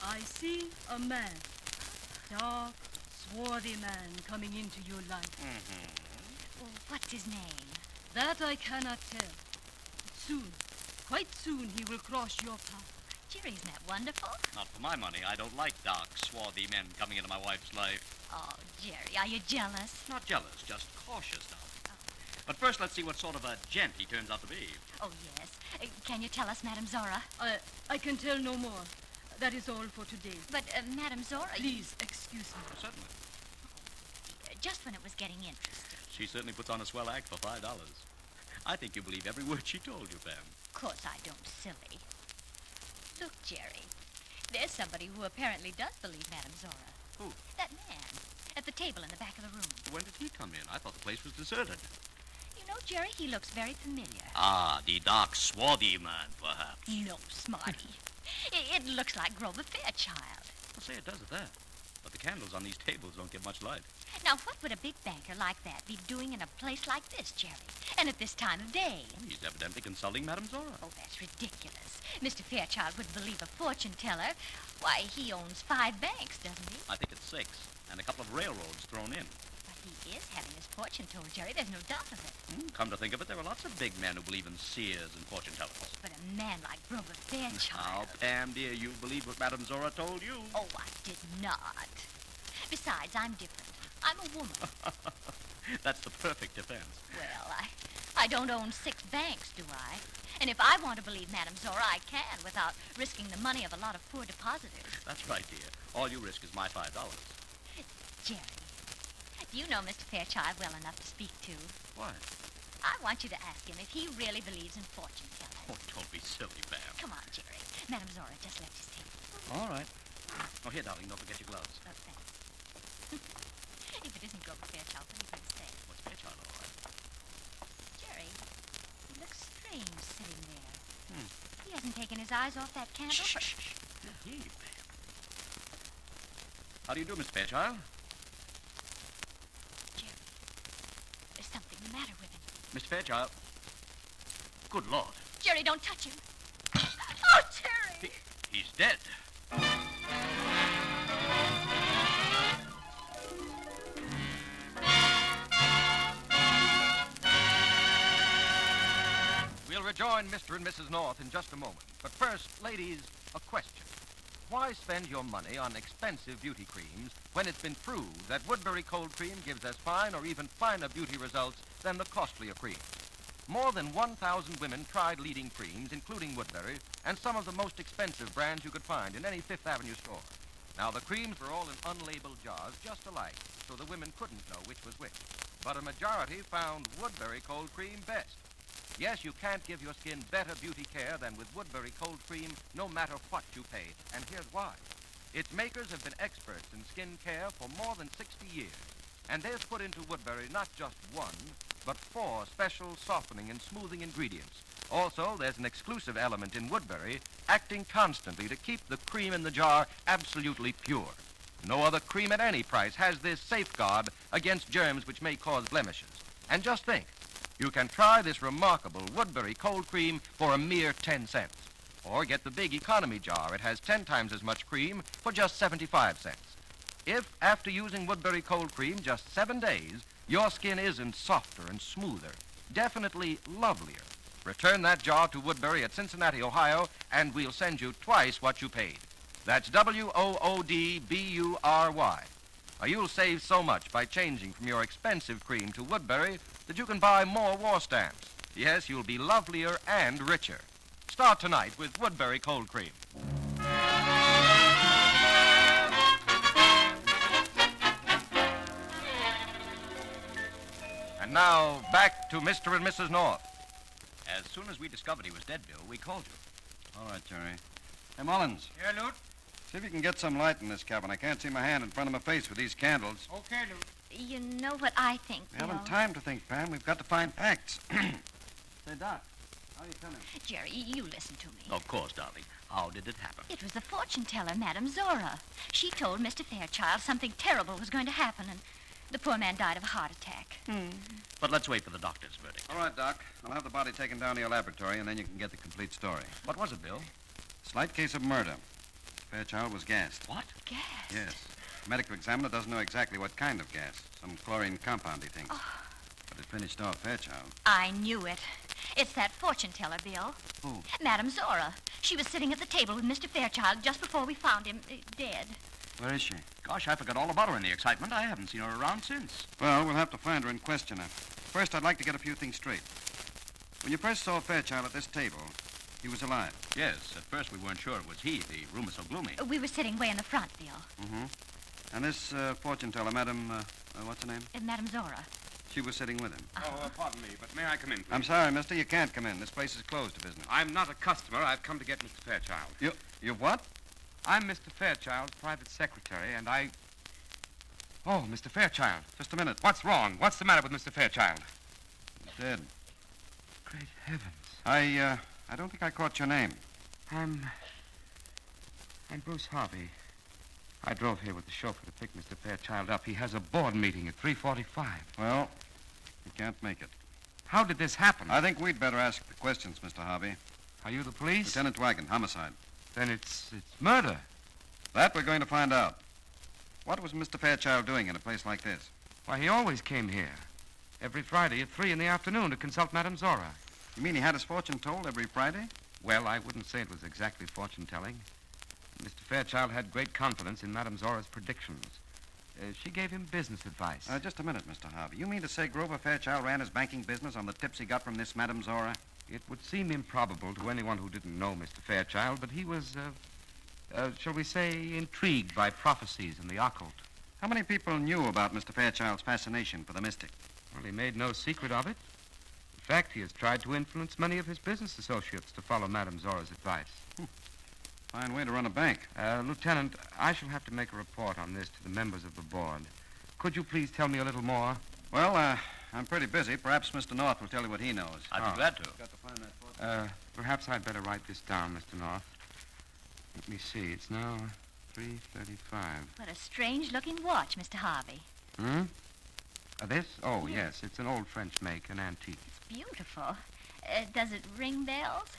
I see a man. Dark, swarthy man coming into your life. Mm-hmm. Well, what's his name? That I cannot tell. But soon, quite soon, he will cross your path. Jerry, isn't that wonderful? Not for my money. I don't like dark, swarthy men coming into my wife's life. Oh, Jerry, are you jealous? Not jealous, just cautious, darling. But first, let's see what sort of a gent he turns out to be. Oh, yes. Can you tell us, Madame Zora? I can tell no more. That is all for today. But, Madame Zora... Please, excuse me. Certainly. just when it was getting interesting. She certainly puts on a swell act for $5. I think you believe every word she told you, Pam. Of course I don't, silly. Look, Jerry, there's somebody who apparently does believe Madame Zora. Who? That man at the table in the back of the room. When did he come in? I thought the place was deserted. You know, Jerry, he looks very familiar. Ah, the dark, swarthy man, perhaps. No, Smarty. It looks like Grover Fairchild. I'll say it does at that. But the candles on these tables don't give much light. Now, what would a big banker like that be doing in a place like this, Jerry? And at this time of day? Oh, he's evidently consulting Madame Zora. Oh, that's ridiculous. Mr. Fairchild wouldn't believe a fortune teller. Why, he owns 5 banks, doesn't he? I think it's 6, and a couple of railroads thrown in. But he is having his fortune told, Jerry. There's no doubt of it. Come to think of it, there are lots of big men who believe in seers and fortune tellers. But a man like Grover Fairchild... Now, Pam, dear, you believe what Madame Zora told you. Oh, I did not. Besides, I'm different. I'm a woman. That's the perfect defense. Well, I don't own 6 banks, do I? And if I want to believe Madame Zora, I can without risking the money of a lot of poor depositors. That's right, dear. All you risk is my $5. Jerry, do you know Mr. Fairchild well enough to speak to? What? I want you to ask him if he really believes in fortune telling. Oh, don't be silly, Pam. Come on, Jerry. Madame Zora just left his table. All right. Oh, here, darling, don't forget your gloves. Oh, thanks. If it isn't Grover Fairchild, what are you going to say? What's Fairchild all right? Jerry, he looks strange sitting there. He hasn't taken his eyes off that candle. Shh. He'll hear you, Pam. How do you do, Mr. Fairchild? Jerry, there's something the matter with him. Mr. Fairchild. Good Lord. Jerry, don't touch him. Oh, Jerry! He's dead. We'll rejoin Mr. and Mrs. North in just a moment. But first, ladies, a question. Why spend your money on expensive beauty creams when it's been proved that Woodbury Cold Cream gives as fine or even finer beauty results than the costlier cream? More than 1,000 women tried leading creams, including Woodbury, and some of the most expensive brands you could find in any Fifth Avenue store. Now, the creams were all in unlabeled jars, just alike, so the women couldn't know which was which. But a majority found Woodbury Cold Cream best. Yes, you can't give your skin better beauty care than with Woodbury Cold Cream, no matter what you pay. And here's why. Its makers have been experts in skin care for more than 60 years. And they've put into Woodbury not just 1, but 4 special softening and smoothing ingredients. Also, there's an exclusive element in Woodbury acting constantly to keep the cream in the jar absolutely pure. No other cream at any price has this safeguard against germs which may cause blemishes. And just think, you can try this remarkable Woodbury Cold Cream for a mere 10 cents. Or get the big economy jar. It has 10 times as much cream for just 75 cents. If, after using Woodbury Cold Cream just 7 days, your skin isn't softer and smoother, definitely lovelier, return that jar to Woodbury at Cincinnati, Ohio, and we'll send you twice what you paid. That's Woodbury. Or you'll save so much by changing from your expensive cream to Woodbury that you can buy more war stamps. Yes, you'll be lovelier and richer. Start tonight with Woodbury Cold Cream. And now, back to Mr. and Mrs. North. As soon as we discovered he was dead, Bill, we called you. All right, Jerry. Hey, Mullins. Yeah, Lute? See if you can get some light in this cabin. I can't see my hand in front of my face with these candles. Okay, Lute. You know what I think, We Bill? haven't time to think, Pam. We've got to find facts. Say, Doc, how are you coming? Jerry, you listen to me. Of course, darling. How did it happen? It was the fortune teller, Madame Zora. She told Mr. Fairchild something terrible was going to happen, and the poor man died of a heart attack. But let's wait for the doctor's verdict. All right, Doc. I'll have the body taken down to your laboratory, and then you can get the complete story. What was it, Bill? Slight case of murder. Fairchild was gassed. What? Gas? Yes. The medical examiner doesn't know exactly what kind of gas. Some chlorine compound, he thinks. Oh. But it finished off Fairchild. I knew it. It's that fortune teller, Bill. Who? Madame Zora. She was sitting at the table with Mr. Fairchild just before we found him dead. Where is she? Gosh, I forgot all about her in the excitement. I haven't seen her around since. Well, we'll have to find her and question her. First, I'd like to get a few things straight. When you first saw Fairchild at this table, he was alive. Yes, at first we weren't sure it was he. The room was so gloomy. We were sitting way in the front, Bill. Mm-hmm. And this fortune teller, Madam, what's her name? Madame Zora. She was sitting with him. Pardon me, but may I come in, please? I'm sorry, mister, you can't come in. This place is closed to business. I'm not a customer. I've come to get Mr. Fairchild. You what? I'm Mr. Fairchild's private secretary, and I... Oh, Mr. Fairchild. Just a minute. What's wrong? What's the matter with Mr. Fairchild? He's dead. Great heavens. I don't think I caught your name. I'm Bruce Harvey. I drove here with the chauffeur to pick Mr. Fairchild up. He has a board meeting at 3:45. Well, you can't make it. How did this happen? I think we'd better ask the questions, Mr. Harvey. Are you the police? Lieutenant Wagon, homicide. Then it's murder. That we're going to find out. What was Mr. Fairchild doing in a place like this? Why, he always came here. Every Friday at 3 in the afternoon to consult Madame Zora. You mean he had his fortune told every Friday? Well, I wouldn't say it was exactly fortune-telling. Mr. Fairchild had great confidence in Madame Zora's predictions. She gave him business advice. Just a minute, Mr. Harvey. You mean to say Grover Fairchild ran his banking business on the tips he got from this Madame Zora? It would seem improbable to anyone who didn't know Mr. Fairchild, but he was, shall we say, intrigued by prophecies and the occult. How many people knew about Mr. Fairchild's fascination for the mystic? Well, he made no secret of it. In fact, he has tried to influence many of his business associates to follow Madame Zora's advice. Fine way to run a bank. Lieutenant, I shall have to make a report on this to the members of the board. Could you please tell me a little more? Well, I'm pretty busy. Perhaps Mr. North will tell you what he knows. I'd be glad to. Got to find that fortune. Perhaps I'd better write this down, Mr. North. Let me see. It's now 3:35. What a strange-looking watch, Mr. Harvey. Hmm? This? Oh, yes. It's an old French make, an antique. It's beautiful. Does it ring bells?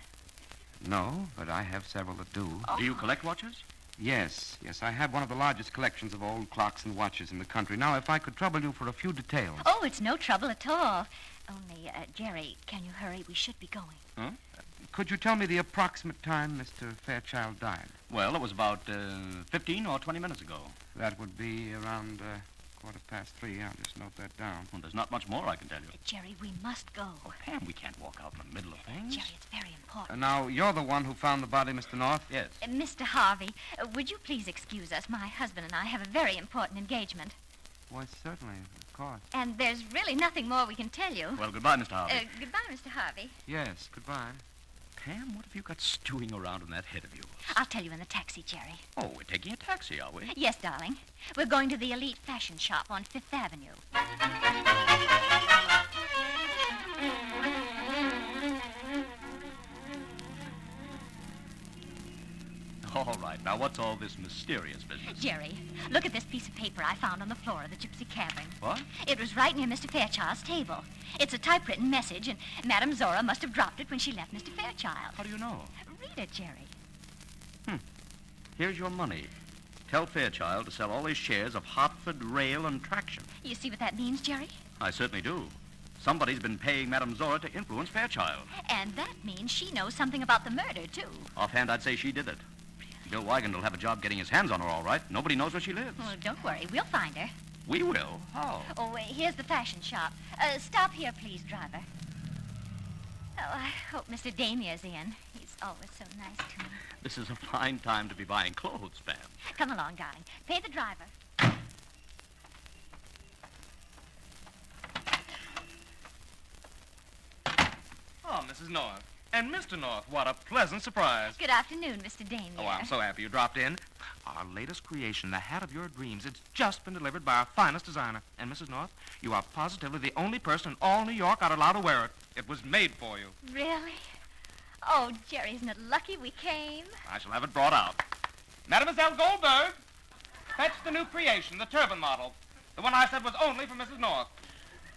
No, but I have several that do. Oh. Do you collect watches? Yes. I have one of the largest collections of old clocks and watches in the country. Now, if I could trouble you for a few details. Oh, it's no trouble at all. Only, Jerry, can you hurry? We should be going. Huh? Could you tell me the approximate time Mr. Fairchild died? Well, it was about 15 or 20 minutes ago. That would be around 3:15. I'll just note that down. Well, there's not much more I can tell you. Jerry, we must go. Oh, Pam, we can't walk out in the middle of things. Jerry, it's very important. Now, you're the one who found the body, Mr. North? Yes. Mr. Harvey, would you please excuse us? My husband and I have a very important engagement. Why, certainly, of course. And there's really nothing more we can tell you. Well, goodbye, Mr. Harvey. Goodbye, Mr. Harvey. Yes, goodbye. Pam, what have you got stewing around in that head of yours? I'll tell you in the taxi, Jerry. Oh, we're taking a taxi, are we? Yes, darling. We're going to the elite fashion shop on Fifth Avenue. All right. Now, what's all this mysterious business? Jerry, look at this piece of paper I found on the floor of the Gypsy Cavern. What? It was right near Mr. Fairchild's table. It's a typewritten message, and Madame Zora must have dropped it when she left Mr. Fairchild. How do you know? Read it, Jerry. Here's your money. Tell Fairchild to sell all his shares of Hartford Rail and Traction. You see what that means, Jerry? I certainly do. Somebody's been paying Madame Zora to influence Fairchild. And that means she knows something about the murder, too. Offhand, I'd say she did it. Bill Wygant will have a job getting his hands on her, all right. Nobody knows where she lives. Well, don't worry. We'll find her. We will? How? Oh, here's the fashion shop. Stop here, please, driver. Oh, I hope Mr. Damier's in. He's always so nice to me. This is a fine time to be buying clothes, Pam. Come along, darling. Pay the driver. Oh, Mrs. North. And Mr. North, what a pleasant surprise. Good afternoon, Mr. Damier. Oh, I'm so happy you dropped in. Our latest creation, the hat of your dreams. It's just been delivered by our finest designer. And, Mrs. North, you are positively the only person in all New York I'd allow to wear it. It was made for you. Really? Oh, Jerry, isn't it lucky we came? I shall have it brought out. Mademoiselle Goldberg, fetch the new creation, the turban model. The one I said was only for Mrs. North.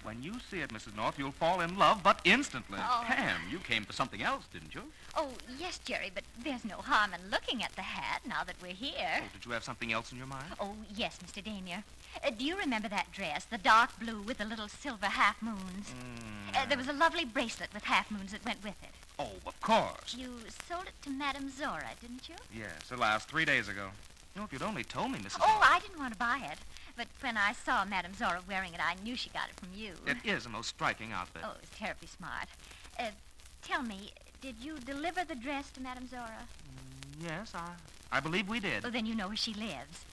When you see it, Mrs. North, you'll fall in love, but instantly. Oh. Pam, you came for something else, didn't you? Oh, yes, Jerry, but there's no harm in looking at the hat now that we're here. Oh, did you have something else in your mind? Oh, yes, Mr. Damier. Do you remember that dress, the dark blue with the little silver half moons? There was a lovely bracelet with half moons that went with it. Oh, of course. You sold it to Madame Zora, didn't you? Yes, at last, 3 days ago. You know, if you'd only told me, Mrs. Oh, I didn't want to buy it. But when I saw Madame Zora wearing it, I knew she got it from you. It is a most striking outfit. Oh, it's terribly smart. Tell me, did you deliver the dress to Madame Zora? Yes, I believe we did. Oh, then you know where she lives.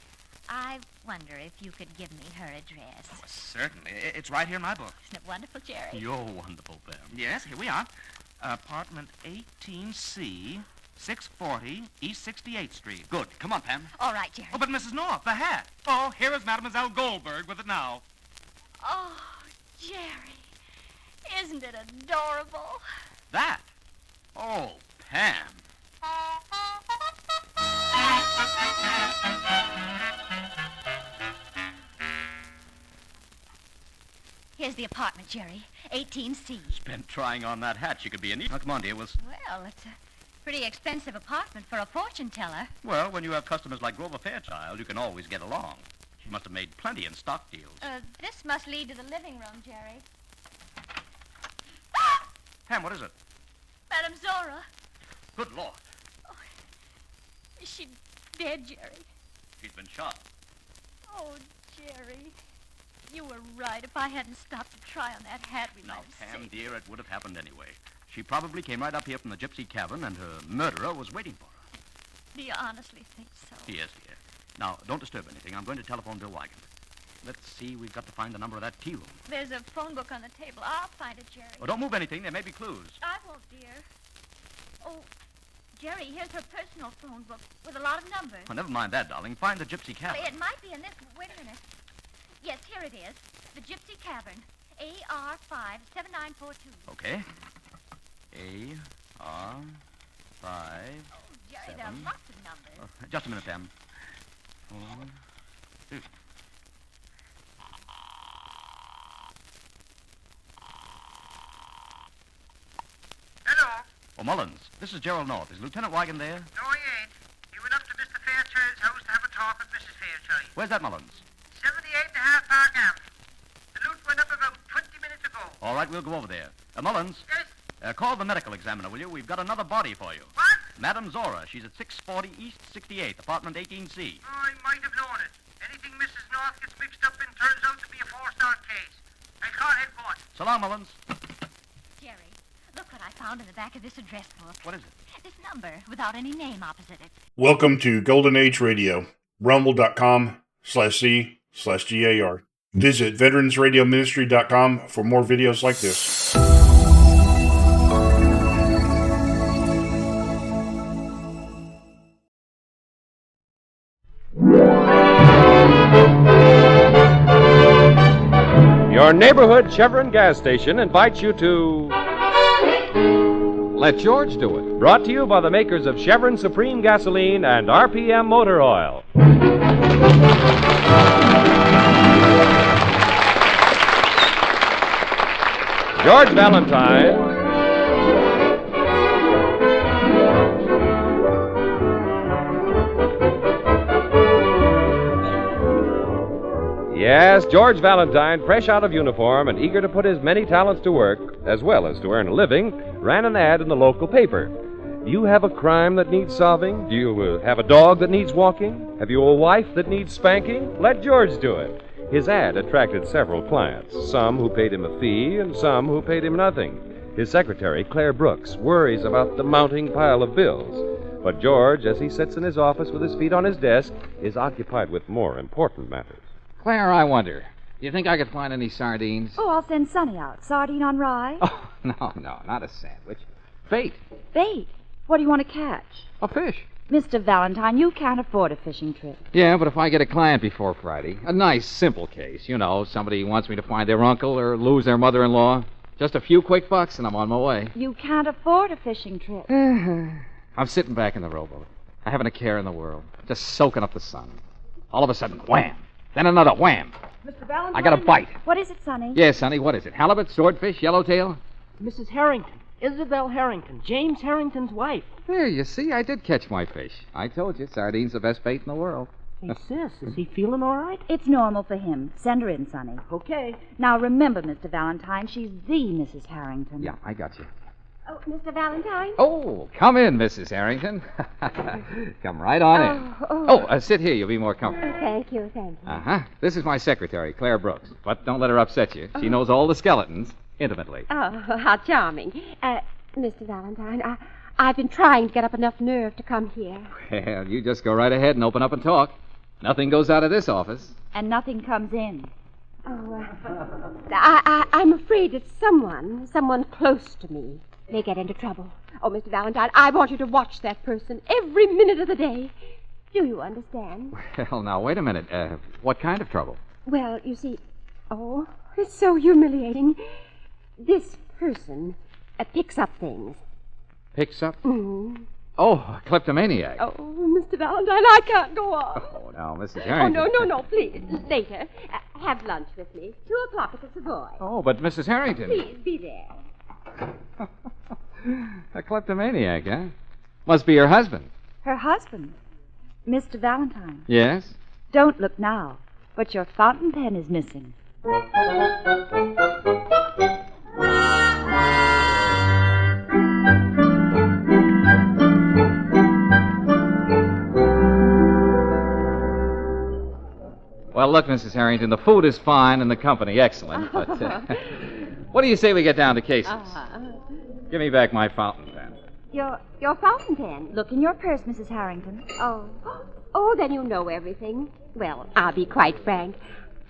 I wonder if you could give me her address. Well, certainly. It's right here in my book. Isn't it wonderful, Jerry? You're wonderful, Pam. Yes, here we are. Apartment 18C, 640 East 68th Street. Good. Come on, Pam. All right, Jerry. Oh, but Mrs. North, the hat. Oh, here is Mademoiselle Goldberg with it now. Oh, Jerry. Isn't it adorable? That? Oh, Pam. Here's the apartment, Jerry. 18C. Spent trying on that hat. She could be a neat. Now, come on, dear. Well, it's a pretty expensive apartment for a fortune teller. Well, when you have customers like Grover Fairchild, you can always get along. She must have made plenty in stock deals. This must lead to the living room, Jerry. Pam, what is it? Madame Zora. Good Lord. Is she dead, Jerry? She's been shot. Oh, Jerry. You were right. If I hadn't stopped to try on that hat, we might Now, have Pam, saved dear, it would have happened anyway. She probably came right up here from the Gypsy Cavern, and her murderer was waiting for her. Do you honestly think so? Yes, dear. Now, don't disturb anything. I'm going to telephone Bill Wigan. Let's see. We've got to find the number of that tea room. There's a phone book on the table. I'll find it, Jerry. Oh, don't move anything. There may be clues. I won't, dear. Oh, Jerry, here's her personal phone book with a lot of numbers. Oh, never mind that, darling. Find the Gypsy Cavern. It might be in this. Wait a minute. Yes, here it is. The Gypsy Cavern. AR57942. Okay. AR5. Jerry, there are lots of numbers. Just a minute, Pam. 4, 2. Hello. Oh, Mullins. This is Gerald North. Is Lieutenant Wigan there? No, he ain't. He went up to Mr. Fairchild's house to have a talk with Mrs. Fairchild. Where's that, Mullins? 78 and a half Park Avenue. The loot went up about 20 minutes ago. All right, we'll go over there. Mullins. Yes? Call the medical examiner, will you? We've got another body for you. What? Madame Zora. She's at 640 East 68th, apartment 18C. Oh, I might have known it. Anything Mrs. North gets mixed up in turns out to be a four-star case. I call headquarters. So long, Mullins. Jerry, look what I found in the back of this address book. What is it? This number, without any name opposite it. Welcome to Golden Age Radio. Rumble.com/C/GAR. Visit veteransradioministry.com for more videos like this. Your neighborhood Chevron gas station invites you to Let George Do It. Brought to you by the makers of Chevron Supreme Gasoline and RPM Motor Oil. George Valentine. Yes, George Valentine, fresh out of uniform and eager to put his many talents to work, as well as to earn a living, ran an ad in the local paper. Do you have a crime that needs solving? Do you have a dog that needs walking? Have you a wife that needs spanking? Let George do it. His ad attracted several clients, some who paid him a fee and some who paid him nothing. His secretary, Claire Brooks, worries about the mounting pile of bills. But George, as he sits in his office with his feet on his desk, is occupied with more important matters. Claire, I wonder, do you think I could find any sardines? Oh, I'll send Sonny out. Sardine on rye? Oh, no, not a sandwich. Bait. Bait? What do you want to catch? A fish. Mr. Valentine, you can't afford a fishing trip. Yeah, but if I get a client before Friday, a nice, simple case, you know, somebody wants me to find their uncle or lose their mother-in-law, just a few quick bucks and I'm on my way. You can't afford a fishing trip. I'm sitting back in the rowboat. I haven't a care in the world, just soaking up the sun. All of a sudden, wham! Then another wham! Mr. Valentine? I got a bite. What is it, Sonny? Yes, Sonny, what is it? Halibut, swordfish, yellowtail? Mrs. Harrington. Isabel Harrington. James Harrington's wife. There, you see, I did catch my fish. I told you, sardine's the best bait in the world. Hey, sis, is he feeling all right? It's normal for him. Send her in, Sonny. Okay. Now, remember, Mr. Valentine, she's the Mrs. Harrington. Yeah, I got you. Oh, Mr. Valentine? Oh, come in, Mrs. Harrington. Come right on in. Sit here. You'll be more comfortable. Thank you. Uh-huh. This is my secretary, Claire Brooks. But don't let her upset you. She knows all the skeletons intimately. Oh, how charming. Mr. Valentine, I've been trying to get up enough nerve to come here. Well, you just go right ahead and open up and talk. Nothing goes out of this office. And nothing comes in. Oh, I'm afraid that someone close to me may get into trouble. Oh, Mr. Valentine, I want you to watch that person every minute of the day. Do you understand? Well, now, wait a minute. What kind of trouble? Well, you see, oh, it's so humiliating. This person picks up things. Picks up? Mm. Oh, a kleptomaniac. Oh, Mr. Valentine, I can't go on. Oh, now, Mrs. Oh, Harrington. no, please. Later. Have lunch with me. 2:00 at the Savoy. Oh, but Mrs. Harrington. Please, be there. A kleptomaniac, huh? Must be her husband. Her husband, Mr. Valentine. Yes? Don't look now, but your fountain pen is missing. Well, look, Mrs. Harrington, the food is fine and the company excellent, but what do you say we get down to cases? Give me back my fountain pen. Your fountain pen? Look in your purse, Mrs. Harrington. Oh, then you know everything. Well, I'll be quite frank.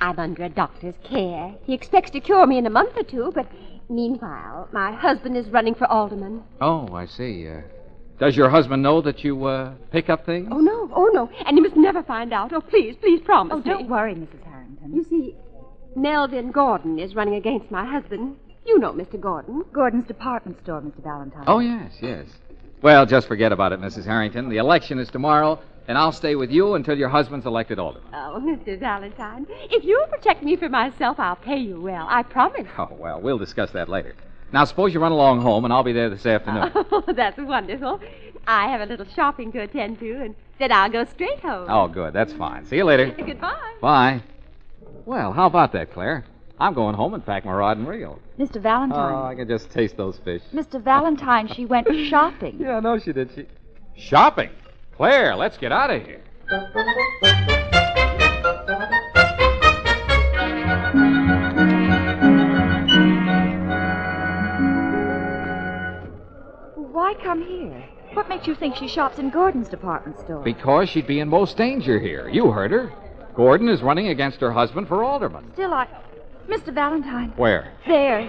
I'm under a doctor's care. He expects to cure me in a month or two, but meanwhile, my husband is running for alderman. Oh, I see. Does your husband know that you pick up things? Oh, no. And he must never find out. Oh, please promise me. Don't worry, Mrs. Harrington. You see, Melvin Gordon is running against my husband. You know Mr. Gordon. Gordon's department store, Mr. Valentine. Oh, yes. Well, just forget about it, Mrs. Harrington. The election is tomorrow, and I'll stay with you until your husband's elected alderman. Oh, Mr. Valentine, if you'll protect me from myself, I'll pay you well. I promise. Oh, well, we'll discuss that later. Now, suppose you run along home, and I'll be there this afternoon. Oh, that's wonderful. I have a little shopping to attend to, and then I'll go straight home. Oh, good. That's fine. See you later. Goodbye. Bye. Well, how about that, Claire? I'm going home and pack my rod and reel. Mr. Valentine. Oh, I can just taste those fish. Mr. Valentine, she went shopping. Yeah, no, she did. Shopping? Claire, let's get out of here. Why come here? What makes you think she shops in Gordon's department store? Because she'd be in most danger here. You heard her. Gordon is running against her husband for alderman. Still, Mr. Valentine. Where? There.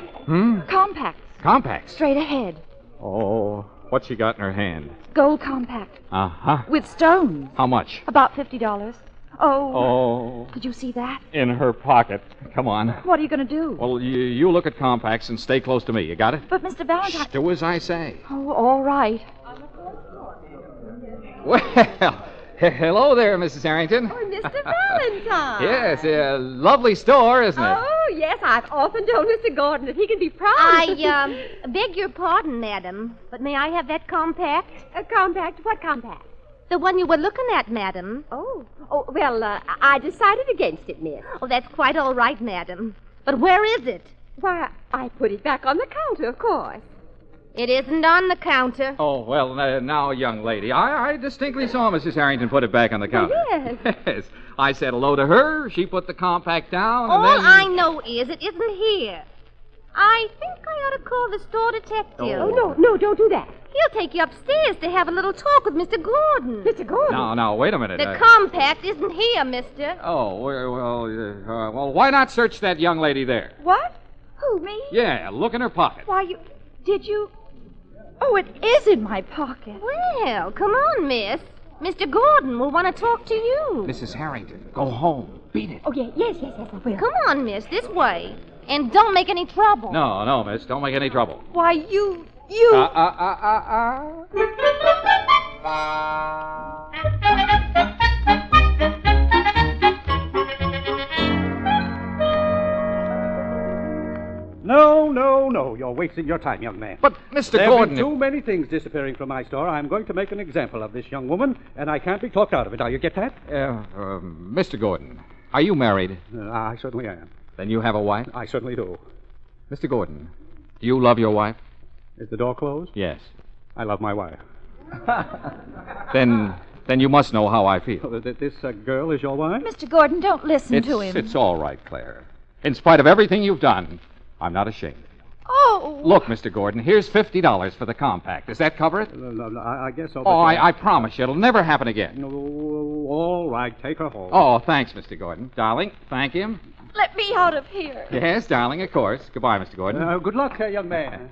Compacts. Compacts? Straight ahead. Oh, what's she got in her hand? Gold compact. Uh-huh. With stones. How much? About $50. Oh. Did you see that? In her pocket. Come on. What are you going to do? Well, you look at compacts and stay close to me. You got it? But, Mr. Valentine... Shh, do as I say. Oh, all right. Well, hello there, Mrs. Harrington. Oh, Mr. Valentine. Yes, a lovely store, isn't it? Oh, yes, I've often told Mr. Gordon that he can be proud. I beg your pardon, madam, but may I have that compact? A compact? What compact? The one you were looking at, madam. Oh, well, I decided against it, miss. Oh, that's quite all right, madam. But where is it? Why, I put it back on the counter, of course. It isn't on the counter. Oh, well, now, young lady, I distinctly saw Mrs. Harrington put it back on the counter. Yes. Yes. I said hello to her. She put the compact down, and All then... I know is it isn't here. I think I ought to call the store detective. Oh, no, don't do that. He'll take you upstairs to have a little talk with Mr. Gordon. Mr. Gordon? No, wait a minute. The compact isn't here, mister. Oh, well, why not search that young lady there? What? Who, me? Yeah, look in her pocket. Why, did you... Oh, it is in my pocket. Well, come on, miss. Mr. Gordon will want to talk to you. Mrs. Harrington, go home. Beat it. Oh, yes, I will. Come on, miss, this way. And don't make any trouble. No, miss, don't make any trouble. Why, you... No. You're wasting your time, young man. But, Mr. There Gordon... have been too many things disappearing from my store. I'm going to make an example of this young woman, and I can't be talked out of it. Now, you get that? Mr. Gordon, are you married? I certainly am. Then you have a wife? I certainly do. Mr. Gordon, do you love your wife? Is the door closed? Yes. I love my wife. Then you must know how I feel. This girl is your wife? Mr. Gordon, don't listen to him. It's all right, Claire. In spite of everything you've done, I'm not ashamed. Oh. Look, Mr. Gordon, here's $50 for the compact. Does that cover it? No, I guess so. Oh, I promise you, it'll never happen again. No, all right, take her home. Oh, thank Mr. Gordon. Darling, thank him. Let me out of here. Yes, darling, of course. Goodbye, Mr. Gordon. Good luck, young man.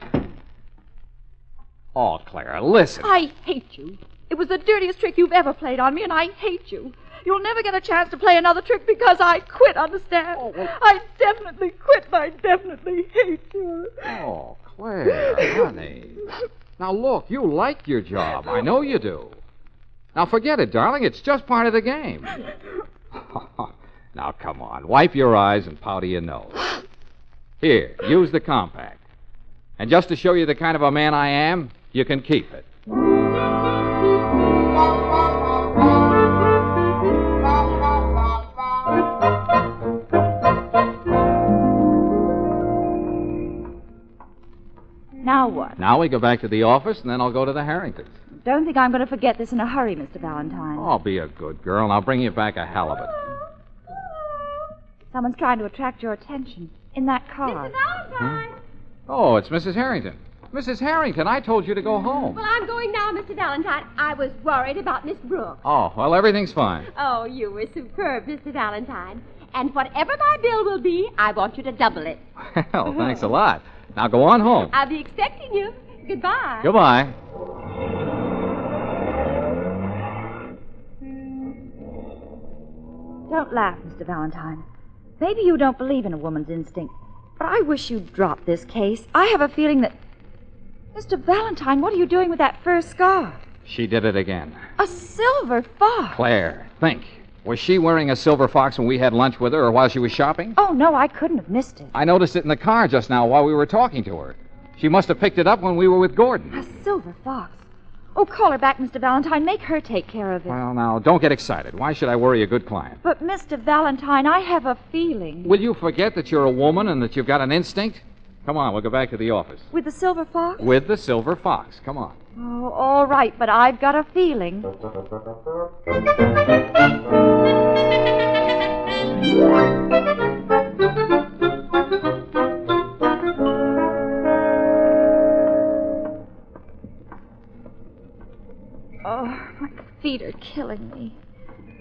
Oh, Clara, listen. I hate you. It was the dirtiest trick you've ever played on me, and I hate you. You'll never get a chance to play another trick because I quit, understand? I definitely quit, and I definitely hate you. Oh, Claire, honey. Now, look, you like your job. I know you do. Now, forget it, darling. It's just part of the game. Now, come on. Wipe your eyes and powder your nose. Here, use the compact. And just to show you the kind of a man I am, you can keep it. Now what? Now we go back to the office, and then I'll go to the Harringtons. Don't think I'm going to forget this in a hurry, Mr. Valentine. Oh, be a good girl, and I'll bring you back a halibut. Someone's trying to attract your attention in that car. Mr. Valentine! Oh, it's Mrs. Harrington. Mrs. Harrington, I told you to go home. Well, I'm going now, Mr. Valentine. I was worried about Miss Brooks. Oh, well, everything's fine. Oh, you were superb, Mr. Valentine. And whatever my bill will be, I want you to double it. Well, thanks a lot. Now go on home. I'll be expecting you. Goodbye. Goodbye. Don't laugh, Mr. Valentine. Maybe you don't believe in a woman's instinct, but I wish you'd drop this case. I have a feeling that... Mr. Valentine, what are you doing with that fur scarf? She did it again. A silver fox. Claire, think. Was she wearing a silver fox when we had lunch with her or while she was shopping? Oh, no, I couldn't have missed it. I noticed it in the car just now while we were talking to her. She must have picked it up when we were with Gordon. A silver fox. Oh, call her back, Mr. Valentine. Make her take care of it. Well, now, don't get excited. Why should I worry a good client? But, Mr. Valentine, I have a feeling. Will you forget that you're a woman and that you've got an instinct? Come on, we'll go back to the office. With the silver fox? With the silver fox. Come on. Oh, all right, but I've got a feeling. Oh, my feet are killing me.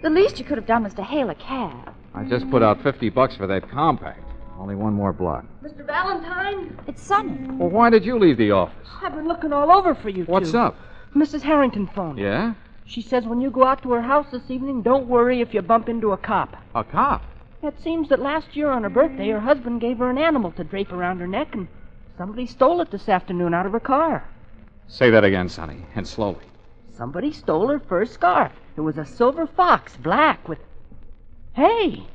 The least you could have done was to hail a cab. I just put out $50 for that compact. Only one more block. Mr. Valentine? It's Sonny. Well, why did you leave the office? I've been looking all over for you two. What's up? Mrs. Harrington phoned. Yeah? She says when you go out to her house this evening, don't worry if you bump into a cop. A cop? It seems that last year on her birthday, her husband gave her an animal to drape around her neck, and somebody stole it this afternoon out of her car. Say that again, Sonny, and slowly. Somebody stole her fur scarf. It was a silver fox, black, with... Hey,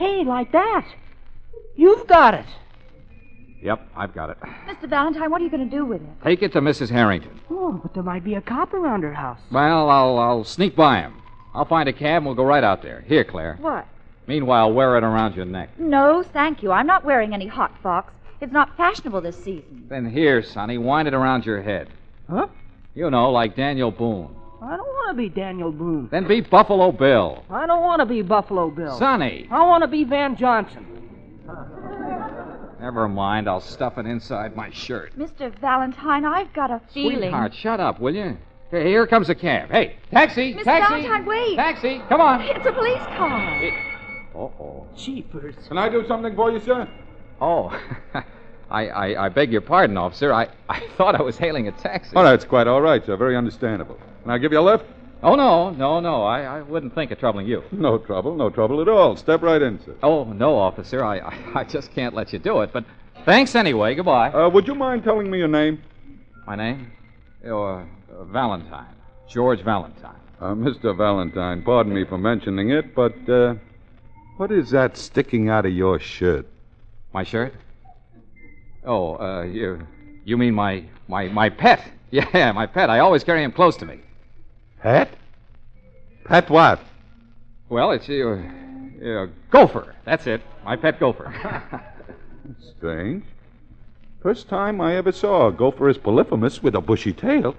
like that. You've got it. Yep, I've got it. Mr. Valentine, what are you going to do with it? Take it to Mrs. Harrington. Oh, but there might be a cop around her house. Well, I'll sneak by him. I'll find a cab and we'll go right out there. Here, Claire. What? Meanwhile, wear it around your neck. No, thank you. I'm not wearing any hot fox. It's not fashionable this season. Then here, Sonny, wind it around your head. Huh? You know, like Daniel Boone. I don't want to be Daniel Boone. Then be Buffalo Bill. I don't want to be Buffalo Bill. Sonny. I want to be Van Johnson. Never mind. I'll stuff it inside my shirt. Mr. Valentine, I've got a feeling... Sweetheart, shut up, will you? Hey, here comes a cab. Hey, taxi! Mr. Taxi! Valentine, wait! Taxi! Come on! It's a police car. Uh-oh. Jeepers. Can I do something for you, sir? Oh, I beg your pardon, officer. I thought I was hailing a taxi. Oh, that's quite all right, sir. Very understandable. Can I give you a lift? Oh, no. I wouldn't think of troubling you. No trouble at all. Step right in, sir. Oh, no, officer. I just can't let you do it. But thanks anyway. Goodbye. Would you mind telling me your name? My name? Valentine. George Valentine. Mr. Valentine, pardon me for mentioning it, but what is that sticking out of your shirt? My shirt? Oh, you mean my pet? Yeah, my pet. I always carry him close to me. Pet? Pet what? Well, it's Gopher. That's it. My pet Gopher. Strange. First time I ever saw a gopher is polyphemus with a bushy tail.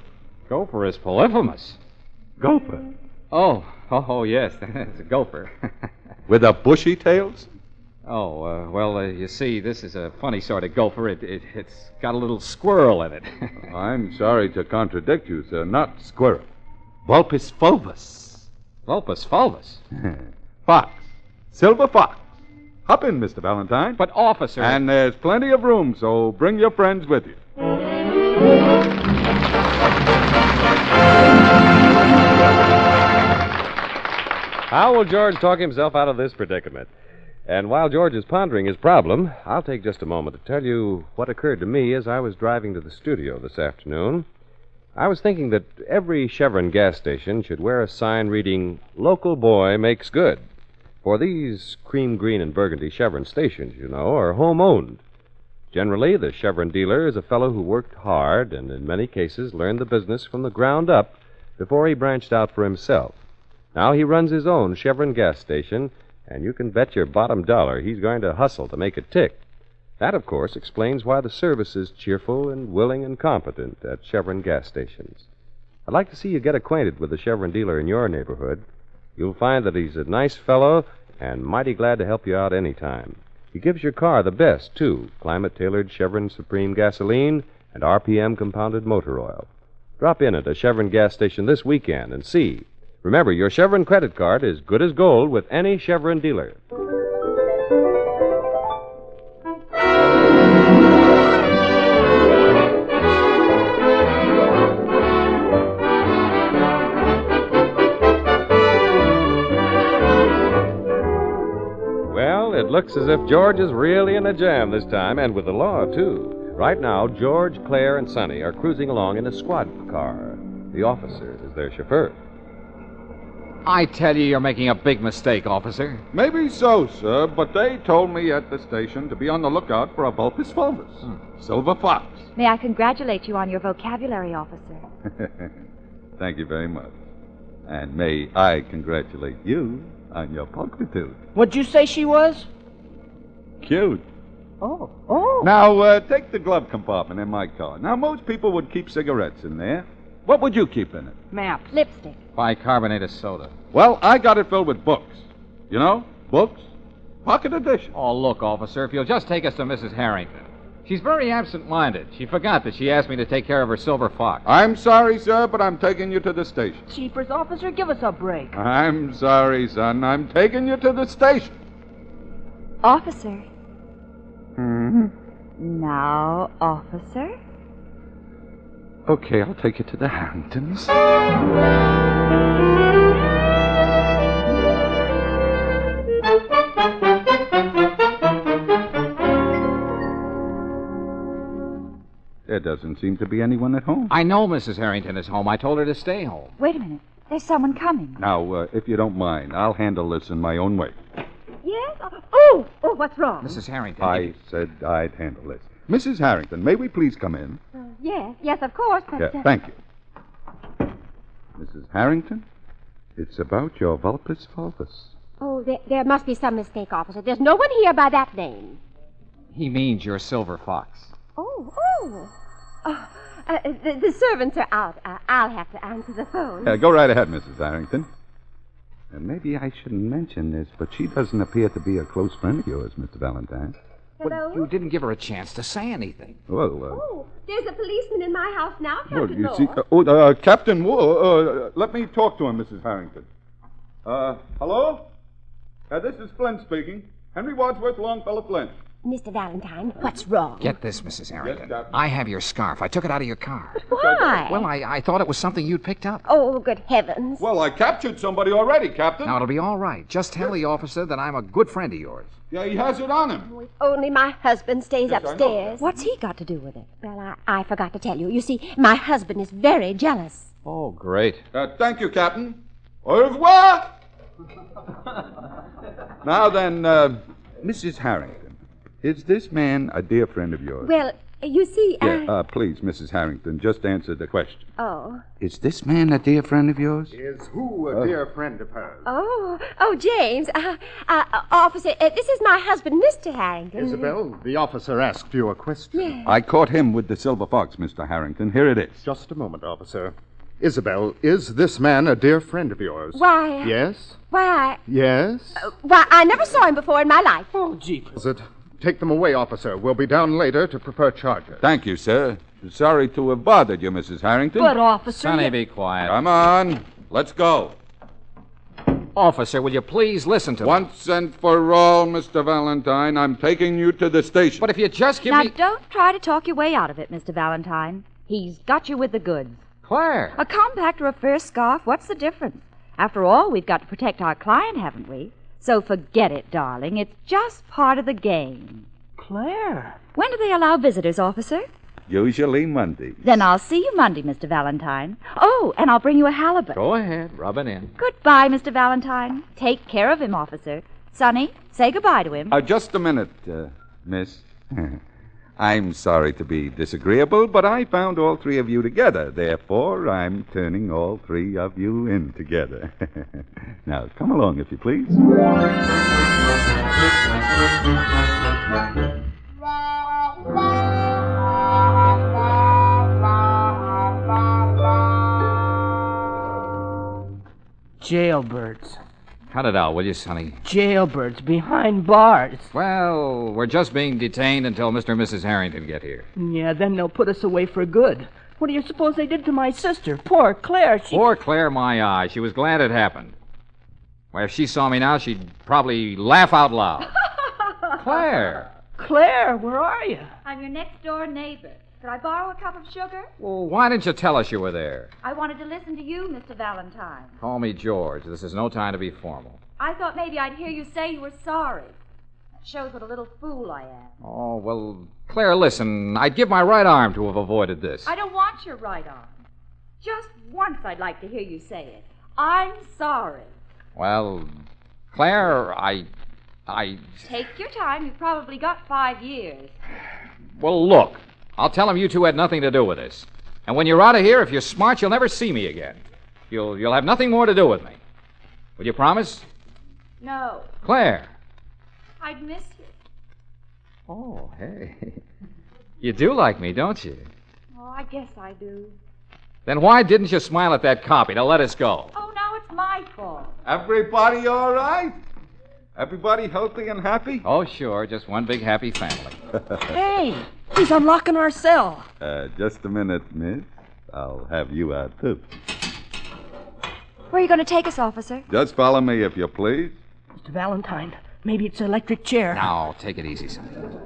Gopher is polyphemus? Gopher? Oh, yes. It's a gopher. With a bushy tails? Oh, well, you see, this is a funny sort of gopher. It's got a little squirrel in it. I'm sorry to contradict you, sir. Not squirrel. Vulpus fulvus. Vulpus fulvus? Fox. Silver fox. Hop in, Mr. Valentine. But, officer... And there's plenty of room, so bring your friends with you. How will George talk himself out of this predicament? And while George is pondering his problem, I'll take just a moment to tell you what occurred to me as I was driving to the studio this afternoon. I was thinking that every Chevron gas station should wear a sign reading, "Local boy makes good." For these cream green and burgundy Chevron stations, you know, are home-owned. Generally, the Chevron dealer is a fellow who worked hard and in many cases learned the business from the ground up before he branched out for himself. Now he runs his own Chevron gas station, and you can bet your bottom dollar he's going to hustle to make it tick. That, of course, explains why the service is cheerful and willing and competent at Chevron gas stations. I'd like to see you get acquainted with the Chevron dealer in your neighborhood. You'll find that he's a nice fellow and mighty glad to help you out any time. He gives your car the best, too, climate-tailored Chevron Supreme gasoline and RPM compounded motor oil. Drop in at a Chevron gas station this weekend and see. Remember, your Chevron credit card is good as gold with any Chevron dealer. Well, it looks as if George is really in a jam this time, and with the law, too. Right now, George, Claire, and Sonny are cruising along in a squad car. The officer is their chauffeur. I tell you, you're making a big mistake, officer. Maybe so, sir, but they told me at the station to be on the lookout for a Vulpus fulvus. Silver fox. May I congratulate you on your vocabulary, officer? Thank you very much. And may I congratulate you on your pulchritude. What'd you say she was? Cute. Oh. Now, take the glove compartment in my car. Now, most people would keep cigarettes in there. What would you keep in it? Maps. Lipstick. Bicarbonate soda. Well, I got it filled with books. You know, books. Pocket edition. Oh, look, officer, if you'll just take us to Mrs. Harrington. She's very absent-minded. She forgot that she asked me to take care of her silver fox. I'm sorry, sir, but I'm taking you to the station. Cheapers, officer, give us a break. I'm sorry, son. I'm taking you to the station. Officer. Mm-hmm. Now, officer. Okay, I'll take you to the Harringtons. There doesn't seem to be anyone at home. I know Mrs. Harrington is home. I told her to stay home. Wait a minute. There's someone coming. Now, if you don't mind, I'll handle this in my own way. Yes? Oh, what's wrong? Mrs. Harrington. I said I'd handle this. Mrs. Harrington, may we please come in? Yes, of course, but... Yeah, thank you. Mrs. Harrington, it's about your Vulpus fulvus. Oh, there must be some mistake, officer. There's no one here by that name. He means your silver fox. Oh. The servants are out. I'll have to answer the phone. Go right ahead, Mrs. Harrington. And maybe I shouldn't mention this, but she doesn't appear to be a close friend of yours, Mr. Valentine. Hello? Well, you didn't give her a chance to say anything. Well, there's a policeman in my house now, well, Captain you Moore. see, Captain Moore, let me talk to him, Mrs. Harrington. Hello? This is Flint speaking. Henry Wadsworth Longfellow Flint. Mr. Valentine, what's wrong? Get this, Mrs. Harrington. Yes, Captain. I have your scarf. I took it out of your car. Why? Well, I thought it was something you'd picked up. Oh, good heavens. Well, I captured somebody already, Captain. Now, it'll be all right. Just tell the officer that I'm a good friend of yours. Yeah, he has it on him. If only my husband stays Yes, I know. upstairs. What's he got to do with it? Well, I forgot to tell you. You see, my husband is very jealous. Oh, great. Thank you, Captain. Au revoir. Now then, Mrs. Harrington, is this man a dear friend of yours? Well, you see, please, Mrs. Harrington, just answer the question. Oh. Is this man a dear friend of yours? Is who a dear friend of hers? Oh, James. Officer, this is my husband, Mr. Harrington. Isabel, the officer asked you a question. Yes. I caught him with the silver fox, Mr. Harrington. Here it is. Just a moment, officer. Isabel, is this man a dear friend of yours? Why? Yes? Why, Yes? I never saw him before in my life. Oh, jeepers. Is it? Take them away, officer. We'll be down later to prepare charges. Thank you, sir. Sorry to have bothered you, Mrs. Harrington. But, officer... Sonny, be quiet. Come on. Let's go. Officer, will you please listen to me? Once and for all, Mr. Valentine, I'm taking you to the station. But if you just give now, me... don't try to talk your way out of it, Mr. Valentine. He's got you with the goods. Claire. A compact or a fur scarf, what's the difference? After all, we've got to protect our client, haven't we? So forget it, darling. It's just part of the game. Claire. When do they allow visitors, officer? Usually Monday. Then I'll see you Monday, Mr. Valentine. Oh, and I'll bring you a halibut. Go ahead, rub it in. Goodbye, Mr. Valentine. Take care of him, officer. Sonny, say goodbye to him. Just a minute, miss. I'm sorry to be disagreeable, but I found all three of you together. Therefore, I'm turning all three of you in together. Now, come along, if you please. Jailbirds. Cut it out, will you, Sonny? Jailbirds behind bars. Well, we're just being detained until Mr. and Mrs. Harrington get here. Yeah, then they'll put us away for good. What do you suppose they did to my sister? Poor Claire, Poor Claire, my eye. She was glad it happened. Well, if she saw me now, she'd probably laugh out loud. Claire! Claire, where are you? I'm your next-door neighbor. Could I borrow a cup of sugar? Well, why didn't you tell us you were there? I wanted to listen to you, Mr. Valentine. Call me George. This is no time to be formal. I thought maybe I'd hear you say you were sorry. That shows what a little fool I am. Oh, well, Claire, listen. I'd give my right arm to have avoided this. I don't want your right arm. Just once I'd like to hear you say it. I'm sorry. Well, Claire, I... Take your time. You've probably got 5 years. Well, look. I'll tell him you two had nothing to do with this. And when you're out of here, if you're smart, you'll never see me again. You'll have nothing more to do with me. Will you promise? No. Claire. I'd miss you. Oh, hey. You do like me, don't you? Oh, I guess I do. Then why didn't you smile at that copy to let us go? Oh, now it's my fault. Everybody all right? Everybody healthy and happy? Oh, sure. Just one big happy family. Hey, he's unlocking our cell. Just a minute, miss. I'll have you out, too. Where are you going to take us, officer? Just follow me, if you please. Mr. Valentine, maybe it's an electric chair. Now, take it easy, son.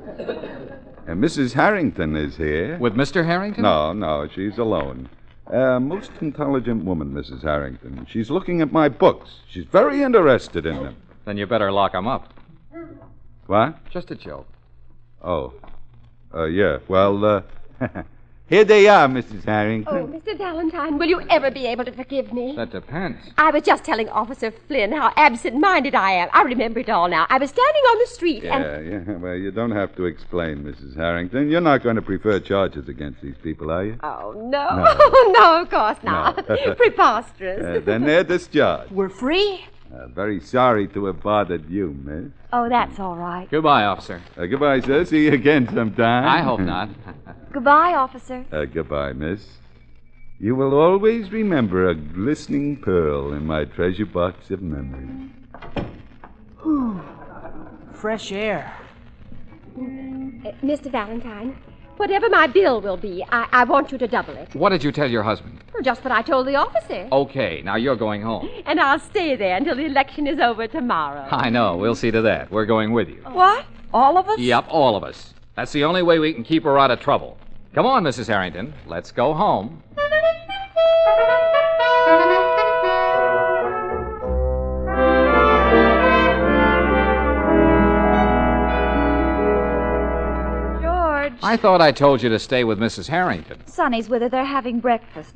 Mrs. Harrington is here. With Mr. Harrington? No, she's alone. Most intelligent woman, Mrs. Harrington. She's looking at my books. She's very interested in them. Then you better lock him up. What? Just a joke. Oh. Yeah. Well, here they are, Mrs. Harrington. Oh, Mr. Valentine, will you ever be able to forgive me? That depends. I was just telling Officer Flynn how absent-minded I am. I remember it all now. I was standing on the street and... Yeah. Well, you don't have to explain, Mrs. Harrington. You're not going to prefer charges against these people, are you? Oh, no. No, of course not. No. Preposterous. Then they're discharged. We're free? Very sorry to have bothered you, miss. Oh, that's all right. Goodbye, officer. Goodbye, sir. See you again sometime. I hope not. Goodbye, officer. Goodbye, miss. You will always remember a glistening pearl in my treasure box of memories. Whew. Fresh air. Mr. Valentine, whatever my bill will be, I want you to double it. What did you tell your husband? Just what I told the officer. Okay, now you're going home. And I'll stay there until the election is over tomorrow. I know. We'll see to that. We're going with you. What? All of us? Yep, all of us. That's the only way we can keep her out of trouble. Come on, Mrs. Harrington. Let's go home. George. I thought I told you to stay with Mrs. Harrington. Sonny's with her. They're having breakfast.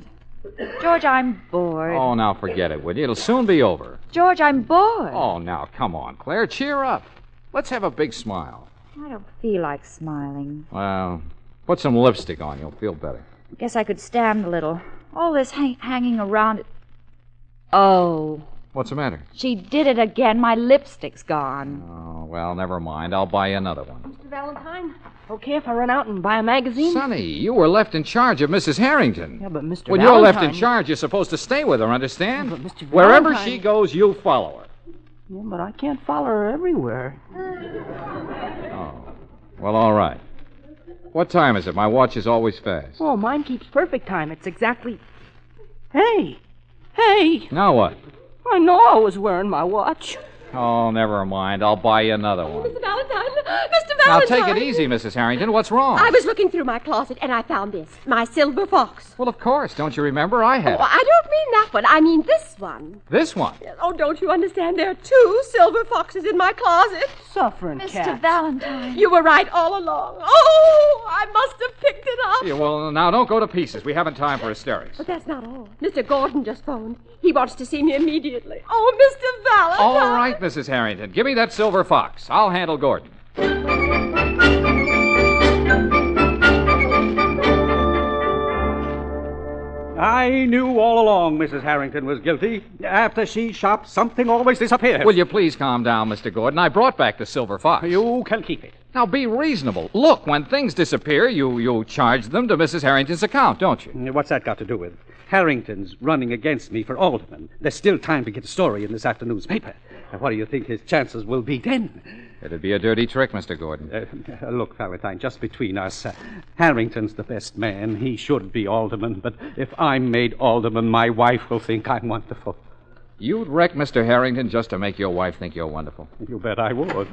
George, I'm bored. Oh, now forget it, will you? It'll soon be over. George, I'm bored. Oh, now, come on, Claire. Cheer up. Let's have a big smile. I don't feel like smiling. Well, put some lipstick on. You'll feel better. I guess I could stand a little. All this hanging around it. Oh. What's the matter? She did it again. My lipstick's gone. Oh, well, never mind. I'll buy you another one. Mr. Valentine, okay if I run out and buy a magazine? Sonny, you were left in charge of Mrs. Harrington. Yeah, but Mr. When Valentine... you're left in charge, you're supposed to stay with her, understand? Yeah, but Mr. Wherever Valentine... she goes, you follow her. Yeah, but I can't follow her everywhere. Oh. Well, all right. What time is it? My watch is always fast. Oh, mine keeps perfect time. It's exactly... Hey! Hey! Now what? I know I was wearing my watch. Oh, never mind. I'll buy you another one. Mr. Valentine! Mr. Now, Valentine! take it easy, Mrs. Harrington. What's wrong? I was looking through my closet and I found this. My silver fox. Well, of course. Don't you remember? I had Oh, it. I don't mean that one. I mean this one. This one? Oh, don't you understand? There are 2 silver foxes in my closet. Suffering Mr. Valentine. You were right all along. Oh, I must have picked it up. Yeah, well, now, don't go to pieces. We haven't time for hysterics. But that's not all. Mr. Gordon just phoned. He wants to see me immediately. Oh, Mr. Valentine. All right, Mrs. Harrington. Give me that silver fox. I'll handle Gordon. I knew all along Mrs. Harrington was guilty. After she shopped, something always disappears. Will you please calm down, Mr. Gordon? I brought back the silver fox. You can keep it. Now, be reasonable. Look, when things disappear, you charge them to Mrs. Harrington's account, don't you? What's that got to do with it? Harrington's running against me for alderman. There's still time to get a story in this afternoon's paper. What do you think his chances will be then? It'd be a dirty trick, Mr. Gordon. Look, Valentine, just between us, Harrington's the best man. He should be alderman. But if I'm made alderman, my wife will think I'm wonderful. You'd wreck Mr. Harrington just to make your wife think you're wonderful. You bet I would.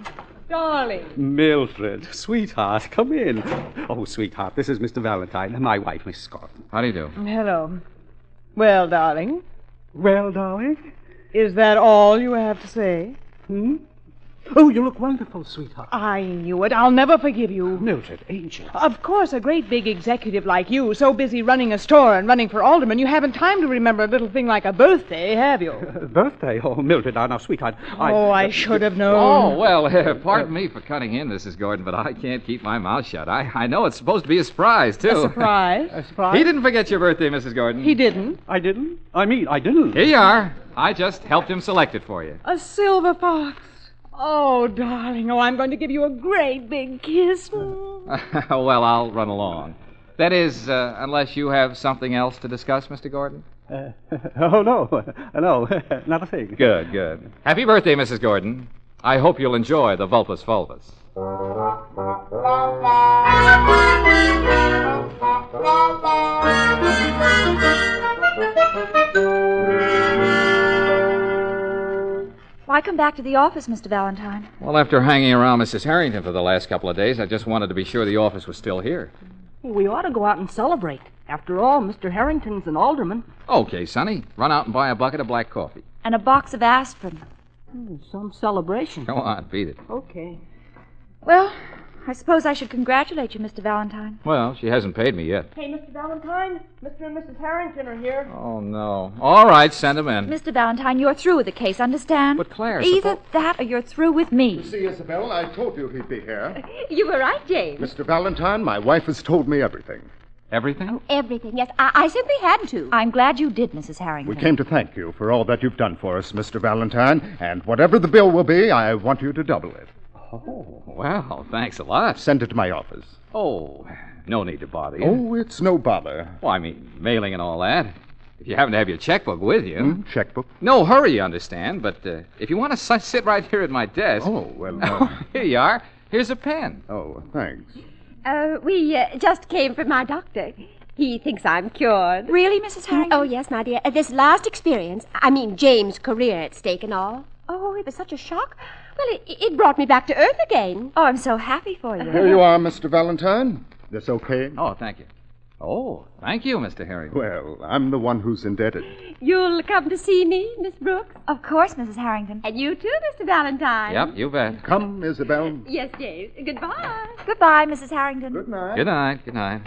Darling. Mildred, sweetheart, come in. Oh, sweetheart, this is Mr. Valentine, my wife, Miss Scott. How do you do? Hello. Well, darling. Well, darling? Is that all you have to say? Oh, you look wonderful, sweetheart. I knew it. I'll never forgive you. Mildred, angel. Of course, a great big executive like you, so busy running a store and running for alderman, you haven't time to remember a little thing like a birthday, have you? Birthday? Oh, Mildred, now, sweetheart. I should have known. Oh, well, pardon me for cutting in, Mrs. Gordon, but I can't keep my mouth shut. I know it's supposed to be a surprise, too. A surprise? A surprise? He didn't forget your birthday, Mrs. Gordon. He didn't? I didn't? I mean, I didn't. Here you are. I just helped him select it for you. A silver fox. Oh, darling. Oh, I'm going to give you a great big kiss. Well, I'll run along. That is, unless you have something else to discuss, Mr. Gordon? Oh, no. No, not a thing. Good, good. Happy birthday, Mrs. Gordon. I hope you'll enjoy the Vulpus Fulvus. Why come back to the office, Mr. Valentine? Well, after hanging around Mrs. Harrington for the last couple of days, I just wanted to be sure the office was still here. We ought to go out and celebrate. After all, Mr. Harrington's an alderman. Okay, Sonny. Run out and buy a bucket of black coffee. And a box of aspirin. Some celebration. Go on, beat it. Okay. Well, I suppose I should congratulate you, Mr. Valentine. Well, she hasn't paid me yet. Hey, Mr. Valentine, Mr. and Mrs. Harrington are here. Oh, no. All right, send them in. Mr. Valentine, you're through with the case, understand? But, Claire, Either that or you're through with me. You see, Isabel, I told you he'd be here. You were right, James. Mr. Valentine, my wife has told me everything. Everything? Oh, everything, yes. I simply had to. I'm glad you did, Mrs. Harrington. We came to thank you for all that you've done for us, Mr. Valentine. And whatever the bill will be, I want you to double it. Oh, well, thanks a lot. Send it to my office. Oh, no need to bother you. Oh, it's no bother. Well, I mean, mailing and all that. If you happen to have your checkbook with you. Checkbook? No hurry, you understand. But if you want to sit right here at my desk. Oh, well. Here you are. Here's a pen. Oh, thanks. We just came from my doctor. He thinks I'm cured. Really, Mrs. Harrington? Oh, yes, my dear. This last experience, James' career at stake and all. Oh, it was such a shock. Well, it brought me back to earth again. Oh, I'm so happy for you. Here you are, Mr. Valentine. This okay? Oh, thank you. Oh, thank you, Mr. Harrington. Well, I'm the one who's indebted. You'll come to see me, Miss Brooks? Of course, Mrs. Harrington. And you too, Mr. Valentine. Yep, you bet. Come, Isabel. Yes, James. Goodbye. Goodbye, Mrs. Harrington. Good night. Good night, good night.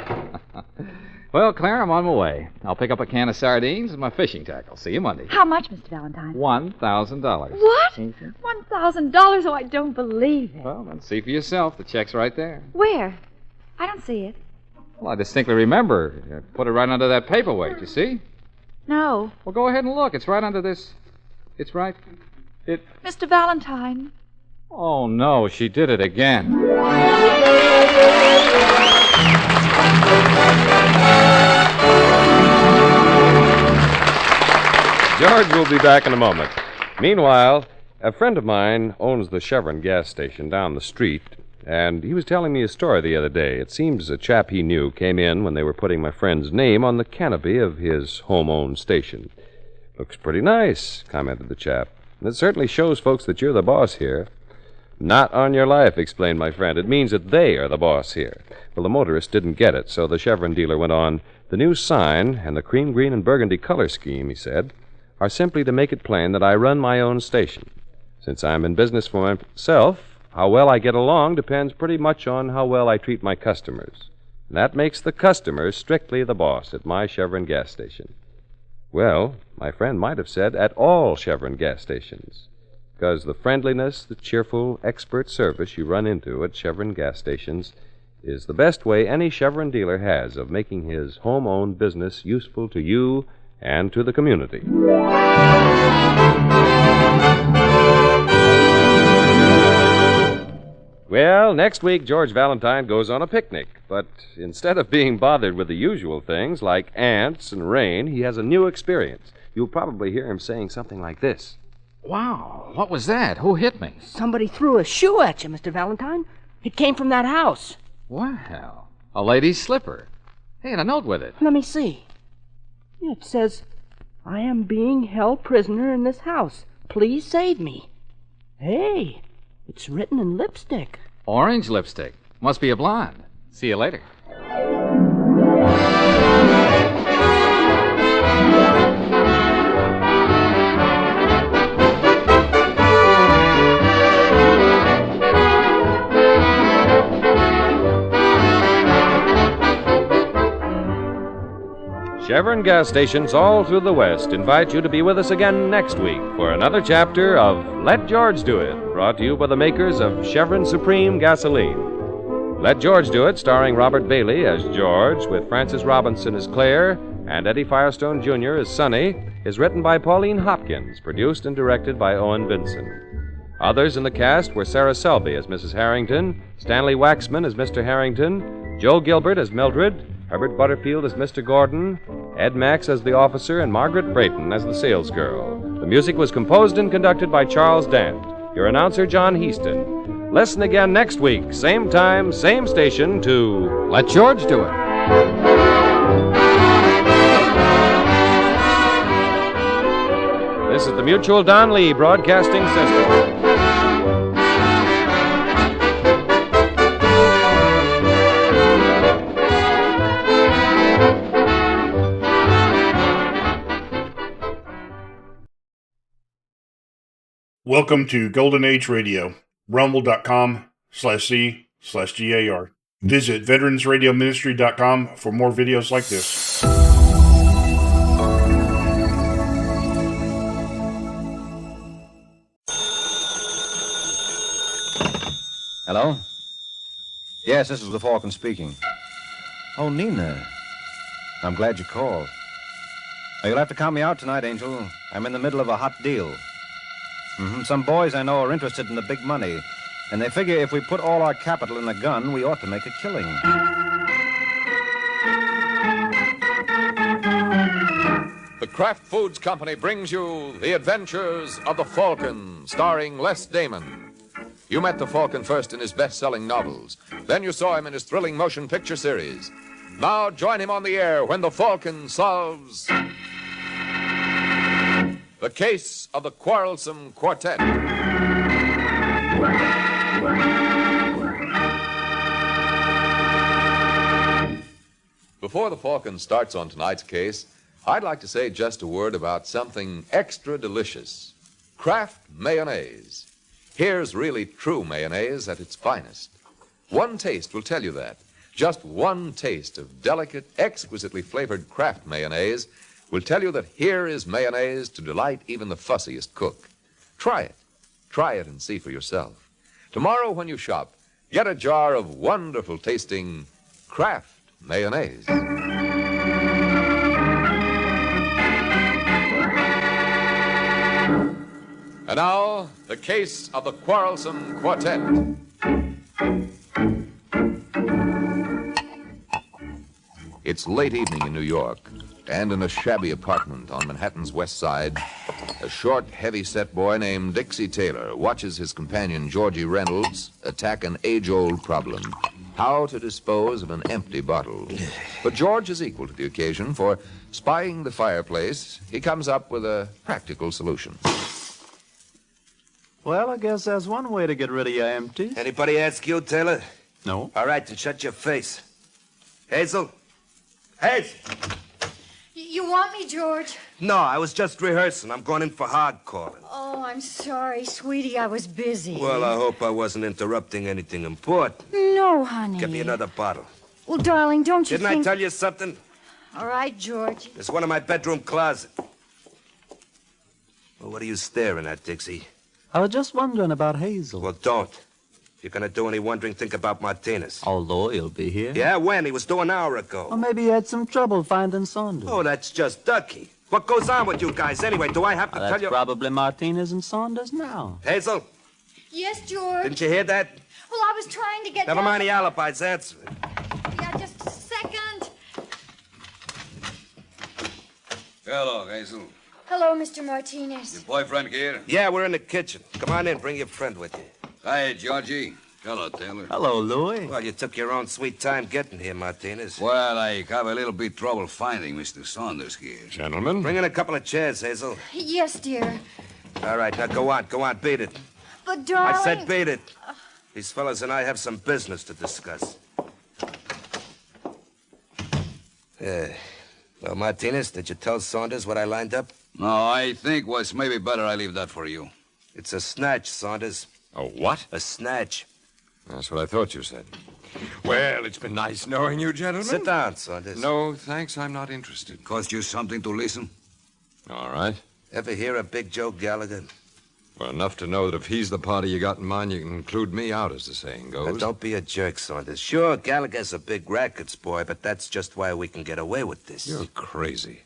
Well, Claire, I'm on my way. I'll pick up a can of sardines and my fishing tackle. See you Monday. How much, Mr. Valentine? $1,000. What? $1,000? Oh, I don't believe it. Well, then see for yourself. The check's right there. Where? I don't see it. Well, I distinctly remember. Put it right under that paperweight, you see? No. Well, go ahead and look. It's right under this. It's right. Mr. Valentine. Oh, no, she did it again. George will be back in a moment. Meanwhile, a friend of mine owns the Chevron gas station down the street, and he was telling me a story the other day. It seems a chap he knew came in when they were putting my friend's name on the canopy of his home-owned station. Looks pretty nice, commented the chap. And it certainly shows folks that you're the boss here. Not on your life, explained my friend. It means that they are the boss here. Well, the motorist didn't get it, so the Chevron dealer went on. The new sign and the cream, green, and burgundy color scheme, he said, are simply to make it plain that I run my own station. Since I'm in business for myself, how well I get along depends pretty much on how well I treat my customers. And that makes the customer strictly the boss at my Chevron gas station. Well, my friend might have said at all Chevron gas stations, because the friendliness, the cheerful, expert service you run into at Chevron gas stations is the best way any Chevron dealer has of making his home-owned business useful to you and to the community. Well, next week, George Valentine goes on a picnic. But instead of being bothered with the usual things like ants and rain, he has a new experience. You'll probably hear him saying something like this. Wow, what was that? Who hit me? Somebody threw a shoe at you, Mr. Valentine. It came from that house. Well, a lady's slipper. Hey, and a note with it. Let me see. It says, I am being held prisoner in this house. Please save me. Hey, it's written in lipstick. Orange lipstick. Must be a blonde. See you later. Chevron gas stations all through the West invite you to be with us again next week for another chapter of Let George Do It, brought to you by the makers of Chevron Supreme Gasoline. Let George Do It, starring Robert Bailey as George, with Frances Robinson as Claire, and Eddie Firestone Jr. as Sonny, is written by Pauline Hopkins, produced and directed by Owen Vinson. Others in the cast were Sarah Selby as Mrs. Harrington, Stanley Waxman as Mr. Harrington, Joe Gilbert as Mildred, Herbert Butterfield as Mr. Gordon, Ed Max as the officer, and Margaret Brayton as the salesgirl. The music was composed and conducted by Charles Dant. Your announcer, John Heaston. Listen again next week, same time, same station, to Let George Do It. This is the Mutual Don Lee Broadcasting System. Welcome to Golden Age Radio, rumble.com/C/GAR. Visit veteransradioministry.com for more videos like this. Hello? Yes, this is the Falcon speaking. Oh, Nina. I'm glad you called. Oh, you'll have to count me out tonight, Angel. I'm in the middle of a hot deal. Some boys I know are interested in the big money, and they figure if we put all our capital in a gun, we ought to make a killing. The Kraft Foods Company brings you The Adventures of the Falcon, starring Les Damon. You met the Falcon first in his best-selling novels. Then you saw him in his thrilling motion picture series. Now join him on the air when the Falcon solves the case of the Quarrelsome Quartet. Before the Falcon starts on tonight's case, I'd like to say just a word about something extra delicious. Kraft mayonnaise. Here's really true mayonnaise at its finest. One taste will tell you that. Just one taste of delicate, exquisitely flavored Kraft mayonnaise will tell you that here is mayonnaise to delight even the fussiest cook. Try it. Try it and see for yourself. Tomorrow when you shop, get a jar of wonderful tasting Kraft mayonnaise. And now, the case of the Quarrelsome Quartet. It's late evening in New York. And in a shabby apartment on Manhattan's West Side, a short, heavy-set boy named Dixie Taylor watches his companion, Georgie Reynolds, attack an age-old problem: how to dispose of an empty bottle. But George is equal to the occasion, for, spying the fireplace, he comes up with a practical solution. Well, I guess that's one way to get rid of your empties. Anybody ask you, Taylor? No. All right, then shut your face. Hazel? Hazel! You want me, George? No, I was just rehearsing. I'm going in for hard calling. Oh, I'm sorry, sweetie. I was busy. Well, I hope I wasn't interrupting anything important. No, honey. Get me another bottle. Well, darling, don't you Didn't think... I tell you something? All right, George. There's one in my bedroom closet. Well, what are you staring at, Dixie? I was just wondering about Hazel. Well, don't. If you're going to do any wondering, think about Martinez. Although he'll be here. Yeah, when? He was due an hour ago. Or maybe he had some trouble finding Saunders. Oh, that's just ducky. What goes on with you guys anyway? Do I have to tell That's you? probably Martinez and Saunders now. Hazel, Yes, George? didn't you hear that? Well, I was trying to get Never down... mind the alibis. Answer it. Yeah, just a second. Hello, Hazel. Hello, Mr. Martinez. Your boyfriend here? Yeah, we're in the kitchen. Come on in. Bring your friend with you. Hi, Georgie. Hello, Taylor. Hello, Louis. Well, you took your own sweet time getting here, Martinez. Well, I have a little bit trouble finding Mr. Saunders here. Gentlemen? Bring in a couple of chairs, Hazel. Yes, dear. All right, now go on, beat it. But, darling... I said beat it. These fellas and I have some business to discuss. Well, Martinez, did you tell Saunders what I lined up? No, I think was maybe better I leave that for you. It's a snatch, Saunders. A what? A snatch. That's what I thought you said. Well, it's been nice knowing you, gentlemen. Sit down, Saunders. No, thanks. I'm not interested. Cost you something to listen? All right. Ever hear of Big Joe Gallagher? Well, enough to know that if he's the party you got in mind, you can include me out, as the saying goes. Now, don't be a jerk, Saunders. Sure, Gallagher's a big rackets boy, but that's just why we can get away with this. You're crazy.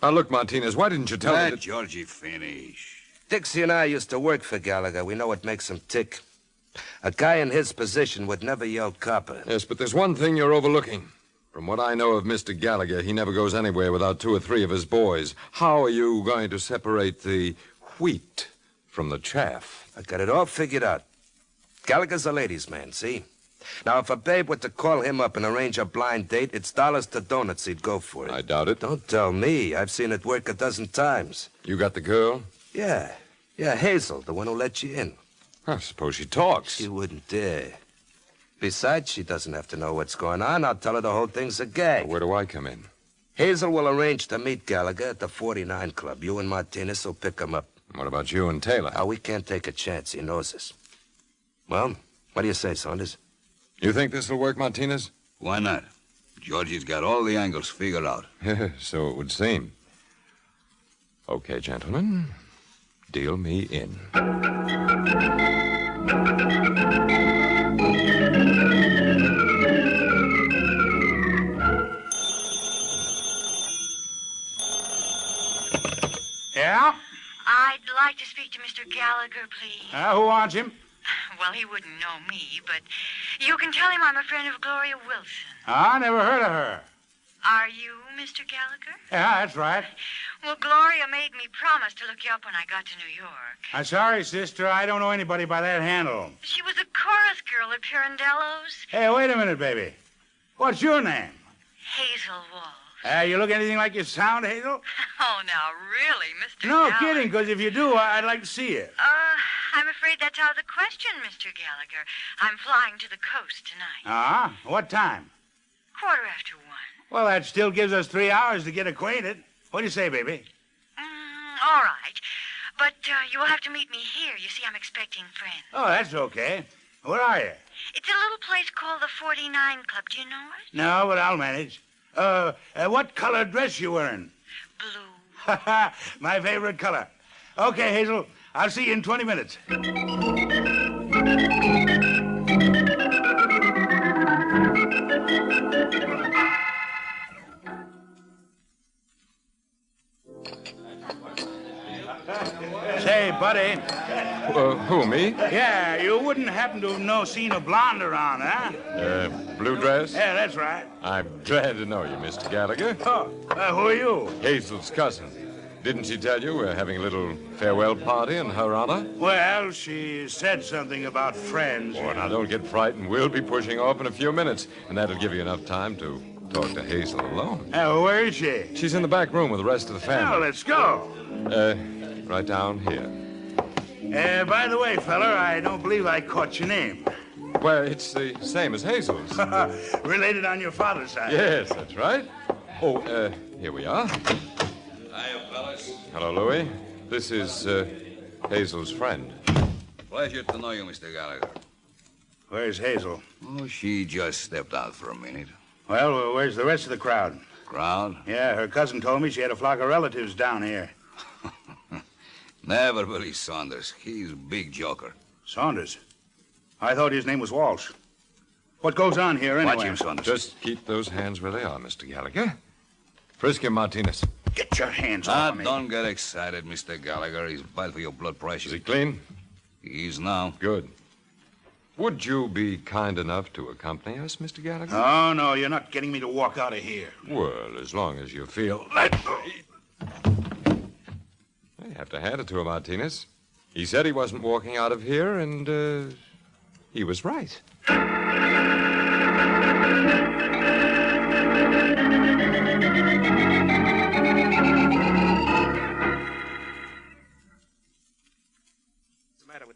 Now, look, Martinez, why didn't you tell me Let that... Georgie finish. Dixie and I used to work for Gallagher. We know what makes him tick. A guy in his position would never yell copper. Yes, but there's one thing you're overlooking. From what I know of Mr. Gallagher, he never goes anywhere without 2 or 3 of his boys. How are you going to separate the wheat from the chaff? I got it all figured out. Gallagher's a ladies' man, see? Now, if a babe were to call him up and arrange a blind date, it's dollars to donuts he'd go for it. I doubt it. Don't tell me. I've seen it work a dozen times. You got the girl? Yeah, Hazel, the one who let you in. I suppose she talks. She wouldn't dare. Besides, she doesn't have to know what's going on. I'll tell her the whole thing's a gag. Where do I come in? Hazel will arrange to meet Gallagher at the 49 Club. You and Martinez will pick him up. What about you and Taylor? Now, we can't take a chance. He knows us. Well, what do you say, Saunders? You think this will work, Martinez? Why not? Georgie's got all the angles figured out. So it would seem. Okay, gentlemen. Deal me in. Yeah? I'd like to speak to Mr. Gallagher, please. Who wants him? Well, he wouldn't know me, but you can tell him I'm a friend of Gloria Wilson. I never heard of her. Are you Mr. Gallagher? Yeah, that's right. Well, Gloria made me promise to look you up when I got to New York. I'm sorry, sister. I don't know anybody by that handle. She was a chorus girl at Pirandello's. Hey, wait a minute, baby. What's your name? Hazel Walsh. You look anything like you sound, Hazel? Oh, now, really, Mr. No, Gallagher? kidding, because if you do, I'd like to see you. I'm afraid that's out of the question, Mr. Gallagher. I'm flying to the coast tonight. What time? 1:15. Well, that still gives us 3 hours to get acquainted. What do you say, baby? All right. But you'll have to meet me here. You see, I'm expecting friends. Oh, that's okay. Where are you? It's a little place called the 49 Club. Do you know it? No, but I'll manage. What color dress you wearing? Blue. My favorite color. Okay, Hazel. I'll see you in 20 minutes. Say, buddy. Who, me? Yeah, you wouldn't happen to have seen a blonde around, huh? Blue dress? Yeah, that's right. I'm glad to know you, Mr. Gallagher. Oh, who are you? Hazel's cousin. Didn't she tell you we're having a little farewell party in her honor? Well, she said something about friends. Oh, now don't get frightened. We'll be pushing off in a few minutes, and that'll give you enough time to talk to Hazel alone. Where is she? She's in the back room with the rest of the family. Well, let's go. Right down here. By the way, feller, I don't believe I caught your name. Well, it's the same as Hazel's. Related on your father's side. Yes, that's right. Oh, here we are. Hiya, fellas. Hello, Louis. This is Hazel's friend. Pleasure to know you, Mr. Gallagher. Where's Hazel? Oh, she just stepped out for a minute. Well, where's the rest of the crowd? Crowd? Yeah, her cousin told me she had a flock of relatives down here. Never believe Saunders. He's a big joker. Saunders? I thought his name was Walsh. What goes on here anyway? Watch him, Saunders. Just keep those hands where they are, Mr. Gallagher. Frisk him, Martinez. Get your hands off me. Don't get excited, Mr. Gallagher. He's bad for your blood pressure. Is he clean? He is now. Good. Would you be kind enough to accompany us, Mr. Gallagher? Oh, no, you're not getting me to walk out of here. Well, as long as you feel... I have to hand it to him, Martinez. He said he wasn't walking out of here, and, he was right.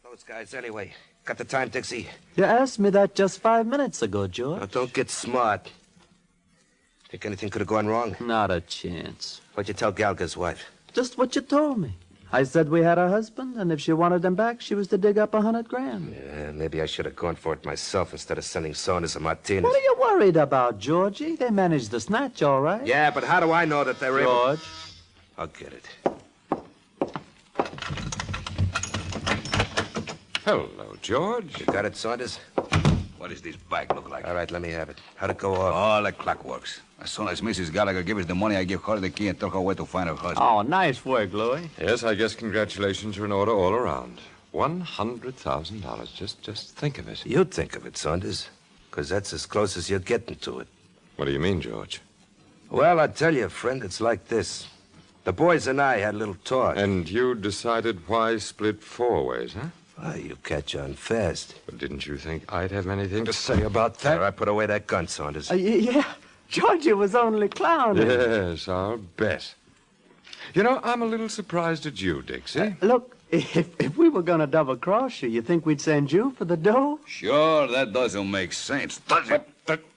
Those guys, anyway. Got the time, Dixie? You asked me that just 5 minutes ago, George. Now, don't get smart. Think anything could have gone wrong? Not a chance. What'd you tell Gallagher's wife? Just what you told me. I said we had a husband, and if she wanted him back, she was to dig up $100,000. Yeah, maybe I should have gone for it myself instead of sending Saunders and Martinez. What are you worried about, Georgie? They managed the snatch, all right. Yeah, but how do I know that they're George. I'll get it. Hello, George. You got it, Saunders? What does this bag look like? All right, let me have it. How'd it go off? All the clock works. As soon as Mrs. Gallagher gives us the money, I give her the key and tell her where to find her husband. Oh, nice work, Louis. Yes, I guess congratulations are in order all around. $100,000. Just think of it. You'd think of it, Saunders, because that's as close as you're getting to it. What do you mean, George? Well, I tell you, friend, it's like this. The boys and I had a little talk. And you decided why split 4 ways, huh? Well, you catch on fast. But didn't you think I'd have anything to say about that? All right, put away that gun, Saunders. Yeah, Georgie was only clowning. Yes, I'll bet. You know, I'm a little surprised at you, Dixie. Look, if we were going to double-cross you, you think we'd send you for the dough? Sure, that doesn't make sense, does it?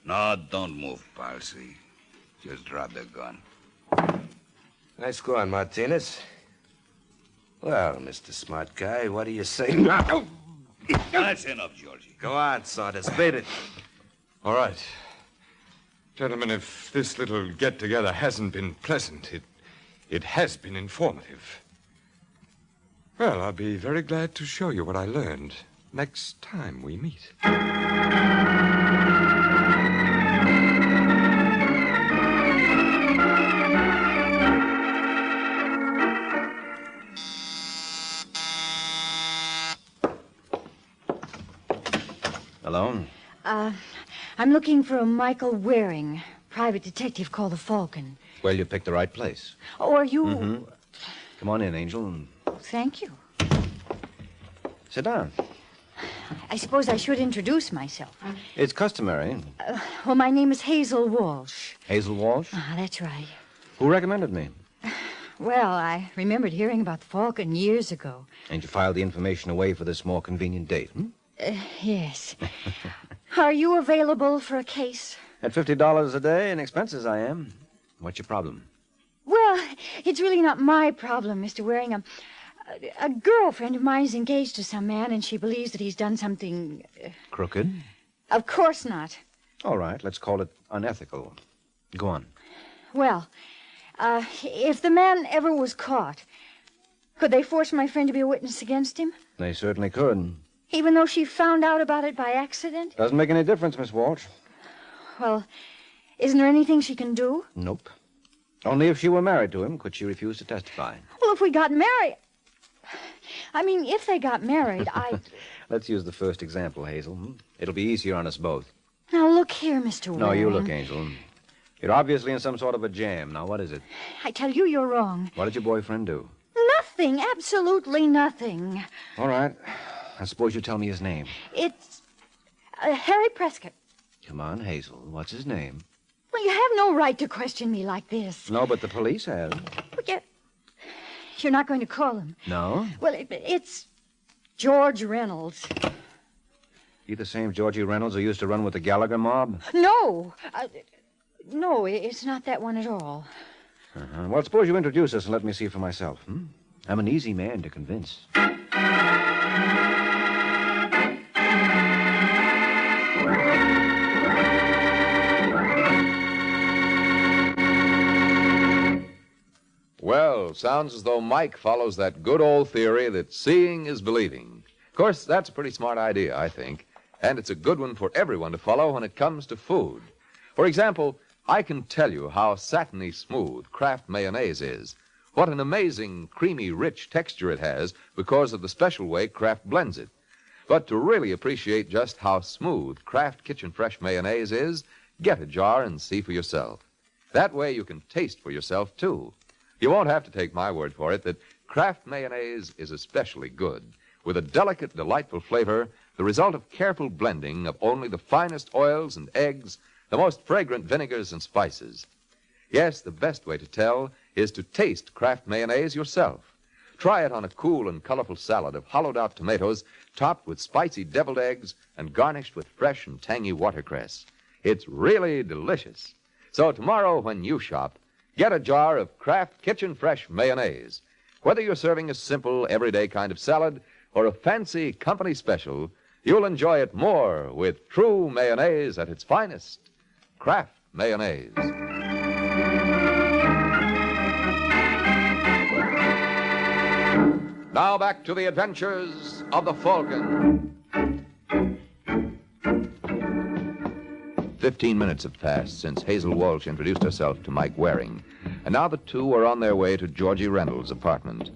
No, don't move, Palsy. Just drop the gun. Nice going, Martinez. Well, Mr. Smart Guy, what do you say now? That's enough, Georgie. Go on, Saunders. Beat it. All right. Gentlemen, if this little get-together hasn't been pleasant, it has been informative. Well, I'll be very glad to show you what I learned next time we meet. Hello? I'm looking for a Michael Waring, private detective called the Falcon. Well, you picked the right place. Oh, are you... Mm-hmm. Come on in, Angel. Thank you. Sit down. I suppose I should introduce myself. It's customary. Well, my name is Hazel Walsh. Hazel Walsh? That's right. Who recommended me? Well, I remembered hearing about the Falcon years ago. And you filed the information away for this more convenient date, hmm? Yes. Are you available for a case? At $50 a day in expenses, I am. What's your problem? Well, it's really not my problem, Mr. Waring. A girlfriend of mine is engaged to some man, and she believes that he's done something... Crooked? Of course not. All right, let's call it unethical. Go on. Well, if the man ever was caught, could they force my friend to be a witness against him? They certainly could. Even though she found out about it by accident? Doesn't make any difference, Miss Walsh. Well, isn't there anything she can do? Nope. Only if she were married to him could she refuse to testify. Well, if we got married... I mean, if they got married, Let's use the first example, Hazel. It'll be easier on us both. Now, look here, Mr. Waring. No, you look, Angel. You're obviously in some sort of a jam. Now, what is it? I tell you, you're wrong. What did your boyfriend do? Nothing, absolutely nothing. All right. I suppose you tell me his name. It's Harry Prescott. Come on, Hazel. What's his name? Well, you have no right to question me like this. No, but the police have. Well, you're not going to call him. No? Well, it's George Reynolds. You the same Georgie Reynolds who used to run with the Gallagher mob? No. No, it's not that one at all. Uh-huh. Well, suppose you introduce us and let me see for myself. I'm an easy man to convince. Well, sounds as though Mike follows that good old theory that seeing is believing. Of course, that's a pretty smart idea, I think, and it's a good one for everyone to follow when it comes to food. For example, I can tell you how satiny smooth Kraft mayonnaise is, what an amazing, creamy, rich texture it has because of the special way Kraft blends it. But to really appreciate just how smooth Kraft Kitchen Fresh mayonnaise is, get a jar and see for yourself. That way you can taste for yourself, too. You won't have to take my word for it that Kraft mayonnaise is especially good, with a delicate, delightful flavor, the result of careful blending of only the finest oils and eggs, the most fragrant vinegars and spices. Yes, the best way to tell is to taste Kraft mayonnaise yourself. Try it on a cool and colorful salad of hollowed-out tomatoes topped with spicy deviled eggs and garnished with fresh and tangy watercress. It's really delicious. So tomorrow when you shop, get a jar of Kraft Kitchen Fresh mayonnaise. Whether you're serving a simple, everyday kind of salad or a fancy company special, you'll enjoy it more with true mayonnaise at its finest. Kraft mayonnaise. Now back to the adventures of the Falcon. 15 minutes have passed since Hazel Walsh introduced herself to Mike Waring, and now the two are on their way to Georgie Reynolds' apartment.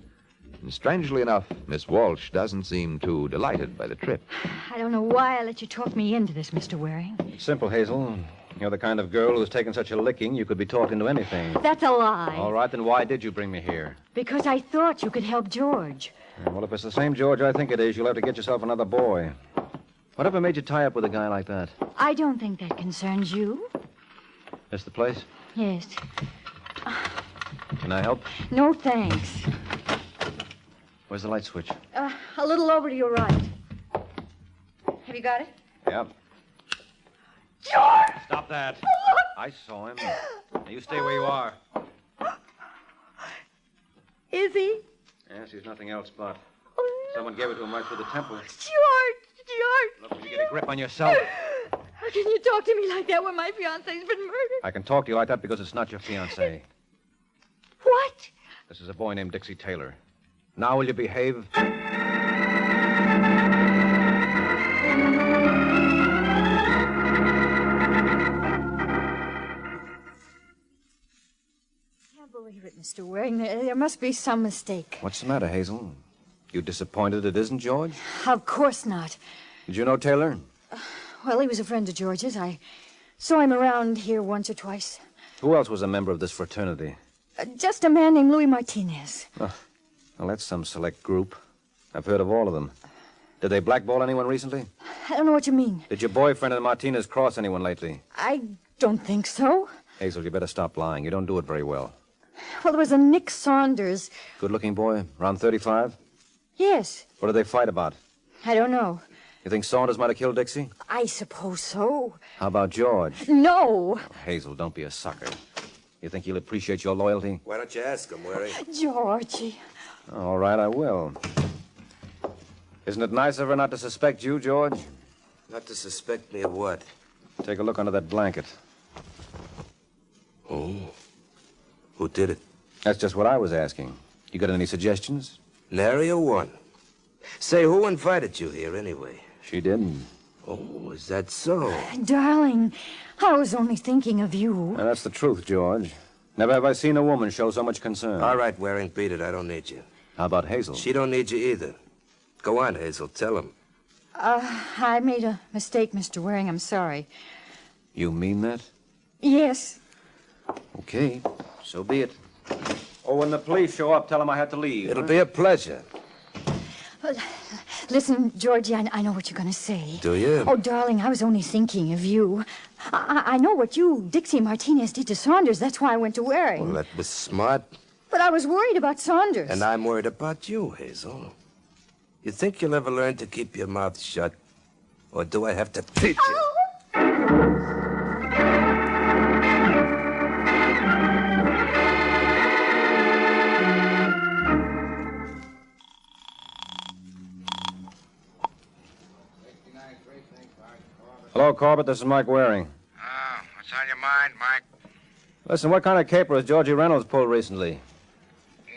And strangely enough, Miss Walsh doesn't seem too delighted by the trip. I don't know why I let you talk me into this, Mr. Waring. It's simple, Hazel. You're the kind of girl who's taken such a licking you could be talked into anything. That's a lie. All right, then why did you bring me here? Because I thought you could help George. Well, if it's the same George I think it is, you'll have to get yourself another boy. Whatever made you tie up with a guy like that? I don't think that concerns you. This the place? Yes. Can I help? No, thanks. Where's the light switch? A little over to your right. Have you got it? Yep. George! Stop that. I saw him. Now you stay where you are. Is he? Yes, he's nothing else but. Someone gave it to him right through the temple. George! Look, will you get a grip on yourself? How can you talk to me like that when my fiancé's been murdered? I can talk to you like that because it's not your fiancé. What? This is a boy named Dixie Taylor. Now will you behave? Can't believe it, Mr. Waring. There must be some mistake. What's the matter, Hazel? You disappointed it isn't George? Of course not. Did you know Taylor? Well, he was a friend of George's. I saw him around here once or twice. Who else was a member of this fraternity? Just a man named Louis Martinez. Oh, well, that's some select group. I've heard of all of them. Did they blackball anyone recently? I don't know what you mean. Did your boyfriend and Martinez cross anyone lately? I don't think so. Hazel, you better stop lying. You don't do it very well. Well, there was a Nick Saunders. Good-looking boy, around 35? Yes. What did they fight about? I don't know. You think Saunders might have killed Dixie? I suppose so. How about George? No. Oh, Hazel, don't be a sucker. You think he'll appreciate your loyalty? Why don't you ask him, Waring? Georgie. All right, I will. Isn't it nice of her not to suspect you, George? Not to suspect me of what? Take a look under that blanket. Oh. Who did it? That's just what I was asking. You got any suggestions? Nary a one. Say, who invited you here anyway? She didn't. Oh, is that so? Darling, I was only thinking of you. Now, that's the truth, George. Never have I seen a woman show so much concern. All right, Waring, beat it. I don't need you. How about Hazel? She don't need you either. Go on, Hazel. Tell him. I made a mistake, Mr. Waring. I'm sorry. You mean that? Yes. Okay, so be it. Oh, when the police show up, tell them I had to leave. It'll be a pleasure. Listen, Georgie, I know what you're going to say. Do you? Oh, darling, I was only thinking of you. I know what you, Dixie Martinez, did to Saunders. That's why I went to Waring. Well, that was smart. But I was worried about Saunders. And I'm worried about you, Hazel. You think you'll ever learn to keep your mouth shut? Or do I have to teach you? Hello, Corbett. This is Mike Waring. Oh, what's on your mind, Mike? Listen, what kind of caper has Georgie Reynolds pulled recently?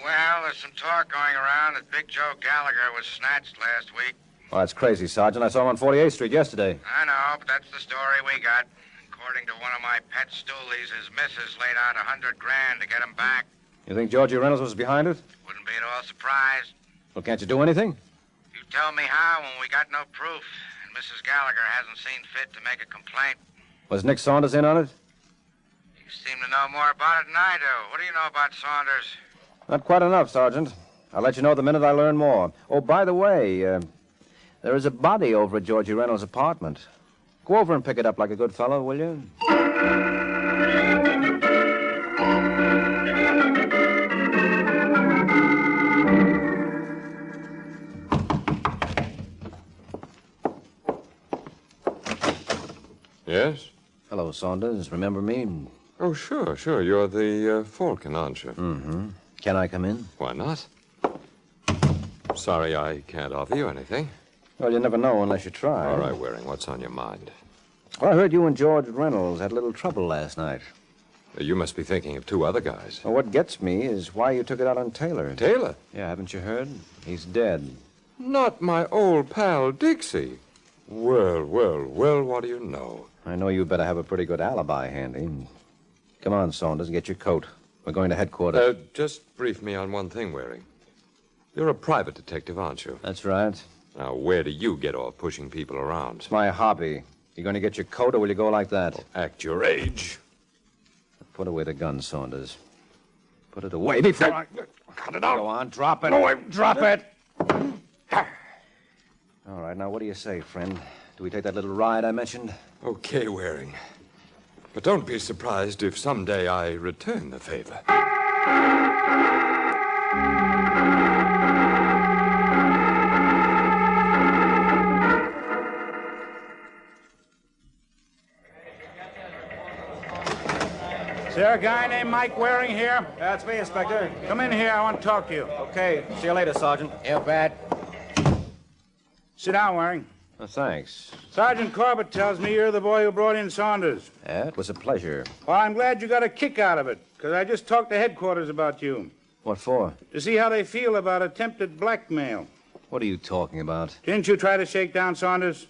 Well, there's some talk going around that Big Joe Gallagher was snatched last week. Well, that's crazy, Sergeant. I saw him on 48th Street yesterday. I know, but that's the story we got. According to one of my pet stoolies, his missus laid out $100,000 to get him back. You think Georgie Reynolds was behind it? Wouldn't be at all surprised. Well, can't you do anything? You tell me how when we got no proof, and Mrs. Gallagher hasn't seen fit to make a complaint. Was Nick Saunders in on it? You seem to know more about it than I do. What do you know about Saunders? Not quite enough, Sergeant. I'll let you know the minute I learn more. Oh, by the way, there is a body over at Georgie Reynolds' apartment. Go over and pick it up like a good fellow, will you? Yes? Hello, Saunders. Remember me? Oh, sure. You're the Falcon, aren't you? Mm-hmm. Can I come in? Why not? Sorry I can't offer you anything. Well, you never know unless you try. All right, Waring, what's on your mind? Well, I heard you and George Reynolds had a little trouble last night. You must be thinking of two other guys. Well, what gets me is why you took it out on Taylor. Taylor? Yeah, haven't you heard? He's dead. Not my old pal, Dixie. Well, what do you know? I know you better have a pretty good alibi handy. Come on, Saunders, get your coat. We're going to headquarters. Just brief me on one thing, Waring. You're a private detective, aren't you? That's right. Now, where do you get off pushing people around? It's my hobby. You going to get your coat, or will you go like that? Oh, act your age. Put away the gun, Saunders. Put it away before I... Cut it out. Go on, drop it. No, drop it. All right, now what do you say, friend? Do we take that little ride I mentioned? Okay, Waring. But don't be surprised if someday I return the favor. Is there a guy named Mike Waring here? That's me, Inspector. Come in here. I want to talk to you. Okay. See you later, Sergeant. You bet. Sit down, Waring. Thanks. Sergeant Corbett tells me you're the boy who brought in Saunders. Yeah, it was a pleasure. Well, I'm glad you got a kick out of it, because I just talked to headquarters about you. What for? To see how they feel about attempted blackmail. What are you talking about? Didn't you try to shake down Saunders?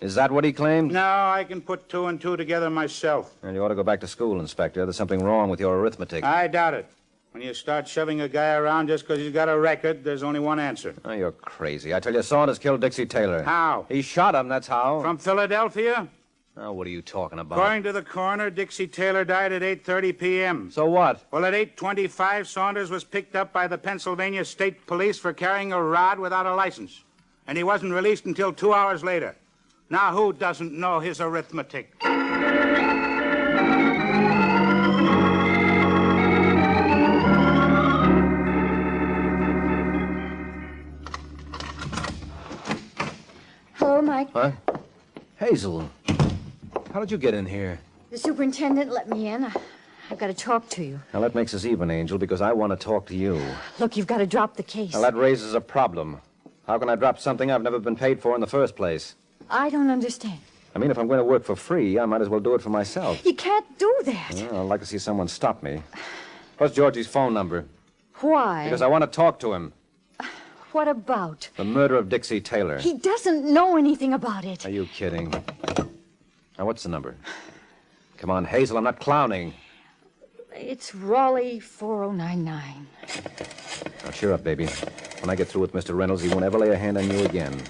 Is that what he claimed? No, I can put two and two together myself. Well, you ought to go back to school, Inspector. There's something wrong with your arithmetic. I doubt it. When you start shoving a guy around just because he's got a record, there's only one answer. Oh, you're crazy. I tell you, Saunders killed Dixie Taylor. How? He shot him, that's how. From Philadelphia? Oh, what are you talking about? According to the coroner, Dixie Taylor died at 8:30 p.m. So what? Well, at 8:25, Saunders was picked up by the Pennsylvania State Police for carrying a rod without a license. And he wasn't released until 2 hours later. Now, who doesn't know his arithmetic? Hello, Mike. Huh? Hazel. How did you get in here? The superintendent let me in. I've got to talk to you. Now, that makes us even, Angel, because I want to talk to you. Look, you've got to drop the case. Now, that raises a problem. How can I drop something I've never been paid for in the first place? I don't understand. I mean, if I'm going to work for free, I might as well do it for myself. You can't do that. Well, I'd like to see someone stop me. What's Georgie's phone number? Why? Because I want to talk to him. What about? The murder of Dixie Taylor. He doesn't know anything about it. Are you kidding? Now, what's the number? Come on, Hazel, I'm not clowning. It's Raleigh 4099. Now, cheer up, baby. When I get through with Mr. Reynolds, he won't ever lay a hand on you again.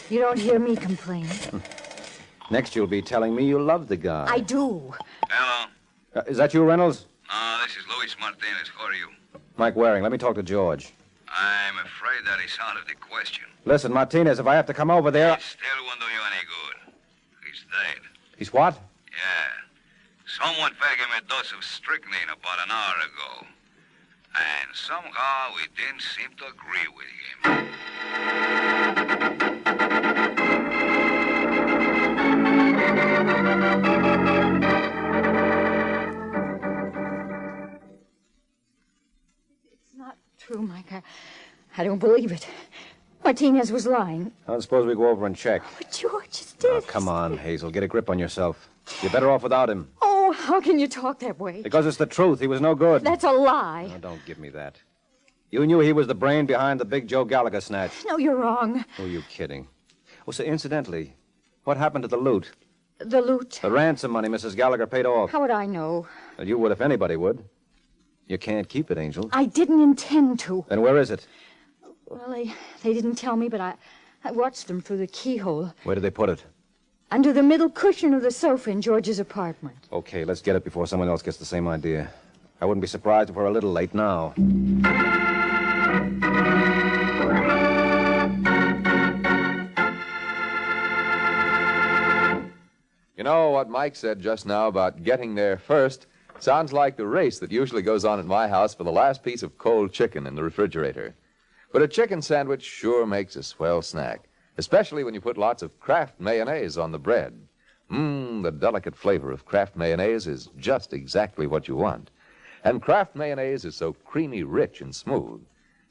You don't hear me complain. Next, you'll be telling me you love the guy. I do. Hello. Is that you, Reynolds? No, this is Luis Martinez. Who are you? Mike Waring. Let me talk to George. I'm afraid that is out of the question. Listen, Martinez, if I have to come over there... It still won't do you any good. He's dead. He's what? Yeah. Someone fed him a dose of strychnine about an hour ago. And somehow we didn't seem to agree with him. It's not true, Mike. I don't believe it. Martinez was lying. I suppose we go over and check. But George is dead. Oh, come on, Hazel. Get a grip on yourself. You're better off without him. Oh, how can you talk that way? Because it's the truth. He was no good. That's a lie. No, don't give me that. You knew he was the brain behind the big Joe Gallagher snatch. No, you're wrong. Who are you kidding? Oh, so incidentally, what happened to the loot? The loot? The ransom money Mrs. Gallagher paid off. How would I know? Well, you would if anybody would. You can't keep it, Angel. I didn't intend to. Then where is it? Well, they didn't tell me, but I watched them through the keyhole. Where did they put it? Under the middle cushion of the sofa in George's apartment. Okay, let's get it before someone else gets the same idea. I wouldn't be surprised if we're a little late now. You know what Mike said just now about getting there first? Sounds like the race that usually goes on at my house for the last piece of cold chicken in the refrigerator. But a chicken sandwich sure makes a swell snack, especially when you put lots of Kraft mayonnaise on the bread. The delicate flavor of Kraft mayonnaise is just exactly what you want. And Kraft mayonnaise is so creamy, rich, and smooth.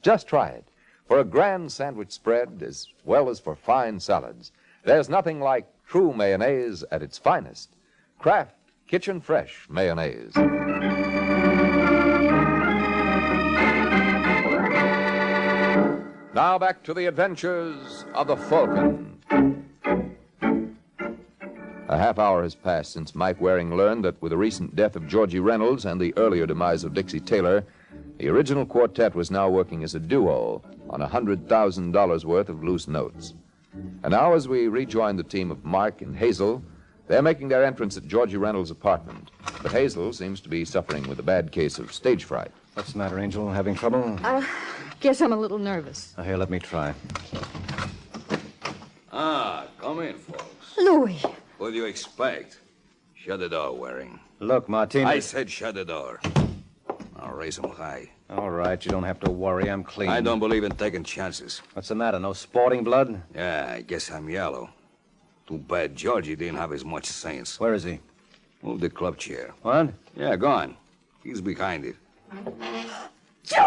Just try it. For a grand sandwich spread, as well as for fine salads, there's nothing like true mayonnaise at its finest. Kraft Kitchen Fresh mayonnaise. Now back to the adventures of the Falcon. A half hour has passed since Mike Waring learned that with the recent death of Georgie Reynolds and the earlier demise of Dixie Taylor, the original quartet was now working as a duo on $100,000 worth of loose notes. And now as we rejoin the team of Mark and Hazel, they're making their entrance at Georgie Reynolds' apartment. But Hazel seems to be suffering with a bad case of stage fright. What's the matter, Angel? Having trouble? Guess I'm a little nervous. Here, let me try. Come in, folks. Louis. What do you expect? Shut the door, Waring. Look, Martinez. I said shut the door. I'll raise them high. All right, you don't have to worry. I'm clean. I don't believe in taking chances. What's the matter? No sporting blood? Yeah, I guess I'm yellow. Too bad Georgie didn't have as much sense. Where is he? Move the club chair. What? Yeah, go on. He's behind it. George!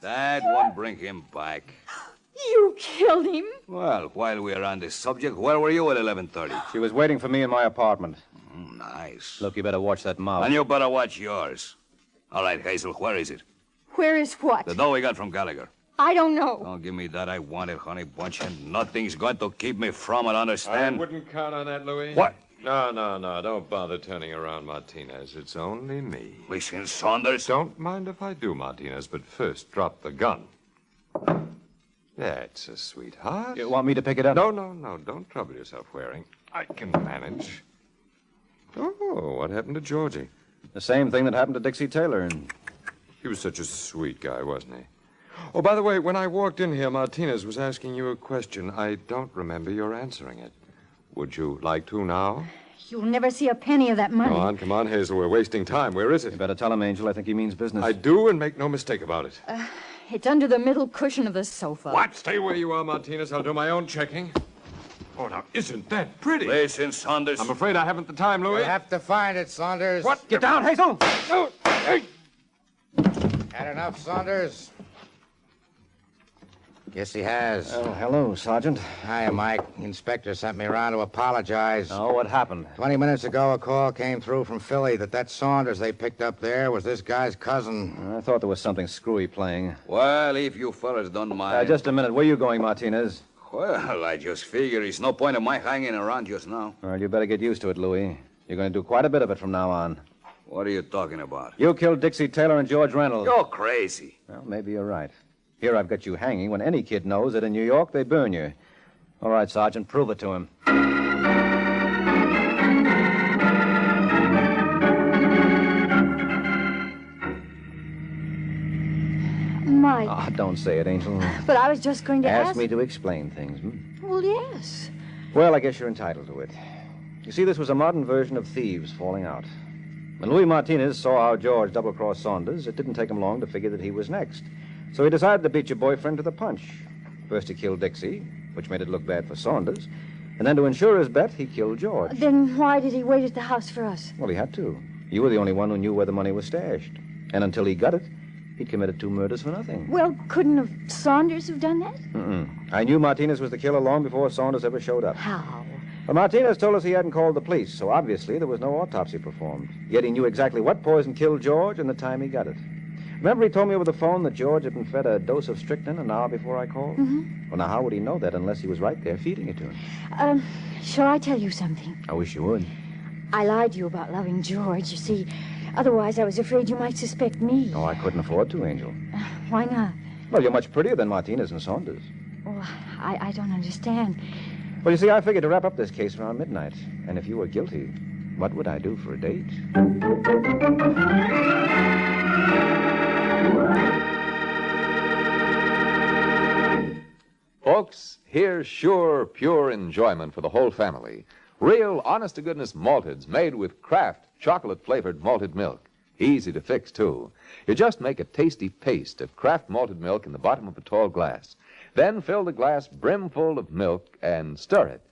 That won't bring him back. You killed him? Well, while we're on this subject, where were you at 11:30? She was waiting for me in my apartment. Nice. Look, you better watch that mouth. And you better watch yours. All right, Hazel, where is it? Where is what? The dough we got from Gallagher. I don't know. Don't give me that. I want it, honey bunch, and nothing's going to keep me from it, understand? I wouldn't count on that, Louis. What? No. Don't bother turning around, Martinez. It's only me. Listen, Saunders. Don't mind if I do, Martinez, but first drop the gun. That's a sweetheart. You want me to pick it up? No. Don't trouble yourself, Waring. I can manage. Oh, what happened to Georgie? The same thing that happened to Dixie Taylor. And he was such a sweet guy, wasn't he? Oh, by the way, when I walked in here, Martinez was asking you a question. I don't remember your answering it. Would you like to now? You'll never see a penny of that money. Come on, Hazel. We're wasting time. Where is it? You better tell him, Angel. I think he means business. I do, and make no mistake about it. It's under the middle cushion of the sofa. What? Stay where you are, Martinez. I'll do my own checking. Oh, now, isn't that pretty? Listen, Saunders. I'm afraid I haven't the time, Louis. You'll have to find it, Saunders. What? Get down, Hazel! Oh, hey! Had enough, Saunders? Yes, he has. Oh, hello, Sergeant. Hiya, Mike. The inspector sent me around to apologize. Oh, what happened? 20 minutes ago, a call came through from Philly that Saunders they picked up there was this guy's cousin. I thought there was something screwy playing. Well, if you fellas don't mind. Just a minute. Where are you going, Martinez? Well, I just figure it's no point in my hanging around just now. Well, you better get used to it, Louis. You're going to do quite a bit of it from now on. What are you talking about? You killed Dixie Taylor and George Reynolds. You're crazy. Well, maybe you're right. Here I've got you hanging when any kid knows that in New York they burn you. All right, Sergeant, prove it to him. Mike. Oh, don't say it, Angel. But I was just going to ask... Ask me to explain things, hmm? Well, yes. Well, I guess you're entitled to it. You see, this was a modern version of thieves falling out. When Louis Martinez saw how George double-crossed Saunders, it didn't take him long to figure that he was next. So he decided to beat your boyfriend to the punch. First he killed Dixie, which made it look bad for Saunders. And then to ensure his bet, he killed George. Then why did he wait at the house for us? Well, he had to. You were the only one who knew where the money was stashed. And until he got it, he'd committed 2 murders for nothing. Well, couldn't Saunders have done that? I knew Martinez was the killer long before Saunders ever showed up. How? Well, Martinez told us he hadn't called the police, so obviously there was no autopsy performed. Yet he knew exactly what poison killed George and the time he got it. Remember he told me over the phone that George had been fed a dose of strychnine an hour before I called? Mm-hmm. Well, now, how would he know that unless he was right there feeding it to him? Shall I tell you something? I wish you would. I lied to you about loving George. You see, otherwise I was afraid you might suspect me. Oh, I couldn't afford to, Angel. Why not? Well, you're much prettier than Martinez and Saunders. Oh, I don't understand. Well, you see, I figured to wrap up this case around midnight. And if you were guilty, what would I do for a date? Folks, here's sure, pure enjoyment for the whole family. Real, honest-to-goodness malteds made with Kraft chocolate-flavored malted milk. Easy to fix, too. You just make a tasty paste of Kraft malted milk in the bottom of a tall glass. Then fill the glass brimful of milk and stir it.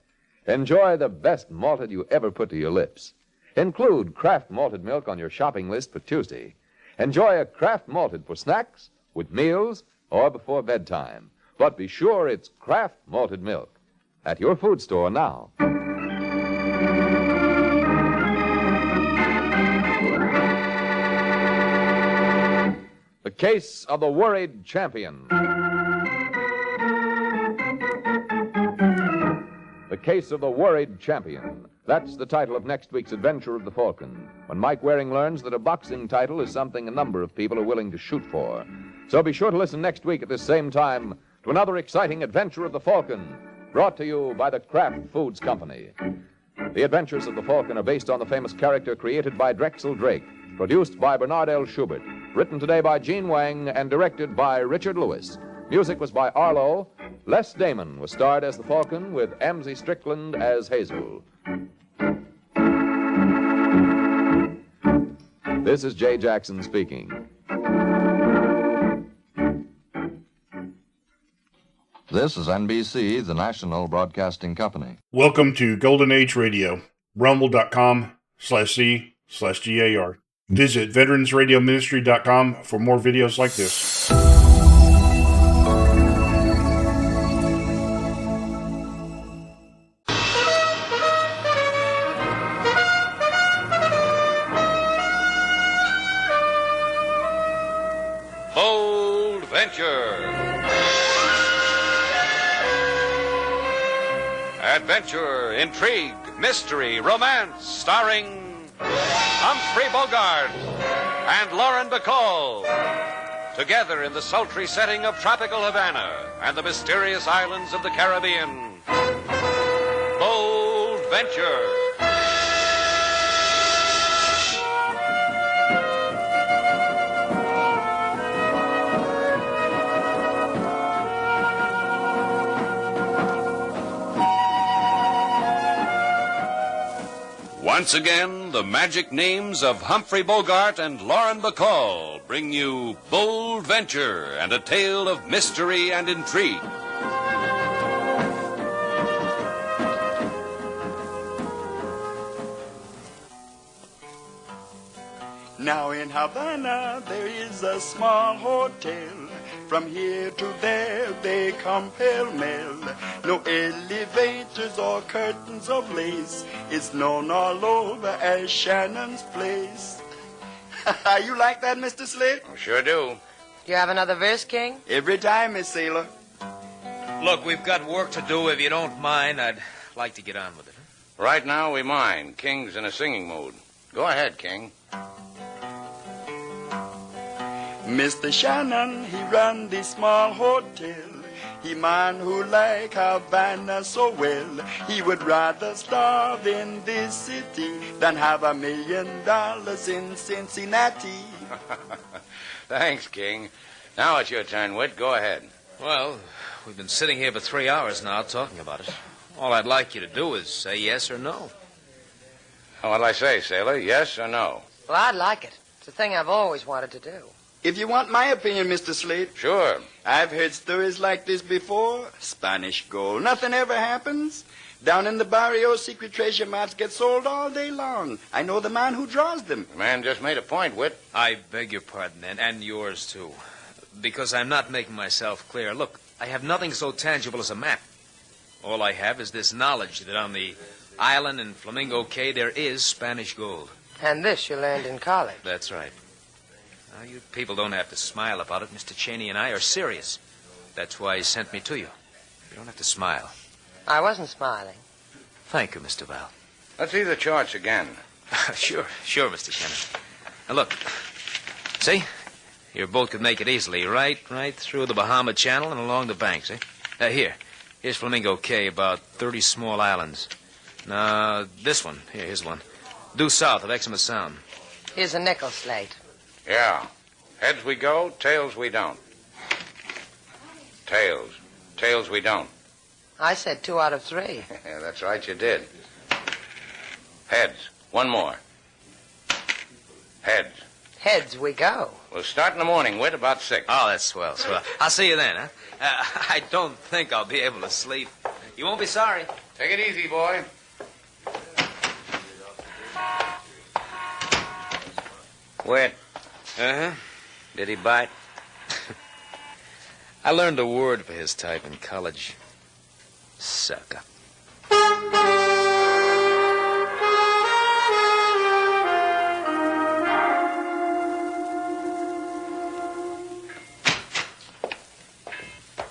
Enjoy the best malted you ever put to your lips. Include Kraft malted milk on your shopping list for Tuesday. Enjoy a Kraft malted for snacks, with meals, or before bedtime. But be sure it's Kraft malted milk. At your food store now. The Case of the Worried Champion. The Case of the Worried Champion. That's the title of next week's Adventure of the Falcon, when Mike Waring learns that a boxing title is something a number of people are willing to shoot for. So be sure to listen next week at this same time to another exciting Adventure of the Falcon, brought to you by the Kraft Foods Company. The Adventures of the Falcon are based on the famous character created by Drexel Drake, produced by Bernard L. Schubert, written today by Gene Wang, and directed by Richard Lewis. Music was by Arlo. Les Damon was starred as the Falcon, with Amzie Strickland as Hazel. This is Jay Jackson speaking. This is NBC, the national broadcasting company. Welcome to Golden Age Radio, rumble.com/C/GAR. Visit veteransradioministry.com for more videos like this. Bold Venture. Adventure, intrigue, mystery, romance, starring Humphrey Bogart and Lauren Bacall. Together in the sultry setting of tropical Havana and the mysterious islands of the Caribbean. Bold Venture. Once again, the magic names of Humphrey Bogart and Lauren Bacall bring you Bold Venture and a tale of mystery and intrigue. Now in Havana there is a small hotel. From here to there they come pell-mell. No elevators or curtains of lace. It's known all over as Shannon's Place. You like that, Mr. Slick? Sure do. Do you have another verse, King? Every time, Miss Sailor. Look, we've got work to do. If you don't mind, I'd like to get on with it. Right now, we mind. King's in a singing mood. Go ahead, King. Mr. Shannon, he run the small hotel. He man who like Havana so well. He would rather starve in this city than have $1 million in Cincinnati. Thanks, King. Now it's your turn, Whit. Go ahead. Well, we've been sitting here for 3 hours now talking about it. All I'd like you to do is say yes or no. What'll I say, sailor? Yes or no? Well, I'd like it. It's a thing I've always wanted to do. If you want my opinion, Mr. Slade. Sure. I've heard stories like this before. Spanish gold. Nothing ever happens. Down in the barrio, secret treasure maps get sold all day long. I know the man who draws them. The man just made a point, Whit. I beg your pardon, and yours, too. Because I'm not making myself clear. Look, I have nothing so tangible as a map. All I have is this knowledge that on the island in Flamingo Cay there is Spanish gold. And this you learned in college. That's right. Now, you people don't have to smile about it. Mr. Cheney and I are serious. That's why he sent me to you. You don't have to smile. I wasn't smiling. Thank you, Mr. Val. Let's see the charts again. Sure, Mr. Shannon. Now, look. See? Your boat could make it easily, right through the Bahama Channel and along the banks, eh? Here's Flamingo Cay, about 30 small islands. Now, this one. Here's one. Due south of Exmouth Sound. Here's a nickel slate. Yeah. Heads we go, tails we don't. Tails. Tails we don't. I said 2 out of 3. Yeah, that's right, you did. Heads. One more. Heads. Heads we go. We'll start in the morning, Whit, about 6. Oh, that's swell. I'll see you then, huh? I don't think I'll be able to sleep. You won't be sorry. Take it easy, boy. Whit. Uh-huh. Did he bite? I learned a word for his type in college. Sucker.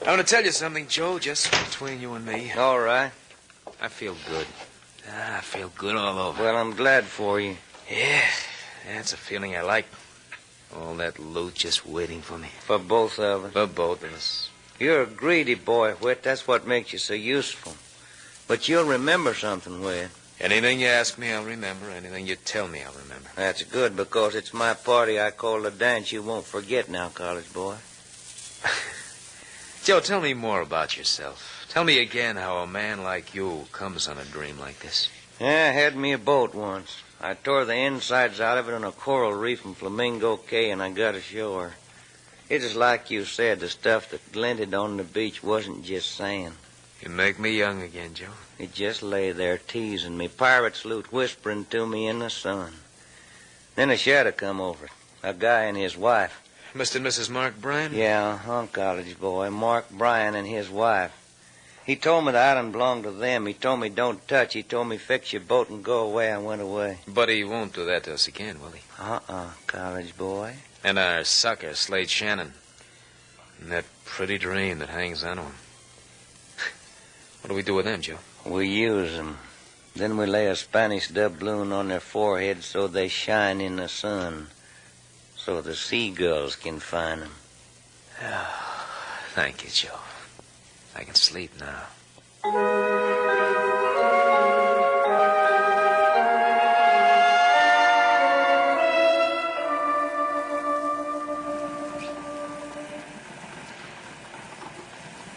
I'm going to tell you something, Joe, just between you and me. All right. I feel good. I feel good all over. Well, I'm glad for you. Yeah, that's a feeling I like. All that loot just waiting for me. For both of us. For both of us. You're a greedy boy, Whit. That's what makes you so useful. But you'll remember something, Whit. Anything you ask me, I'll remember. Anything you tell me, I'll remember. That's good, because it's my party I call the dance you won't forget now, college boy. Joe, tell me more about yourself. Tell me again how a man like you comes on a dream like this. Yeah, I had me a boat once. I tore the insides out of it on a coral reef in Flamingo Cay, and I got ashore. It is like you said, the stuff that glinted on the beach wasn't just sand. You make me young again, Joe. It just lay there teasing me, pirate's loot whispering to me in the sun. Then a shadow come over it, a guy and his wife. Mr. and Mrs. Mark Bryan? Yeah, college boy, Mark Bryan and his wife. He told me the island belonged to them. He told me don't touch. He told me fix your boat and go away. I went away. But he won't do that to us again, will he? College boy. And our sucker, Slade Shannon. And that pretty dream that hangs on to him. What do we do with them, Joe? We use them. Then we lay a Spanish doubloon on their foreheads so they shine in the sun. So the seagulls can find them. Oh, thank you, Joe. I can sleep now.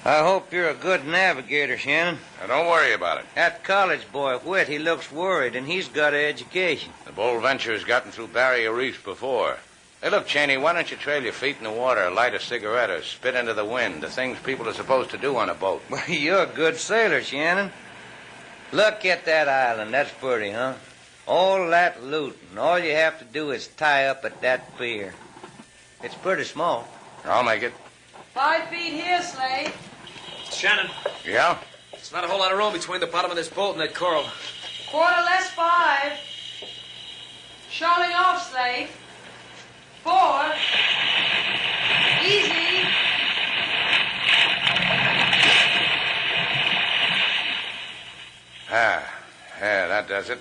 I hope you're a good navigator, Shannon. Now, don't worry about it. That college boy, Whit, he looks worried, and he's got an education. The Bold Venture's gotten through barrier reefs before. Hey, look, Cheney, why don't you trail your feet in the water, light a cigarette, or spit into the wind, the things people are supposed to do on a boat? Well, you're a good sailor, Shannon. Look at that island. That's pretty, huh? All that loot, and all you have to do is tie up at that pier. It's pretty small. I'll make it. 5 feet here, Slade. Shannon. Yeah? There's not a whole lot of room between the bottom of this boat and that coral. Quarter less 5. Shoaling off, Slade. 4. Easy. Yeah, that does it.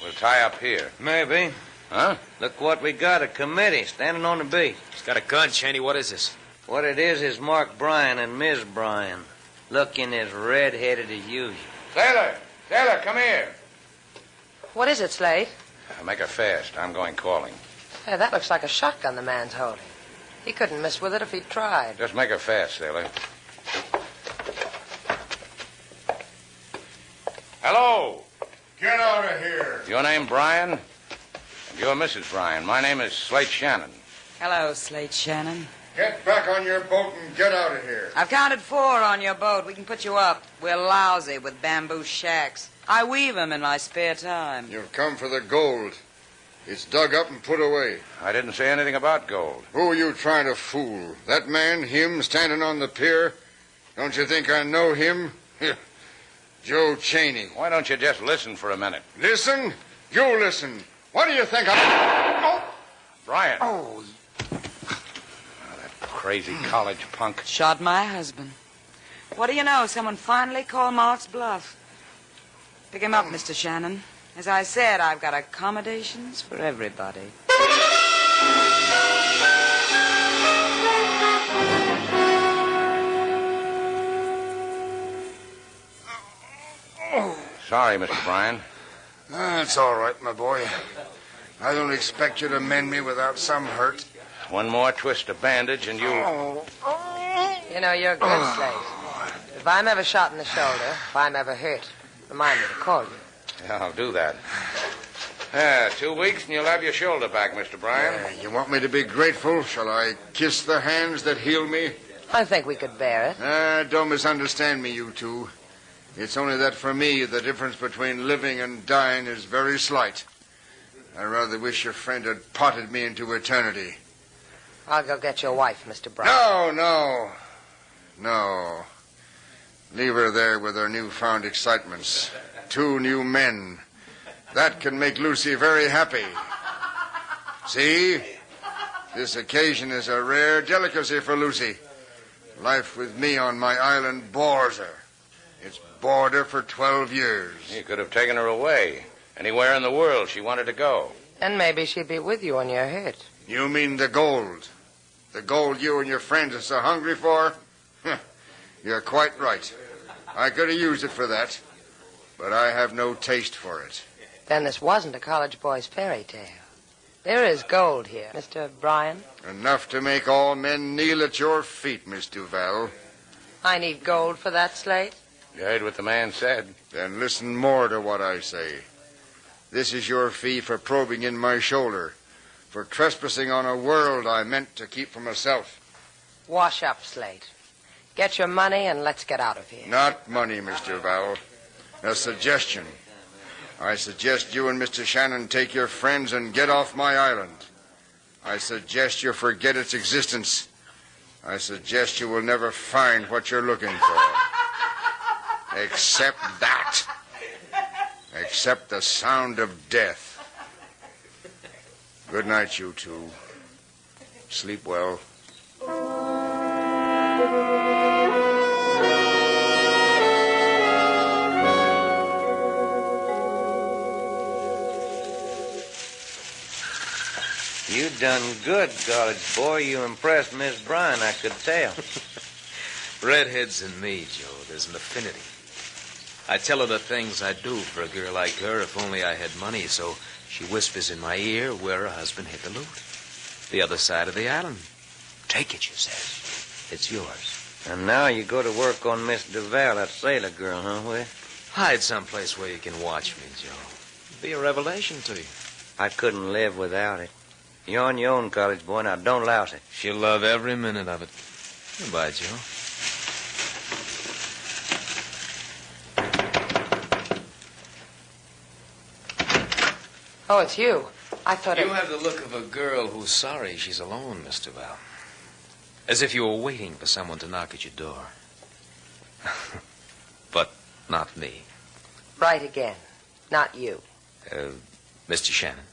We'll tie up here. Maybe. Huh? Look what we got, a committee standing on the beach. Got a gun, Cheney. What is this? What it is Mark Bryan and Miss Bryan. Looking as red-headed as usual. Sailor, come here. What is it, Slade? Make her fast. I'm going calling. Hey, that looks like a shotgun the man's holding. He couldn't miss with it if he tried. Just make her fast, Sailor. Hello. Get out of here. Your name Bryan? And you're Mrs. Bryan. My name is Slate Shannon. Hello, Slate Shannon. Get back on your boat and get out of here. I've counted 4 on your boat. We can put you up. We're lousy with bamboo shacks. I weave 'em in my spare time. You've come for the gold. It's dug up and put away. I didn't say anything about gold. Who are you trying to fool? That man, him, standing on the pier? Don't you think I know him? Joe Cheney. Why don't you just listen for a minute? Listen? You listen. What do you think I'm... Oh! Bryan. Oh, Crazy college punk. Shot my husband. What do you know? Someone finally called Mark's bluff. Pick him up, Mr. Shannon. As I said, I've got accommodations for everybody. Sorry, Mr. Bryan. It's all right, my boy. I don't expect you to mend me without some hurt. One more twist of bandage and you... You know, you're good, Slate. If I'm ever shot in the shoulder, if I'm ever hurt, remind me to call you. Yeah, I'll do that. 2 weeks and you'll have your shoulder back, Mr. Bryan. You want me to be grateful? Shall I kiss the hands that heal me? I think we could bear it. Don't misunderstand me, you two. It's only that for me, the difference between living and dying is very slight. I rather wish your friend had potted me into eternity. I'll go get your wife, Mr. Bryan. No. Leave her there with her newfound excitements. 2 new men. That can make Lucy very happy. See? This occasion is a rare delicacy for Lucy. Life with me on my island bores her. It's bored her for 12 years. You could have taken her away. Anywhere in the world she wanted to go. And maybe she'd be with you when you're hit. You mean the gold? The gold you and your friends are so hungry for? You're quite right. I could have used it for that. But I have no taste for it. Then this wasn't a college boy's fairy tale. There is gold here, Mr. Bryan. Enough to make all men kneel at your feet, Miss Duval. I need gold for that, Slate. You heard what the man said. Then listen more to what I say. This is your fee for probing in my shoulder, for trespassing on a world I meant to keep for myself. Wash up, Slate. Get your money and let's get out of here. Not money, Mr. Val. A suggestion. I suggest you and Mr. Shannon take your friends and get off my island. I suggest you forget its existence. I suggest you will never find what you're looking for. Except that. Except the sound of death. Good night, you two. Sleep well. You done good, college boy. You impressed Miss Bryan, I could tell. Redheads and me, Joe, there's an affinity. I tell her the things I'd do for a girl like her if only I had money, so she whispers in my ear where her husband hid the loot. The other side of the island. Take it, she says. It's yours. And now you go to work on Miss Duval, that sailor girl, huh, Will? Hide someplace where you can watch me, Joe. Be a revelation to you. I couldn't live without it. You're on your own, college boy. Now, don't louse it. She'll love every minute of it. Goodbye, Joe. Oh, it's you. I thought You have the look of a girl who's sorry she's alone, Mr. Val. As if you were waiting for someone to knock at your door. But not me. Right again. Not you. Mr. Shannon.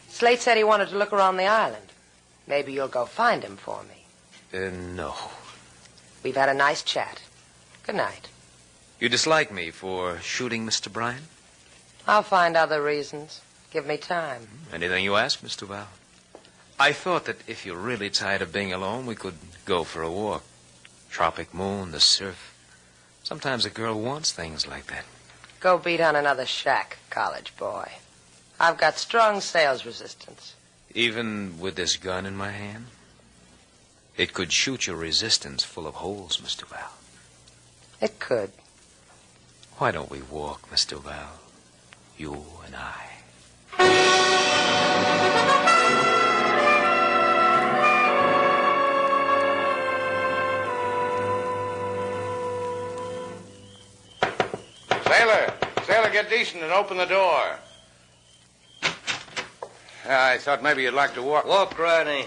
Slate said he wanted to look around the island. Maybe you'll go find him for me. No. We've had a nice chat. Good night. You dislike me for shooting Mr. Bryan? I'll find other reasons. Give me time. Anything you ask, Mr. Val. I thought that if you're really tired of being alone, we could go for a walk. Tropic moon, the surf. Sometimes a girl wants things like that. Go beat on another shack, college boy. I've got strong sales resistance. Even with this gun in my hand? It could shoot your resistance full of holes, Mr. Val. It could. Why don't we walk, Mr. Val? You and I. Sailor, get decent and open the door. I thought maybe you'd like to walk. Walk right in.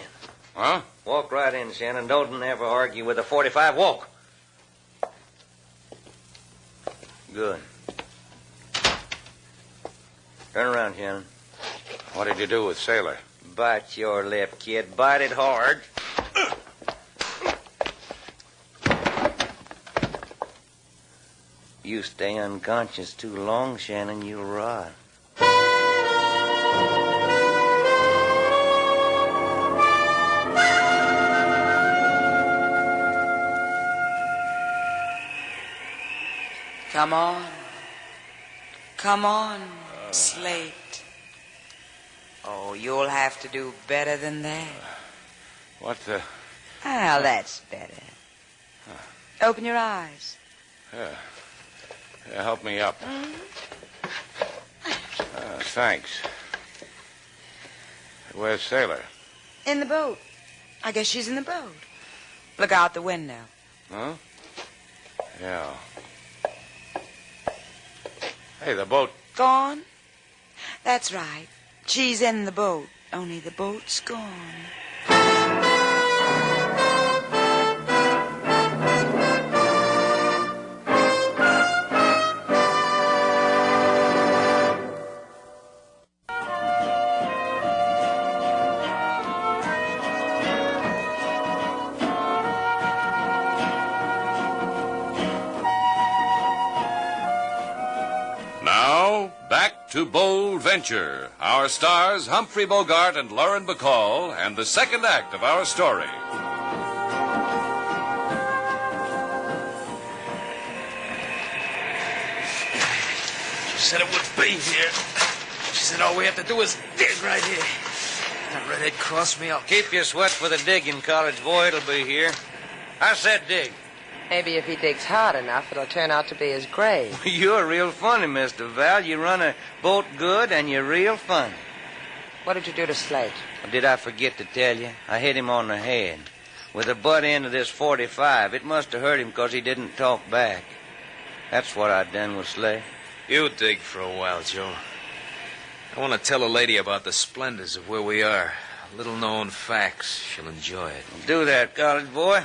Huh? Walk right in, Shannon. Don't ever argue with a 45. Walk. Good. Turn around, Shannon. What did you do with Sailor? Bite your lip, kid. Bite it hard. You stay unconscious too long, Shannon, you'll rot. Come on. Come on, Slate. Oh, you'll have to do better than that. What the... Well, that's better. Open your eyes. Help me up. Thanks. Where's Sailor? In the boat. I guess she's in the boat. Look out the window. Huh? Yeah. Hey, the boat... Gone? That's right. She's in the boat, only the boat's gone. To Bold Venture, our stars Humphrey Bogart and Lauren Bacall, and the second act of our story. She said it would be here. She said all we have to do is dig right here. That redhead crossed me up. Keep your sweat for the digging, college boy. It'll be here. I said dig. Maybe if he digs hard enough, it'll turn out to be his grave. You're real funny, Mr. Val. You run a boat good, and you're real funny. What did you do to Slate? Did I forget to tell you? I hit him on the head with the butt end of this 45. It must have hurt him because he didn't talk back. That's what I done with Slate. You dig for a while, Joe. I want to tell a lady about the splendors of where we are. Little-known facts. She'll enjoy it. Do that, college boy.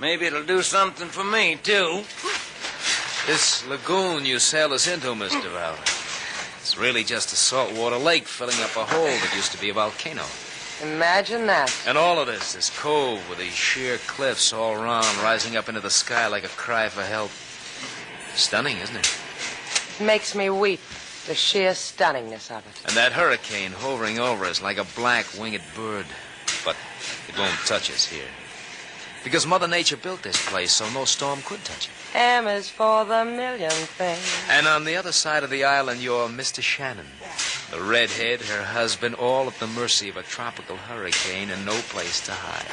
Maybe it'll do something for me, too. This lagoon you sailed us into, Mr. Val, it's really just a saltwater lake filling up a hole that used to be a volcano. Imagine that. And all of this cove with these sheer cliffs all around, rising up into the sky like a cry for help. Stunning, isn't it? It makes me weep, the sheer stunningness of it. And that hurricane hovering over us like a black winged bird. But it won't touch us here. Because Mother Nature built this place so no storm could touch it. M is for the millionth thing. And on the other side of the island, you're Mr. Shannon. The redhead, her husband, all at the mercy of a tropical hurricane and no place to hide.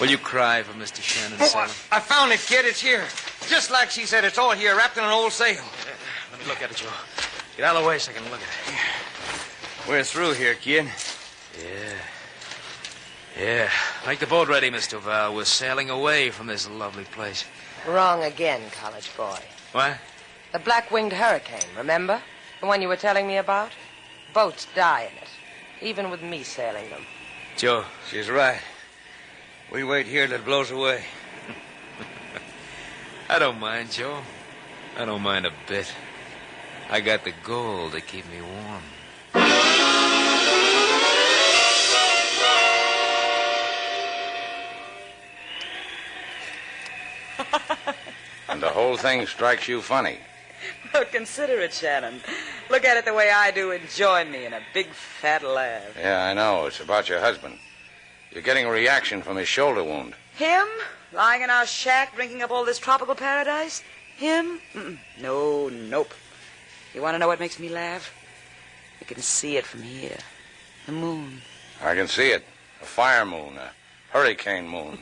Will you cry for Mr. Shannon, Sailor? I found it, kid. It's here. Just like she said, it's all here, wrapped in an old sail. Let me look at it, Joe. Get out of the way so I can look at it. We're through here, kid. Yeah. Make the boat ready, Mr. Val. We're sailing away from this lovely place. Wrong again, college boy. What? The black-winged hurricane, remember? The one you were telling me about? Boats die in it, even with me sailing them. Joe, she's right. We wait here till it blows away. I don't mind, Joe. I don't mind a bit. I got the gold to keep me warm. And the whole thing strikes you funny. Well, consider it, Shannon. Look at it the way I do and join me in a big fat laugh. Yeah, I know. It's about your husband. You're getting a reaction from his shoulder wound. Him? Lying in our shack, drinking up all this tropical paradise? Him? No, nope. You want to know what makes me laugh? You can see it from here. The moon. I can see it. A fire moon, a hurricane moon.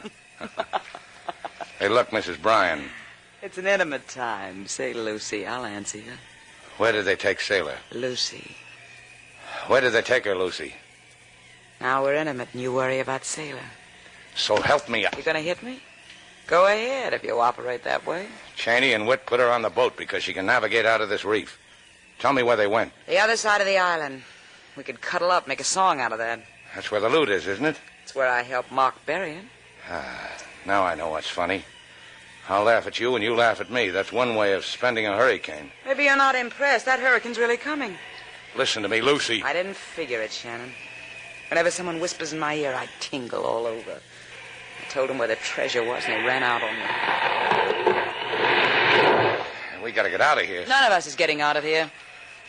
Hey, look, Mrs. Bryan. It's an intimate time. Say, Lucy, I'll answer you. Where did they take Sailor? Lucy. Where did they take her, Lucy? Now we're intimate and you worry about Sailor. So help me. You gonna hit me? Go ahead if you operate that way. Cheney and Witt put her on the boat because she can navigate out of this reef. Tell me where they went. The other side of the island. We could cuddle up, make a song out of that. That's where the loot is, isn't it? It's where I helped Mark bury him. Now I know what's funny. I'll laugh at you and you laugh at me. That's one way of spending a hurricane. Maybe you're not impressed. That hurricane's really coming. Listen to me, Lucy. I didn't figure it, Shannon. Whenever someone whispers in my ear, I tingle all over. I told them where the treasure was, and they ran out on me. We gotta get out of here. None of us is getting out of here.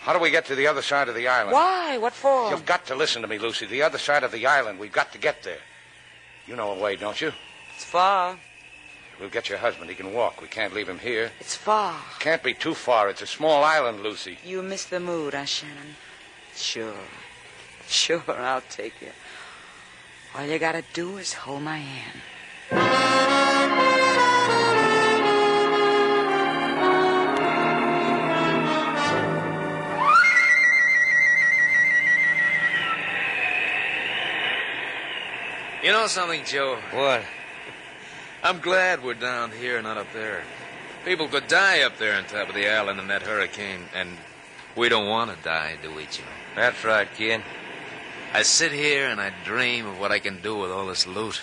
How do we get to the other side of the island? Why? What for? You've got to listen to me, Lucy. The other side of the island. We've got to get there. You know a way, don't you? It's far. We'll get your husband. He can walk. We can't leave him here. It's far. Can't be too far. It's a small island, Lucy. You miss the mood, huh, Shannon? Sure. Sure, I'll take you. All you gotta do is hold my hand. You know something, Joe? What? I'm glad we're down here, not up there. People could die up there on top of the island in that hurricane, and we don't want to die, do we, Joe? That's right, kid. I sit here and I dream of what I can do with all this loot.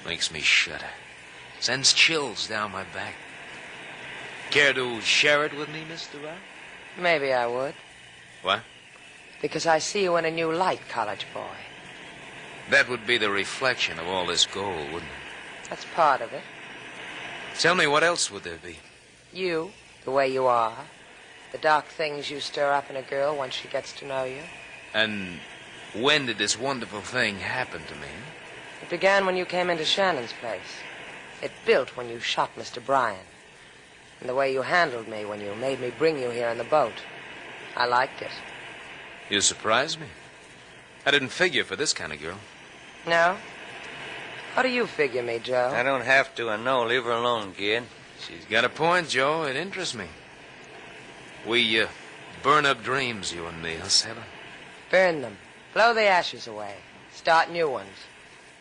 Makes me shudder. Sends chills down my back. Care to share it with me, Mr. Brown? Maybe I would. What? Because I see you in a new light, college boy. That would be the reflection of all this gold, wouldn't it? That's part of it. Tell me, what else would there be? You, the way you are. The dark things you stir up in a girl once she gets to know you. And when did this wonderful thing happen to me? It began when you came into Shannon's place. It built when you shot Mr. Bryan. And the way you handled me when you made me bring you here in the boat. I liked it. You surprised me. I didn't figure for this kind of girl. No? How do you figure me, Joe? I don't have to, I know. Leave her alone, kid. She's got a point, Joe. It interests me. We burn up dreams, you and me, huh, Sailor? Burn them. Blow the ashes away. Start new ones.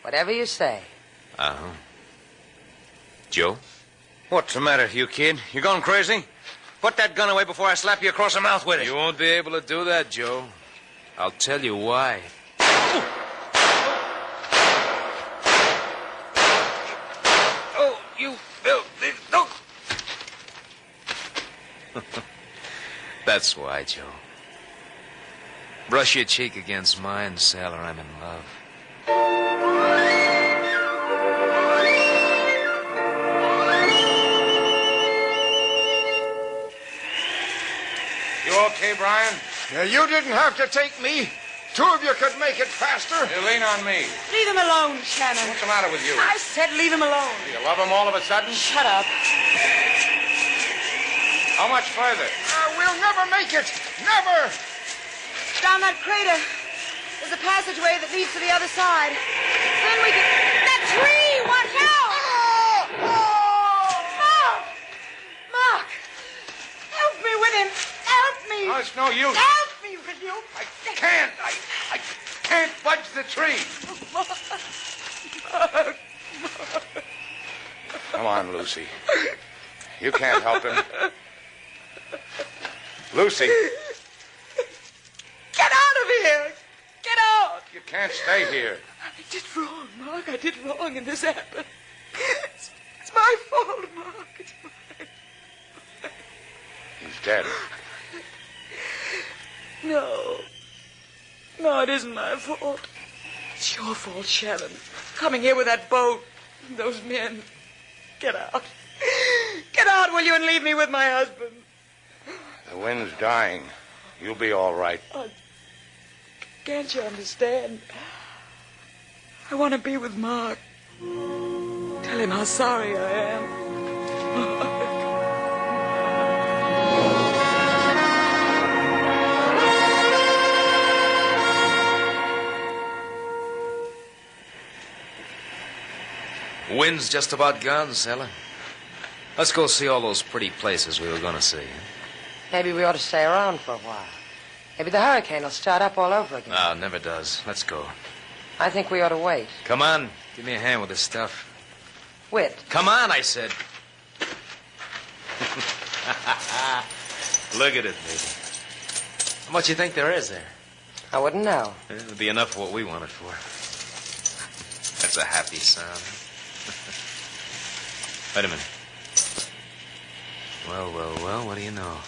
Whatever you say. Uh-huh. Joe? What's the matter with you, kid? You gone crazy? Put that gun away before I slap you across the mouth with it. You won't be able to do that, Joe. I'll tell you why. Oh, you filthy... No! That's why, Joe. Brush your cheek against mine, Sailor. I'm in love. You okay, Brian? You didn't have to take me. Two of you could make it faster. You lean on me. Leave him alone, Shannon. What's the matter with you? I said leave him alone. Do you love him all of a sudden? Shut up. How much further? We'll never make it. Never. Down that crater. There's a passageway that leads to the other side. Then we can... That tree! Watch out! Mark! Mark! Help me with him. Help me. Oh, it's no use. Help me, will you? I can't budge the tree. Mark. Come on, Lucy. You can't help him. Lucy. Get out of here! Get out! You can't stay here. I did wrong, Mark. I did wrong, and this happened. It's my fault, Mark. It's mine. He's dead. No. No, it isn't my fault. It's your fault, Shannon. Coming here with that boat. Those men. Get out. Get out, will you, and leave me with my husband. The wind's dying. You'll be all right. Can't you understand? I want to be with Mark. Tell him how sorry I am. Wind's just about gone, Sailor. Let's go see all those pretty places we were going to see. Maybe we ought to stay around for a while. Maybe the hurricane will start up all over again. No, it never does. Let's go. I think we ought to wait. Come on. Give me a hand with this stuff. Whit. Come on, I said. Look at it, baby. How much you think there is there? I wouldn't know. It'll be enough for what we want it for. That's a happy sound. Wait a minute. Well, what do you know?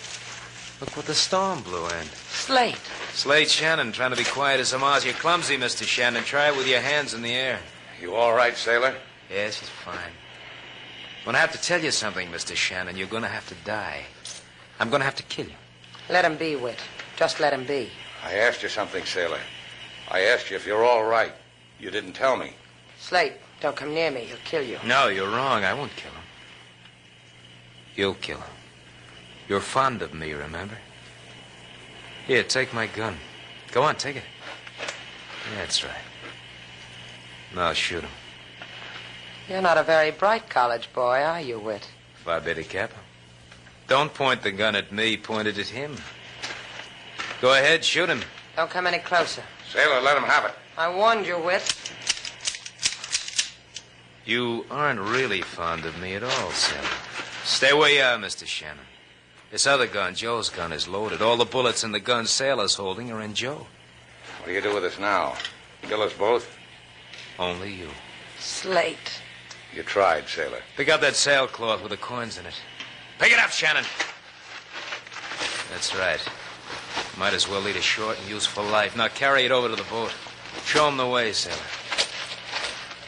Look what the storm blew in. Slate. Slate Shannon, trying to be quiet as a mouse. You're clumsy, Mr. Shannon. Try it with your hands in the air. You all right, sailor? Yes, she's fine. I'm going to have to tell you something, Mr. Shannon. You're going to have to die. I'm going to have to kill you. Let him be, Whit. Just let him be. I asked you something, sailor. I asked you if you're all right. You didn't tell me. Slate, don't come near me. He'll kill you. No, you're wrong. I won't kill him. You'll kill him. You're fond of me, remember? Here, take my gun. Go on, take it. That's right. Now shoot him. You're not a very bright college boy, are you, Whit? Phi Beta Kappa. Don't point the gun at me. Point it at him. Go ahead, shoot him. Don't come any closer. Sailor, let him have it. I warned you, Whit. You aren't really fond of me at all, Sailor. Stay where you are, Mr. Shannon. This other gun, Joe's gun, is loaded. All the bullets in the gun Sailor's holding are in Joe. What do you do with us now? Kill us both? Only you. Slate. You tried, sailor. Pick up that sailcloth with the coins in it. Pick it up, Shannon. That's right. Might as well lead a short and useful life. Now carry it over to the boat. Show 'em the way, sailor.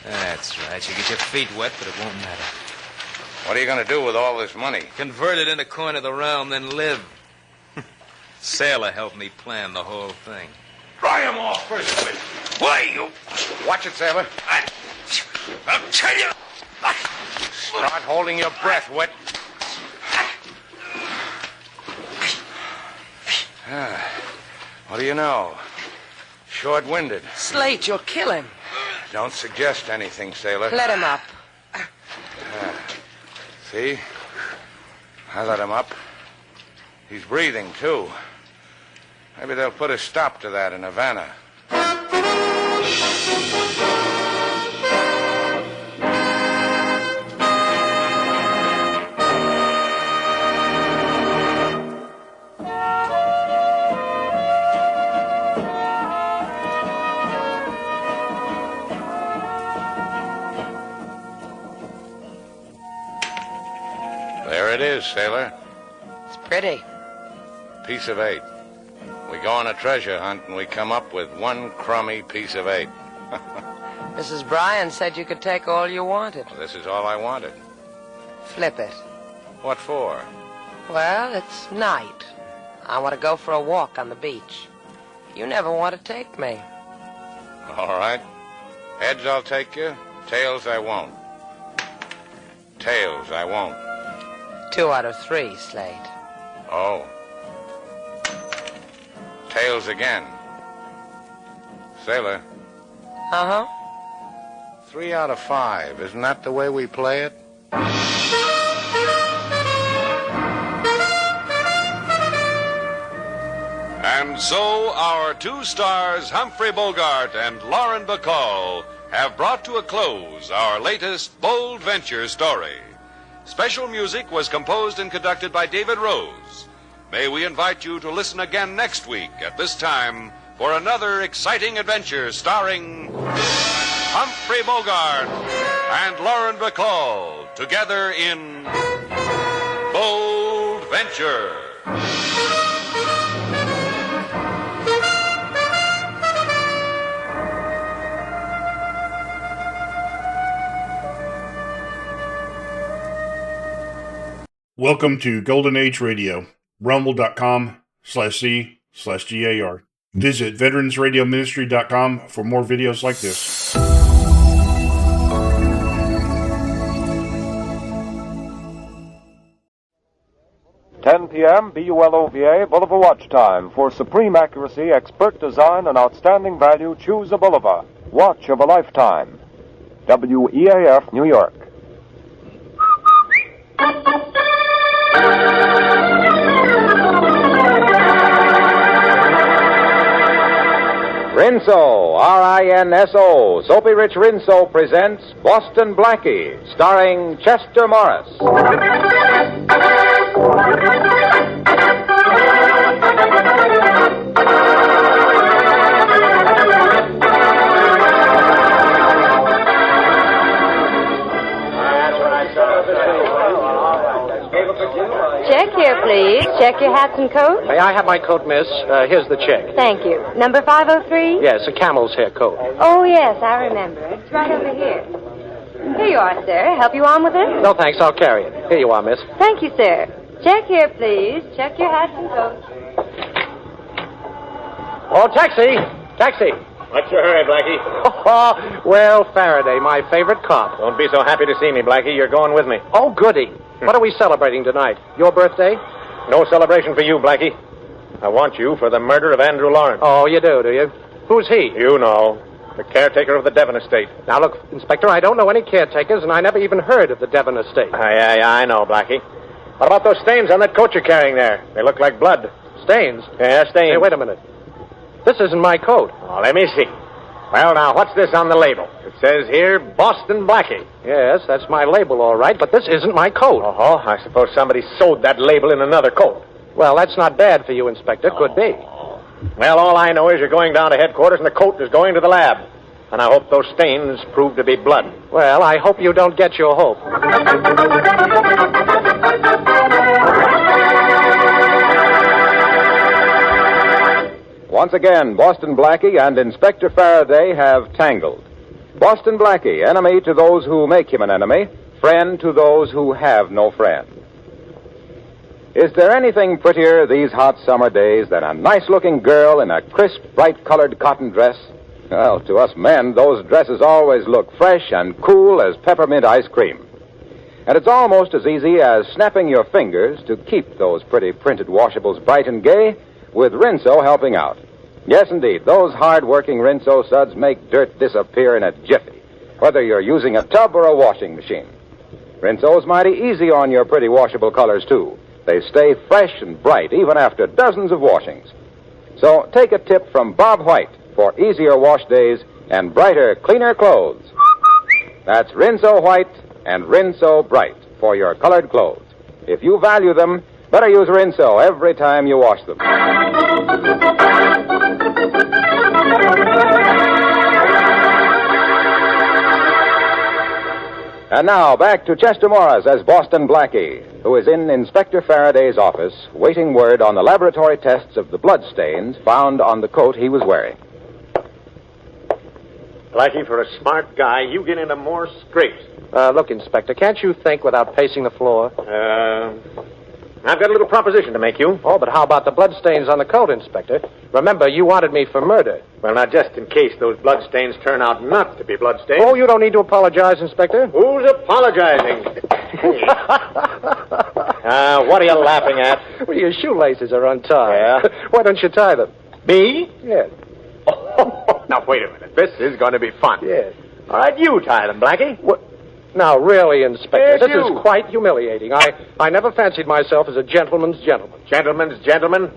That's right. You get your feet wet, but it won't matter. What are you going to do with all this money? Convert it into coin of the realm, then live. Sailor helped me plan the whole thing. Dry him off first, Whit. Why, you... Watch it, sailor. I'll tell you. Start holding your breath, Whit. What do you know? Short-winded. Slate, you'll kill him. Don't suggest anything, sailor. Let him up. See? I let him up. He's breathing, too. Maybe they'll put a stop to that in Havana. There it is, sailor. It's pretty. Piece of 8. We go on a treasure hunt and we come up with one crummy piece of 8. Mrs. Bryan said you could take all you wanted. Well, this is all I wanted. Flip it. What for? Well, it's night. I want to go for a walk on the beach. You never want to take me. All right. Heads, I'll take you. Tails, I won't. Tails, I won't. 2 out of 3, Slate. Oh. Tails again. Sailor. Uh-huh. 3 out of 5. Isn't that the way we play it? And so our 2 stars, Humphrey Bogart and Lauren Bacall, have brought to a close our latest bold venture story. Special music was composed and conducted by David Rose. May we invite you to listen again next week at this time for another exciting adventure starring Humphrey Bogart and Lauren Bacall together in Bold Venture. Welcome to Golden Age Radio, rumble.com/C/. VeteransRadioMinistry.com/GAR. Visit VeteransRadioMinistry.com for more videos like this. p.m. BULOVA, Bulova watch time. For supreme accuracy, expert design, and outstanding value, choose a Bulova. Watch of a lifetime. WEAF, New York. Rinso, R-I-N-S-O, Soapy Rich Rinso presents Boston Blackie, starring Chester Morris. Check here, please. Check your hats and coats. May I have my coat, miss? Here's the check. Thank you. Number 503? Yes, a camel's hair coat. Oh, yes, I remember. It's right over here. Here you are, sir. Help you on with it? No, thanks. I'll carry it. Here you are, miss. Thank you, sir. Check here, please. Check your hats and coats. Oh, taxi! Taxi! What's your hurry, Blackie? Oh, well, Faraday, my favorite cop. Don't be so happy to see me, Blackie. You're going with me. Oh, goody. What are we celebrating tonight? Your birthday? No celebration for you, Blackie. I want you for the murder of Andrew Lawrence. Oh, you do you? Who's he? You know. The caretaker of the Devon estate. Now, look, Inspector, I don't know any caretakers, and I never even heard of the Devon estate. I know, Blackie. What about those stains on that coat you're carrying there? They look like blood. Stains? Yeah, stains. Hey, wait a minute. This isn't my coat. Oh, let me see. Well, now, what's this on the label? It says here, Boston Blackie. Yes, that's my label, all right, but this isn't my coat. Oh, I suppose somebody sewed that label in another coat. Well, that's not bad for you, Inspector. Could be. Well, all I know is you're going down to headquarters and the coat is going to the lab. And I hope those stains prove to be blood. Well, I hope you don't get your hope. Once again, Boston Blackie and Inspector Faraday have tangled. Boston Blackie, enemy to those who make him an enemy, friend to those who have no friend. Is there anything prettier these hot summer days than a nice-looking girl in a crisp, bright-colored cotton dress? Well, to us men, those dresses always look fresh and cool as peppermint ice cream. And it's almost as easy as snapping your fingers to keep those pretty printed washables bright and gay with Rinso helping out. Yes, indeed, those hard-working Rinso suds make dirt disappear in a jiffy, whether you're using a tub or a washing machine. Rinso's mighty easy on your pretty washable colors, too. They stay fresh and bright even after dozens of washings. So take a tip from Bob White for easier wash days and brighter, cleaner clothes. That's Rinso White and Rinso Bright for your colored clothes. If you value them, better use Rinso every time you wash them. And now, back to Chester Morris as Boston Blackie, who is in Inspector Faraday's office, waiting word on the laboratory tests of the blood stains found on the coat he was wearing. Blackie, for a smart guy, you get into more scrapes. Look, Inspector, can't you think without pacing the floor? I've got a little proposition to make you. Oh, but how about the bloodstains on the coat, Inspector? Remember, you wanted me for murder. Well, now, just in case those bloodstains turn out not to be bloodstains. Oh, you don't need to apologize, Inspector. Who's apologizing? What are you laughing at? Well, your shoelaces are untied. Yeah? Why don't you tie them? Me? Yes. Now, wait a minute. This is going to be fun. Yes. All right, you tie them, Blackie. What? Now, really, Inspector, Yes, this you. is quite humiliating. I never fancied myself as a gentleman's gentleman. Gentlemen's gentlemen.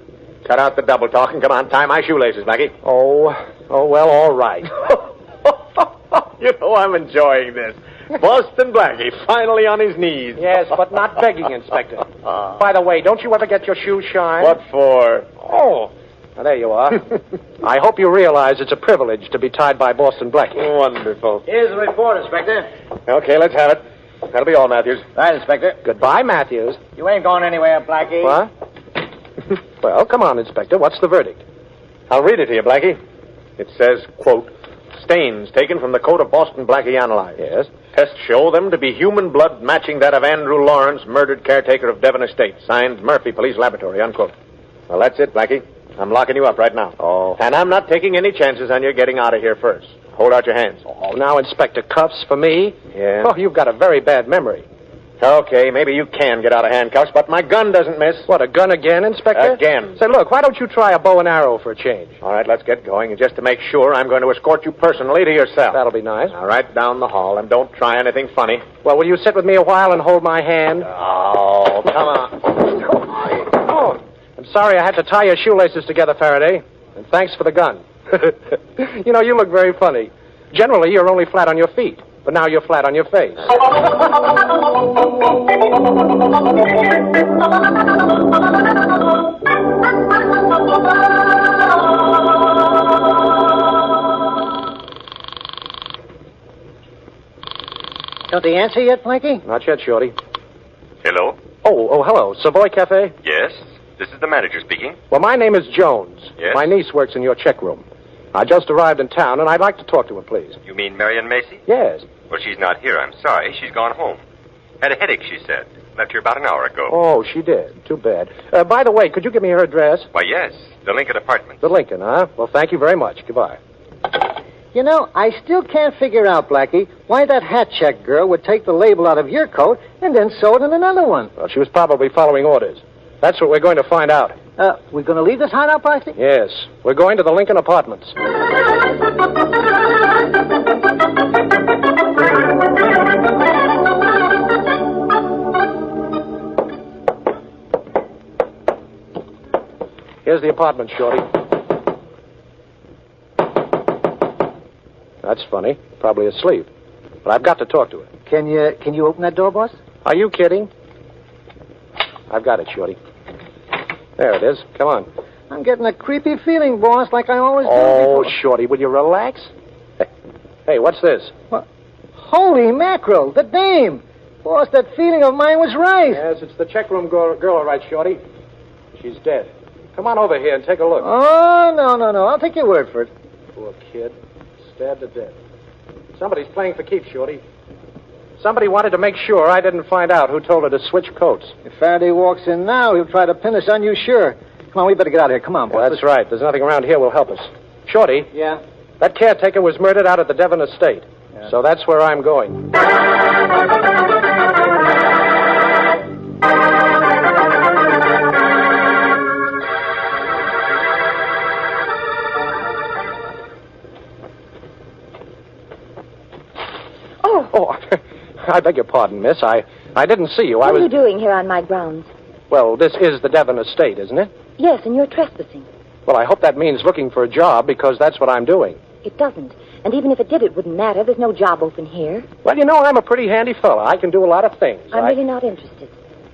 Cut out the double talk and come on, tie my shoelaces, Blackie. Oh, well, all right. You know, I'm enjoying this. Boston Blackie, finally on his knees. Yes, but not begging, Inspector. By the way, don't you ever get your shoes shined? What for? Oh, now, there you are. I hope you realize it's a privilege to be tied by Boston Blackie. Wonderful. Here's the report, Inspector. Okay, let's have it. That'll be all, Matthews. Right, Inspector. Goodbye, Matthews. You ain't going anywhere, Blackie. What? Well, come on, Inspector. What's the verdict? I'll read it to you, Blackie. It says, quote, stains taken from the coat of Boston Blackie analyzed. Yes? Tests show them to be human blood matching that of Andrew Lawrence, murdered caretaker of Devon Estate. Signed, Murphy Police Laboratory, unquote. Well, that's it, Blackie. I'm locking you up right now. Oh. And I'm not taking any chances on your getting out of here first. Hold out your hands. Oh, now, Inspector, cuffs for me? Yeah. Oh, you've got a very bad memory. Okay, maybe you can get out of handcuffs, but my gun doesn't miss. What, a gun again, Inspector? Again. Say, look, why don't you try a bow and arrow for a change? All right, let's get going. And just to make sure, I'm going to escort you personally to your cell. That'll be nice. All right, down the hall, and don't try anything funny. Well, will you sit with me a while and hold my hand? Oh, come on. Oh, I'm sorry I had to tie your shoelaces together, Faraday. And thanks for the gun. You know, you look very funny. Generally, you're only flat on your feet. But now you're flat on your face. Don't they answer yet, Blackie? Not yet, Shorty. Hello? Oh, hello. Savoy Cafe? Yes? This is the manager speaking. Well, my name is Jones. Yes? My niece works in your check room. I just arrived in town, and I'd like to talk to her, please. You mean Marion Macy? Yes. Well, she's not here. I'm sorry. She's gone home. Had a headache, she said. Left here about an hour ago. Oh, she did. Too bad. By the way, could you give me her address? Why, yes. The Lincoln Apartment. The Lincoln, huh? Well, thank you very much. Goodbye. You know, I still can't figure out, Blackie, why that hat check girl would take the label out of your coat and then sew it in another one. Well, she was probably following orders. That's what we're going to find out. We're going to leave this hideout, Blackie? Yes. We're going to the Lincoln Apartments. Here's the apartment, Shorty. That's funny. Probably asleep. But I've got to talk to her. Can you open that door, boss? Are you kidding? I've got it, Shorty. There it is. Come on. I'm getting a creepy feeling, boss, like I always do. Oh, before. Shorty, will you relax? Hey, what's this? What? Holy mackerel, the dame. Boss, that feeling of mine was right. Yes, it's the check room girl, all right, Shorty. She's dead. Come on over here and take a look. Oh, no. I'll take your word for it. Poor kid. Stabbed to death. Somebody's playing for keeps, Shorty. Somebody wanted to make sure I didn't find out who told her to switch coats. If Faraday walks in now, he'll try to pin us on you, sure. Come on, we better get out of here. Come on, boss. Yeah, that's right. There's nothing around here will help us. Shorty. Yeah? That caretaker was murdered out at the Devon estate. Yeah. So that's where I'm going. Oh, I beg your pardon, miss. I didn't see you. What are you doing here on my grounds? Well, this is the Devon estate, isn't it? Yes, and you're trespassing. Well, I hope that means looking for a job, because that's what I'm doing. It doesn't. And even if it did, it wouldn't matter. There's no job open here. Well, you know, I'm a pretty handy fella. I can do a lot of things. I'm really not interested.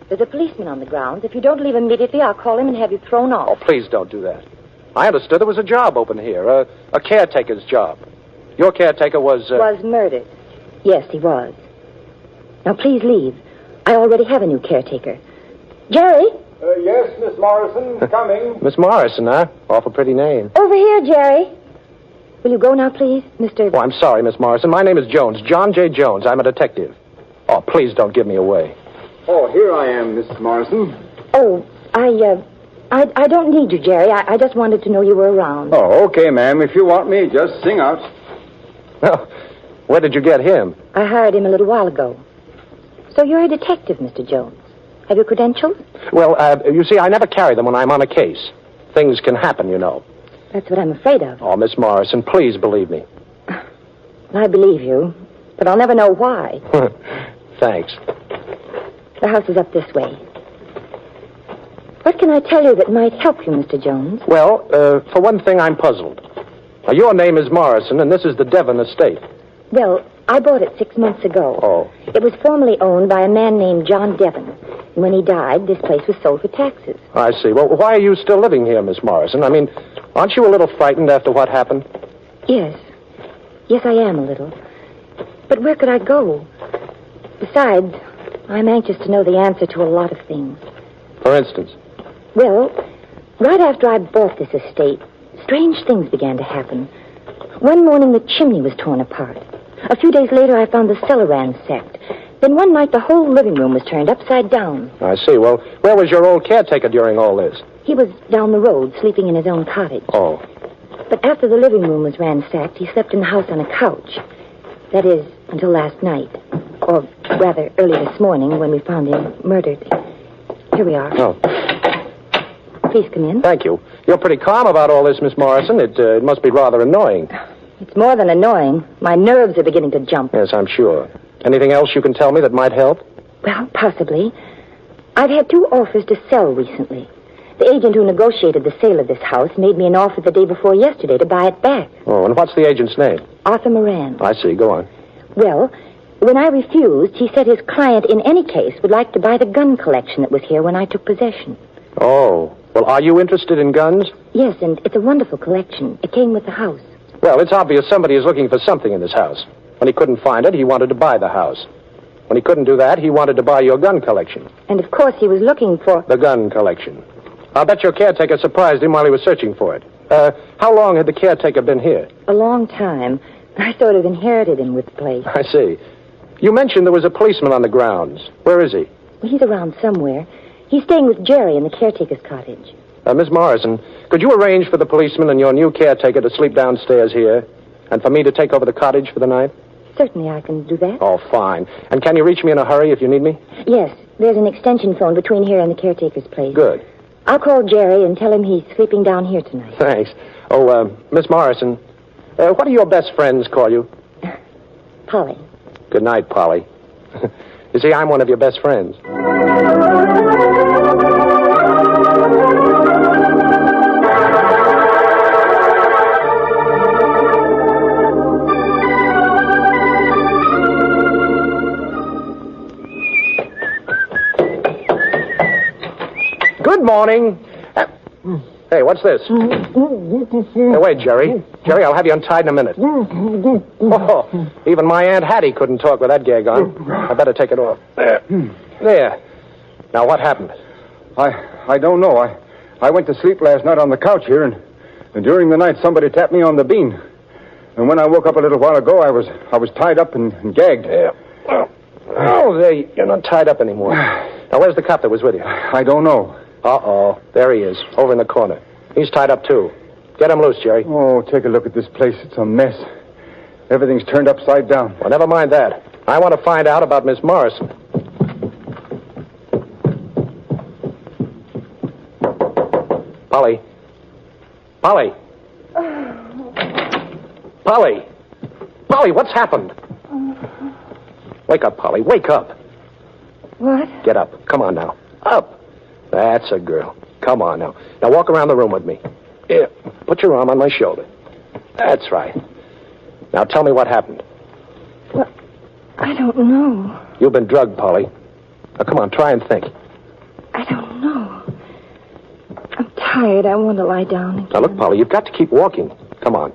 There's a policeman on the grounds. If you don't leave immediately, I'll call him and have you thrown off. Oh, please don't do that. I understood there was a job open here, a caretaker's job. Your caretaker was... Was murdered. Yes, he was. Now, please leave. I already have a new caretaker. Jerry? Yes, Miss Morrison, coming. Miss Morrison, huh? Awful pretty name. Over here, Jerry. Will you go now, please, Mr... Oh, I'm sorry, Miss Morrison. My name is Jones. John J. Jones. I'm a detective. Oh, please don't give me away. Oh, here I am, Miss Morrison. Oh, I don't need you, Jerry. I just wanted to know you were around. Oh, okay, ma'am. If you want me, just sing out. Well, where did you get him? I hired him a little while ago. So you're a detective, Mr. Jones. Have your credentials? Well, you see, I never carry them when I'm on a case. Things can happen, you know. That's what I'm afraid of. Oh, Miss Morrison, please believe me. I believe you, but I'll never know why. Thanks. The house is up this way. What can I tell you that might help you, Mr. Jones? Well, for one thing, I'm puzzled. Now, your name is Morrison, and this is the Devon estate. Well, I bought it 6 months ago. Oh. It was formerly owned by a man named John Devon. And when he died, this place was sold for taxes. I see. Well, why are you still living here, Miss Morrison? I mean, aren't you a little frightened after what happened? Yes. Yes, I am a little. But where could I go? Besides, I'm anxious to know the answer to a lot of things. For instance? Well, right after I bought this estate, strange things began to happen. One morning, the chimney was torn apart. A few days later, I found the cellar ransacked. Then one night, the whole living room was turned upside down. I see. Well, where was your old caretaker during all this? He was down the road, sleeping in his own cottage. Oh. But after the living room was ransacked, he slept in the house on a couch. That is, until last night. Or rather, early this morning when we found him murdered. Here we are. Oh. Please come in. Thank you. You're pretty calm about all this, Miss Morrison. It must be rather annoying. It's more than annoying. My nerves are beginning to jump. Yes, I'm sure. Anything else you can tell me that might help? Well, possibly. I've had 2 offers to sell recently. The agent who negotiated the sale of this house made me an offer the day before yesterday to buy it back. Oh, and what's the agent's name? Arthur Moran. I see. Go on. Well, when I refused, he said his client in any case would like to buy the gun collection that was here when I took possession. Oh. Well, are you interested in guns? Yes, and it's a wonderful collection. It came with the house. Well, it's obvious somebody is looking for something in this house. When he couldn't find it, he wanted to buy the house. When he couldn't do that, he wanted to buy your gun collection. And, of course, he was looking for... The gun collection. I'll bet your caretaker surprised him while he was searching for it. How long had the caretaker been here? A long time. I sort of inherited him with the place. I see. You mentioned there was a policeman on the grounds. Where is he? Well, he's around somewhere. He's staying with Jerry in the caretaker's cottage. Miss Morrison, could you arrange for the policeman and your new caretaker to sleep downstairs here, and for me to take over the cottage for the night? Certainly I can do that. Oh, fine. And can you reach me in a hurry if you need me? Yes, there's an extension phone between here and the caretaker's place. Good. I'll call Jerry and tell him he's sleeping down here tonight. Thanks. Oh, Miss Morrison, what do your best friends call you? Polly. Good night, Polly. You see, I'm one of your best friends. Good morning. Hey, what's this? Hey, wait, Jerry. Jerry, I'll have you untied in a minute. Oh, even my Aunt Hattie couldn't talk with that gag on. I better take it off. There. There. Now, what happened? I don't know. I went to sleep last night on the couch here, and during the night somebody tapped me on the bean. And when I woke up a little while ago, I was tied up and gagged. Yeah. You're not tied up anymore. Now, where's the cop that was with you? I don't know. Uh-oh. There he is, over in the corner. He's tied up, too. Get him loose, Jerry. Oh, take a look at this place. It's a mess. Everything's turned upside down. Well, never mind that. I want to find out about Miss Morrison. Polly. Polly. Polly. Polly, what's happened? Wake up, Polly. Wake up. What? Get up. Come on now. Up. That's a girl. Come on now. Now walk around the room with me. Here, put your arm on my shoulder. That's right. Now tell me what happened. Well, I don't know. You've been drugged, Polly. Now come on, try and think. I don't know. I'm tired. I want to lie down again. Now look, Polly, you've got to keep walking. Come on.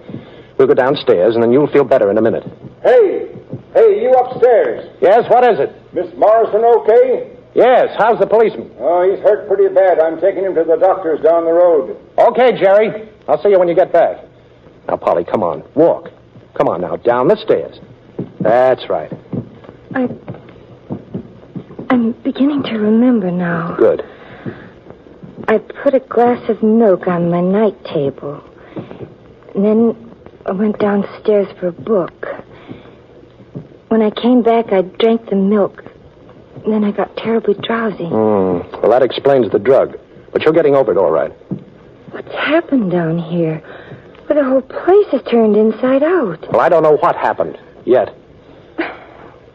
We'll go downstairs, and then you'll feel better in a minute. Hey, you upstairs. Yes, what is it? Miss Morrison okay? Yes, how's the policeman? Oh, he's hurt pretty bad. I'm taking him to the doctor's down the road. Okay, Jerry. I'll see you when you get back. Now, Polly, come on. Walk. Come on now, down the stairs. That's right. I'm beginning to remember now. Good. I put a glass of milk on my night table. And then I went downstairs for a book. When I came back, I drank the milk. And then I got terribly drowsy. Well, that explains the drug. But you're getting over it all right. What's happened down here? Well, the whole place has turned inside out. Well, I don't know what happened yet.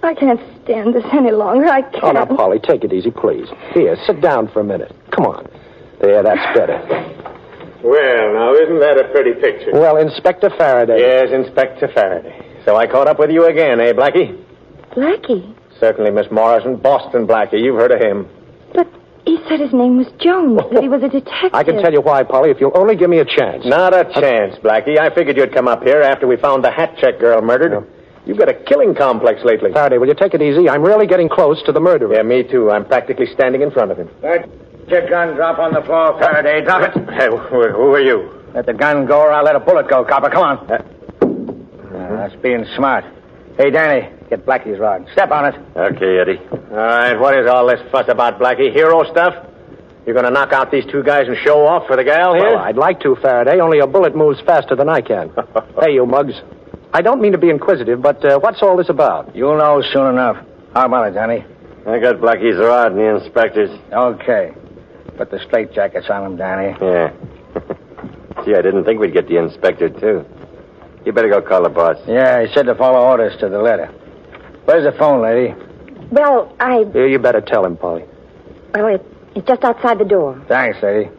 I can't stand this any longer. I can't. Oh, now, Polly, take it easy, please. Here, sit down for a minute. Come on. There, that's better. Well, now, isn't that a pretty picture? Well, Inspector Faraday. Yes, Inspector Faraday. So I caught up with you again, eh, Blackie? Blackie? Certainly, Miss Morrison. Boston Blackie. You've heard of him. But he said his name was Jones, that he was a detective. I can tell you why, Polly, if you'll only give me a chance. Not a chance, Blackie. I figured you'd come up here after we found the hat check girl murdered. Yeah. You've got a killing complex lately. Faraday, will you take it easy? I'm really getting close to the murderer. Yeah, me too. I'm practically standing in front of him. Let your gun drop on the floor, Faraday. Drop it. Hey, who are you? Let the gun go or I'll let a bullet go, copper. Come on. That's being smart. Hey, Danny, get Blackie's rod. Step on it. Okay, Eddie. All right, what is all this fuss about, Blackie? Hero stuff? You going to knock out these two guys and show off for the gal here? Well, I'd like to, Faraday, only a bullet moves faster than I can. Hey, you mugs. I don't mean to be inquisitive, but what's all this about? You'll know soon enough. How about it, Danny? I got Blackie's rod and the inspector's. Okay. Put the straitjackets on him, Danny. Yeah. Gee, I didn't think we'd get the inspector, too. You better go call the boss. Yeah, he said to follow orders to the letter. Where's the phone, lady? Well, You better tell him, Polly. Well, it's just outside the door. Thanks, lady.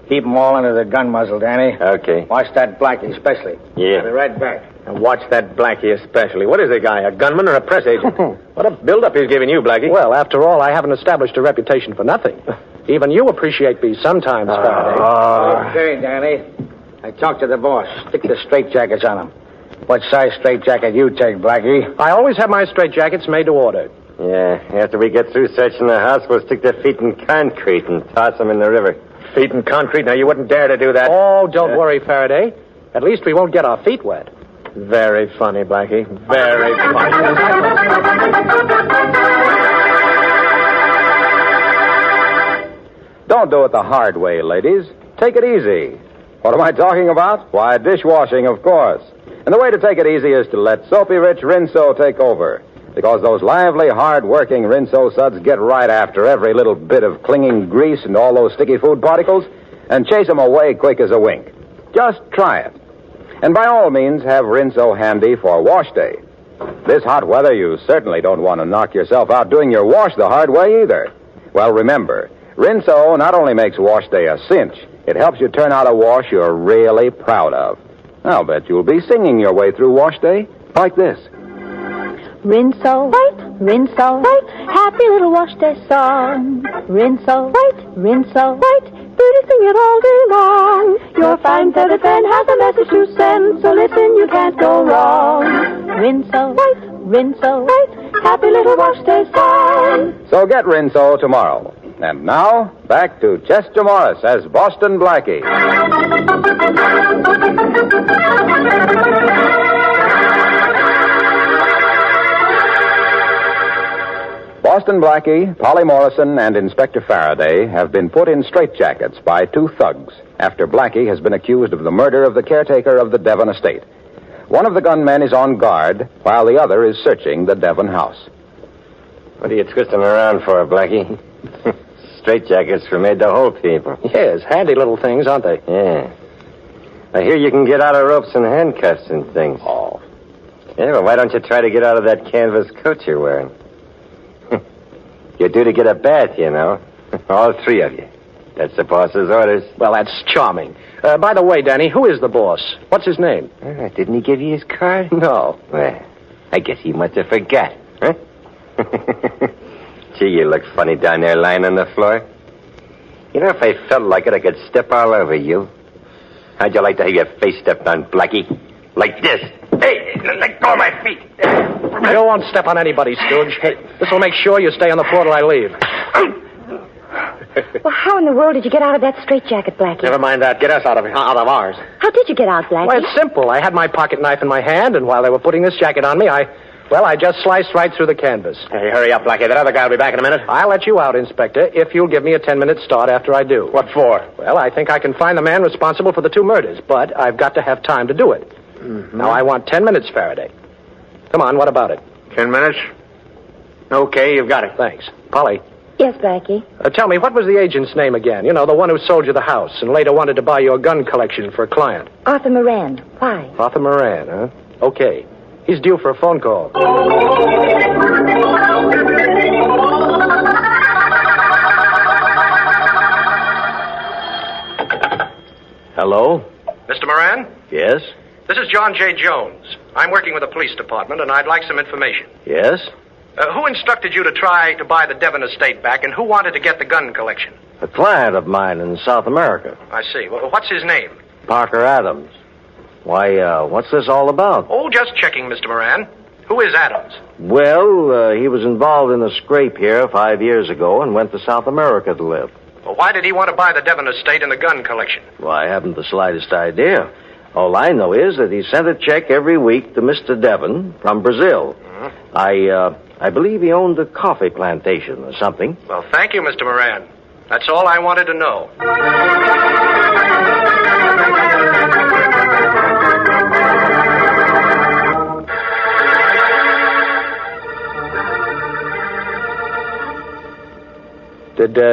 Keep them all under the gun muzzle, Danny. Okay. Watch that Blackie especially. Yeah. I'll be right back. And watch that Blackie especially. What is the guy, a gunman or a press agent? What a build-up he's giving you, Blackie. Well, after all, I haven't established a reputation for nothing. Even you appreciate me sometimes, Faraday. Okay, Danny. I talked to the boss. Stick the straitjackets on him. What size straitjacket you take, Blackie? I always have my straitjackets made to order. Yeah, after we get through searching the house, we'll stick their feet in concrete and toss them in the river. Feet in concrete? Now, you wouldn't dare to do that. Oh, don't worry, Faraday. At least we won't get our feet wet. Very funny, Blackie. Very funny. Don't do it the hard way, ladies. Take it easy. What am I talking about? Why, dishwashing, of course. And the way to take it easy is to let Soapy Rich Rinso take over. Because those lively, hard-working Rinso suds get right after every little bit of clinging grease and all those sticky food particles and chase them away quick as a wink. Just try it. And by all means, have Rinso handy for wash day. This hot weather, you certainly don't want to knock yourself out doing your wash the hard way either. Well, remember, Rinso not only makes wash day a cinch, it helps you turn out a wash you're really proud of. I'll bet you'll be singing your way through wash day like this. Rinso, white, rinso, white, happy little wash day song. Rinso, white, rinso, white, birdies sing it all day long. Your fine feathered friend has a message to send, so listen, you can't go wrong. Rinso, white, happy little wash day song. So get Rinso tomorrow. And now, back to Chester Morris as Boston Blackie. Boston Blackie, Polly Morrison, and Inspector Faraday have been put in straitjackets by two thugs after Blackie has been accused of the murder of the caretaker of the Devon estate. One of the gunmen is on guard, while the other is searching the Devon house. What are you twisting around for, Blackie? Straitjackets were made to hold people. Yes, handy little things, aren't they? Yeah. I hear you can get out of ropes and handcuffs and things. Oh. Yeah, well, why don't you try to get out of that canvas coat you're wearing? You're due to get a bath, you know. All three of you. That's the boss's orders. Well, that's charming. By the way, Danny, who is the boss? What's his name? Didn't he give you his card? No. Well, I guess he must have forgot, huh? Gee, you look funny down there lying on the floor. You know, if I felt like it, I could step all over you. How'd you like to have your face stepped on, Blackie? Like this. Hey, let go of my feet. I don't want to step on anybody, Stooge. This will make sure you stay on the floor till I leave. Well, how in the world did you get out of that straitjacket, Blackie? Never mind that. Get us out of ours. How did you get out, Blackie? Well, it's simple. I had my pocket knife in my hand, and while they were putting this jacket on me, I just sliced right through the canvas. Hey, hurry up, Blackie. That other guy will be back in a minute. I'll let you out, Inspector, if you'll give me a 10-minute start after I do. What for? Well, I think I can find the man responsible for the two murders, but I've got to have time to do it. Mm-hmm. Now, I want 10 minutes, Faraday. Come on, what about it? 10 minutes? Okay, you've got it. Thanks. Polly. Yes, Blackie. Tell me, what was the agent's name again? You know, the one who sold you the house and later wanted to buy your gun collection for a client. Arthur Moran. Why? Arthur Moran, huh? Okay. He's due for a phone call. Hello? Mr. Moran? Yes? This is John J. Jones. I'm working with the police department, and I'd like some information. Yes? Who instructed you to try to buy the Devon estate back, and who wanted to get the gun collection? A client of mine in South America. I see. Well, what's his name? Parker Adams. Why, what's this all about? Oh, just checking, Mr. Moran. Who is Adams? Well, he was involved in a scrape here 5 years ago and went to South America to live. Well, why did he want to buy the Devon estate and the gun collection? Well, I haven't the slightest idea. All I know is that he sent a check every week to Mr. Devon from Brazil. Mm-hmm. I believe he owned a coffee plantation or something. Well, thank you, Mr. Moran. That's all I wanted to know.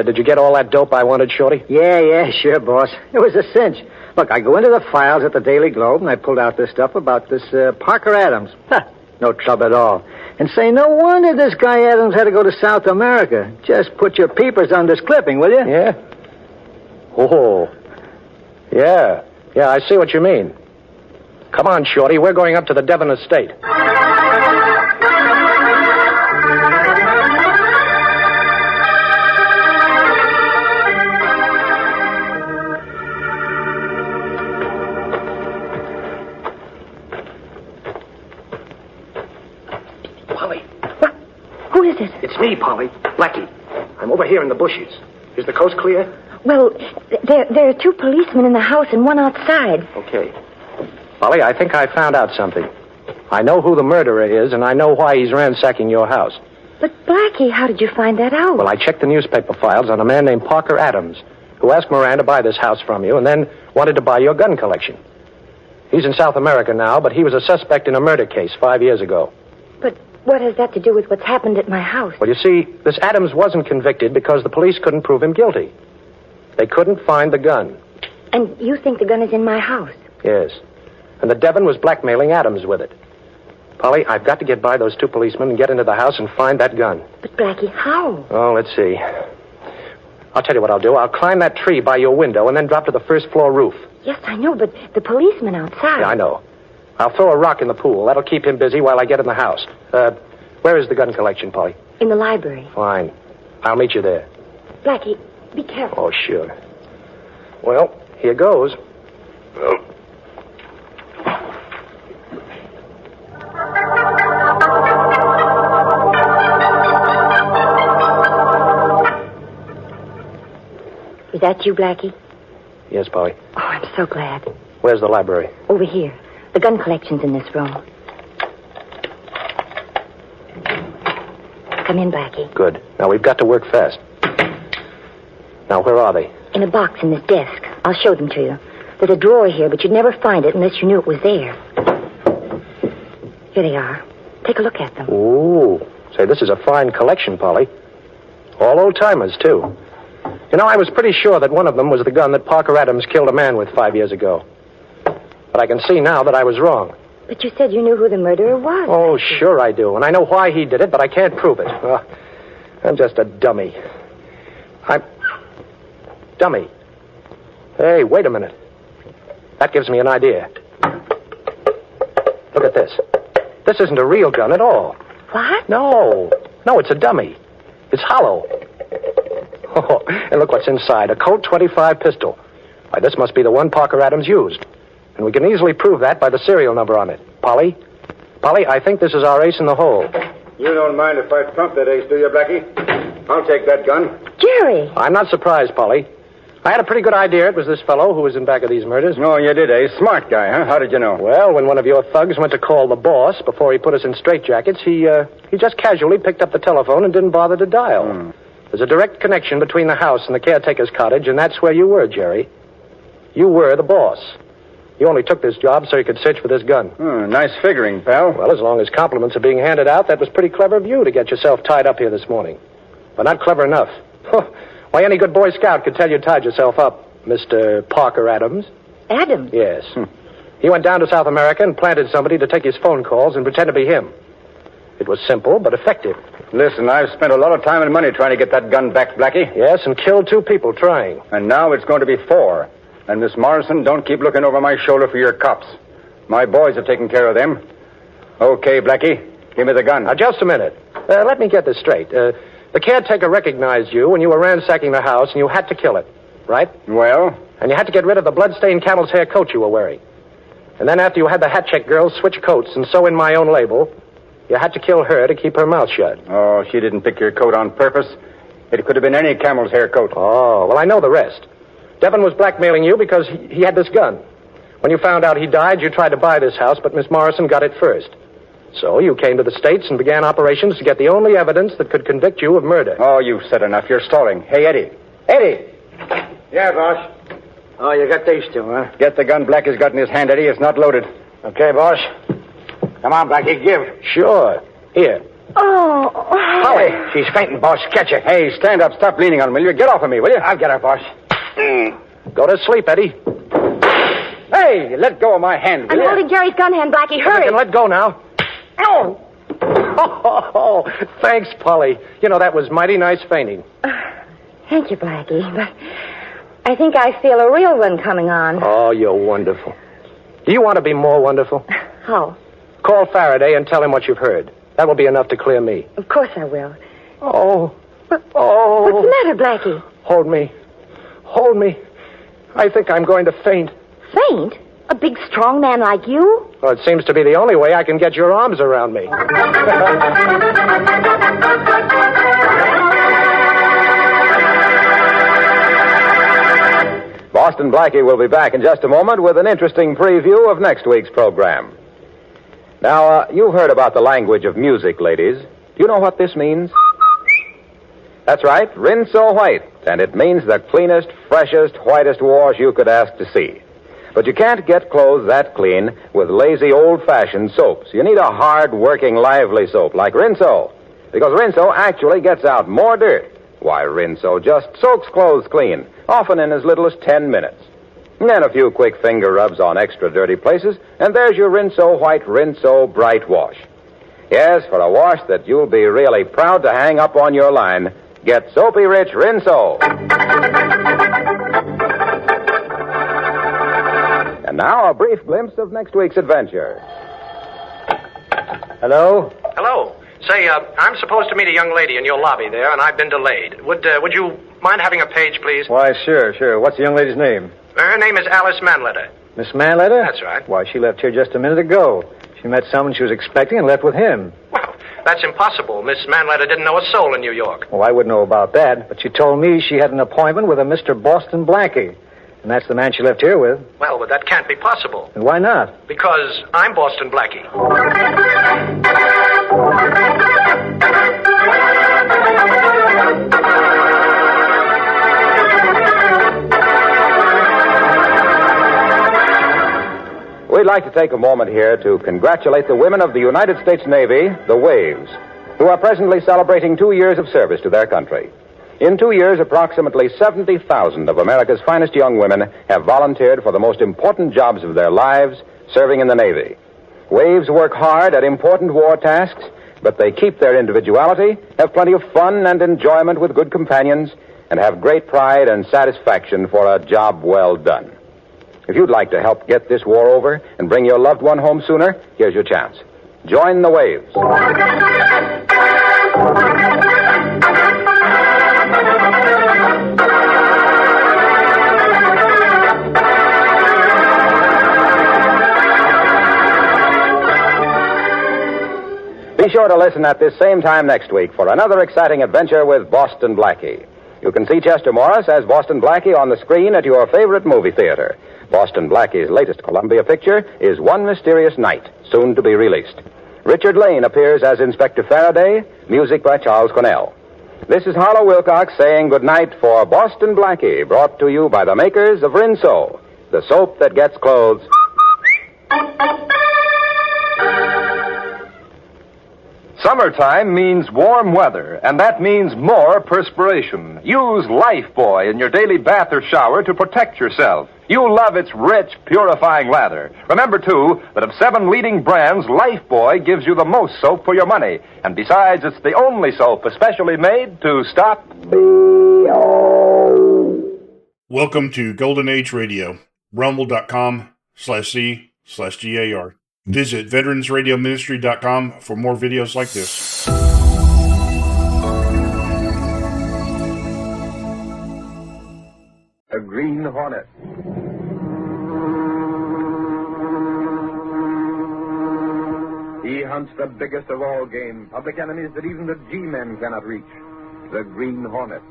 Did you get all that dope I wanted, Shorty? Yeah, sure, boss. It was a cinch. Look, I go into the files at the Daily Globe, and I pulled out this stuff about this Parker Adams. No trouble at all. And say, no wonder this guy Adams had to go to South America. Just put your peepers on this clipping, will you? Yeah? Oh. Yeah, I see what you mean. Come on, Shorty, we're going up to the Devon estate. It's me, Polly. Blackie. I'm over here in the bushes. Is the coast clear? Well, there are 2 policemen in the house and 1 outside. Okay. Polly, I think I found out something. I know who the murderer is, and I know why he's ransacking your house. But, Blackie, how did you find that out? Well, I checked the newspaper files on a man named Parker Adams, who asked Moran to buy this house from you and then wanted to buy your gun collection. He's in South America now, but he was a suspect in a murder case 5 years ago. But what has that to do with what's happened at my house? Well, you see, this Adams wasn't convicted because the police couldn't prove him guilty. They couldn't find the gun. And you think the gun is in my house? Yes. And the Devon was blackmailing Adams with it. Polly, I've got to get by those 2 policemen and get into the house and find that gun. But, Blackie, how? Oh, let's see. I'll tell you what I'll do. I'll climb that tree by your window and then drop to the first-floor roof. Yes, I know, but the policeman outside... Yeah, I know. I'll throw a rock in the pool. That'll keep him busy while I get in the house. Where is the gun collection, Polly? In the library. Fine. I'll meet you there. Blackie, be careful. Oh, sure. Well, here goes. Is that you, Blackie? Yes, Polly. Oh, I'm so glad. Where's the library? Over here. The gun collection's in this room. Come in, Blackie. Good. Now, we've got to work fast. Now, where are they? In a box in this desk. I'll show them to you. There's a drawer here, but you'd never find it unless you knew it was there. Here they are. Take a look at them. Ooh. Say, this is a fine collection, Polly. All old-timers, too. You know, I was pretty sure that one of them was the gun that Parker Adams killed a man with 5 years ago. But I can see now that I was wrong. But you said you knew who the murderer was. Oh, sure I do. And I know why he did it, but I can't prove it. I'm just a dummy. Dummy. Hey, wait a minute. That gives me an idea. Look at this. This isn't a real gun at all. What? No, it's a dummy. It's hollow. Oh, and look what's inside. A Colt 25 pistol. Why, this must be the one Parker Adams used. And we can easily prove that by the serial number on it. Polly, I think this is our ace in the hole. You don't mind if I trump that ace, do you, Blackie? I'll take that gun. Jerry! I'm not surprised, Polly. I had a pretty good idea it was this fellow who was in back of these murders. Oh, you did, eh? Smart guy, huh? How did you know? Well, when one of your thugs went to call the boss before he put us in straitjackets, he just casually picked up the telephone and didn't bother to dial. There's a direct connection between the house and the caretaker's cottage, and that's where you were, Jerry. You were the boss. You only took this job so you could search for this gun. Nice figuring, pal. Well, as long as compliments are being handed out, that was pretty clever of you to get yourself tied up here this morning. But not clever enough. Why, any good Boy Scout could tell you tied yourself up, Mr. Parker Adams. Adams? Yes. He went down to South America and planted somebody to take his phone calls and pretend to be him. It was simple, but effective. Listen, I've spent a lot of time and money trying to get that gun back, Blackie. Yes, and killed 2 people trying. And now it's going to be 4. And Miss Morrison, don't keep looking over my shoulder for your cops. My boys are taking care of them. Okay, Blackie, give me the gun. Now, just a minute. Let me get this straight. The caretaker recognized you when you were ransacking the house, and you had to kill it, right? Well? And you had to get rid of the blood-stained camel's hair coat you were wearing. And then after you had the hat check girl switch coats and sew in my own label, you had to kill her to keep her mouth shut. Oh, she didn't pick your coat on purpose. It could have been any camel's hair coat. Oh, well, I know the rest. Devon was blackmailing you because he had this gun. When you found out he died, you tried to buy this house, but Miss Morrison got it first. So you came to the States and began operations to get the only evidence that could convict you of murder. Oh, you've said enough. You're stalling. Hey, Eddie, Eddie! Yeah, boss. Oh, you got these two, huh? Get the gun Blackie's got in his hand, Eddie. It's not loaded. Okay, boss. Come on, Blackie, give. Sure. Here. Oh. Polly, she's fainting, boss. Catch her. Hey, stand up. Stop leaning on me, will you? Get off of me, will you? I'll get her, boss. Go to sleep, Eddie. Hey, let go of my hand, will I'm you? holding Jerry's gun hand, Blackie. Hurry. You can let go now. Oh. Oh, thanks, Polly. You know, that was mighty nice fainting. Thank you, Blackie, but I think I feel a real one coming on. Oh, you're wonderful. Do you want to be more wonderful? How? Call Faraday and tell him what you've heard. That will be enough to clear me. Of course I will. Oh. Oh. What's the matter, Blackie? Hold me. Hold me. I think I'm going to faint. Faint? A big, strong man like you? Well, it seems to be the only way I can get your arms around me. Boston Blackie will be back in just a moment with an interesting preview of next week's program. Now, you've heard about the language of music, ladies. Do you know what this means? That's right, Rinso White, and it means the cleanest, freshest, whitest wash you could ask to see. But you can't get clothes that clean with lazy, old-fashioned soaps. You need a hard-working, lively soap like Rinso, because Rinso actually gets out more dirt. Why, Rinso just soaks clothes clean, often in as little as 10 minutes. And then a few quick finger rubs on extra dirty places, and there's your Rinso White, Rinso Bright wash. Yes, for a wash that you'll be really proud to hang up on your line, get Soapy Rich Rinso. And now a brief glimpse of next week's adventure. Hello? Hello. Say, I'm supposed to meet a young lady in your lobby there, and I've been delayed. Would you mind having a page, please? Why, sure. What's the young lady's name? Her name is Alice Manletter. Miss Manletter? That's right. Why, she left here just a minute ago. She met someone she was expecting and left with him. Well, that's impossible. Miss Manletter didn't know a soul in New York. Well, I wouldn't know about that, but she told me she had an appointment with a Mr. Boston Blackie. And that's the man she left here with. Well, but that can't be possible. And why not? Because I'm Boston Blackie. We'd like to take a moment here to congratulate the women of the United States Navy, the Waves, who are presently celebrating 2 years of service to their country. In 2 years, approximately 70,000 of America's finest young women have volunteered for the most important jobs of their lives, serving in the Navy. Waves work hard at important war tasks, but they keep their individuality, have plenty of fun and enjoyment with good companions, and have great pride and satisfaction for a job well done. If you'd like to help get this war over and bring your loved one home sooner, here's your chance. Join the Waves. Be sure to listen at this same time next week for another exciting adventure with Boston Blackie. You can see Chester Morris as Boston Blackie on the screen at your favorite movie theater. Boston Blackie's latest Columbia picture is One Mysterious Night, soon to be released. Richard Lane appears as Inspector Faraday, music by Charles Cornell. This is Harlow Wilcox saying goodnight for Boston Blackie, brought to you by the makers of Rinso, the soap that gets clothes. Summertime means warm weather, and that means more perspiration. Use Lifebuoy in your daily bath or shower to protect yourself. You'll love its rich, purifying lather. Remember, too, that of 7 leading brands, Lifebuoy gives you the most soap for your money. And besides, it's the only soap especially made to stop... Welcome to Golden Age Radio, rumble.com/C/GAR. Visit veteransradioministry.com for more videos like this. A Green Hornet. He hunts the biggest of all game, public enemies that even the G-men cannot reach. The Green Hornet.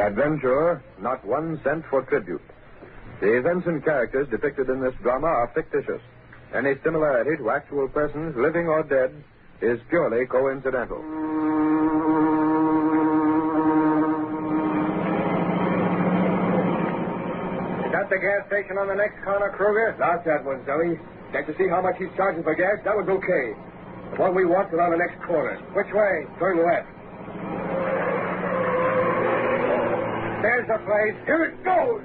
The adventurer, not 1 cent for tribute. The events and characters depicted in this drama are fictitious. Any similarity to actual persons, living or dead, is purely coincidental. Is that the gas station on the next corner, Kruger? Not that one, Zoe. Can't you see how much he's charging for gas? That one's okay. The one we want is on the next corner. Which way? Turn left. There's the place. Here it goes.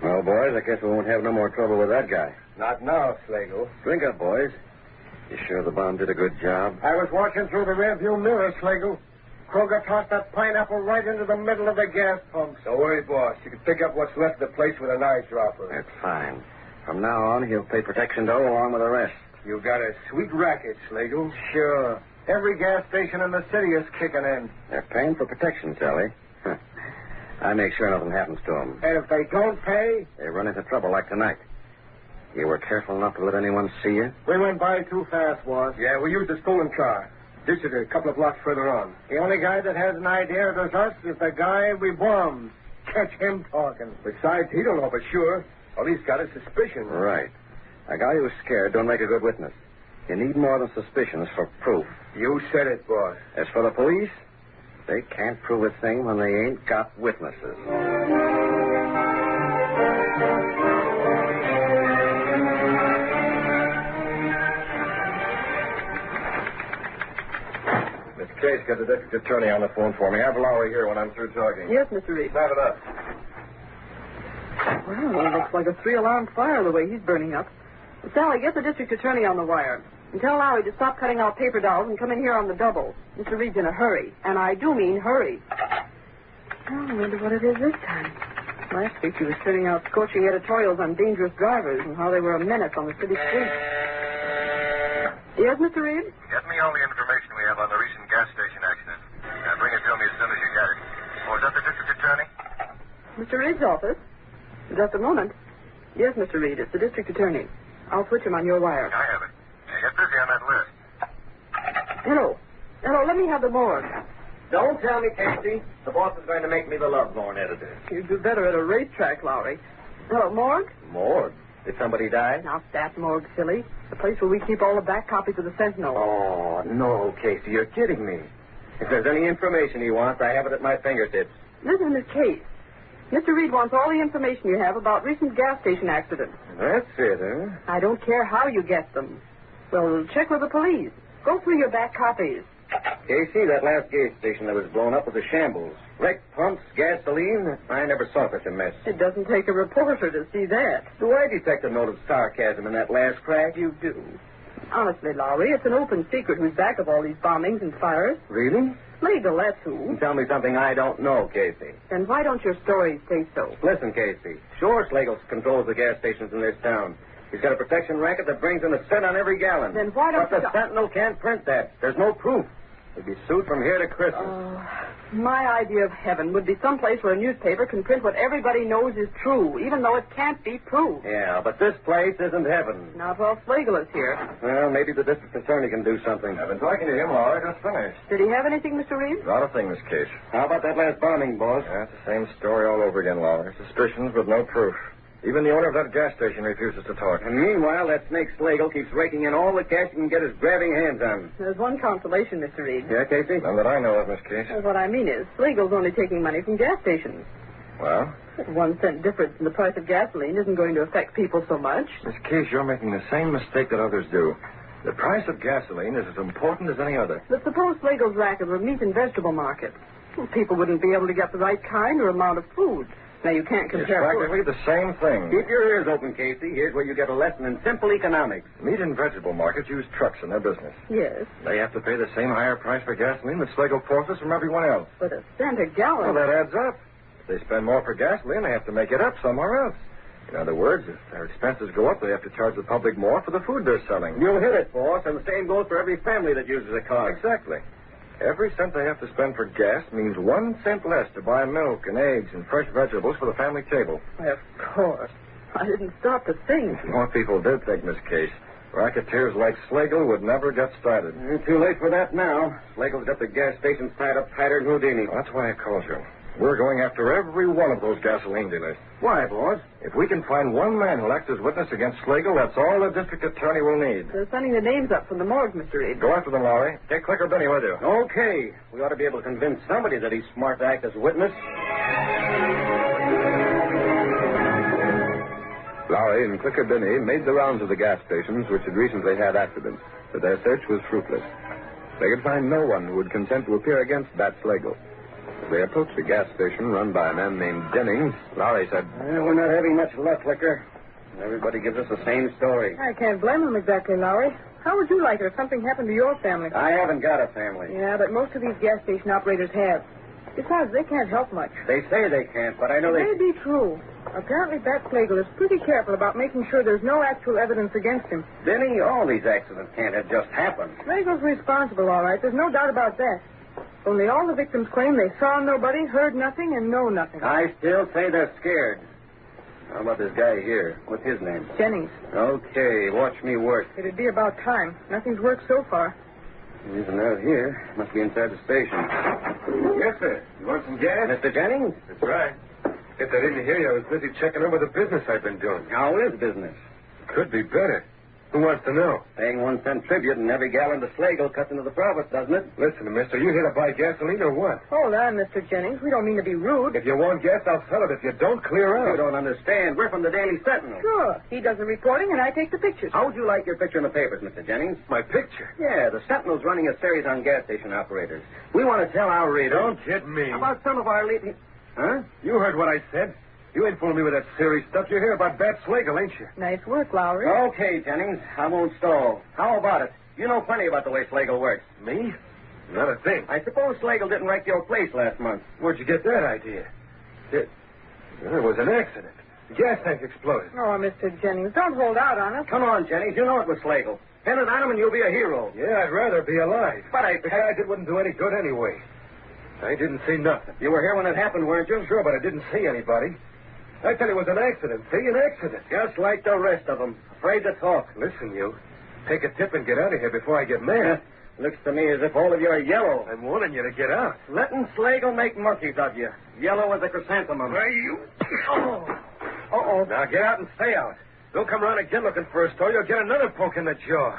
Well, boys, I guess we won't have no more trouble with that guy. Not now, Slagle. Drink up, boys. You sure the bomb did a good job? I was watching through the rearview mirror, Slagle. Kruger tossed that pineapple right into the middle of the gas pump. Don't worry, boss. You can pick up what's left of the place with an eyedropper. That's fine. From now on, he'll pay protection dough along with the rest. You got a sweet racket, Slagle. Sure. Every gas station in the city is kicking in. They're paying for protection, Sally. I make sure nothing happens to them. And if they don't pay? They run into trouble like tonight. You were careful not to let anyone see you? We went by too fast, boss. Yeah, we used a stolen car. Ditched it a couple of blocks further on. The only guy that has an idea of us is the guy we bombed. Catch him talking. Besides, he don't know for sure. All he's got is suspicion. Right. A guy who's scared don't make a good witness. You need more than suspicions for proof. You said it, boss. As for the police, they can't prove a thing when they ain't got witnesses. Miss Case got the district attorney on the phone for me. Have Lowry here when I'm through talking. Yes, Mr. Reed. Have it up. Well, it looks like a 3-alarm fire the way he's burning up. Sally, get the district attorney on the wire. And tell Lowry to stop cutting out paper dolls and come in here on the double. Mr. Reed's in a hurry. And I do mean hurry. Oh, I wonder what it is this time. Last week he was turning out scorching editorials on dangerous drivers and how they were a menace on the city streets. Yes, Mr. Reed? Get me all the information we have on the recent gas station accident. And bring it to me as soon as you get it. Oh, is that the district attorney? Mr. Reed's office? Just a moment. Yes, Mr. Reed, it's the district attorney. I'll switch him on your wire. I have it. Get busy on that list. Hello. Hello, let me have the morgue. Don't tell me, Casey. The boss is going to make me the lovelorn editor. You'd do better at a racetrack, Lowry. Hello, morgue? Morgue? Did somebody die? Now, that morgue, silly. The place where we keep all the back copies of the Sentinel. Oh, no, Casey, you're kidding me. If there's any information he wants, I have it at my fingertips. Listen, Miss Case. Mr. Reed wants all the information you have about recent gas station accidents. That's it, huh? I don't care how you get them. Well, check with the police. Go through your back copies. Casey, that last gas station that was blown up was a shambles. Wrecked pumps, gasoline. I never saw such a mess. It doesn't take a reporter to see that. Do I detect a note of sarcasm in that last crack? You do. Honestly, Lowry, it's an open secret who's back of all these bombings and fires. Really? Legal, that's who. Tell me something I don't know, Casey. Then why don't your stories say so? Listen, Casey. Sure, Slagle controls the gas stations in this town. He's got a protection racket that brings in a cent on every gallon. Then why don't But the Sentinel can't print that. There's no proof. He'd be sued from here to Christmas. My idea of heaven would be someplace where a newspaper can print what everybody knows is true, even though it can't be proved. Yeah, but this place isn't heaven. Not while Slagle is here. Well, maybe the district attorney can do something. I've been talking to him, Laura. Just finished. Did he have anything, Mr. Reed? Not a thing, Miss Case. How about that last bombing, boss? Yeah, it's the same story all over again, Laura. Suspicions, but no proof. Even the owner of that gas station refuses to talk. And meanwhile, that snake Slagle keeps raking in all the cash he can get his grabbing hands on. There's one consolation, Mr. Reed. Yeah, Casey? None that I know of, Miss Case. Well, what I mean is, Slagle's only taking money from gas stations. Well? 1 cent difference in the price of gasoline isn't going to affect people so much. Miss Case, you're making the same mistake that others do. The price of gasoline is as important as any other. But suppose Slagle's racket were meat and vegetable markets. Well, people wouldn't be able to get the right kind or amount of food. Now, you can't compare... It's practically the same thing. Keep your ears open, Casey. Here's where you get a lesson in simple economics. Meat and vegetable markets use trucks in their business. Yes. They have to pay the same higher price for gasoline that Slagle forces from everyone else. But a cent a gallon... Well, that adds up. If they spend more for gasoline, they have to make it up somewhere else. In other words, if their expenses go up, they have to charge the public more for the food they're selling. You'll hit it, boss, and the same goes for every family that uses a car. Exactly. Every cent they have to spend for gas means 1 cent less to buy milk and eggs and fresh vegetables for the family table. Why, of course. I didn't stop to think. More people did think, Miss Case. Racketeers like Slagle would never get started. Too late for that now. Slagle's got the gas stations tied up tighter than Houdini. That's why I called you. We're going after every one of those gasoline dealers. Why, boss? If we can find one man who'll act as witness against Slagle, that's all the district attorney will need. They're sending the names up from the morgue, Mr. Reed. Go after them, Lowry. Take Clicker Benny with you. Okay. We ought to be able to convince somebody that he's smart to act as witness. Lowry and Clicker Benny made the rounds of the gas stations which had recently had accidents, but their search was fruitless. They could find no one who would consent to appear against Bat Slagle. As they approached a gas station run by a man named Jennings, Lowry said, We're not having much luck, Clicker. Everybody gives us the same story. I can't blame them exactly, Lowry. How would you like it if something happened to your family? I haven't got a family. Yeah, but most of these gas station operators have. Besides, they can't help much. They say they can't, but I know It may be true. Apparently, Bat Slagle is pretty careful about making sure there's no actual evidence against him. Benny, all these accidents can't have just happened. Slagle's responsible, all right. There's no doubt about that. Only all the victims claim they saw nobody, heard nothing, and know nothing. I still say they're scared. How about this guy here? What's his name? Jennings. Okay, watch me work. It'd be about time. Nothing's worked so far. He isn't out here. Must be inside the station. Yes, sir. You want some gas? Mr. Jennings? That's right. Guess I didn't hear you. I was busy checking over the business I've been doing. How is business? Could be better. Who wants to know? Paying 1 cent tribute and every gallon to Slagle cuts into the profits, doesn't it? Listen, mister, you here to buy gasoline or what? Hold on, Mr. Jennings. We don't mean to be rude. If you want gas, I'll sell it. If you don't, clear out. You don't understand. We're from the Daily Sentinel. Sure. He does the reporting, and I take the pictures. How would you like your picture in the papers, Mr. Jennings? My picture? Yeah, the Sentinel's running a series on gas station operators. We want to tell our readers... Don't kid me. About some of our leading... Huh? You heard what I said. You ain't fooling me with that serious stuff. You hear about Bat Slagle, ain't you? Nice work, Lowry. Okay, Jennings. I won't stall. How about it? You know plenty about the way Slagle works. Me? Not a thing. I suppose Slagle didn't wreck your place last month. Where'd you get that idea? It was an accident. The gas tank exploded. Oh, Mr. Jennings, don't hold out on us. Come on, Jennings. You know it was Slagle. Pin it on him and you'll be a hero. Yeah, I'd rather be alive. But The guys, it wouldn't do any good anyway. I didn't see nothing. You were here when it happened, weren't you? Sure, but I didn't see anybody. I tell you, it was an accident. See, an accident. Just like the rest of them. Afraid to talk. Listen, you. Take a tip and get out of here before I get mad. Looks to me as if all of you are yellow. I'm warning you to get out. Letting Slagle make monkeys of you. Yellow as a chrysanthemum. Why, you... Uh-oh. Now get out and stay out. Don't come around again looking for a story. You'll get another poke in the jaw.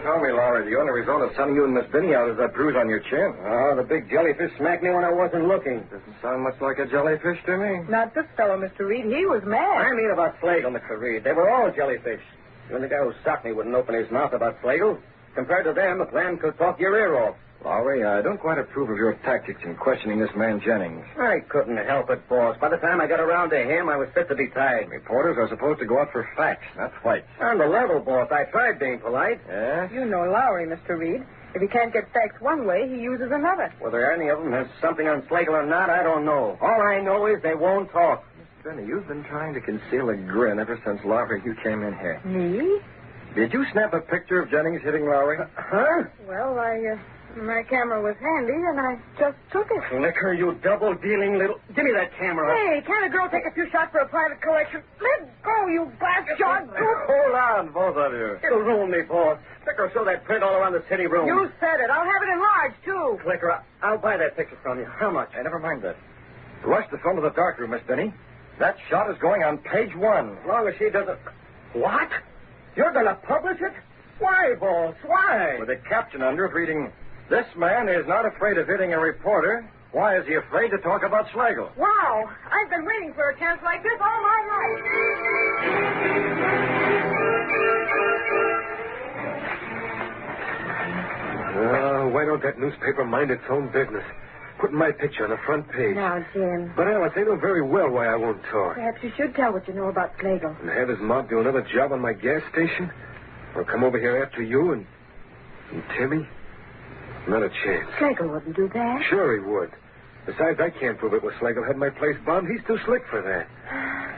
Tell me, Laura, the only result of sending you and Miss Benny out is that bruise on your chin. Oh, the big jellyfish smacked me when I wasn't looking. Doesn't sound much like a jellyfish to me. Not this fellow, Mr. Reed. He was mad. I mean about Slagle, Mr. Reed. They were all jellyfish. Even the guy who socked me wouldn't open his mouth about Slagle. Compared to them, the plan could talk your ear off. Lowry, I don't quite approve of your tactics in questioning this man Jennings. I couldn't help it, boss. By the time I got around to him, I was fit to be tied. Reporters are supposed to go out for facts, not fights. On the level, boss. I tried being polite. Yeah? You know Lowry, Mr. Reed. If he can't get facts one way, he uses another. Whether any of them has something on Slagle or not, I don't know. All I know is they won't talk. Mr. Benny, you've been trying to conceal a grin ever since Lowry, you came in here. Me? Did you snap a picture of Jennings hitting Lowry? Huh? Well, my camera was handy, and I just took it. Clicker, you double-dealing little... Give me that camera. Hey, can't a girl take a few shots for a private collection? Let go, you glass-jawed goose. Hold on, both of you. It'll ruin me, boss. Clicker, show that print all around the city room. You said it. I'll have it enlarged, too. Clicker, I'll buy that picture from you. How much? Hey, never mind that. Rush the film to the darkroom, Miss Benny. That shot is going on page 1. As long as she doesn't... What? You're going to publish it? Why, boss? Why? With a caption under it reading... This man is not afraid of hitting a reporter. Why is he afraid to talk about Slagle? Wow. I've been waiting for a chance like this all my life. Why don't that newspaper mind its own business? Putting my picture on the front page. Now, Jim. But, Alice, they know very well why I won't talk. Perhaps you should tell what you know about Slagle. And have his mob do another job on my gas station? Or come over here after you and Timmy? Not a chance. Slagle wouldn't do that. Sure he would. Besides, I can't prove it was Slagle had my place bombed. He's too slick for that.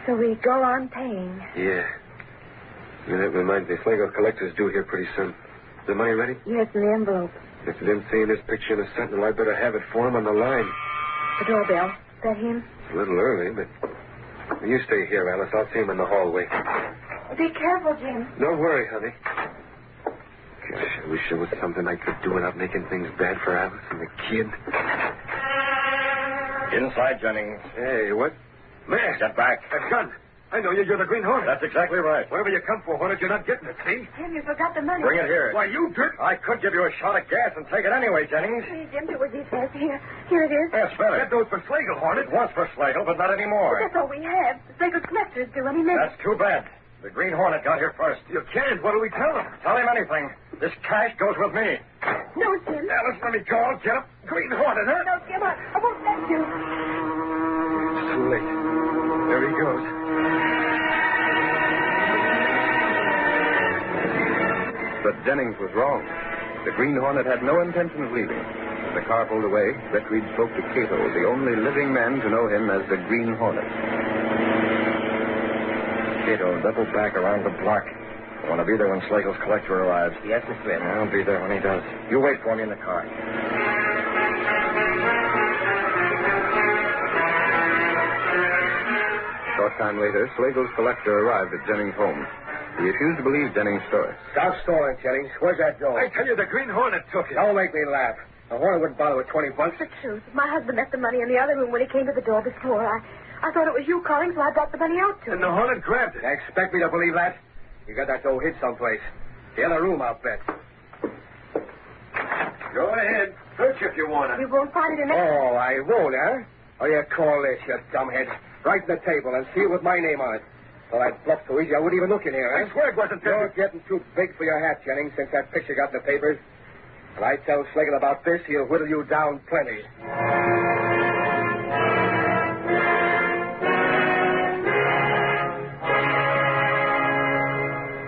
So we go on paying. Yeah. That reminds me, Slago's collector's due here pretty soon. Is the money ready? Yes, in the envelope. If you didn't see in this picture in the Sentinel, I'd better have it for him on the line. The doorbell. Is that him? A little early, but... You stay here, Alice. I'll see him in the hallway. Be careful, Jim. Don't worry, honey. Gosh, I wish there was something I could do without making things bad for Alice and the kid. Inside, Jennings. Hey, what? Man. Step back. That gun. I know you. You're the Green Hornet. That's exactly right. Whatever you come for, Hornet, you're not getting it, see? Jim, you forgot the money. Bring it here. Why, you dirt. I could give you a shot of gas and take it anyway, Jennings. Please, Jim, do as he says. Here it is. Yeah, spell it. That goes for Slagle, Hornet. It was for Slagle, but not anymore. But that's all we have. The Slagle collector's due any minute. That's too bad. The Green Hornet got here first. You can't. What do we tell him? Tell him anything. This cash goes with me. No, Jim. Alice, let me go. Get up. Green Hornet, huh? No, Jim, I won't let you. It's too late. There he goes. But Jennings was wrong. The Green Hornet had no intention of leaving. As the car pulled away, Betteridge spoke to Cato, the only living man to know him as the Green Hornet. Cato, double back around the block. I want to be there when Slagle's collector arrives. Yes, Mr. Flynn. I'll be there when he does. You wait for me in the car. Short time later, Slagle's collector arrived at Jennings' home. He refused to believe Jennings' story. Stop stalling, Jennings. Where's that door? I tell you, the Green Hornet took it. Don't make me laugh. A Hornet wouldn't bother with $20. The truth. My husband left the money in the other room when he came to the door before. I thought it was you calling, so I brought the money out to him. And the Hornet grabbed it. You expect me to believe that? You got that dough hid someplace. The other room, I'll bet. Go ahead. Search if you want it. You won't find it in there. Oh, I won't, huh? Oh, you call this, you dumbhead. Right in the table and seal with my name on it. Well, that bluff's so easy, I wouldn't even look in here, huh? I swear it wasn't You're getting too big for your hat, Jennings, since that picture got in the papers. When I tell Slagle about this, he'll whittle you down plenty.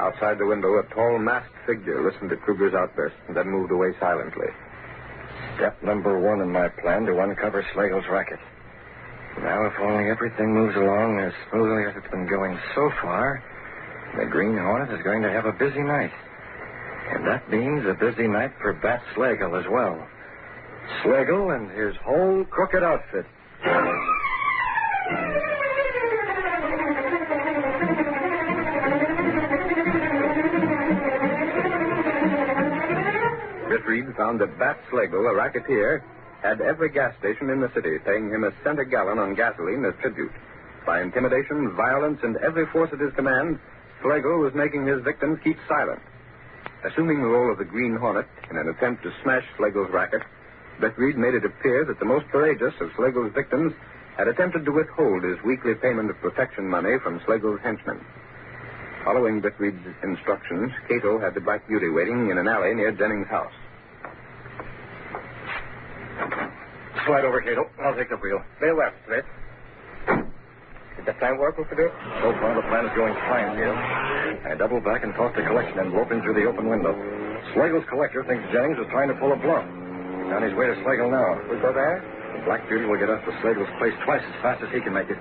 Outside the window, a tall, masked figure listened to Kruger's outburst and then moved away silently. Step number one in my plan to uncover Slagle's racket. Now, if only everything moves along as smoothly as it's been going so far, the Green Hornet is going to have a busy night. And that means a busy night for Bat Slagle as well. Slagle and his whole crooked outfit. Betteridge found that Bat Slagle, a racketeer, had every gas station in the city paying him a cent a gallon on gasoline as tribute. By intimidation, violence, and every force at his command, Slagle was making his victims keep silent. Assuming the role of the Green Hornet in an attempt to smash Slagle's racket, Betteridge made it appear that the most courageous of Slagle's victims had attempted to withhold his weekly payment of protection money from Slagle's henchmen. Following Betteridge's instructions, Cato had the Black Beauty waiting in an alley near Jennings' house. Slide over, Cato. I'll take the wheel. Stay left, Smith. Did the plan work, Mr. Dick? So far, the plan is going fine, Cato. I double back and toss the collection envelope in through the open window. Slagle's collector thinks Jennings is trying to pull a bluff. He's on his way to Slagle now. We go there? The Black Beauty will get us to Slagle's place twice as fast as he can make it.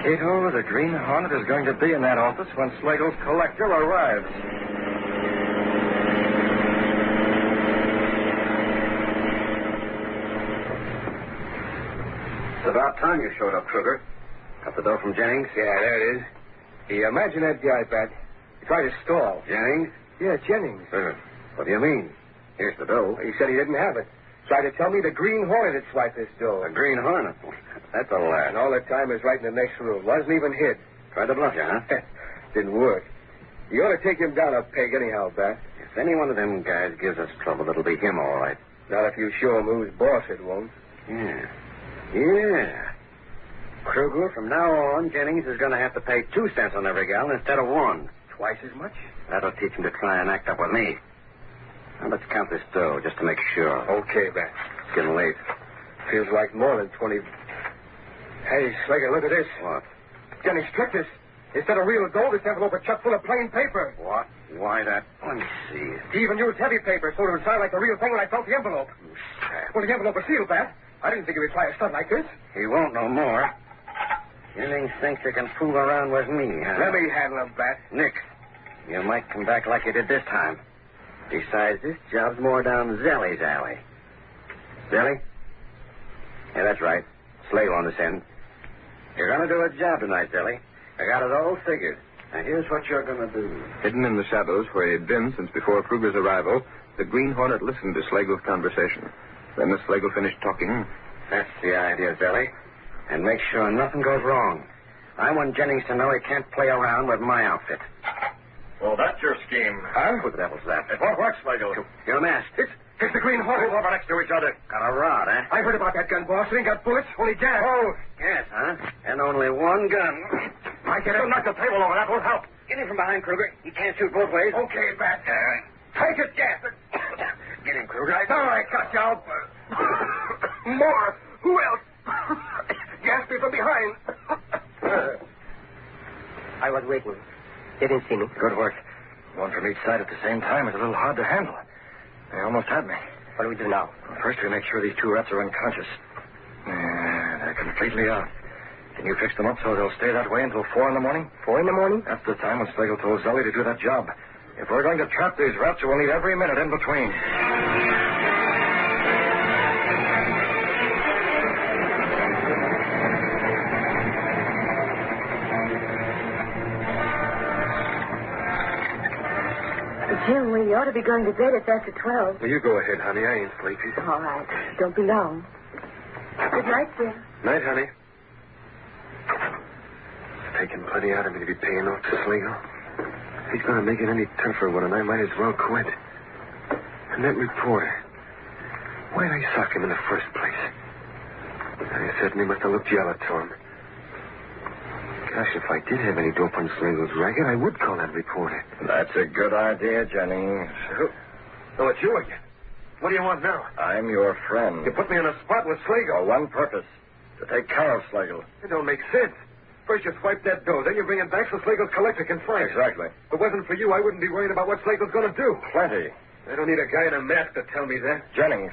Cato, the Green Hornet is going to be in that office when Slagle's collector arrives. It's about time you showed up, Kruger. Got the dough from Jennings? Yeah, there it is. Hey, imagine that guy, Bat. He tried to stall. Jennings? Yeah, Jennings. What do you mean? Here's the dough. He said he didn't have it. Tried to tell me the Green Hornet had swiped this dough. The Green Hornet? That's a lad. And all the time he was right in the next room. Wasn't even hid. Tried to bluff you, huh? Didn't work. You ought to take him down a peg anyhow, Bat. If any one of them guys gives us trouble, it'll be him, all right. Not if you show him who's boss, it won't. Yeah. Kruger, from now on, Jennings is going to have to pay 2 cents on every gallon instead of 1. Twice as much? That'll teach him to try and act up with me. Now, let's count this dough just to make sure. Okay, Bat. It's getting late. Feels like more than 20. Hey, Slager, look at this. What? Jennings tricked us. Instead of real gold, this envelope was chock full of plain paper. What? Why that? Let me see. He even used heavy paper so it would sound like the real thing when I felt the envelope. Well, the envelope was sealed, Bat. I didn't think he would try a stunt like this. He won't no more. Jennings thinks you can fool around with me, huh? Let me handle him, Bat. Nick, You might come back like you did this time. Besides, this job's more down Zelly's alley. Zelly? Yeah, that's right. Slagle on this end. You're going to do a job tonight, Zelly. I got it all figured. Now, here's what you're going to do. Hidden in the shadows where he'd been since before Kruger's arrival, the Green Hornet listened to Slagle's conversation. Then as Slagle finished talking... That's the idea, Zelly. And make sure nothing goes wrong. I want Jennings to know he can't play around with my outfit. Well, that's your scheme. Huh? Who the devil's that? It won't work, Slagle. You're masked. It's the Green Hornet. Move over next to each other. Got a rod, eh? I heard about that gun, boss. It ain't got bullets, only gas. Oh, gas, huh? And only one gun. I get it. Knock the table over. That won't help. Get him from behind, Kruger. He can't shoot both ways. Okay, Bat. Take it, gas. Get him, Kruger. All right, got you. More. Who else? Gas me from behind. I was waiting. They didn't see me. Good work. One from each side at the same time is a little hard to handle. They almost had me. What do we do now? First, we make sure these two rats are unconscious. They're completely out. Can you fix them up so they'll stay that way until 4 in the morning? 4 in the morning? That's the time when Slagle told Zelly to do that job. If we're going to trap these rats, we'll need every minute in between. Jim, we ought to be going to bed. It's after 12. Well, you go ahead, honey. I ain't sleepy. All right. Don't be long. Good night, Jim. Night, honey. It's taking plenty out of me to be paying off to Slagle. If he's going to make it any tougher one, and I might as well quit. And that reporter. Why'd I sock him in the first place? I certainly must have looked yellow to him. Gosh, if I did have any dope on Slagle's racket, I would call that reporter. That's a good idea, Jennings. Oh, it's you again. What do you want now? I'm your friend. You put me on a spot with Slagle. For one purpose. To take care of Slagle. It don't make sense. First you swipe that dough, then you bring it back so Slagle's collector can find it. Exactly. If it wasn't for you, I wouldn't be worried about what Slagle's going to do. Plenty. I don't need a guy in a mask to tell me that. Jennings,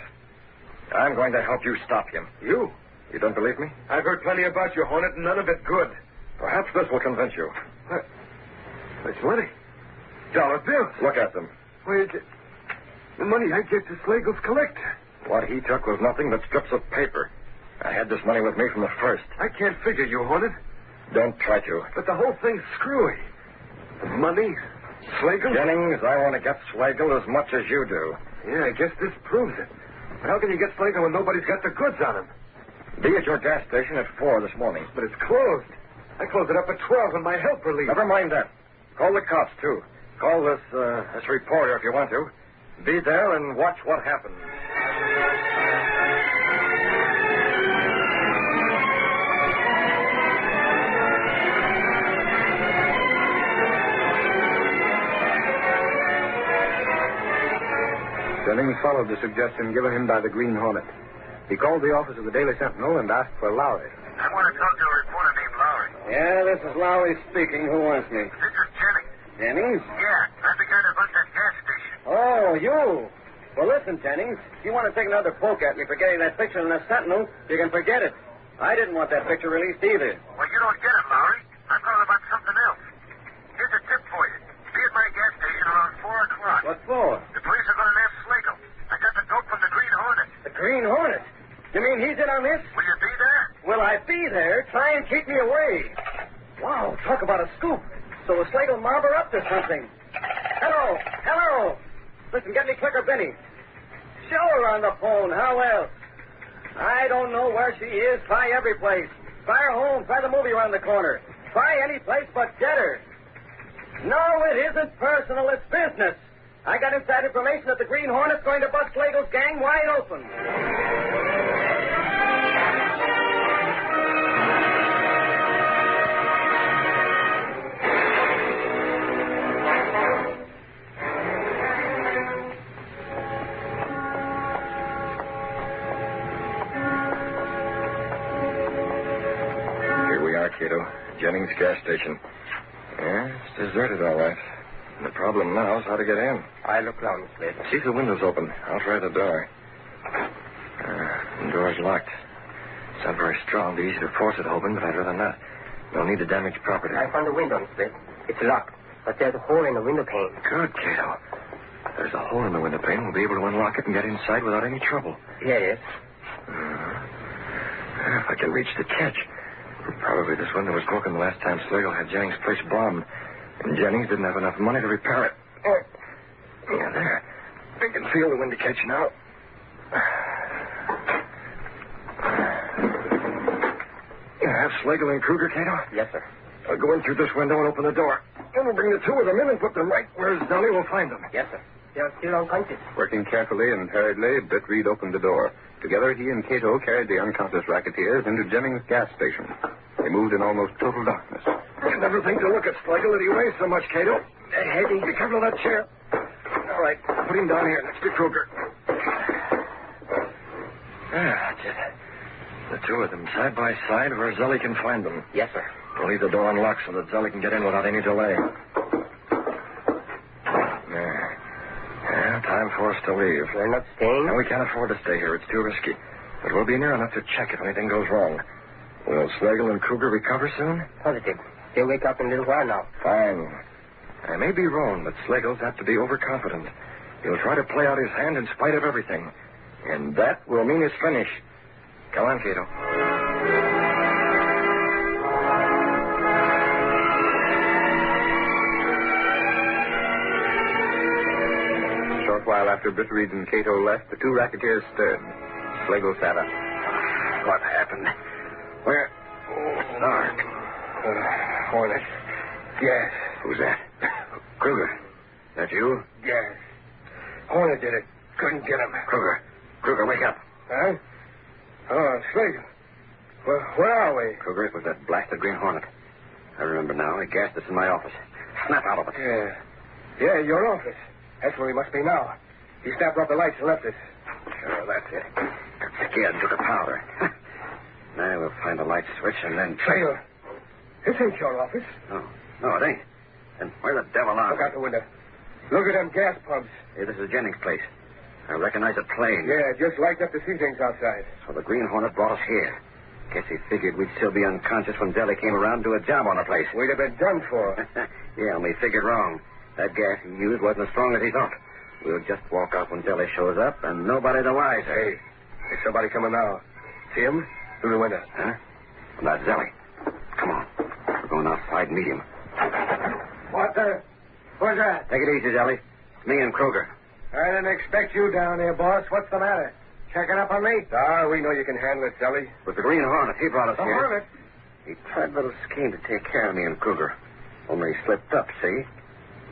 I'm going to help you stop him. You? You don't believe me? I've heard plenty about you, Hornet, and none of it good. Perhaps this will convince you. What? It's money. Dollar bills. Look at them. Where's it? The money I get to Slagle's collector. What he took was nothing but strips of paper. I had this money with me from the first. I can't figure you, Hornet. Don't try to. But the whole thing's screwy. The money, Slagle. Jennings, I want to get Slagle as much as you do. Yeah, I guess this proves it. But how can you get Slagle when nobody's got the goods on him? Be at your gas station at 4 this morning. But it's closed. I closed it up at 12 when my helper leaves. Never mind that. Call the cops, too. Call this reporter if you want to. Be there and watch what happens. Jennings followed the suggestion given him by the Green Hornet. He called the office of the Daily Sentinel and asked for Lowry. I want to talk to a reporter named Lowry. Yeah, this is Lowry speaking. Who wants me? This is Jennings. Jennings? Yeah, I'm the guy that runs that gas station. Oh, you. Well, listen, Jennings. If you want to take another poke at me for getting that picture in the Sentinel, you can forget it. I didn't want that picture released either. Well, you don't get it, Lowry. I'm calling about something else. Here's a tip for you. Be at my gas station around 4 o'clock. What for? The police are going to nab Slagle. I got the dope from the Green Hornet. The Green Hornet? You mean he's in on this? Will you be there? Will I be there? Try and keep me away. Wow, talk about a scoop. So the Slagle mob are up to something. Hello, hello. Listen, get me Clicker Benny. Show her on the phone. How else? I don't know where she is. Try every place. Try her home. Try the movie around the corner. Try any place but get her. No, it isn't personal. It's business. I got inside information that the Green Hornet's going to bust Slagle's gang wide open. Here we are, Cato. Jennings gas station. Yeah, it's deserted, all right. The problem now is how to get in. I look round, Slade. See if the window's open. I'll try the door. The door's locked. It's not very strong. It'd be easy to force it open, but I'd rather not. No need to damage property. I found the window, Slade. It's locked. but there's a hole in the window pane. Good, Cato. There's a hole in the window pane. We'll be able to unlock it and get inside without any trouble. Yes. If I can reach the catch. Probably this window was broken the last time Slagle had Jennings' place bombed. And Jennings didn't have enough money to repair it. Yeah, there. I can feel the window catch now. You have Slagle and Kruger, Cato? Yes, sir. I'll go in through this window and open the door. Then we'll bring the two of them in and put them right where Zelly will find them. Yes, sir. They're still unconscious. Working carefully and hurriedly, Britt Reed opened the door. Together, he and Cato carried the unconscious racketeers into Jennings' gas station. They moved in almost total darkness. I never think to look at Slagle that he weighs so much, Cato. Hey, be careful of that chair. All right, put him down here next to Kruger. That's it. The two of them side by side where Zelly can find them. Yes, sir. We'll leave the door unlocked so that Zelly can get in without any delay. There. Yeah, time for us to leave. They're not staying? No, we can't afford to stay here. It's too risky. But we'll be near enough to check if anything goes wrong. Will Slagle and Kruger recover soon? Positive. They'll wake up in a little while now. Fine. I may be wrong, but Slagle's apt to be overconfident. He'll try to play out his hand in spite of everything. And that will mean his finish. Come on, Cato. A short while after Britt Reed and Cato left, the two racketeers stirred. Slagle sat up. What happened? Where? Oh, dark. Hornet. Yes. Who's that? Kruger. That you? Yes. Hornet did it. Couldn't get him. Kruger, wake up. Huh? Oh, Slagle. Well, where are we? Kruger, it was that blasted Green Hornet. I remember now. He gassed us in my office. Snap out of it. Yeah, your office. That's where we must be now. He snapped off the lights and left us. Sure, that's it. Got scared and took a powder. Now we'll find the light switch and then... Slagle. This ain't your office. No, it ain't. Then where the devil are Look out the window. Look at them gas pumps. Hey, this is Jennings' place. I recognize a plane. Yeah, just lights up to see things outside. So the Green Hornet brought us here. Guess he figured we'd still be unconscious when Zelly came around to do a job on the place. We'd have been done for. Yeah, only figured wrong. That gas he used wasn't as strong as he thought. We'll just walk out when Zelly shows up, and nobody the wiser. Hey, there's somebody coming now. See him? Through the window. Huh? Well, that's Zelly. Come on. We're going outside and meet him. What the? What's that? Take it easy, Zelly. It's me and Kruger. I didn't expect you down here, boss. What's the matter? Checking up on me? We know you can handle it, Zelly. With the Green Hornet, he brought us The here. Hornet? He tried a little scheme to take care of me and Kruger. Only he slipped up, see?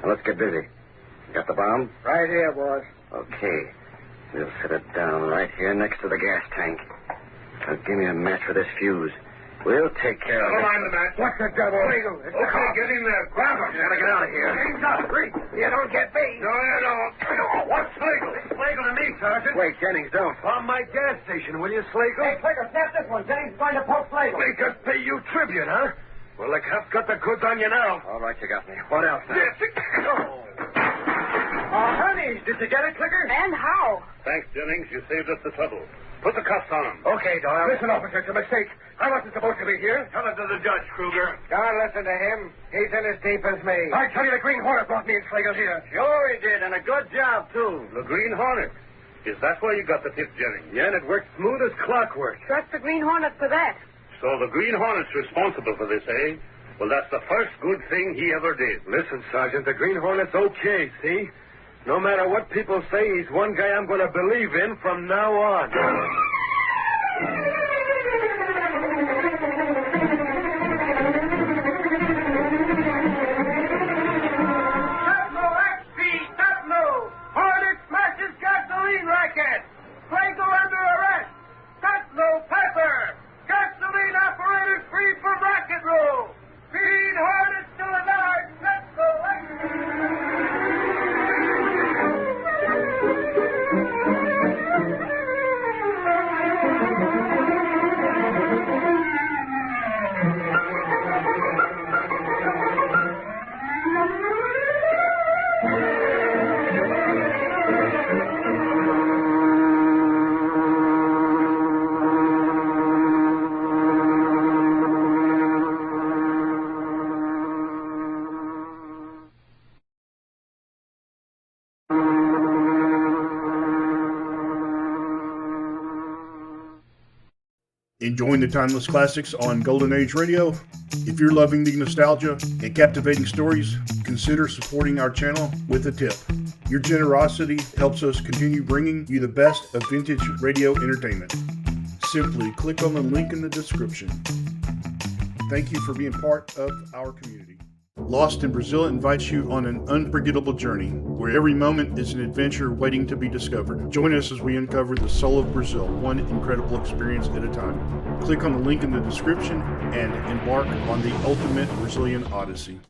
Now let's get busy. Got the bomb? Right here, boss. Okay. We'll set it down right here next to the gas tank. Now give me a match for this fuse. We'll take care of it. Don't mind the match. What's the devil? Okay, get in there. Grab him. Gotta get out of here. Hands up. You don't get me. No, you don't. What's Slagle? It's Slagle to me, Sergeant. Wait, Jennings, don't. On my gas station, will you, Slagle? Hey, Slagle, snap this one. Jennings is going to poke Slagle. Make us pay you tribute, huh? Well, the cop's got the goods on you now. All right, you got me. What else now? Honey, did you get it, Clicker? And how? Thanks, Jennings. You saved us the trouble. Put the cuffs on him. Okay, Doyle. Listen, officer, it's a mistake. I wasn't supposed to be here. Tell it to the judge, Kruger. Don't listen to him. He's in as deep as me. I tell you, the Green Hornet brought me and Slagle here. Sure he did, and a good job, too. The Green Hornet. Is that where you got the tip, Jennings? Yeah, and it worked smooth as clockwork. Trust the Green Hornet for that. So the Green Hornet's responsible for this, eh? Well, that's the first good thing he ever did. Listen, Sergeant, the Green Hornet's okay, see? No matter what people say, he's one guy I'm going to believe in from now on. Hornet smashes gasoline racket. Slagle under arrest. Tatlo Pepper. Gasoline operators free from racket rule. Green Hornet still alive. Tatlo. Enjoying the timeless classics on Golden Age Radio? If you're loving the nostalgia and captivating stories, consider supporting our channel with a tip. Your generosity helps us continue bringing you the best of vintage radio entertainment. Simply click on the link in the description. Thank you for being part of our community. Lost in Brazil invites you on an unforgettable journey where every moment is an adventure waiting to be discovered. Join us as we uncover the soul of Brazil, one incredible experience at a time. Click on the link in the description and embark on the ultimate Brazilian odyssey.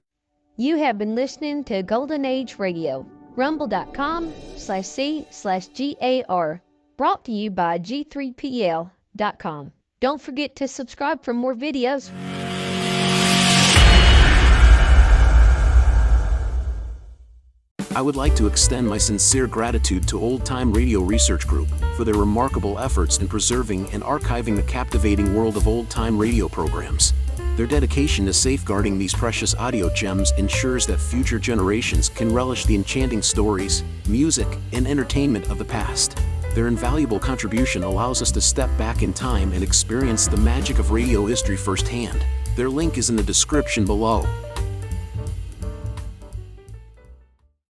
You have been listening to Golden Age Radio, rumble.com/c/GAR, brought to you by G3PL.com. Don't forget to subscribe for more videos. I would like to extend my sincere gratitude to Old Time Radio Research Group for their remarkable efforts in preserving and archiving the captivating world of old-time radio programs. Their dedication to safeguarding these precious audio gems ensures that future generations can relish the enchanting stories, music, and entertainment of the past. Their invaluable contribution allows us to step back in time and experience the magic of radio history firsthand. Their link is in the description below.